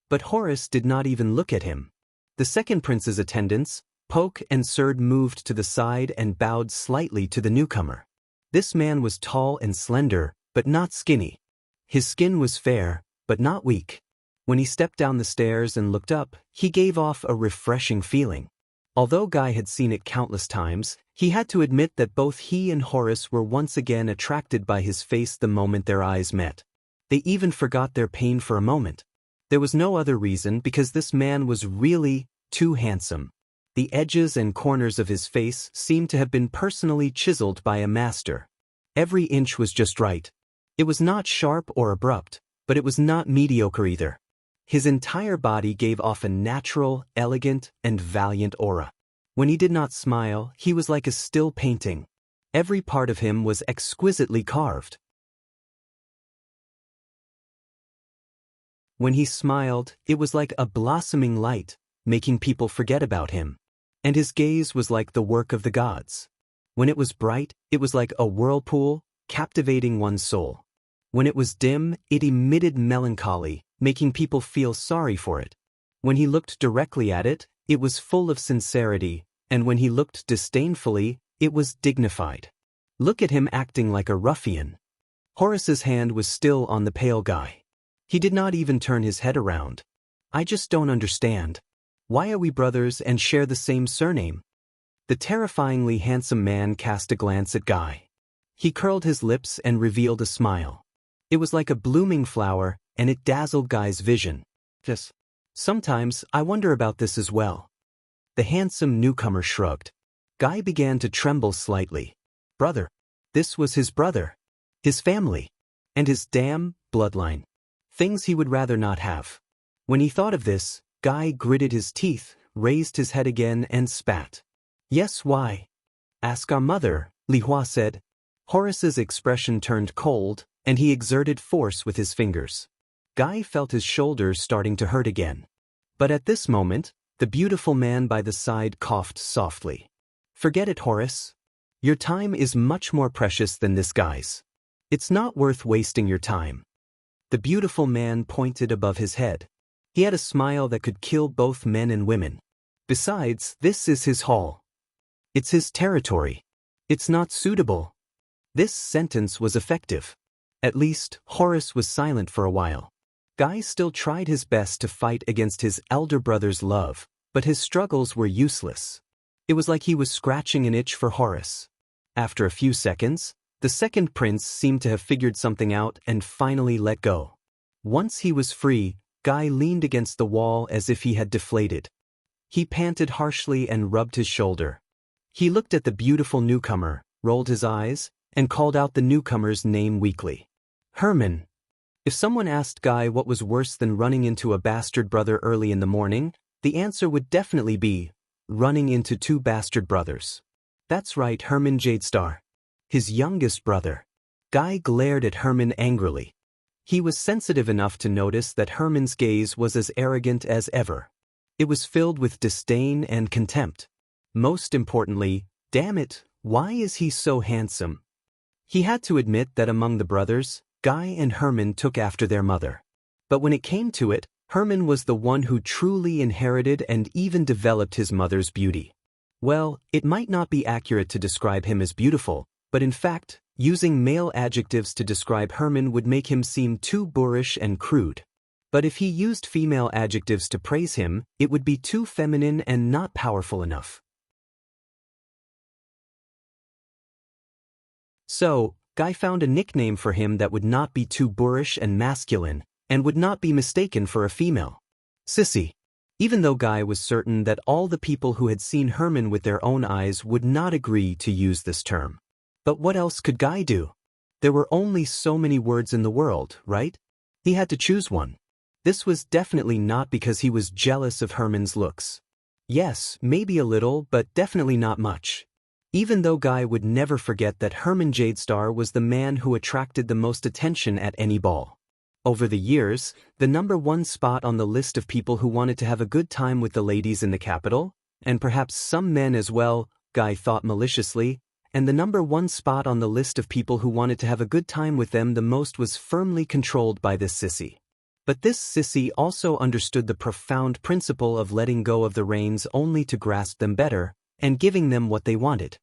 But Horace did not even look at him. The second prince's attendants, Poke and Surd, moved to the side and bowed slightly to the newcomer. This man was tall and slender, but not skinny. His skin was fair, but not weak. When he stepped down the stairs and looked up, he gave off a refreshing feeling. Although Guy had seen it countless times, he had to admit that both he and Horace were once again attracted by his face the moment their eyes met. They even forgot their pain for a moment. There was no other reason, because this man was really too handsome. The edges and corners of his face seemed to have been personally chiseled by a master. Every inch was just right. It was not sharp or abrupt, but it was not mediocre either. His entire body gave off a natural, elegant, and valiant aura. When he did not smile, he was like a still painting. Every part of him was exquisitely carved. When he smiled, it was like a blossoming light, making people forget about him. And his gaze was like the work of the gods. When it was bright, it was like a whirlpool, captivating one's soul. When it was dim, it emitted melancholy, making people feel sorry for it. When he looked directly at it, it was full of sincerity, and when he looked disdainfully, it was dignified. Look at him acting like a ruffian. Horace's hand was still on the pale guy. He did not even turn his head around. "I just don't understand. Why are we brothers and share the same surname?" The terrifyingly handsome man cast a glance at Guy. He curled his lips and revealed a smile. It was like a blooming flower, and it dazzled Guy's vision. Sometimes I wonder about this as well." The handsome newcomer shrugged. Guy began to tremble slightly. Brother. This was his brother. His family. And his damn bloodline. Things he would rather not have. When he thought of this, Guy gritted his teeth, raised his head again, and spat. "Yes, why?" "Ask our mother," Li Hua said. Horace's expression turned cold, and he exerted force with his fingers. Guy felt his shoulders starting to hurt again. But at this moment, the beautiful man by the side coughed softly. "Forget it, Horace. Your time is much more precious than this guy's. It's not worth wasting your time." The beautiful man pointed above his head. He had a smile that could kill both men and women. "Besides, this is his hall. It's his territory. It's not suitable." This sentence was effective. At least, Horace was silent for a while. Guy still tried his best to fight against his elder brother's love, but his struggles were useless. It was like he was scratching an itch for Horace. After a few seconds, the second prince seemed to have figured something out and finally let go. Once he was free, Guy leaned against the wall as if he had deflated. He panted harshly and rubbed his shoulder. He looked at the beautiful newcomer, rolled his eyes, and called out the newcomer's name weakly. "Herman." If someone asked Guy what was worse than running into a bastard brother early in the morning, the answer would definitely be running into two bastard brothers. That's right, Herman Jadestar. His youngest brother. Guy glared at Herman angrily. He was sensitive enough to notice that Herman's gaze was as arrogant as ever. It was filled with disdain and contempt. Most importantly, damn it, why is he so handsome? He had to admit that among the brothers, Guy and Herman took after their mother. But when it came to it, Herman was the one who truly inherited and even developed his mother's beauty. Well, it might not be accurate to describe him as beautiful, but in fact, using male adjectives to describe Herman would make him seem too boorish and crude. But if he used female adjectives to praise him, it would be too feminine and not powerful enough. So, Guy found a nickname for him that would not be too boorish and masculine, and would not be mistaken for a female. Sissy. Even though Guy was certain that all the people who had seen Herman with their own eyes would not agree to use this term. But what else could Guy do? There were only so many words in the world, right? He had to choose one. This was definitely not because he was jealous of Herman's looks. Yes, maybe a little, but definitely not much. Even though Guy would never forget that Herman Jadestar was the man who attracted the most attention at any ball. Over the years, the #1 spot on the list of people who wanted to have a good time with the ladies in the capital, and perhaps some men as well, Guy thought maliciously, and the #1 spot on the list of people who wanted to have a good time with them the most was firmly controlled by this sissy. But this sissy also understood the profound principle of letting go of the reins only to grasp them better, and giving them what they wanted.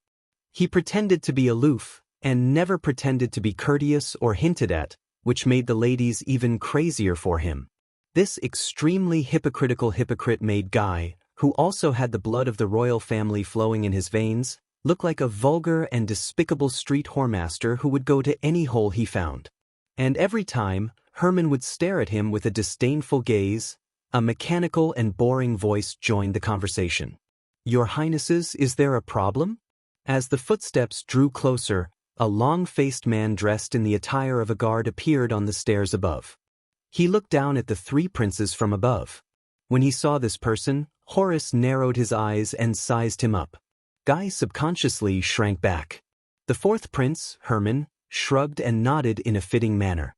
He pretended to be aloof, and never pretended to be courteous or hinted at, which made the ladies even crazier for him. This extremely hypocritical hypocrite made Guy, who also had the blood of the royal family flowing in his veins, look like a vulgar and despicable street whoremaster who would go to any hole he found. And every time, Herman would stare at him with a disdainful gaze. A mechanical and boring voice joined the conversation. "Your Highnesses, is there a problem?" As the footsteps drew closer, a long-faced man dressed in the attire of a guard appeared on the stairs above. He looked down at the three princes from above. When he saw this person, Horace narrowed his eyes and sized him up. Guy subconsciously shrank back. The fourth prince, Herman, shrugged and nodded in a fitting manner.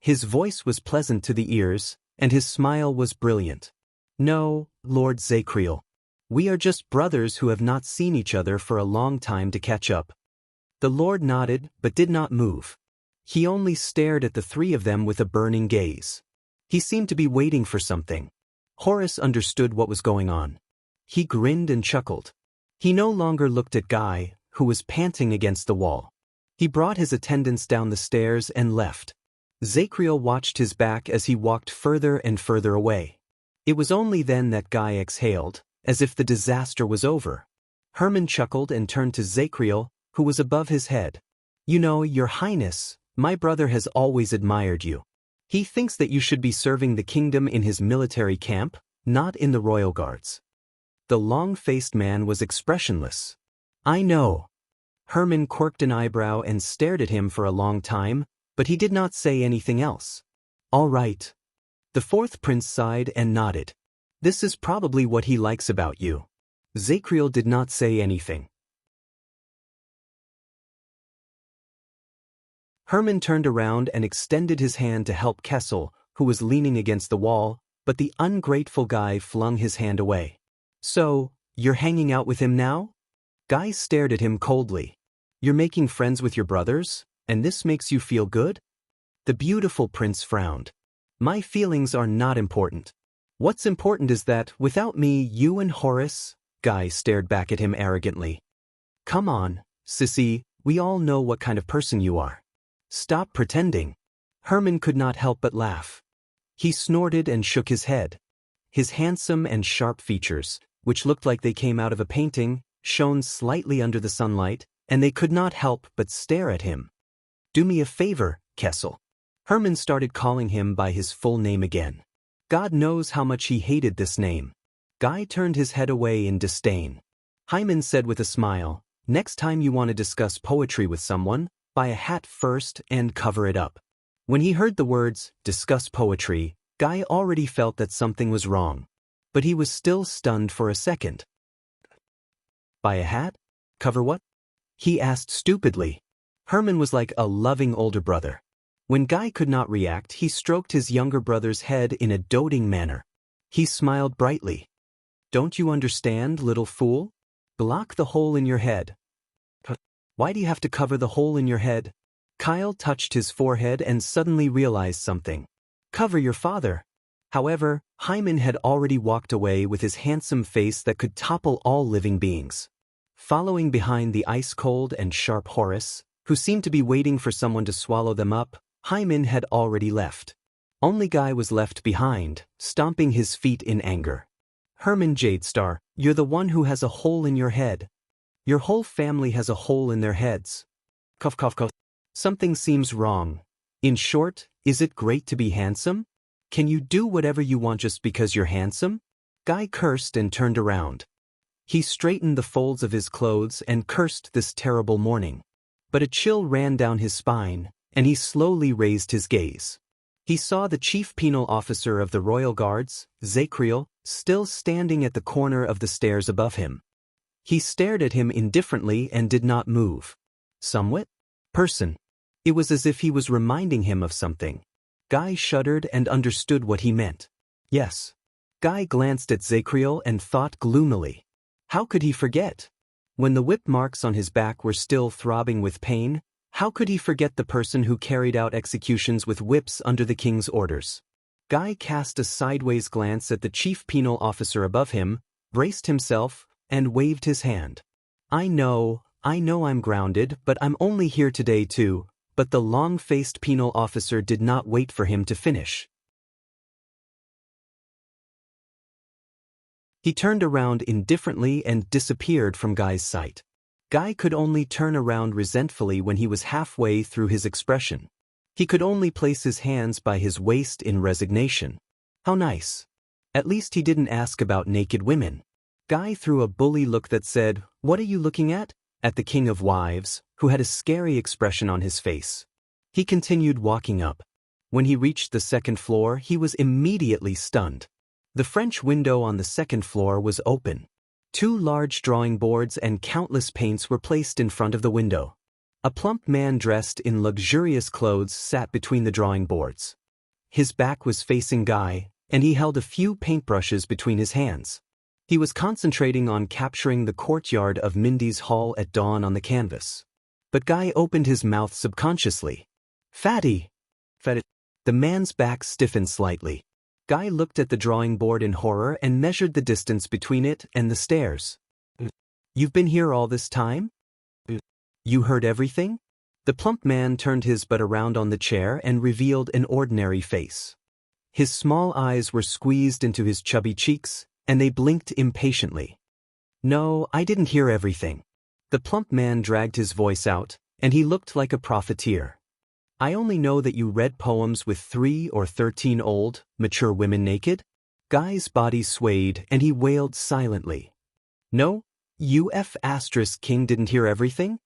His voice was pleasant to the ears, and his smile was brilliant. "No, Lord Zacriel. We are just brothers who have not seen each other for a long time to catch up." The Lord nodded, but did not move. He only stared at the three of them with a burning gaze. He seemed to be waiting for something. Horace understood what was going on. He grinned and chuckled. He no longer looked at Guy, who was panting against the wall. He brought his attendants down the stairs and left. Zacriel watched his back as he walked further and further away. It was only then that Guy exhaled, as if the disaster was over. Herman chuckled and turned to Zacriel, who was above his head. "You know, Your Highness, my brother has always admired you. He thinks that you should be serving the kingdom in his military camp, not in the royal guards." The long-faced man was expressionless. "I know." Herman quirked an eyebrow and stared at him for a long time, but he did not say anything else. "All right." The fourth prince sighed and nodded. "This is probably what he likes about you." Zacriel did not say anything. Herman turned around and extended his hand to help Kessel, who was leaning against the wall, but the ungrateful Guy flung his hand away. "So, you're hanging out with him now?" Guy stared at him coldly. "You're making friends with your brothers, and this makes you feel good?" The beautiful prince frowned. "My feelings are not important. What's important is that, without me, you and Horace—" Guy stared back at him arrogantly. "Come on, sissy, we all know what kind of person you are. Stop pretending." Herman could not help but laugh. He snorted and shook his head. His handsome and sharp features, which looked like they came out of a painting, shone slightly under the sunlight, and they could not help but stare at him. "Do me a favor, Kessel." Herman started calling him by his full name again. God knows how much he hated this name. Guy turned his head away in disdain. Hyman said with a smile, "Next time you want to discuss poetry with someone, buy a hat first and cover it up." When he heard the words, "discuss poetry," Guy already felt that something was wrong. But he was still stunned for a second. Buy a hat? Cover what? He asked stupidly. Herman was like a loving older brother. When Guy could not react, he stroked his younger brother's head in a doting manner. He smiled brightly. Don't you understand, little fool? Block the hole in your head. Why do you have to cover the hole in your head? Kyle touched his forehead and suddenly realized something. Cover your father. However, Hyman had already walked away with his handsome face that could topple all living beings. Following behind the ice-cold and sharp Horace, who seemed to be waiting for someone to swallow them up, Hyman had already left. Only Guy was left behind, stomping his feet in anger. Herman Jadestar, you're the one who has a hole in your head. Your whole family has a hole in their heads. Cough cough cough. Something seems wrong. In short, is it great to be handsome? Can you do whatever you want just because you're handsome? Guy cursed and turned around. He straightened the folds of his clothes and cursed this terrible morning. But a chill ran down his spine, and he slowly raised his gaze. He saw the chief penal officer of the Royal Guards, Zacriel, still standing at the corner of the stairs above him. He stared at him indifferently and did not move. Somewhat? Person. It was as if he was reminding him of something. Guy shuddered and understood what he meant. Yes. Guy glanced at Zacriel and thought gloomily. How could he forget? When the whip marks on his back were still throbbing with pain, how could he forget the person who carried out executions with whips under the king's orders? Guy cast a sideways glance at the chief penal officer above him, braced himself, and waved his hand. I know I'm grounded, but I'm only here today too. But the long-faced penal officer did not wait for him to finish. He turned around indifferently and disappeared from Guy's sight. Guy could only turn around resentfully when he was halfway through his expression. He could only place his hands by his waist in resignation. How nice. At least he didn't ask about naked women. Guy threw a bully look that said, "What are you looking at?" at the King of Wives, who had a scary expression on his face. He continued walking up. When he reached the second floor, he was immediately stunned. The French window on the second floor was open. 2 large drawing boards and countless paints were placed in front of the window. A plump man dressed in luxurious clothes sat between the drawing boards. His back was facing Guy, and he held a few paintbrushes between his hands. He was concentrating on capturing the courtyard of Mindy's Hall at dawn on the canvas. But Guy opened his mouth subconsciously. Fatty! Fatty! The man's back stiffened slightly. Guy looked at the drawing board in horror and measured the distance between it and the stairs. You've been here all this time? You heard everything? The plump man turned his butt around on the chair and revealed an ordinary face. His small eyes were squeezed into his chubby cheeks, and they blinked impatiently. No, I didn't hear everything. The plump man dragged his voice out, and he looked like a profiteer. I only know that you read poems with 3 or 13 old, mature women naked. Guy's body swayed, and he wailed silently. No, King didn't hear everything?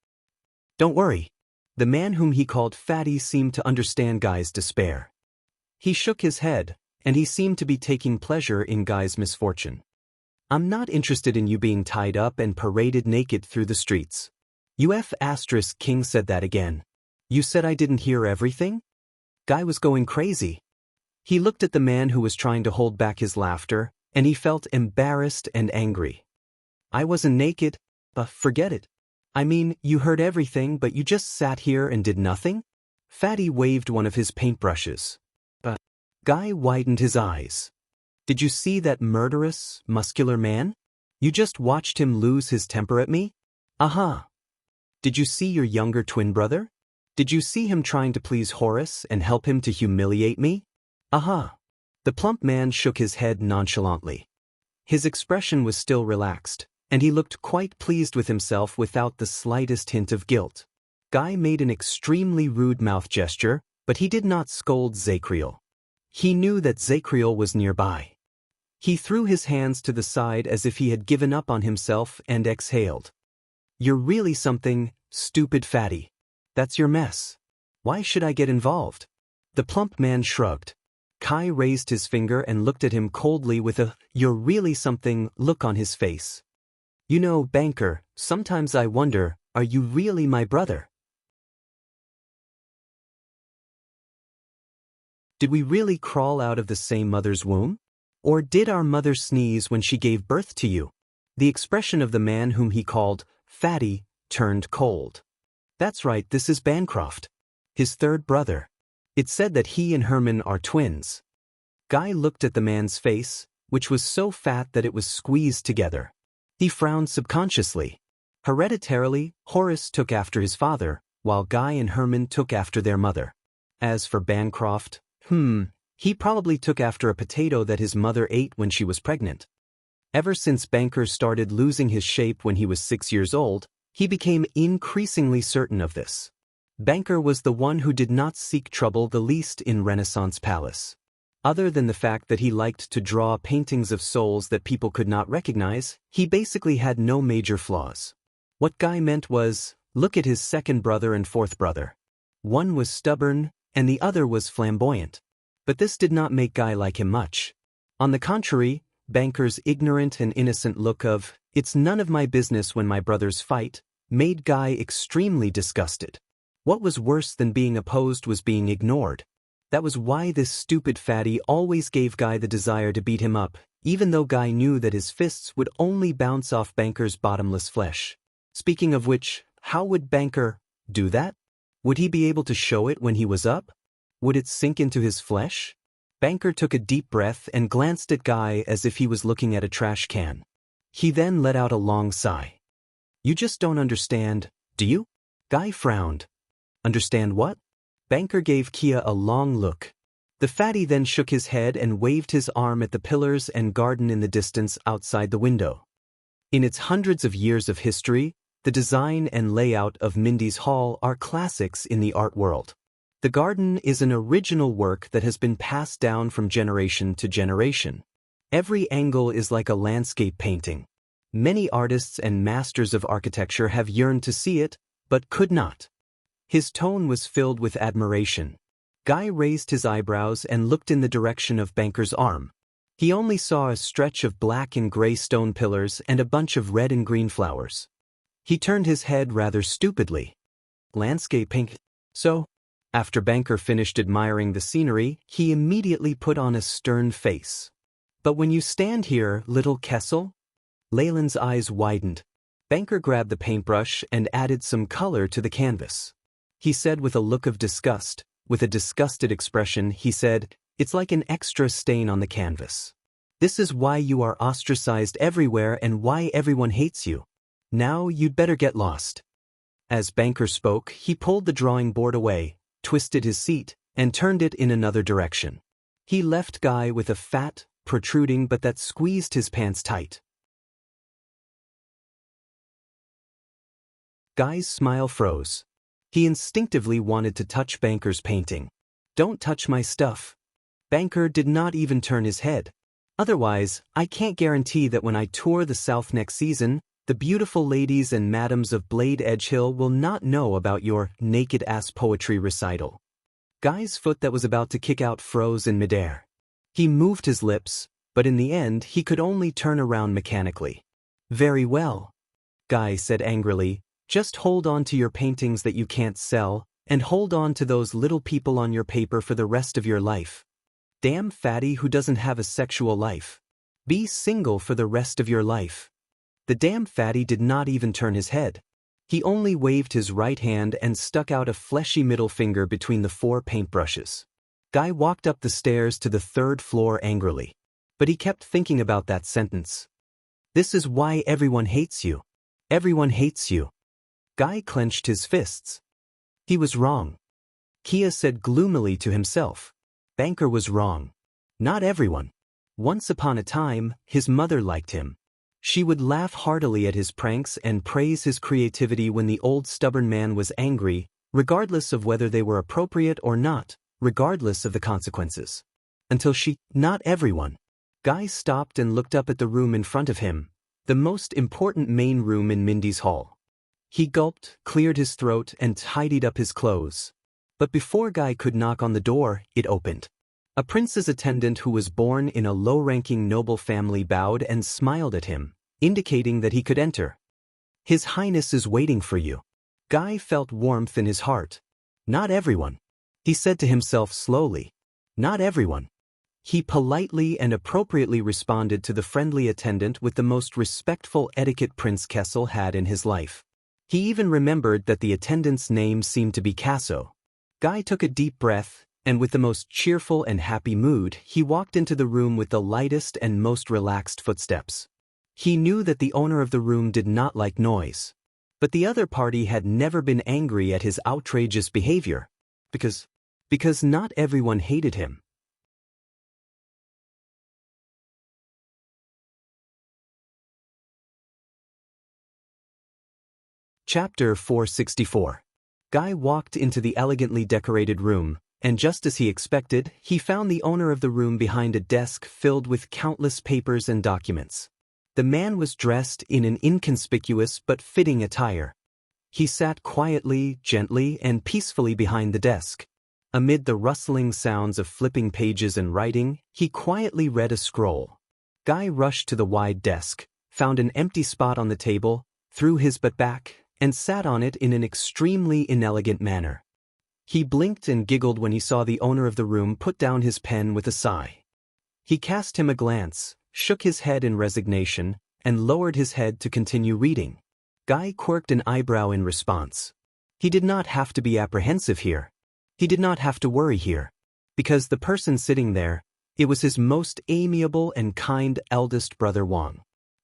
Don't worry. The man whom he called Fatty seemed to understand Guy's despair. He shook his head, and he seemed to be taking pleasure in Guy's misfortune. I'm not interested in you being tied up and paraded naked through the streets. King said that again. You said I didn't hear everything? Guy was going crazy. He looked at the man who was trying to hold back his laughter, and he felt embarrassed and angry. I wasn't naked, but forget it. I mean, you heard everything, but you just sat here and did nothing? Fatty waved one of his paintbrushes. Guy widened his eyes. Did you see that murderous, muscular man? You just watched him lose his temper at me? Aha. Did you see your younger twin brother? Did you see him trying to please Horace and help him to humiliate me? Aha. The plump man shook his head nonchalantly. His expression was still relaxed, and he looked quite pleased with himself without the slightest hint of guilt. Guy made an extremely rude mouth gesture, but he did not scold Zacriel. He knew that Zacriel was nearby. He threw his hands to the side as if he had given up on himself and exhaled. You're really something, stupid Fatty. That's your mess. Why should I get involved? The plump man shrugged. Kai raised his finger and looked at him coldly with a "you're really something" look on his face. You know, banker, sometimes I wonder, are you really my brother? Did we really crawl out of the same mother's womb? Or did our mother sneeze when she gave birth to you? The expression of the man whom he called Fatty turned cold. That's right, this is Bancroft, his third brother. It's said that he and Herman are twins. Guy looked at the man's face, which was so fat that it was squeezed together. He frowned subconsciously. Hereditarily, Horace took after his father, while Guy and Herman took after their mother. As for Bancroft, he probably took after a potato that his mother ate when she was pregnant. Ever since Banker started losing his shape when he was 6 years old, he became increasingly certain of this. Banker was the one who did not seek trouble the least in Renaissance Palace. Other than the fact that he liked to draw paintings of souls that people could not recognize, he basically had no major flaws. What Guy meant was, look at his second brother and fourth brother. One was stubborn, and the other was flamboyant. But this did not make Guy like him much. On the contrary, Banker's ignorant and innocent look of, it's none of my business when my brothers fight, made Guy extremely disgusted. What was worse than being opposed was being ignored. That was why this stupid fatty always gave Guy the desire to beat him up, even though Guy knew that his fists would only bounce off Banker's bottomless flesh. Speaking of which, how would Banker do that? Would he be able to show it when he was up? Would it sink into his flesh? Banker took a deep breath and glanced at Guy as if he was looking at a trash can. He then let out a long sigh. You just don't understand, do you? Guy frowned. Understand what? Banker gave Kia a long look. The fatty then shook his head and waved his arm at the pillars and garden in the distance outside the window. In its hundreds of years of history, the design and layout of Mindy's Hall are classics in the art world. The garden is an original work that has been passed down from generation to generation. Every angle is like a landscape painting. Many artists and masters of architecture have yearned to see it, but could not. His tone was filled with admiration. Guy raised his eyebrows and looked in the direction of Banker's arm. He only saw a stretch of black and gray stone pillars and a bunch of red and green flowers. He turned his head rather stupidly. Landscape paint? So? After Banker finished admiring the scenery, he immediately put on a stern face. But when you stand here, little Kessel? Leyland's eyes widened. Banker grabbed the paintbrush and added some color to the canvas. He said with a look of disgust, with a disgusted expression, he said, it's like an extra stain on the canvas. This is why you are ostracized everywhere and why everyone hates you. Now you'd better get lost. As Banker spoke, he pulled the drawing board away, twisted his seat, and turned it in another direction. He left Guy with a fat, protruding but that squeezed his pants tight. Guy's smile froze. He instinctively wanted to touch Banker's painting. Don't touch my stuff. Banker did not even turn his head. Otherwise, I can't guarantee that when I tour the South next season, the beautiful ladies and madams of Blade Edge Hill will not know about your naked-ass poetry recital. Guy's foot that was about to kick out froze in midair. He moved his lips, but in the end he could only turn around mechanically. Very well, Guy said angrily, just hold on to your paintings that you can't sell, and hold on to those little people on your paper for the rest of your life. Damn fatty who doesn't have a sexual life. Be single for the rest of your life. The damn fatty did not even turn his head. He only waved his right hand and stuck out a fleshy middle finger between the 4 paintbrushes. Guy walked up the stairs to the 3rd floor angrily. But he kept thinking about that sentence. This is why everyone hates you. Everyone hates you. Guy clenched his fists. He was wrong. Kia said gloomily to himself. Banker was wrong. Not everyone. Once upon a time, his mother liked him. She would laugh heartily at his pranks and praise his creativity when the old stubborn man was angry, regardless of whether they were appropriate or not, regardless of the consequences. Until not everyone. Guy stopped and looked up at the room in front of him, the most important main room in Mindy's Hall. He gulped, cleared his throat, and tidied up his clothes. But before Guy could knock on the door, it opened. A prince's attendant who was born in a low-ranking noble family bowed and smiled at him, indicating that he could enter. His Highness is waiting for you. Guy felt warmth in his heart. Not everyone. He said to himself slowly. Not everyone. He politely and appropriately responded to the friendly attendant with the most respectful etiquette Prince Kessel had in his life. He even remembered that the attendant's name seemed to be Casso. Guy took a deep breath, and with the most cheerful and happy mood, he walked into the room with the lightest and most relaxed footsteps. He knew that the owner of the room did not like noise. But the other party had never been angry at his outrageous behavior. Because not everyone hated him. Chapter 464. Guy walked into the elegantly decorated room, and just as he expected, he found the owner of the room behind a desk filled with countless papers and documents. The man was dressed in an inconspicuous but fitting attire. He sat quietly, gently, and peacefully behind the desk. Amid the rustling sounds of flipping pages and writing, he quietly read a scroll. Guy rushed to the wide desk, found an empty spot on the table, threw his butt back, and sat on it in an extremely inelegant manner. He blinked and giggled when he saw the owner of the room put down his pen with a sigh. He cast him a glance, shook his head in resignation, and lowered his head to continue reading. Guy quirked an eyebrow in response. He did not have to be apprehensive here. He did not have to worry here. Because the person sitting there, it was his most amiable and kind eldest brother Wang.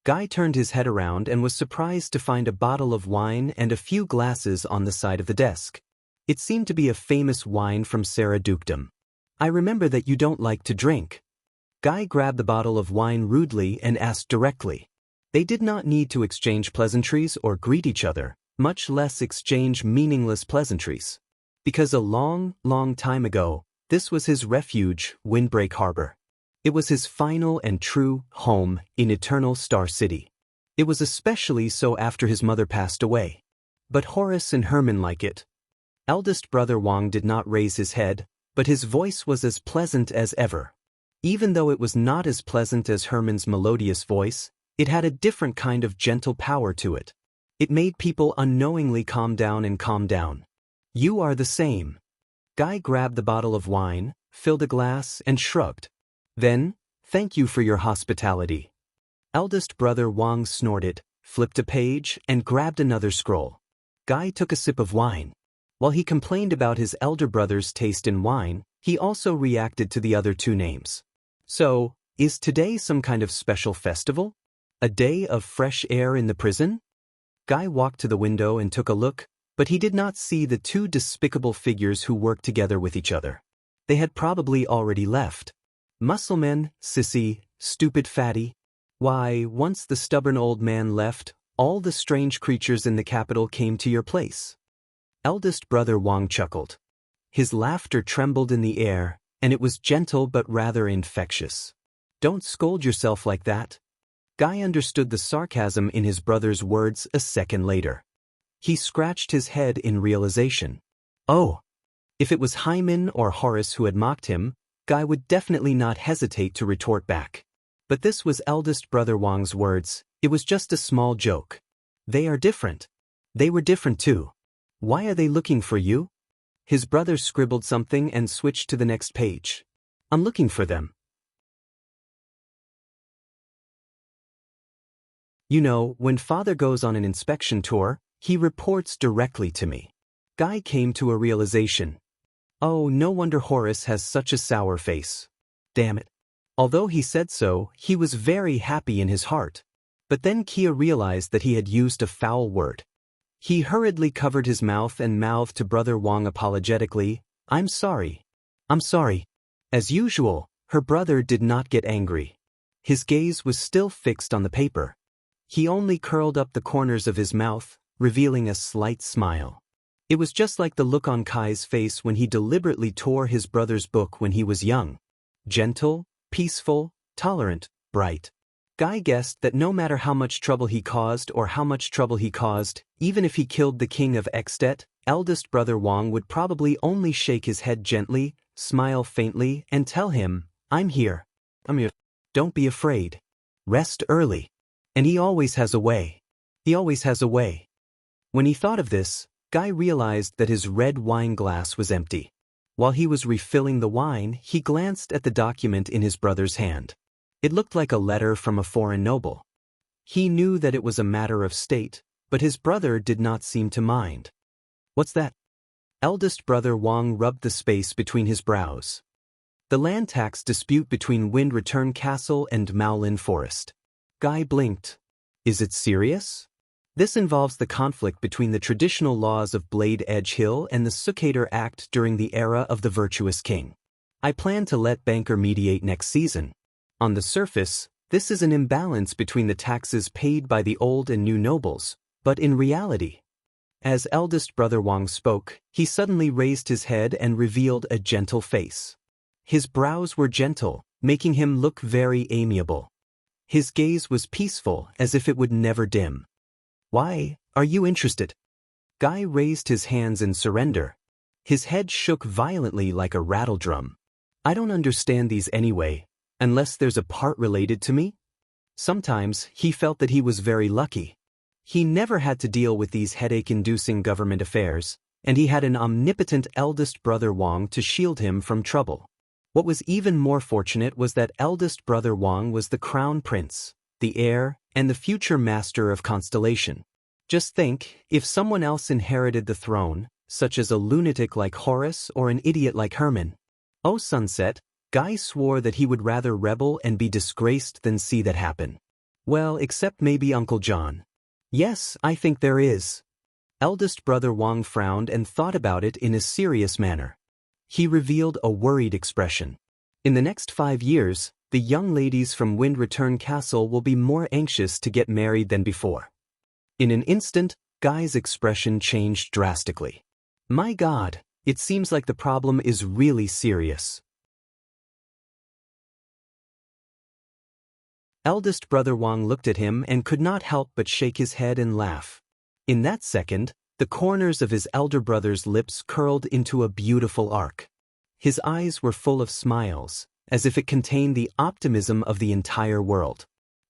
Guy turned his head around and was surprised to find a bottle of wine and a few glasses on the side of the desk. It seemed to be a famous wine from Sarah Dukedom. I remember that you don't like to drink. Guy grabbed the bottle of wine rudely and asked directly. They did not need to exchange pleasantries or greet each other, much less exchange meaningless pleasantries. Because a long, long time ago, this was his refuge, Windbreak Harbor. It was his final and true home in Eternal Star City. It was especially so after his mother passed away. But Horace and Herman like it. Eldest brother Wang did not raise his head, but his voice was as pleasant as ever. Even though it was not as pleasant as Herman's melodious voice, it had a different kind of gentle power to it. It made people unknowingly calm down and calm down. You are the same. Guy grabbed the bottle of wine, filled a glass, and shrugged. Then, thank you for your hospitality. Eldest brother Wang snorted, flipped a page, and grabbed another scroll. Guy took a sip of wine. While he complained about his elder brother's taste in wine, he also reacted to the other two names. So, is today some kind of special festival? A day of fresh air in the prison? Guy walked to the window and took a look, but he did not see the two despicable figures who worked together with each other. They had probably already left. Muscleman, sissy, stupid fatty. Why, once the stubborn old man left, all the strange creatures in the capital came to your place. Eldest brother Wang chuckled. His laughter trembled in the air, and it was gentle but rather infectious. Don't scold yourself like that. Guy understood the sarcasm in his brother's words a second later. He scratched his head in realization. Oh! If it was Hyman or Horace who had mocked him, Guy would definitely not hesitate to retort back. But this was eldest brother Wang's words. It was just a small joke. They are different. They were different too. Why are they looking for you? His brother scribbled something and switched to the next page. I'm looking for them. You know, when father goes on an inspection tour, he reports directly to me. Guy came to a realization. Oh, no wonder Horace has such a sour face. Damn it. Although he said so, he was very happy in his heart. But then Kia realized that he had used a foul word. He hurriedly covered his mouth and mouthed to brother Wang apologetically, I'm sorry. I'm sorry. As usual, her brother did not get angry. His gaze was still fixed on the paper. He only curled up the corners of his mouth, revealing a slight smile. It was just like the look on Kai's face when he deliberately tore his brother's book when he was young. Gentle, peaceful, tolerant, bright. Guy guessed that no matter how much trouble he caused, even if he killed the king of Extet, eldest brother Wang would probably only shake his head gently, smile faintly, and tell him, I'm here. I'm here. Don't be afraid. Rest early. And he always has a way. He always has a way. When he thought of this, Guy realized that his red wine glass was empty. While he was refilling the wine, he glanced at the document in his brother's hand. It looked like a letter from a foreign noble. He knew that it was a matter of state, but his brother did not seem to mind. What's that? Eldest brother Wang rubbed the space between his brows. The land tax dispute between Wind Return Castle and Lin Forest. Guy blinked. Is it serious? This involves the conflict between the traditional laws of Blade Edge Hill and the Succaitor Act during the era of the Virtuous King. I plan to let Banker mediate next season. On the surface, this is an imbalance between the taxes paid by the old and new nobles, but in reality, as eldest brother Wang spoke, he suddenly raised his head and revealed a gentle face. His brows were gentle, making him look very amiable. His gaze was peaceful, as if it would never dim. Why, are you interested? Guy raised his hands in surrender. His head shook violently like a rattledrum. I don't understand these anyway, unless there's a part related to me? Sometimes he felt that he was very lucky. He never had to deal with these headache-inducing government affairs, and he had an omnipotent eldest brother Wang to shield him from trouble. What was even more fortunate was that eldest brother Wang was the crown prince, the heir, and the future master of Constellation. Just think, if someone else inherited the throne, such as a lunatic like Horace or an idiot like Herman. Oh sunset, Guy swore that he would rather rebel and be disgraced than see that happen. Well, except maybe Uncle John. Yes, I think there is. Eldest brother Wang frowned and thought about it in a serious manner. He revealed a worried expression. In the next 5 years, the young ladies from Wind Return Castle will be more anxious to get married than before. In an instant, Guy's expression changed drastically. My God, it seems like the problem is really serious. Eldest brother Wang looked at him and could not help but shake his head and laugh. In that second, the corners of his elder brother's lips curled into a beautiful arc. His eyes were full of smiles, as if it contained the optimism of the entire world.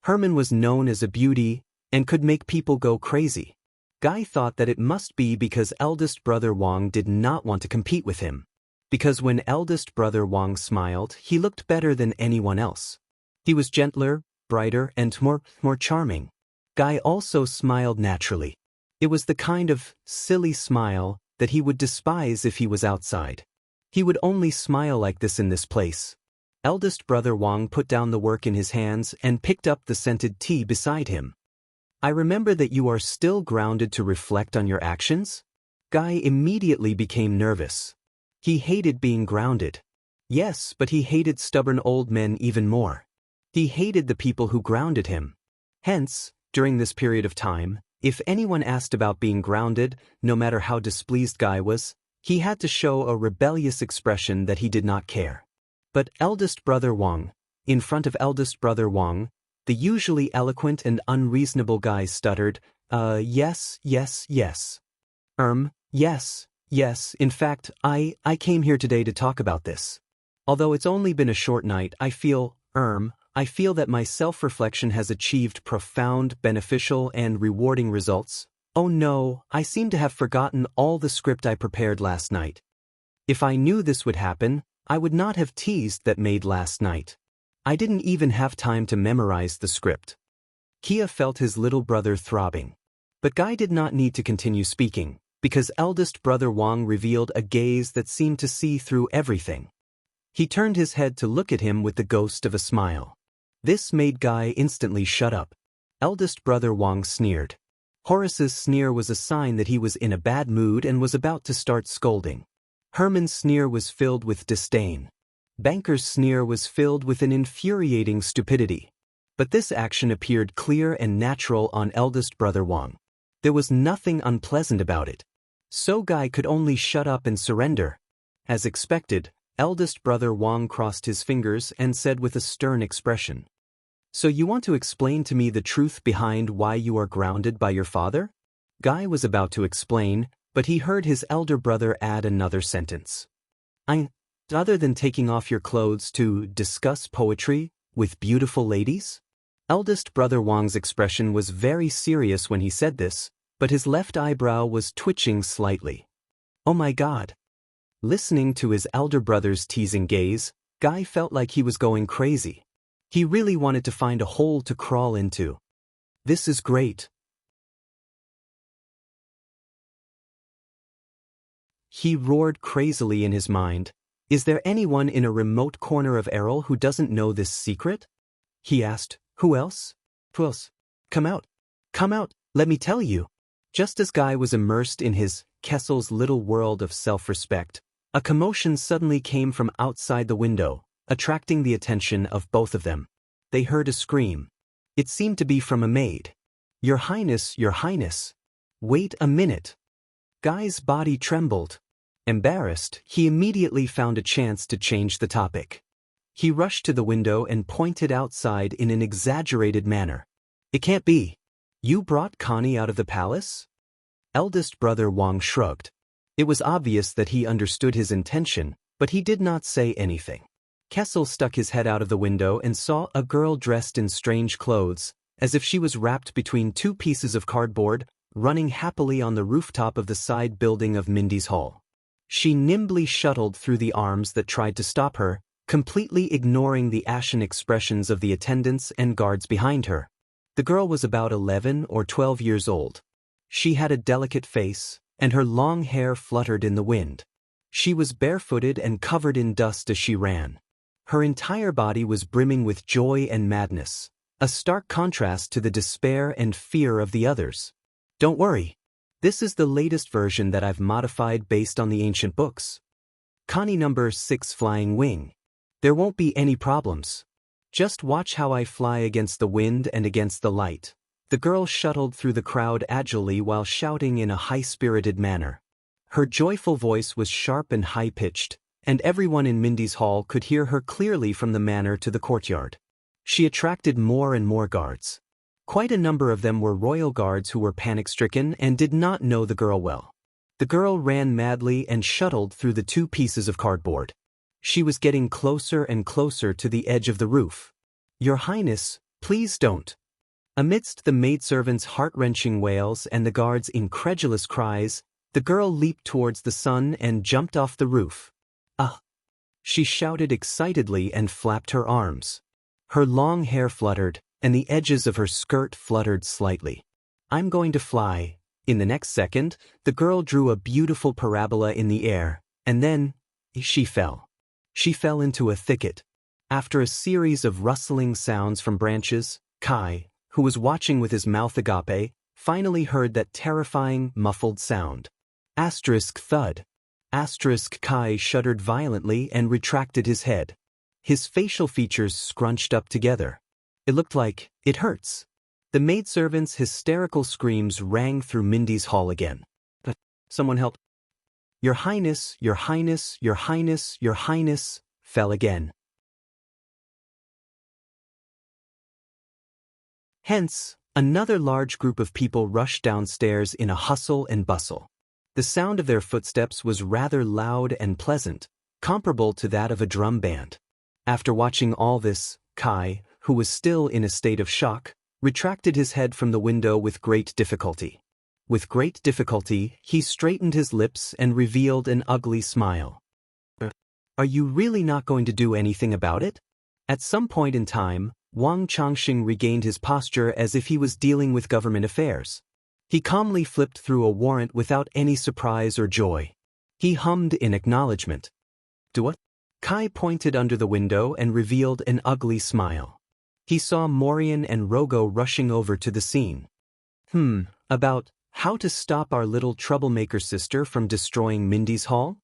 Herman was known as a beauty and could make people go crazy. Guy thought that it must be because eldest brother Wang did not want to compete with him. Because when eldest brother Wang smiled, he looked better than anyone else. He was gentler, brighter, and more charming. Guy also smiled naturally. It was the kind of silly smile that he would despise if he was outside. He would only smile like this in this place. Eldest brother Wang put down the work in his hands and picked up the scented tea beside him. I remember that you are still grounded to reflect on your actions? Guy immediately became nervous. He hated being grounded. Yes, but he hated stubborn old men even more. He hated the people who grounded him. Hence, during this period of time, if anyone asked about being grounded, no matter how displeased Guy was, he had to show a rebellious expression that he did not care. But eldest brother Wang, in front of eldest brother Wang, the usually eloquent and unreasonable Guy stuttered, yes. Yes, in fact, I came here today to talk about this. Although it's only been a short night, I feel that my self-reflection has achieved profound, beneficial, and rewarding results. Oh no, I seem to have forgotten all the script I prepared last night. If I knew this would happen, I would not have teased that maid last night. I didn't even have time to memorize the script. Kia felt his little brother throbbing. But Guy did not need to continue speaking, because eldest brother Wang revealed a gaze that seemed to see through everything. He turned his head to look at him with the ghost of a smile. This made Guy instantly shut up. Eldest brother Wang sneered. Horace's sneer was a sign that he was in a bad mood and was about to start scolding. Herman's sneer was filled with disdain. Banker's sneer was filled with an infuriating stupidity. But this action appeared clear and natural on eldest brother Wang. There was nothing unpleasant about it. So Guy could only shut up and surrender. As expected, eldest brother Wang crossed his fingers and said with a stern expression, "So you want to explain to me the truth behind why you are grounded by your father?" Guy was about to explain, but he heard his elder brother add another sentence. Other than taking off your clothes to discuss poetry with beautiful ladies? Eldest brother Wang's expression was very serious when he said this, but his left eyebrow was twitching slightly. Oh my God. Listening to his elder brother's teasing gaze, Guy felt like he was going crazy. He really wanted to find a hole to crawl into. This is great. He roared crazily in his mind. Is there anyone in a remote corner of Errol who doesn't know this secret? He asked. Who else? Who else? Come out. Come out, let me tell you. Just as Guy was immersed in his Kessel's little world of self-respect, a commotion suddenly came from outside the window, attracting the attention of both of them. They heard a scream. It seemed to be from a maid. Your Highness, Your Highness. Wait a minute. Guy's body trembled. Embarrassed, he immediately found a chance to change the topic. He rushed to the window and pointed outside in an exaggerated manner. It can't be. You brought Connie out of the palace? Eldest brother Wang shrugged. It was obvious that he understood his intention, but he did not say anything. Kessel stuck his head out of the window and saw a girl dressed in strange clothes, as if she was wrapped between two pieces of cardboard, running happily on the rooftop of the side building of Mindy's Hall. She nimbly shuttled through the arms that tried to stop her, completely ignoring the ashen expressions of the attendants and guards behind her. The girl was about 11 or 12 years old. She had a delicate face, and her long hair fluttered in the wind. She was barefooted and covered in dust as she ran. Her entire body was brimming with joy and madness, a stark contrast to the despair and fear of the others. Don't worry. This is the latest version that I've modified based on the ancient books. Connie number 6 Flying Wing. There won't be any problems. Just watch how I fly against the wind and against the light. The girl shuttled through the crowd agilely while shouting in a high-spirited manner. Her joyful voice was sharp and high-pitched, and everyone in Mindy's Hall could hear her clearly from the manor to the courtyard. She attracted more and more guards. Quite a number of them were royal guards who were panic-stricken and did not know the girl well. The girl ran madly and shuttled through the two pieces of cardboard. She was getting closer and closer to the edge of the roof. Your Highness, please don't. Amidst the maidservants' heart-wrenching wails and the guards' incredulous cries, the girl leaped towards the sun and jumped off the roof. Ah! She shouted excitedly and flapped her arms. Her long hair fluttered, and the edges of her skirt fluttered slightly. I'm going to fly. In the next second, the girl drew a beautiful parabola in the air, and then she fell. She fell into a thicket. After a series of rustling sounds from branches, Kai, who was watching with his mouth agape, finally heard that terrifying, muffled sound. Asterisk thud. Asterisk Kai shuddered violently and retracted his head. His facial features scrunched up together. It looked like it hurts. The maidservants' hysterical screams rang through Mindy's Hall again. But someone help. Your Highness, Your Highness, Your Highness, Your Highness, fell again. Hence, another large group of people rushed downstairs in a hustle and bustle. The sound of their footsteps was rather loud and pleasant, comparable to that of a drum band. After watching all this, Kai, who was still in a state of shock, retracted his head from the window with great difficulty. With great difficulty, he straightened his lips and revealed an ugly smile. Are you really not going to do anything about it? At some point in time, Wang Changxing regained his posture as if he was dealing with government affairs. He calmly flipped through a warrant without any surprise or joy. He hummed in acknowledgement. Do what? Kai pointed under the window and revealed an ugly smile. He saw Morian and Rogo rushing over to the scene. About how to stop our little troublemaker sister from destroying Mindy's Hall?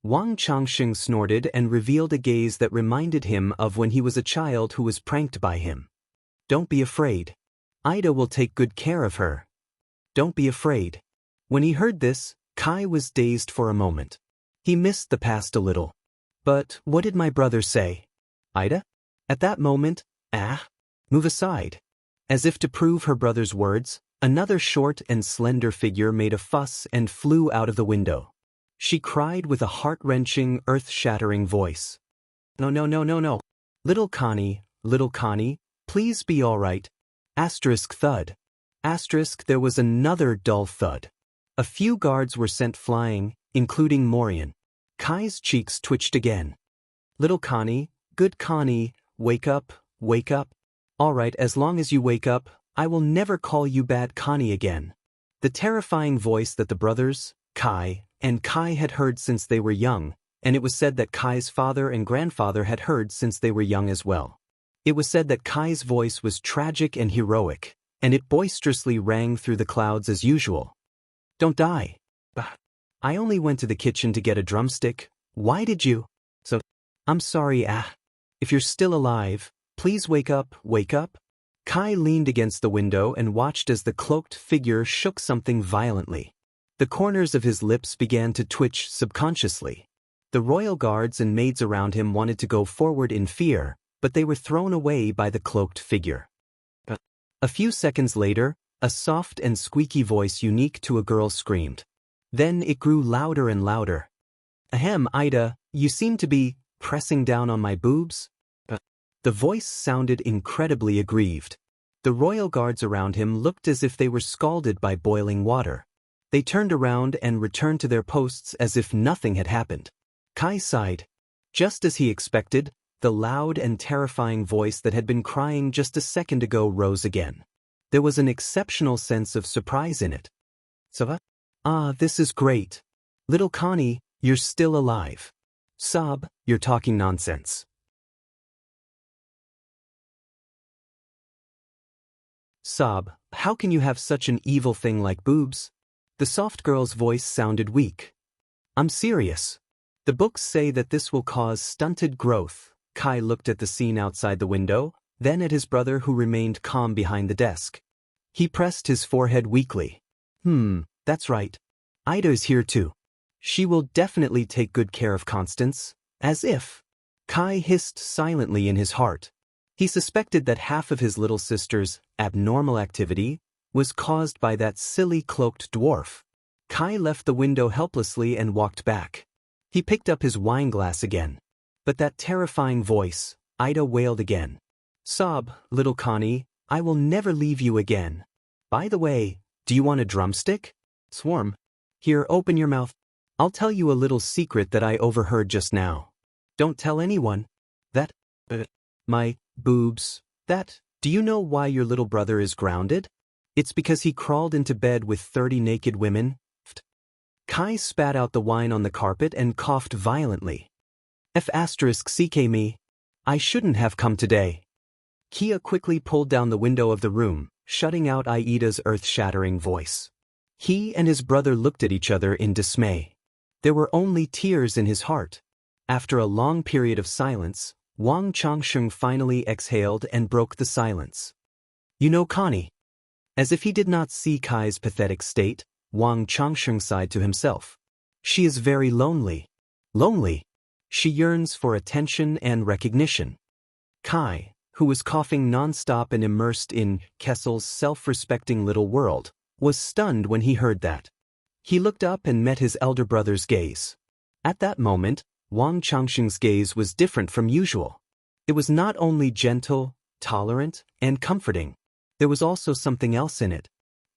Wang Changxing snorted and revealed a gaze that reminded him of when he was a child who was pranked by him. Don't be afraid. Ida will take good care of her. Don't be afraid. When he heard this, Kai was dazed for a moment. He missed the past a little. But what did my brother say? Ida? At that moment, move aside. As if to prove her brother's words, another short and slender figure made a fuss and flew out of the window. She cried with a heart-wrenching, earth-shattering voice. No. Little Connie, Please be all right. Asterisk thud. Asterisk there was another dull thud. A few guards were sent flying, including Morian. Kai's cheeks twitched again. Little Connie, good Connie, wake up, wake up. All right, as long as you wake up, I will never call you bad Connie again. The terrifying voice that the brothers, Kai, and Kai had heard since they were young, and it was said that Kai's father and grandfather had heard since they were young as well. It was said that Kai's voice was tragic and heroic, and it boisterously rang through the clouds as usual. Don't die. Bah. I only went to the kitchen to get a drumstick. Why did you? So, I'm sorry, If you're still alive, please wake up, wake up. Kai leaned against the window and watched as the cloaked figure shook something violently. The corners of his lips began to twitch subconsciously. The royal guards and maids around him wanted to go forward in fear, but they were thrown away by the cloaked figure. A few seconds later, a soft and squeaky voice unique to a girl screamed. Then it grew louder and louder. Ahem, Ida, you seem to be pressing down on my boobs? The voice sounded incredibly aggrieved. The royal guards around him looked as if they were scalded by boiling water. They turned around and returned to their posts as if nothing had happened. Kai sighed. Just as he expected, the loud and terrifying voice that had been crying just a second ago rose again. There was an exceptional sense of surprise in it. So, this is great. Little Connie, you're still alive. Sob, you're talking nonsense. Sob, how can you have such an evil thing like boobs? The soft girl's voice sounded weak. I'm serious. The books say that this will cause stunted growth. Kai looked at the scene outside the window, then at his brother who remained calm behind the desk. He pressed his forehead weakly. That's right. Ida's here too. She will definitely take good care of Constance, as if. Kai hissed silently in his heart. He suspected that half of his little sister's abnormal activity was caused by that silly cloaked dwarf. Kai left the window helplessly and walked back. He picked up his wine glass again. But that terrifying voice, Ida wailed again. Sob, little Connie, I will never leave you again. By the way, do you want a drumstick? Swarm. Here, open your mouth. I'll tell you a little secret that I overheard just now. Don't tell anyone. My boobs. Do you know why your little brother is grounded? It's because he crawled into bed with 30 naked women. Kai spat out the wine on the carpet and coughed violently. *CK me. I shouldn't have come today. Kia quickly pulled down the window of the room, shutting out Aida's earth-shattering voice. He and his brother looked at each other in dismay. There were only tears in his heart. After a long period of silence, Wang Changsheng finally exhaled and broke the silence. You know Connie. As if he did not see Kai's pathetic state, Wang Changsheng sighed to himself. She is very lonely. Lonely. She yearns for attention and recognition. Kai, who was coughing non-stop and immersed in Kessel's self-respecting little world, was stunned when he heard that. He looked up and met his elder brother's gaze. At that moment, Wang Changsheng's gaze was different from usual. It was not only gentle, tolerant, and comforting. There was also something else in it.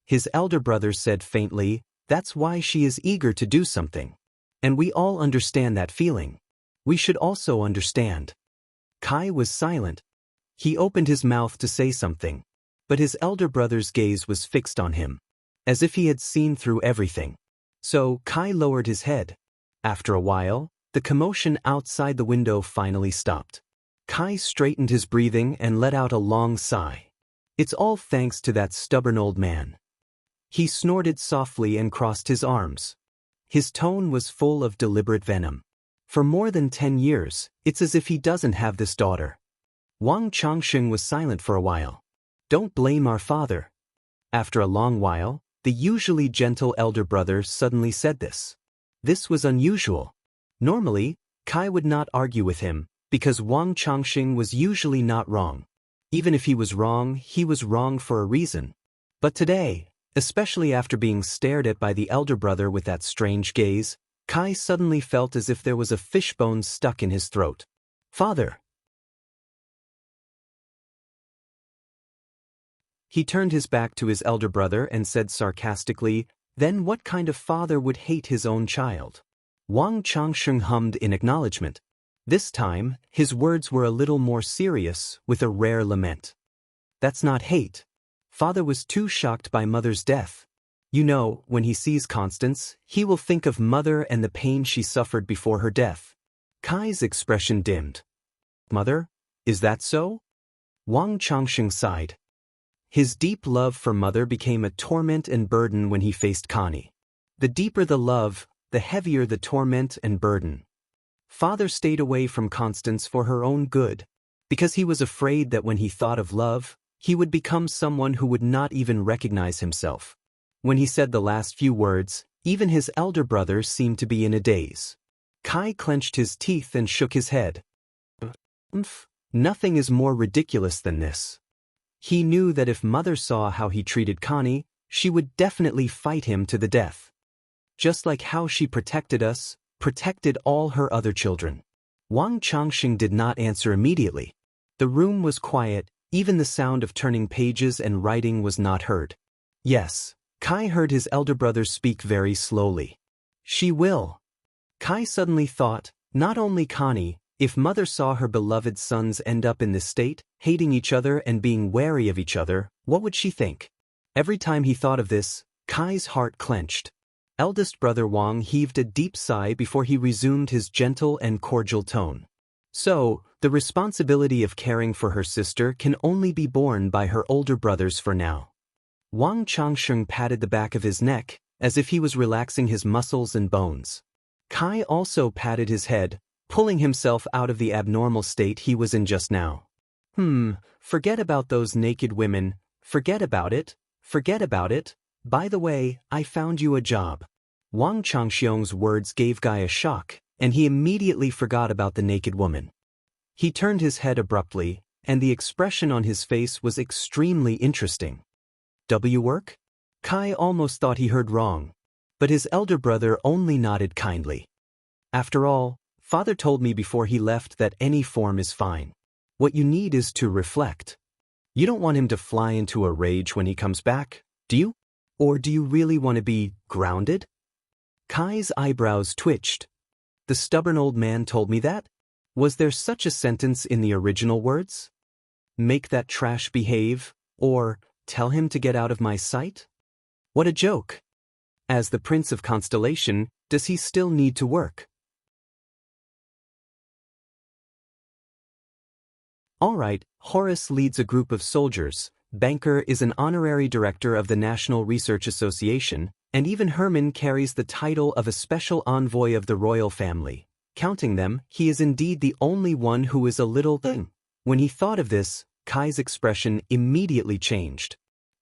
His elder brother said faintly, "That's why she is eager to do something. And we all understand that feeling. We should also understand." Kai was silent. He opened his mouth to say something, but his elder brother's gaze was fixed on him, as if he had seen through everything. So Kai lowered his head. After a while, the commotion outside the window finally stopped. Kai straightened his breathing and let out a long sigh. It's all thanks to that stubborn old man. He snorted softly and crossed his arms. His tone was full of deliberate venom. For more than 10 years, it's as if he doesn't have this daughter. Wang Changsheng was silent for a while. Don't blame our father. After a long while, the usually gentle elder brother suddenly said this. This was unusual. Normally, Kai would not argue with him, because Wang Changsheng was usually not wrong. Even if he was wrong for a reason. But today, especially after being stared at by the elder brother with that strange gaze, Kai suddenly felt as if there was a fishbone stuck in his throat. Father, He turned his back to his elder brother and said sarcastically, "Then what kind of father would hate his own child?" Wang Changsheng hummed in acknowledgement. This time, his words were a little more serious, with a rare lament. "That's not hate. Father was too shocked by mother's death. You know, when he sees Constance, he will think of mother and the pain she suffered before her death." Kai's expression dimmed. "Mother? Is that so?" Wang Changsheng sighed. His deep love for mother became a torment and burden when he faced Connie. The deeper the love, the heavier the torment and burden. Father stayed away from Constance for her own good, because he was afraid that when he thought of love, he would become someone who would not even recognize himself. When he said the last few words, even his elder brother seemed to be in a daze. Kai clenched his teeth and shook his head. Nothing is more ridiculous than this. He knew that if mother saw how he treated Connie, she would definitely fight him to the death. Just like how she protected us, protected all her other children. Wang Changsheng did not answer immediately. The room was quiet, even the sound of turning pages and writing was not heard. Yes, Kai heard his elder brother speak very slowly. "She will." Kai suddenly thought, not only Connie, if mother saw her beloved sons end up in this state, hating each other and being wary of each other, what would she think? Every time he thought of this, Kai's heart clenched. Eldest brother Wang heaved a deep sigh before he resumed his gentle and cordial tone. "So, the responsibility of caring for her sister can only be borne by her older brothers for now." Wang Changsheng patted the back of his neck, as if he was relaxing his muscles and bones. Kai also patted his head, pulling himself out of the abnormal state he was in just now. Forget about those naked women, forget about it. By the way, I found you a job." Wang Changxiong's words gave Guy a shock, and he immediately forgot about the naked woman. He turned his head abruptly, and the expression on his face was extremely interesting. Work? Kai almost thought he heard wrong, but his elder brother only nodded kindly. "After all, Father told me before he left that any form is fine. What you need is to reflect. You don't want him to fly into a rage when he comes back, do you? Or do you really want to be grounded?" Kai's eyebrows twitched. The stubborn old man told me that? Was there such a sentence in the original words? Make that trash behave, or tell him to get out of my sight? What a joke. As the Prince of Constellation, does he still need to work? All right, Horace leads a group of soldiers, Banker is an honorary director of the National Research Association, and even Herman carries the title of a special envoy of the royal family. Counting them, he is indeed the only one who is a little thing. When he thought of this, Kai's expression immediately changed.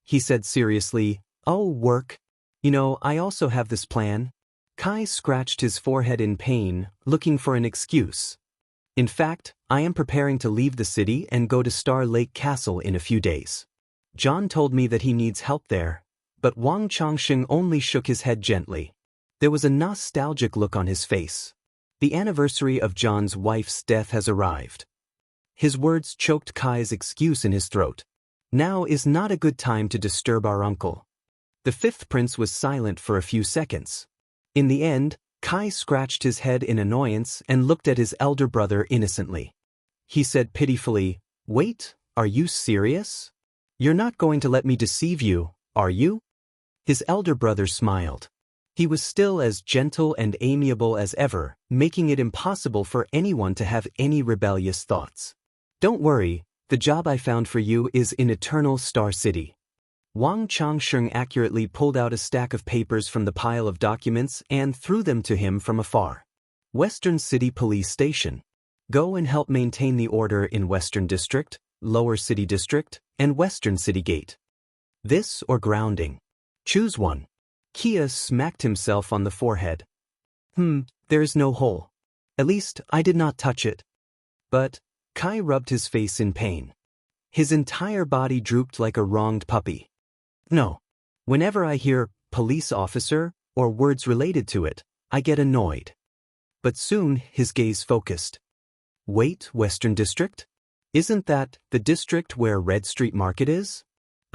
He said seriously, "Oh, work. You know, I also have this plan." Kai scratched his forehead in pain, looking for an excuse. "In fact, I am preparing to leave the city and go to Star Lake Castle in a few days. John told me that he needs help there," but Wang Changsheng only shook his head gently. There was a nostalgic look on his face. The anniversary of John's wife's death has arrived. His words choked Kai's excuse in his throat. "Now is not a good time to disturb our uncle." The fifth prince was silent for a few seconds. In the end, Kai scratched his head in annoyance and looked at his elder brother innocently. He said pitifully, "Wait, are you serious? You're not going to let me deceive you, are you?" His elder brother smiled. He was still as gentle and amiable as ever, making it impossible for anyone to have any rebellious thoughts. "Don't worry, the job I found for you is in Eternal Star City." Wang Changsheng accurately pulled out a stack of papers from the pile of documents and threw them to him from afar. "Western City Police Station. Go and help maintain the order in Western District, Lower City District, and Western City Gate. This or grounding. Choose one." Kia smacked himself on the forehead. There's no hole. At least, I did not touch it." But Kai rubbed his face in pain. His entire body drooped like a wronged puppy. "No. Whenever I hear police officer or words related to it, I get annoyed." But soon his gaze focused. "Wait, Western District? Isn't that the district where Red Street Market is?"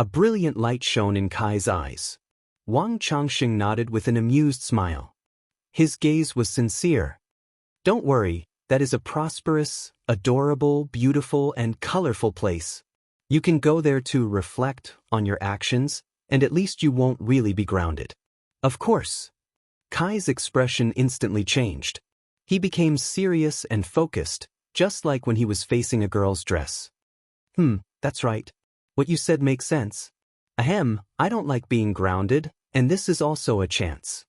A brilliant light shone in Kai's eyes. Wang Changxing nodded with an amused smile. His gaze was sincere. Don't worry, that is a prosperous, adorable, beautiful, and colorful place. You can go there to reflect on your actions, and at least you won't really be grounded. Of course. Kai's expression instantly changed. He became serious and focused, just like when he was facing a girl's dress. That's right. What you said makes sense. Ahem, I don't like being grounded, and this is also a chance.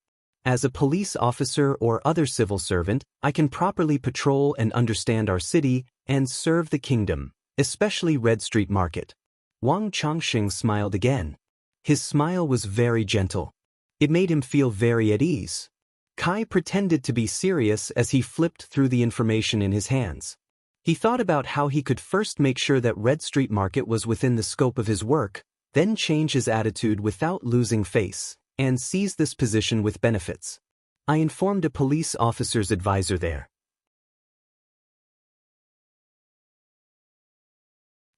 As a police officer or other civil servant, I can properly patrol and understand our city and serve the kingdom, especially Red Street Market. Wang Changxing smiled again. His smile was very gentle. It made him feel very at ease. Kai pretended to be serious as he flipped through the information in his hands. He thought about how he could first make sure that Red Street Market was within the scope of his work, then change his attitude without losing face, and seize this position with benefits. I informed a police officer's advisor there.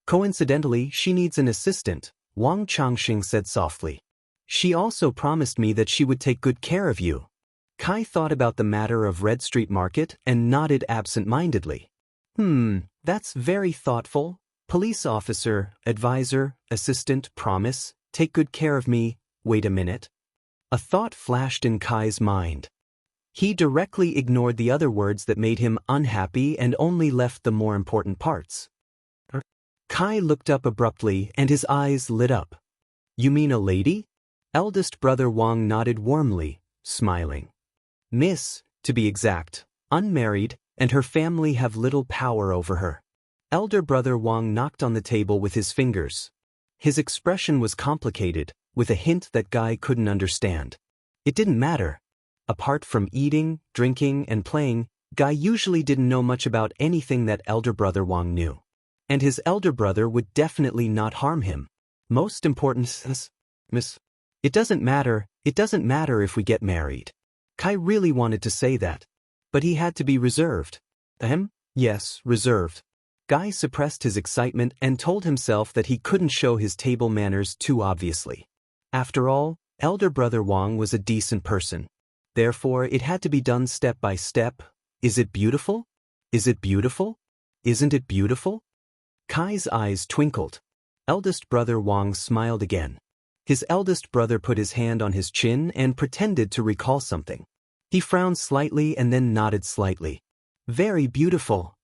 Coincidentally, she needs an assistant, Wang Changxing said softly. She also promised me that she would take good care of you. Kai thought about the matter of Red Street Market and nodded absent-mindedly. That's very thoughtful. Police officer, advisor, assistant, promise, take good care of me, wait a minute. A thought flashed in Kai's mind. He directly ignored the other words that made him unhappy and only left the more important parts. Kai looked up abruptly and his eyes lit up. You mean a lady? Eldest brother Wang nodded warmly, smiling. Miss, to be exact, unmarried, and her family have little power over her. Elder brother Wang knocked on the table with his fingers. His expression was complicated, with a hint that Guy couldn't understand. It didn't matter. Apart from eating, drinking, and playing, Guy usually didn't know much about anything that elder brother Wang knew. And his elder brother would definitely not harm him. Most important, Miss. It doesn't matter if we get married. Kai really wanted to say that. But he had to be reserved. Yes, reserved. Guy suppressed his excitement and told himself that he couldn't show his table manners too obviously. After all, elder brother Wang was a decent person. Therefore, it had to be done step by step. Is it beautiful? Is it beautiful? Isn't it beautiful? Kai's eyes twinkled. Eldest brother Wang smiled again. His eldest brother put his hand on his chin and pretended to recall something. He frowned slightly and then nodded slightly. Very beautiful.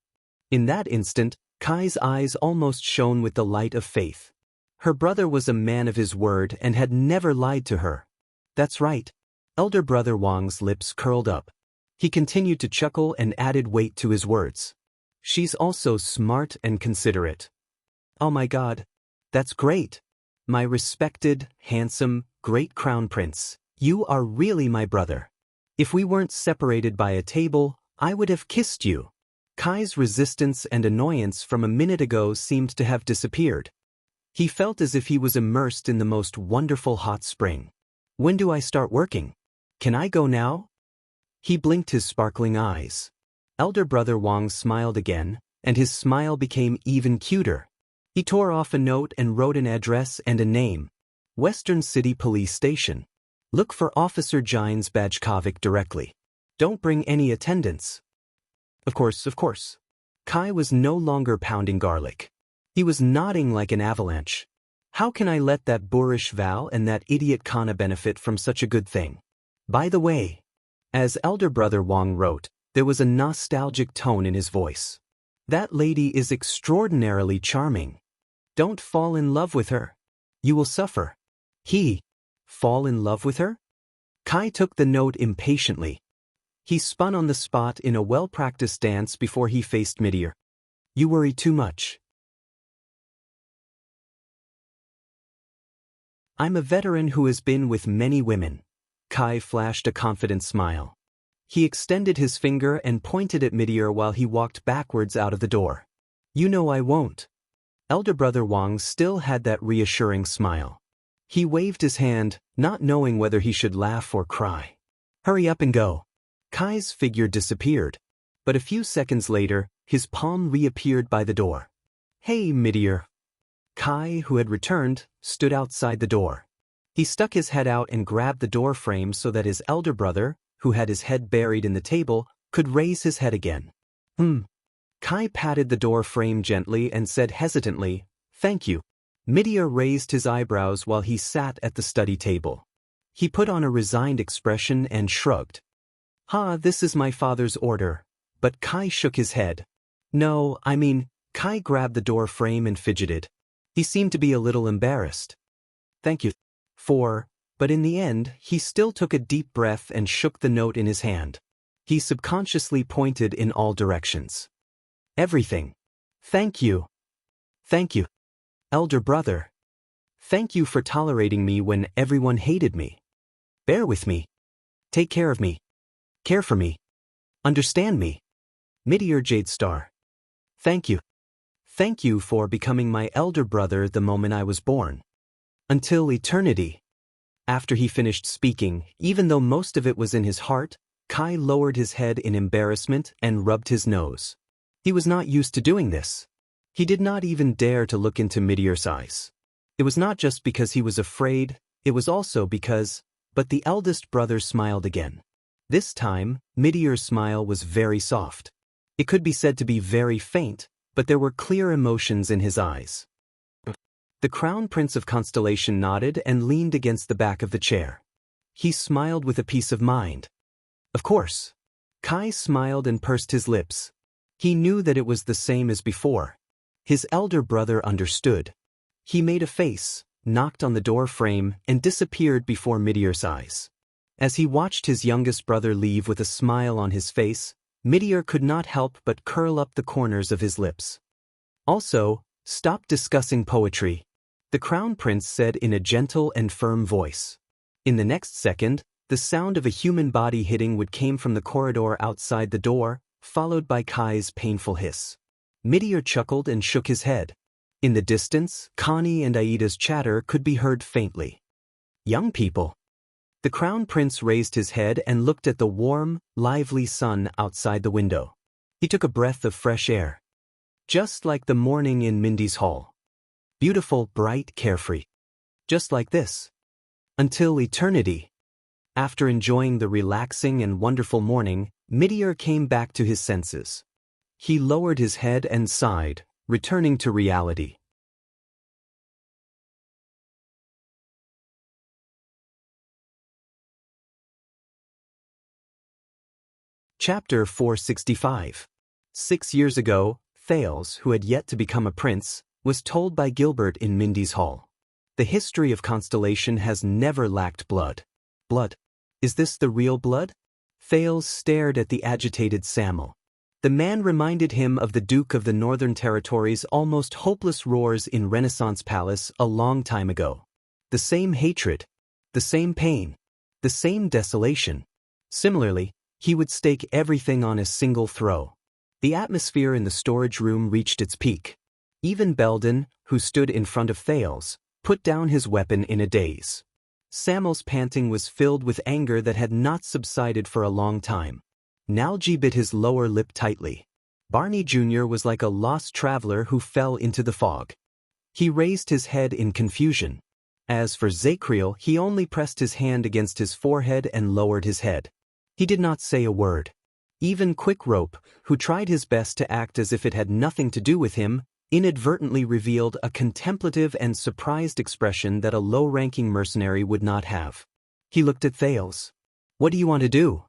In that instant, Kai's eyes almost shone with the light of faith. Her brother was a man of his word and had never lied to her. That's right. Elder brother Wang's lips curled up. He continued to chuckle and added weight to his words. She's also smart and considerate. Oh my God. That's great. My respected, handsome, great crown prince, you are really my brother. If we weren't separated by a table, I would have kissed you. Kai's resistance and annoyance from a minute ago seemed to have disappeared. He felt as if he was immersed in the most wonderful hot spring. When do I start working? Can I go now? He blinked his sparkling eyes. Elder brother Wang smiled again, and his smile became even cuter. He tore off a note and wrote an address and a name. Western City Police Station. Look for Officer Jines Bajkovic directly. Don't bring any attendants. Of course. Kai was no longer pounding garlic. He was nodding like an avalanche. How can I let that boorish Val and that idiot Kana benefit from such a good thing? By the way, as elder brother Wang wrote, there was a nostalgic tone in his voice. That lady is extraordinarily charming. Don't fall in love with her. You will suffer. Fall in love with her? Kai took the note impatiently. He spun on the spot in a well-practiced dance before he faced Midir. You worry too much. I'm a veteran who has been with many women. Kai flashed a confident smile. He extended his finger and pointed at Midir while he walked backwards out of the door. You know I won't. Elder brother Wang still had that reassuring smile. He waved his hand, not knowing whether he should laugh or cry. Hurry up and go. Kai's figure disappeared, but a few seconds later, his palm reappeared by the door. Hey, Midir. Kai, who had returned, stood outside the door. He stuck his head out and grabbed the door frame so that his elder brother, who had his head buried in the table, could raise his head again. Kai patted the door frame gently and said hesitantly, "Thank you." Midir raised his eyebrows while he sat at the study table. He put on a resigned expression and shrugged. This is my father's order." But Kai shook his head. "No, I mean," Kai grabbed the door frame and fidgeted. He seemed to be a little embarrassed. "Thank you." But in the end, he still took a deep breath and shook the note in his hand. He subconsciously pointed in all directions. "Everything. Thank you. Thank you. Elder brother. Thank you for tolerating me when everyone hated me. Bear with me. Take care of me. Care for me. Understand me. Midir Jadestar. Thank you. Thank you for becoming my elder brother the moment I was born. Until eternity." After he finished speaking, even though most of it was in his heart, Kai lowered his head in embarrassment and rubbed his nose. He was not used to doing this. He did not even dare to look into Midir's eyes. It was not just because he was afraid, it was also because, but the eldest brother smiled again. This time, Midir's smile was very soft. It could be said to be very faint, but there were clear emotions in his eyes. The Crown Prince of Constellation nodded and leaned against the back of the chair. He smiled with a peace of mind. Of course. Kai smiled and pursed his lips. He knew that it was the same as before. His elder brother understood. He made a face, knocked on the door frame, and disappeared before Midir's eyes. As he watched his youngest brother leave with a smile on his face, Midir could not help but curl up the corners of his lips. "Also, stop discussing poetry," the Crown Prince said in a gentle and firm voice. In the next second, the sound of a human body hitting wood came from the corridor outside the door, followed by Kai's painful hiss. Midir chuckled and shook his head. In the distance, Connie and Aida's chatter could be heard faintly. "Young people." The Crown Prince raised his head and looked at the warm, lively sun outside the window. He took a breath of fresh air. Just like the morning in Mindy's hall. Beautiful, bright, carefree. Just like this. Until eternity. After enjoying the relaxing and wonderful morning, Midir came back to his senses. He lowered his head and sighed, returning to reality. Chapter 465. 6 years ago, Thales, who had yet to become a prince, was told by Gilbert in Mindy's hall. The history of Constellation has never lacked blood. Blood. Is this the real blood? Thales stared at the agitated Samuel. The man reminded him of the Duke of the Northern Territories' almost hopeless roars in Renaissance Palace a long time ago. The same hatred, the same pain, the same desolation. Similarly, he would stake everything on a single throw. The atmosphere in the storage room reached its peak. Even Belden, who stood in front of Thales, put down his weapon in a daze. Samuel's panting was filled with anger that had not subsided for a long time. Nalji bit his lower lip tightly. Barney Jr. was like a lost traveler who fell into the fog. He raised his head in confusion. As for Zacriel, he only pressed his hand against his forehead and lowered his head. He did not say a word. Even Quickrope, who tried his best to act as if it had nothing to do with him, inadvertently revealed a contemplative and surprised expression that a low-ranking mercenary would not have. He looked at Thales. "What do you want to do?"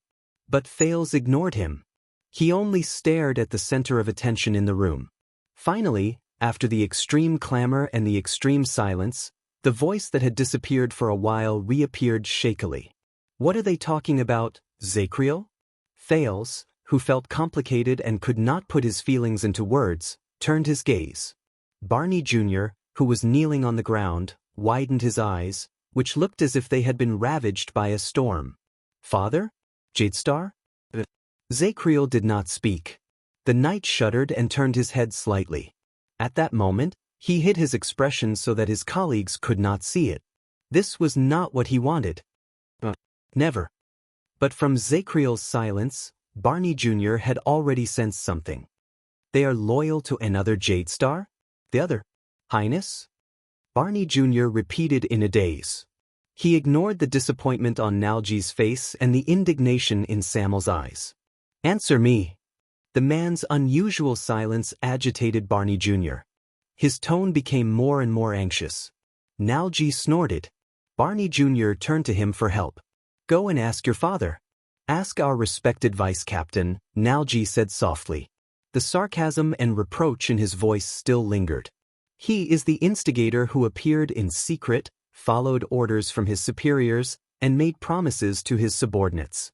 But Thales ignored him. He only stared at the center of attention in the room. Finally, after the extreme clamor and the extreme silence, the voice that had disappeared for a while reappeared shakily. "What are they talking about, Zacriel?" Thales, who felt complicated and could not put his feelings into words, turned his gaze. Barney Jr., who was kneeling on the ground, widened his eyes, which looked as if they had been ravaged by a storm. "Father? Jadestar?" Zacriel did not speak. The knight shuddered and turned his head slightly. At that moment, he hid his expression so that his colleagues could not see it. This was not what he wanted. Never. But from Zacriel's silence, Barney Jr. had already sensed something. "They are loyal to another Jadestar? The other? Highness?" Barney Jr. repeated in a daze. He ignored the disappointment on Nalji's face and the indignation in Samuel's eyes. "Answer me." The man's unusual silence agitated Barney Jr. His tone became more and more anxious. Nalji snorted. Barney Jr. turned to him for help. "Go and ask your father." "Ask our respected vice captain," Nalji said softly. The sarcasm and reproach in his voice still lingered. "He is the instigator who appeared in secret, followed orders from his superiors, and made promises to his subordinates.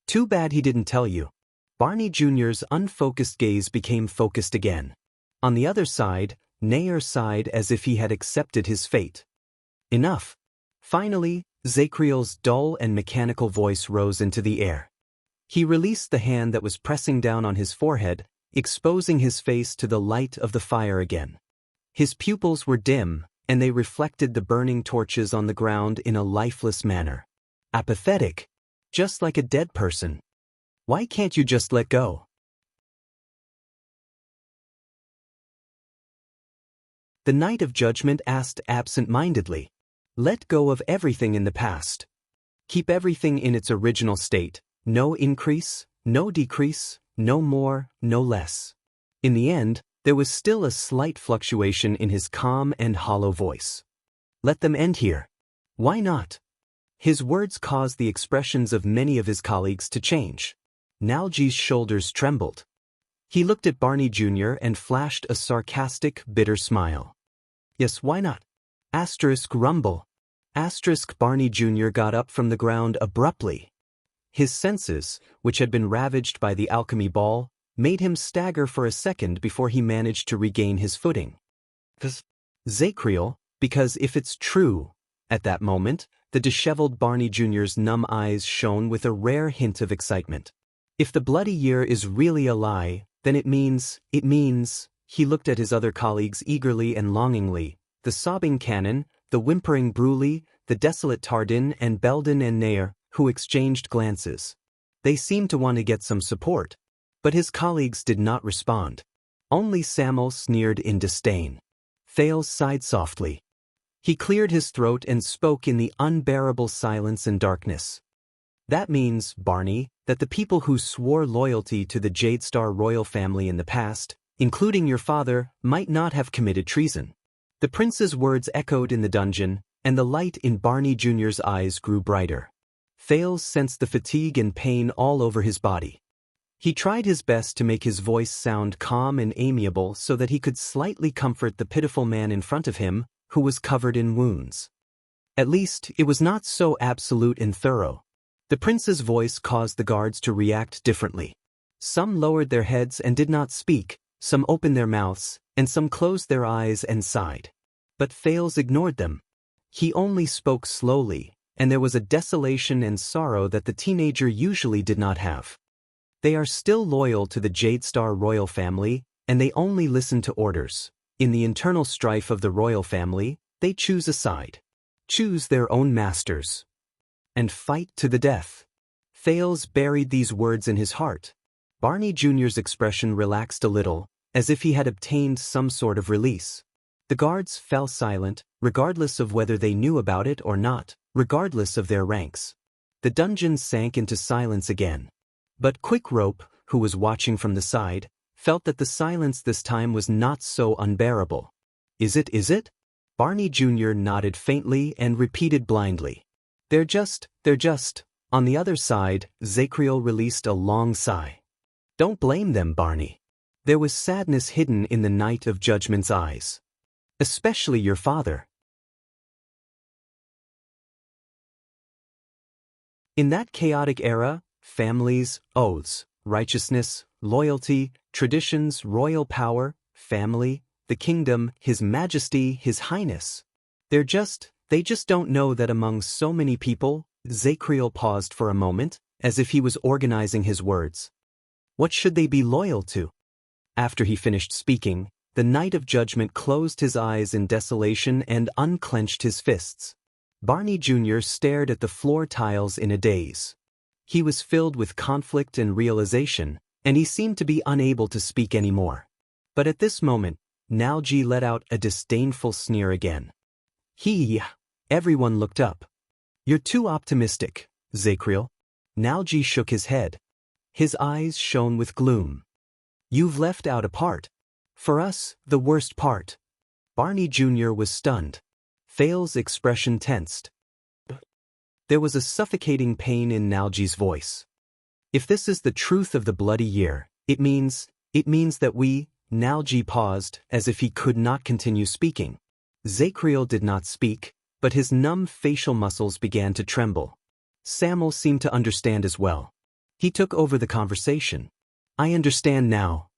Too bad he didn't tell you." Barney Jr.'s unfocused gaze became focused again. On the other side, Nair sighed as if he had accepted his fate. "Enough." Finally, Zakriel's dull and mechanical voice rose into the air. He released the hand that was pressing down on his forehead, exposing his face to the light of the fire again. His pupils were dim, and they reflected the burning torches on the ground in a lifeless manner. Apathetic. Just like a dead person. Why can't you just let go? The Knight of Judgment asked absent-mindedly. Let go of everything in the past. Keep everything in its original state. No increase, no decrease, no more, no less. In the end, there was still a slight fluctuation in his calm and hollow voice. Let them end here. Why not? His words caused the expressions of many of his colleagues to change. Nalji's shoulders trembled. He looked at Barney Jr. and flashed a sarcastic, bitter smile. Yes, why not? Rumble. Barney Jr. got up from the ground abruptly. His senses, which had been ravaged by the alchemy ball, made him stagger for a second before he managed to regain his footing. Zakriel, because if it's true, at that moment, the disheveled Barney Jr.'s numb eyes shone with a rare hint of excitement. If the bloody year is really a lie, then it means, he looked at his other colleagues eagerly and longingly, the sobbing Canon, the whimpering Bruley, the desolate Tardin and Belden and Nair, who exchanged glances. They seemed to want to get some support. But his colleagues did not respond. Only Samuel sneered in disdain. Thales sighed softly. He cleared his throat and spoke in the unbearable silence and darkness. That means, Barney, that the people who swore loyalty to the Jadestar royal family in the past, including your father, might not have committed treason. The prince's words echoed in the dungeon, and the light in Barney Jr.'s eyes grew brighter. Thales sensed the fatigue and pain all over his body. He tried his best to make his voice sound calm and amiable so that he could slightly comfort the pitiful man in front of him, who was covered in wounds. At least, it was not so absolute and thorough. The prince's voice caused the guards to react differently. Some lowered their heads and did not speak, some opened their mouths, and some closed their eyes and sighed. But Thales ignored them. He only spoke slowly, and there was a desolation and sorrow that the teenager usually did not have. They are still loyal to the Jadestar royal family, and they only listen to orders. In the internal strife of the royal family, they choose a side. Choose their own masters. And fight to the death. Thales buried these words in his heart. Barney Jr.'s expression relaxed a little, as if he had obtained some sort of release. The guards fell silent, regardless of whether they knew about it or not, regardless of their ranks. The dungeon sank into silence again. But Quick Rope, who was watching from the side, felt that the silence this time was not so unbearable. Is it? Barney Jr. nodded faintly and repeated blindly. They're just. On the other side, Zakriel released a long sigh. Don't blame them, Barney. There was sadness hidden in the Knight of Judgment's eyes. Especially your father. In that chaotic era, families, oaths, righteousness, loyalty, traditions, royal power, family, the kingdom, His Majesty, His Highness. They just don't know that among so many people. Zakriel paused for a moment, as if he was organizing his words. What should they be loyal to? After he finished speaking, the Knight of Judgment closed his eyes in desolation and unclenched his fists. Barney Jr. stared at the floor tiles in a daze. He was filled with conflict and realization, and he seemed to be unable to speak anymore. But at this moment, Nalji let out a disdainful sneer again. He. Everyone looked up. You're too optimistic, Zacriel. Nalji shook his head. His eyes shone with gloom. You've left out a part. For us, the worst part. Barney Jr. was stunned. Thale's expression tensed. There was a suffocating pain in Nalji's voice. If this is the truth of the bloody year, it means that we. Nalji paused, as if he could not continue speaking. Zacriel did not speak, but his numb facial muscles began to tremble. Samuel seemed to understand as well. He took over the conversation. I understand now.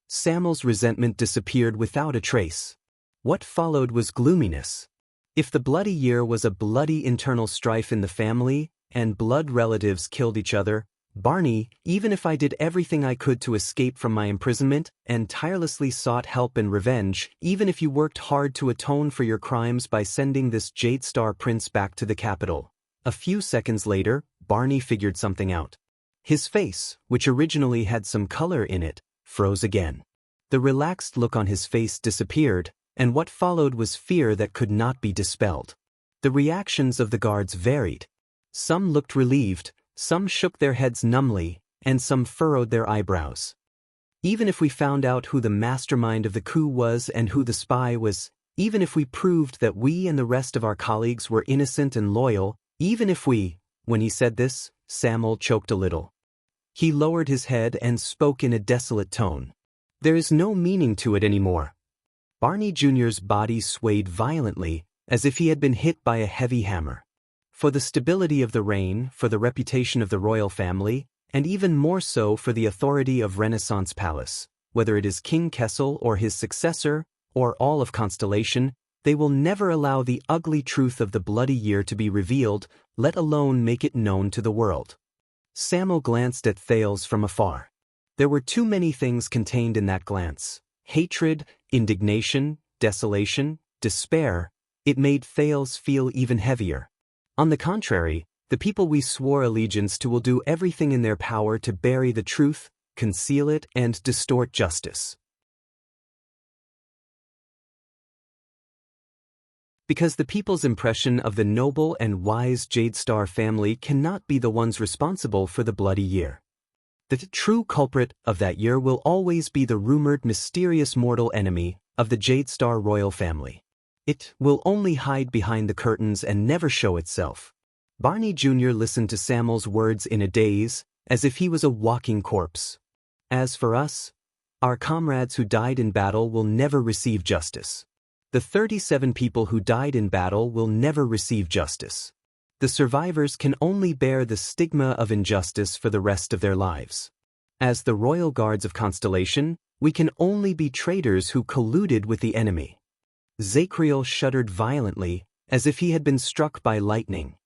Samuel's resentment disappeared without a trace. What followed was gloominess. If the bloody year was a bloody internal strife in the family, and blood relatives killed each other, Barney, even if I did everything I could to escape from my imprisonment, and tirelessly sought help and revenge, even if you worked hard to atone for your crimes by sending this Jade Star Prince back to the capital. A few seconds later, Barney figured something out. His face, which originally had some color in it, froze again. The relaxed look on his face disappeared, and what followed was fear that could not be dispelled. The reactions of the guards varied. Some looked relieved, some shook their heads numbly, and some furrowed their eyebrows. Even if we found out who the mastermind of the coup was and who the spy was, even if we proved that we and the rest of our colleagues were innocent and loyal, even if we. When he said this, Samuel choked a little. He lowered his head and spoke in a desolate tone. There is no meaning to it anymore. Barney Jr.'s body swayed violently, as if he had been hit by a heavy hammer. For the stability of the reign, for the reputation of the royal family, and even more so for the authority of Renaissance Palace, whether it is King Kessel or his successor, or all of Constellation, they will never allow the ugly truth of the bloody year to be revealed, let alone make it known to the world. Samuel glanced at Thales from afar. There were too many things contained in that glance. Hatred, indignation, desolation, despair. It made Thales feel even heavier. On the contrary, the people we swore allegiance to will do everything in their power to bury the truth, conceal it, and distort justice. Because the people's impression of the noble and wise Jade Star family cannot be the ones responsible for the bloody year. The true culprit of that year will always be the rumored mysterious mortal enemy of the Jade Star royal family. It will only hide behind the curtains and never show itself. Barney Jr. listened to Samuel's words in a daze, as if he was a walking corpse. As for us, our comrades who died in battle will never receive justice. The 37 people who died in battle will never receive justice. The survivors can only bear the stigma of injustice for the rest of their lives. As the royal guards of Constellation, we can only be traitors who colluded with the enemy. Zacriel shuddered violently, as if he had been struck by lightning.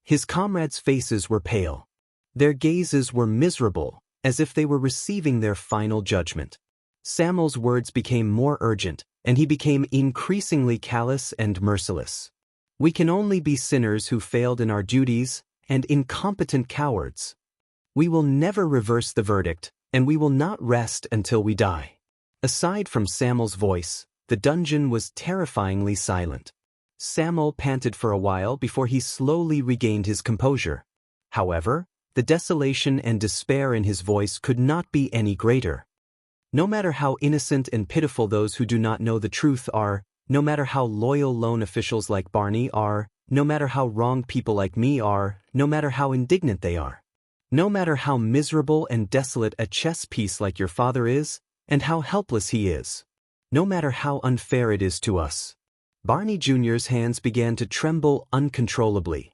His comrades' faces were pale. Their gazes were miserable, as if they were receiving their final judgment. Samuel's words became more urgent, and he became increasingly callous and merciless. We can only be sinners who failed in our duties, and incompetent cowards. We will never reverse the verdict, and we will not rest until we die. Aside from Samuel's voice, the dungeon was terrifyingly silent. Samuel panted for a while before he slowly regained his composure. However, the desolation and despair in his voice could not be any greater. No matter how innocent and pitiful those who do not know the truth are, no matter how loyal lone officials like Barney are, no matter how wrong people like me are, no matter how indignant they are, no matter how miserable and desolate a chess piece like your father is, and how helpless he is, no matter how unfair it is to us. Barney Jr.'s hands began to tremble uncontrollably.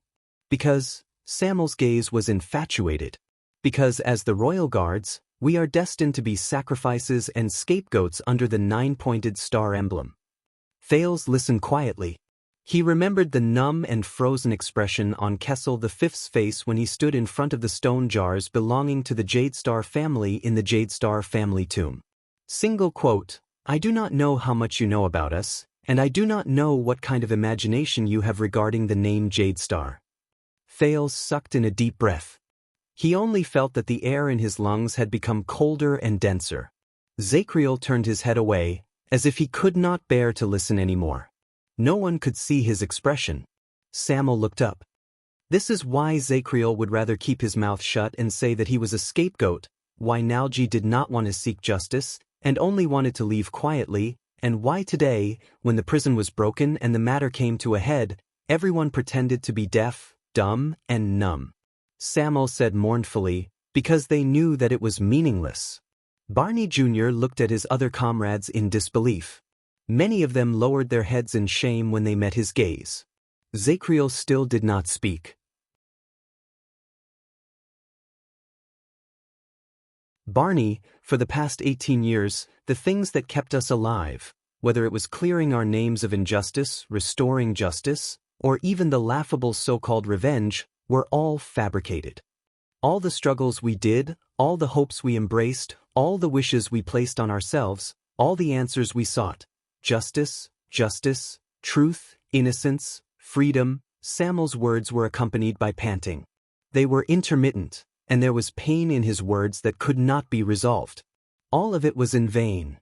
Because Samuel's gaze was infatuated. Because as the royal guards, we are destined to be sacrifices and scapegoats under the 9-pointed star emblem. Thales listened quietly. He remembered the numb and frozen expression on Kessel V's face when he stood in front of the stone jars belonging to the Jade Star family in the Jade Star family tomb. Single quote, I do not know how much you know about us, and I do not know what kind of imagination you have regarding the name Jade Star. Thales sucked in a deep breath. He only felt that the air in his lungs had become colder and denser. Zacriel turned his head away, as if he could not bear to listen anymore. No one could see his expression. Samuel looked up. This is why Zacriel would rather keep his mouth shut and say that he was a scapegoat, why Nalji did not want to seek justice, and only wanted to leave quietly, and why today, when the prison was broken and the matter came to a head, everyone pretended to be deaf, dumb, and numb. Samuel said mournfully, because they knew that it was meaningless. Barney Jr. looked at his other comrades in disbelief. Many of them lowered their heads in shame when they met his gaze. Zacriel still did not speak. Barney, for the past 18 years, the things that kept us alive, whether it was clearing our names of injustice, restoring justice, or even the laughable so-called revenge, were all fabricated. All the struggles we did, all the hopes we embraced, all the wishes we placed on ourselves, all the answers we sought, justice, justice, truth, innocence, freedom, Samuel's words were accompanied by panting. They were intermittent, and there was pain in his words that could not be resolved. All of it was in vain.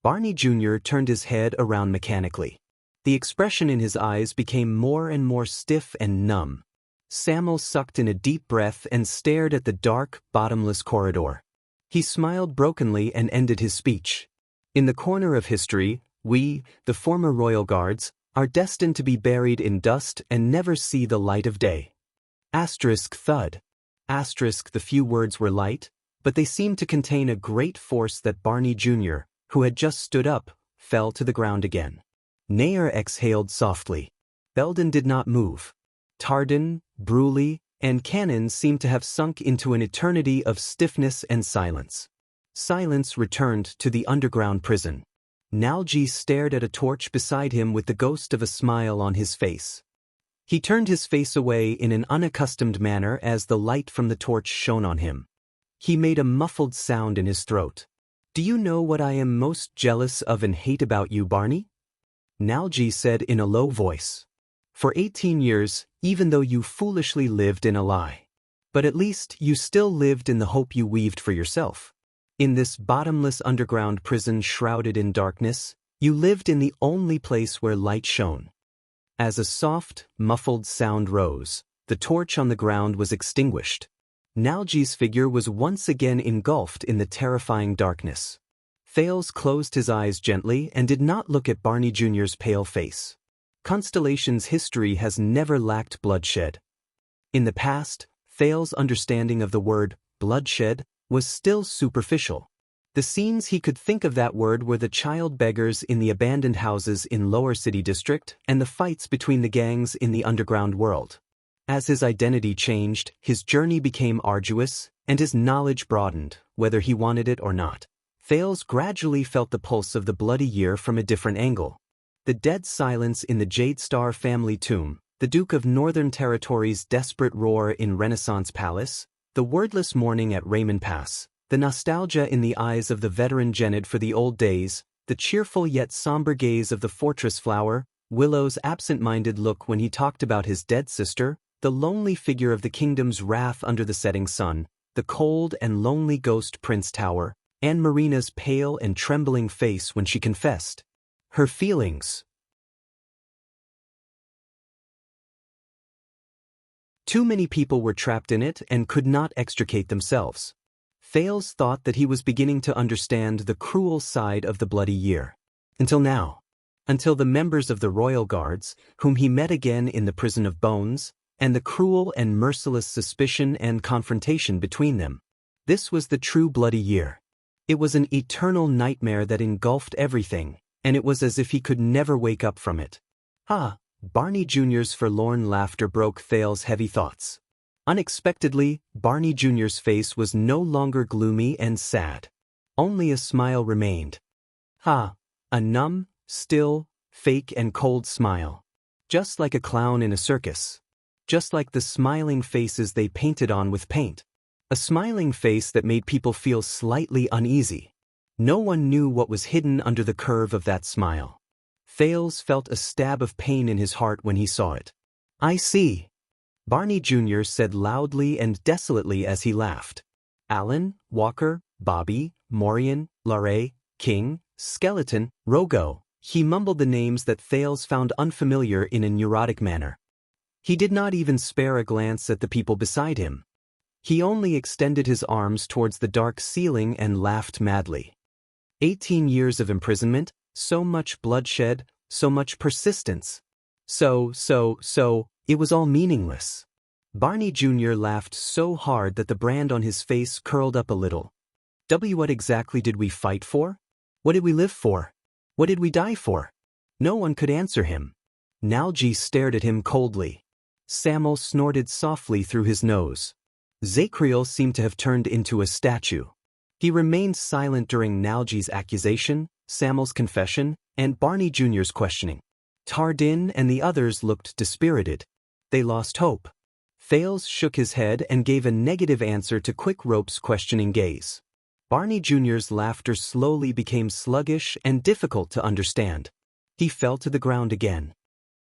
Barney Jr. turned his head around mechanically. The expression in his eyes became more and more stiff and numb. Samuel sucked in a deep breath and stared at the dark, bottomless corridor. He smiled brokenly and ended his speech. In the corner of history, we, the former royal guards, are destined to be buried in dust and never see the light of day. Asterisk thud. Asterisk the few words were light, but they seemed to contain a great force that Barney Jr., who had just stood up, fell to the ground again. Nair exhaled softly. Belden did not move. Tardin, Bruley, and Cannon seemed to have sunk into an eternity of stiffness and silence. Silence returned to the underground prison. Nalji stared at a torch beside him with the ghost of a smile on his face. He turned his face away in an unaccustomed manner as the light from the torch shone on him. He made a muffled sound in his throat. "Do you know what I am most jealous of and hate about you, Barney?" Nalji said in a low voice. "For 18 years, even though you foolishly lived in a lie. But at least you still lived in the hope you weaved for yourself. In this bottomless underground prison shrouded in darkness, you lived in the only place where light shone." As a soft, muffled sound rose, the torch on the ground was extinguished. Nalji's figure was once again engulfed in the terrifying darkness. Thales closed his eyes gently and did not look at Barney Jr.'s pale face. Constellation's history has never lacked bloodshed. In the past, Thales' understanding of the word bloodshed was still superficial. The scenes he could think of that word were the child beggars in the abandoned houses in Lower City District and the fights between the gangs in the underground world. As his identity changed, his journey became arduous, and his knowledge broadened, whether he wanted it or not. Thales gradually felt the pulse of the bloody year from a different angle. The dead silence in the Jade Star family tomb, the Duke of Northern Territory's desperate roar in Renaissance Palace, the wordless mourning at Raymond Pass, the nostalgia in the eyes of the veteran Genid for the old days, the cheerful yet somber gaze of the fortress flower, Willow's absent-minded look when he talked about his dead sister, the lonely figure of the kingdom's wrath under the setting sun, the cold and lonely ghost Prince Tower, and Marina's pale and trembling face when she confessed her feelings. Too many people were trapped in it and could not extricate themselves. Thales thought that he was beginning to understand the cruel side of the bloody year. Until now. Until the members of the Royal Guards, whom he met again in the Prison of Bones, and the cruel and merciless suspicion and confrontation between them. This was the true bloody year. It was an eternal nightmare that engulfed everything, and it was as if he could never wake up from it. Barney Jr.'s forlorn laughter broke Thales' heavy thoughts. Unexpectedly, Barney Jr.'s face was no longer gloomy and sad. Only a smile remained. A numb, still, fake and cold smile. Just like a clown in a circus. Just like the smiling faces they painted on with paint. A smiling face that made people feel slightly uneasy. No one knew what was hidden under the curve of that smile. Thales felt a stab of pain in his heart when he saw it. "I see," Barney Jr. said loudly and desolately as he laughed. Alan, Walker, Bobby, Morian, Larray, King, Skeleton, Rogo, He mumbled the names that Thales found unfamiliar in a neurotic manner. He did not even spare a glance at the people beside him. He only extended his arms towards the dark ceiling and laughed madly. 18 years of imprisonment, so much bloodshed, so much persistence. It was all meaningless. Barney Jr. laughed so hard that the brand on his face curled up a little. What exactly did we fight for? What did we live for? What did we die for? No one could answer him. Nalji stared at him coldly. Samuel snorted softly through his nose. Zacriel seemed to have turned into a statue. He remained silent during Nalji's accusation, Samuel's confession, and Barney Jr.'s questioning. Tardin and the others looked dispirited. They lost hope. Thales shook his head and gave a negative answer to Quick Rope's questioning gaze. Barney Jr.'s laughter slowly became sluggish and difficult to understand. He fell to the ground again.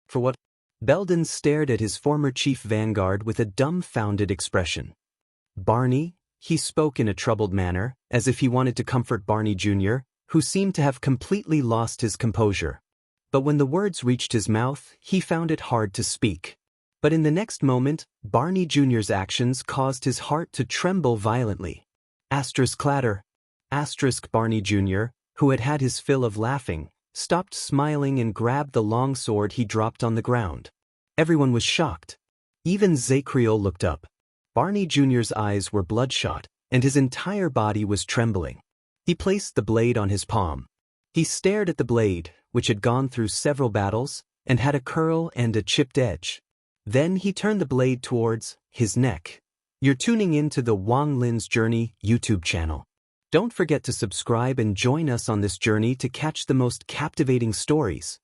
For what? Belden stared at his former chief vanguard with a dumbfounded expression. Barney, he spoke in a troubled manner, as if he wanted to comfort Barney Jr., who seemed to have completely lost his composure. But when the words reached his mouth, he found it hard to speak. But in the next moment, Barney Jr.'s actions caused his heart to tremble violently. Clatter. Barney Jr., who had had his fill of laughing, stopped smiling and grabbed the long sword he dropped on the ground. Everyone was shocked. Even Zacriel looked up. Barney Jr.'s eyes were bloodshot, and his entire body was trembling. He placed the blade on his palm. He stared at the blade, which had gone through several battles, and had a curl and a chipped edge. Then he turned the blade towards his neck. You're tuning in to the Wang Lin's Journey YouTube channel. Don't forget to subscribe and join us on this journey to catch the most captivating stories.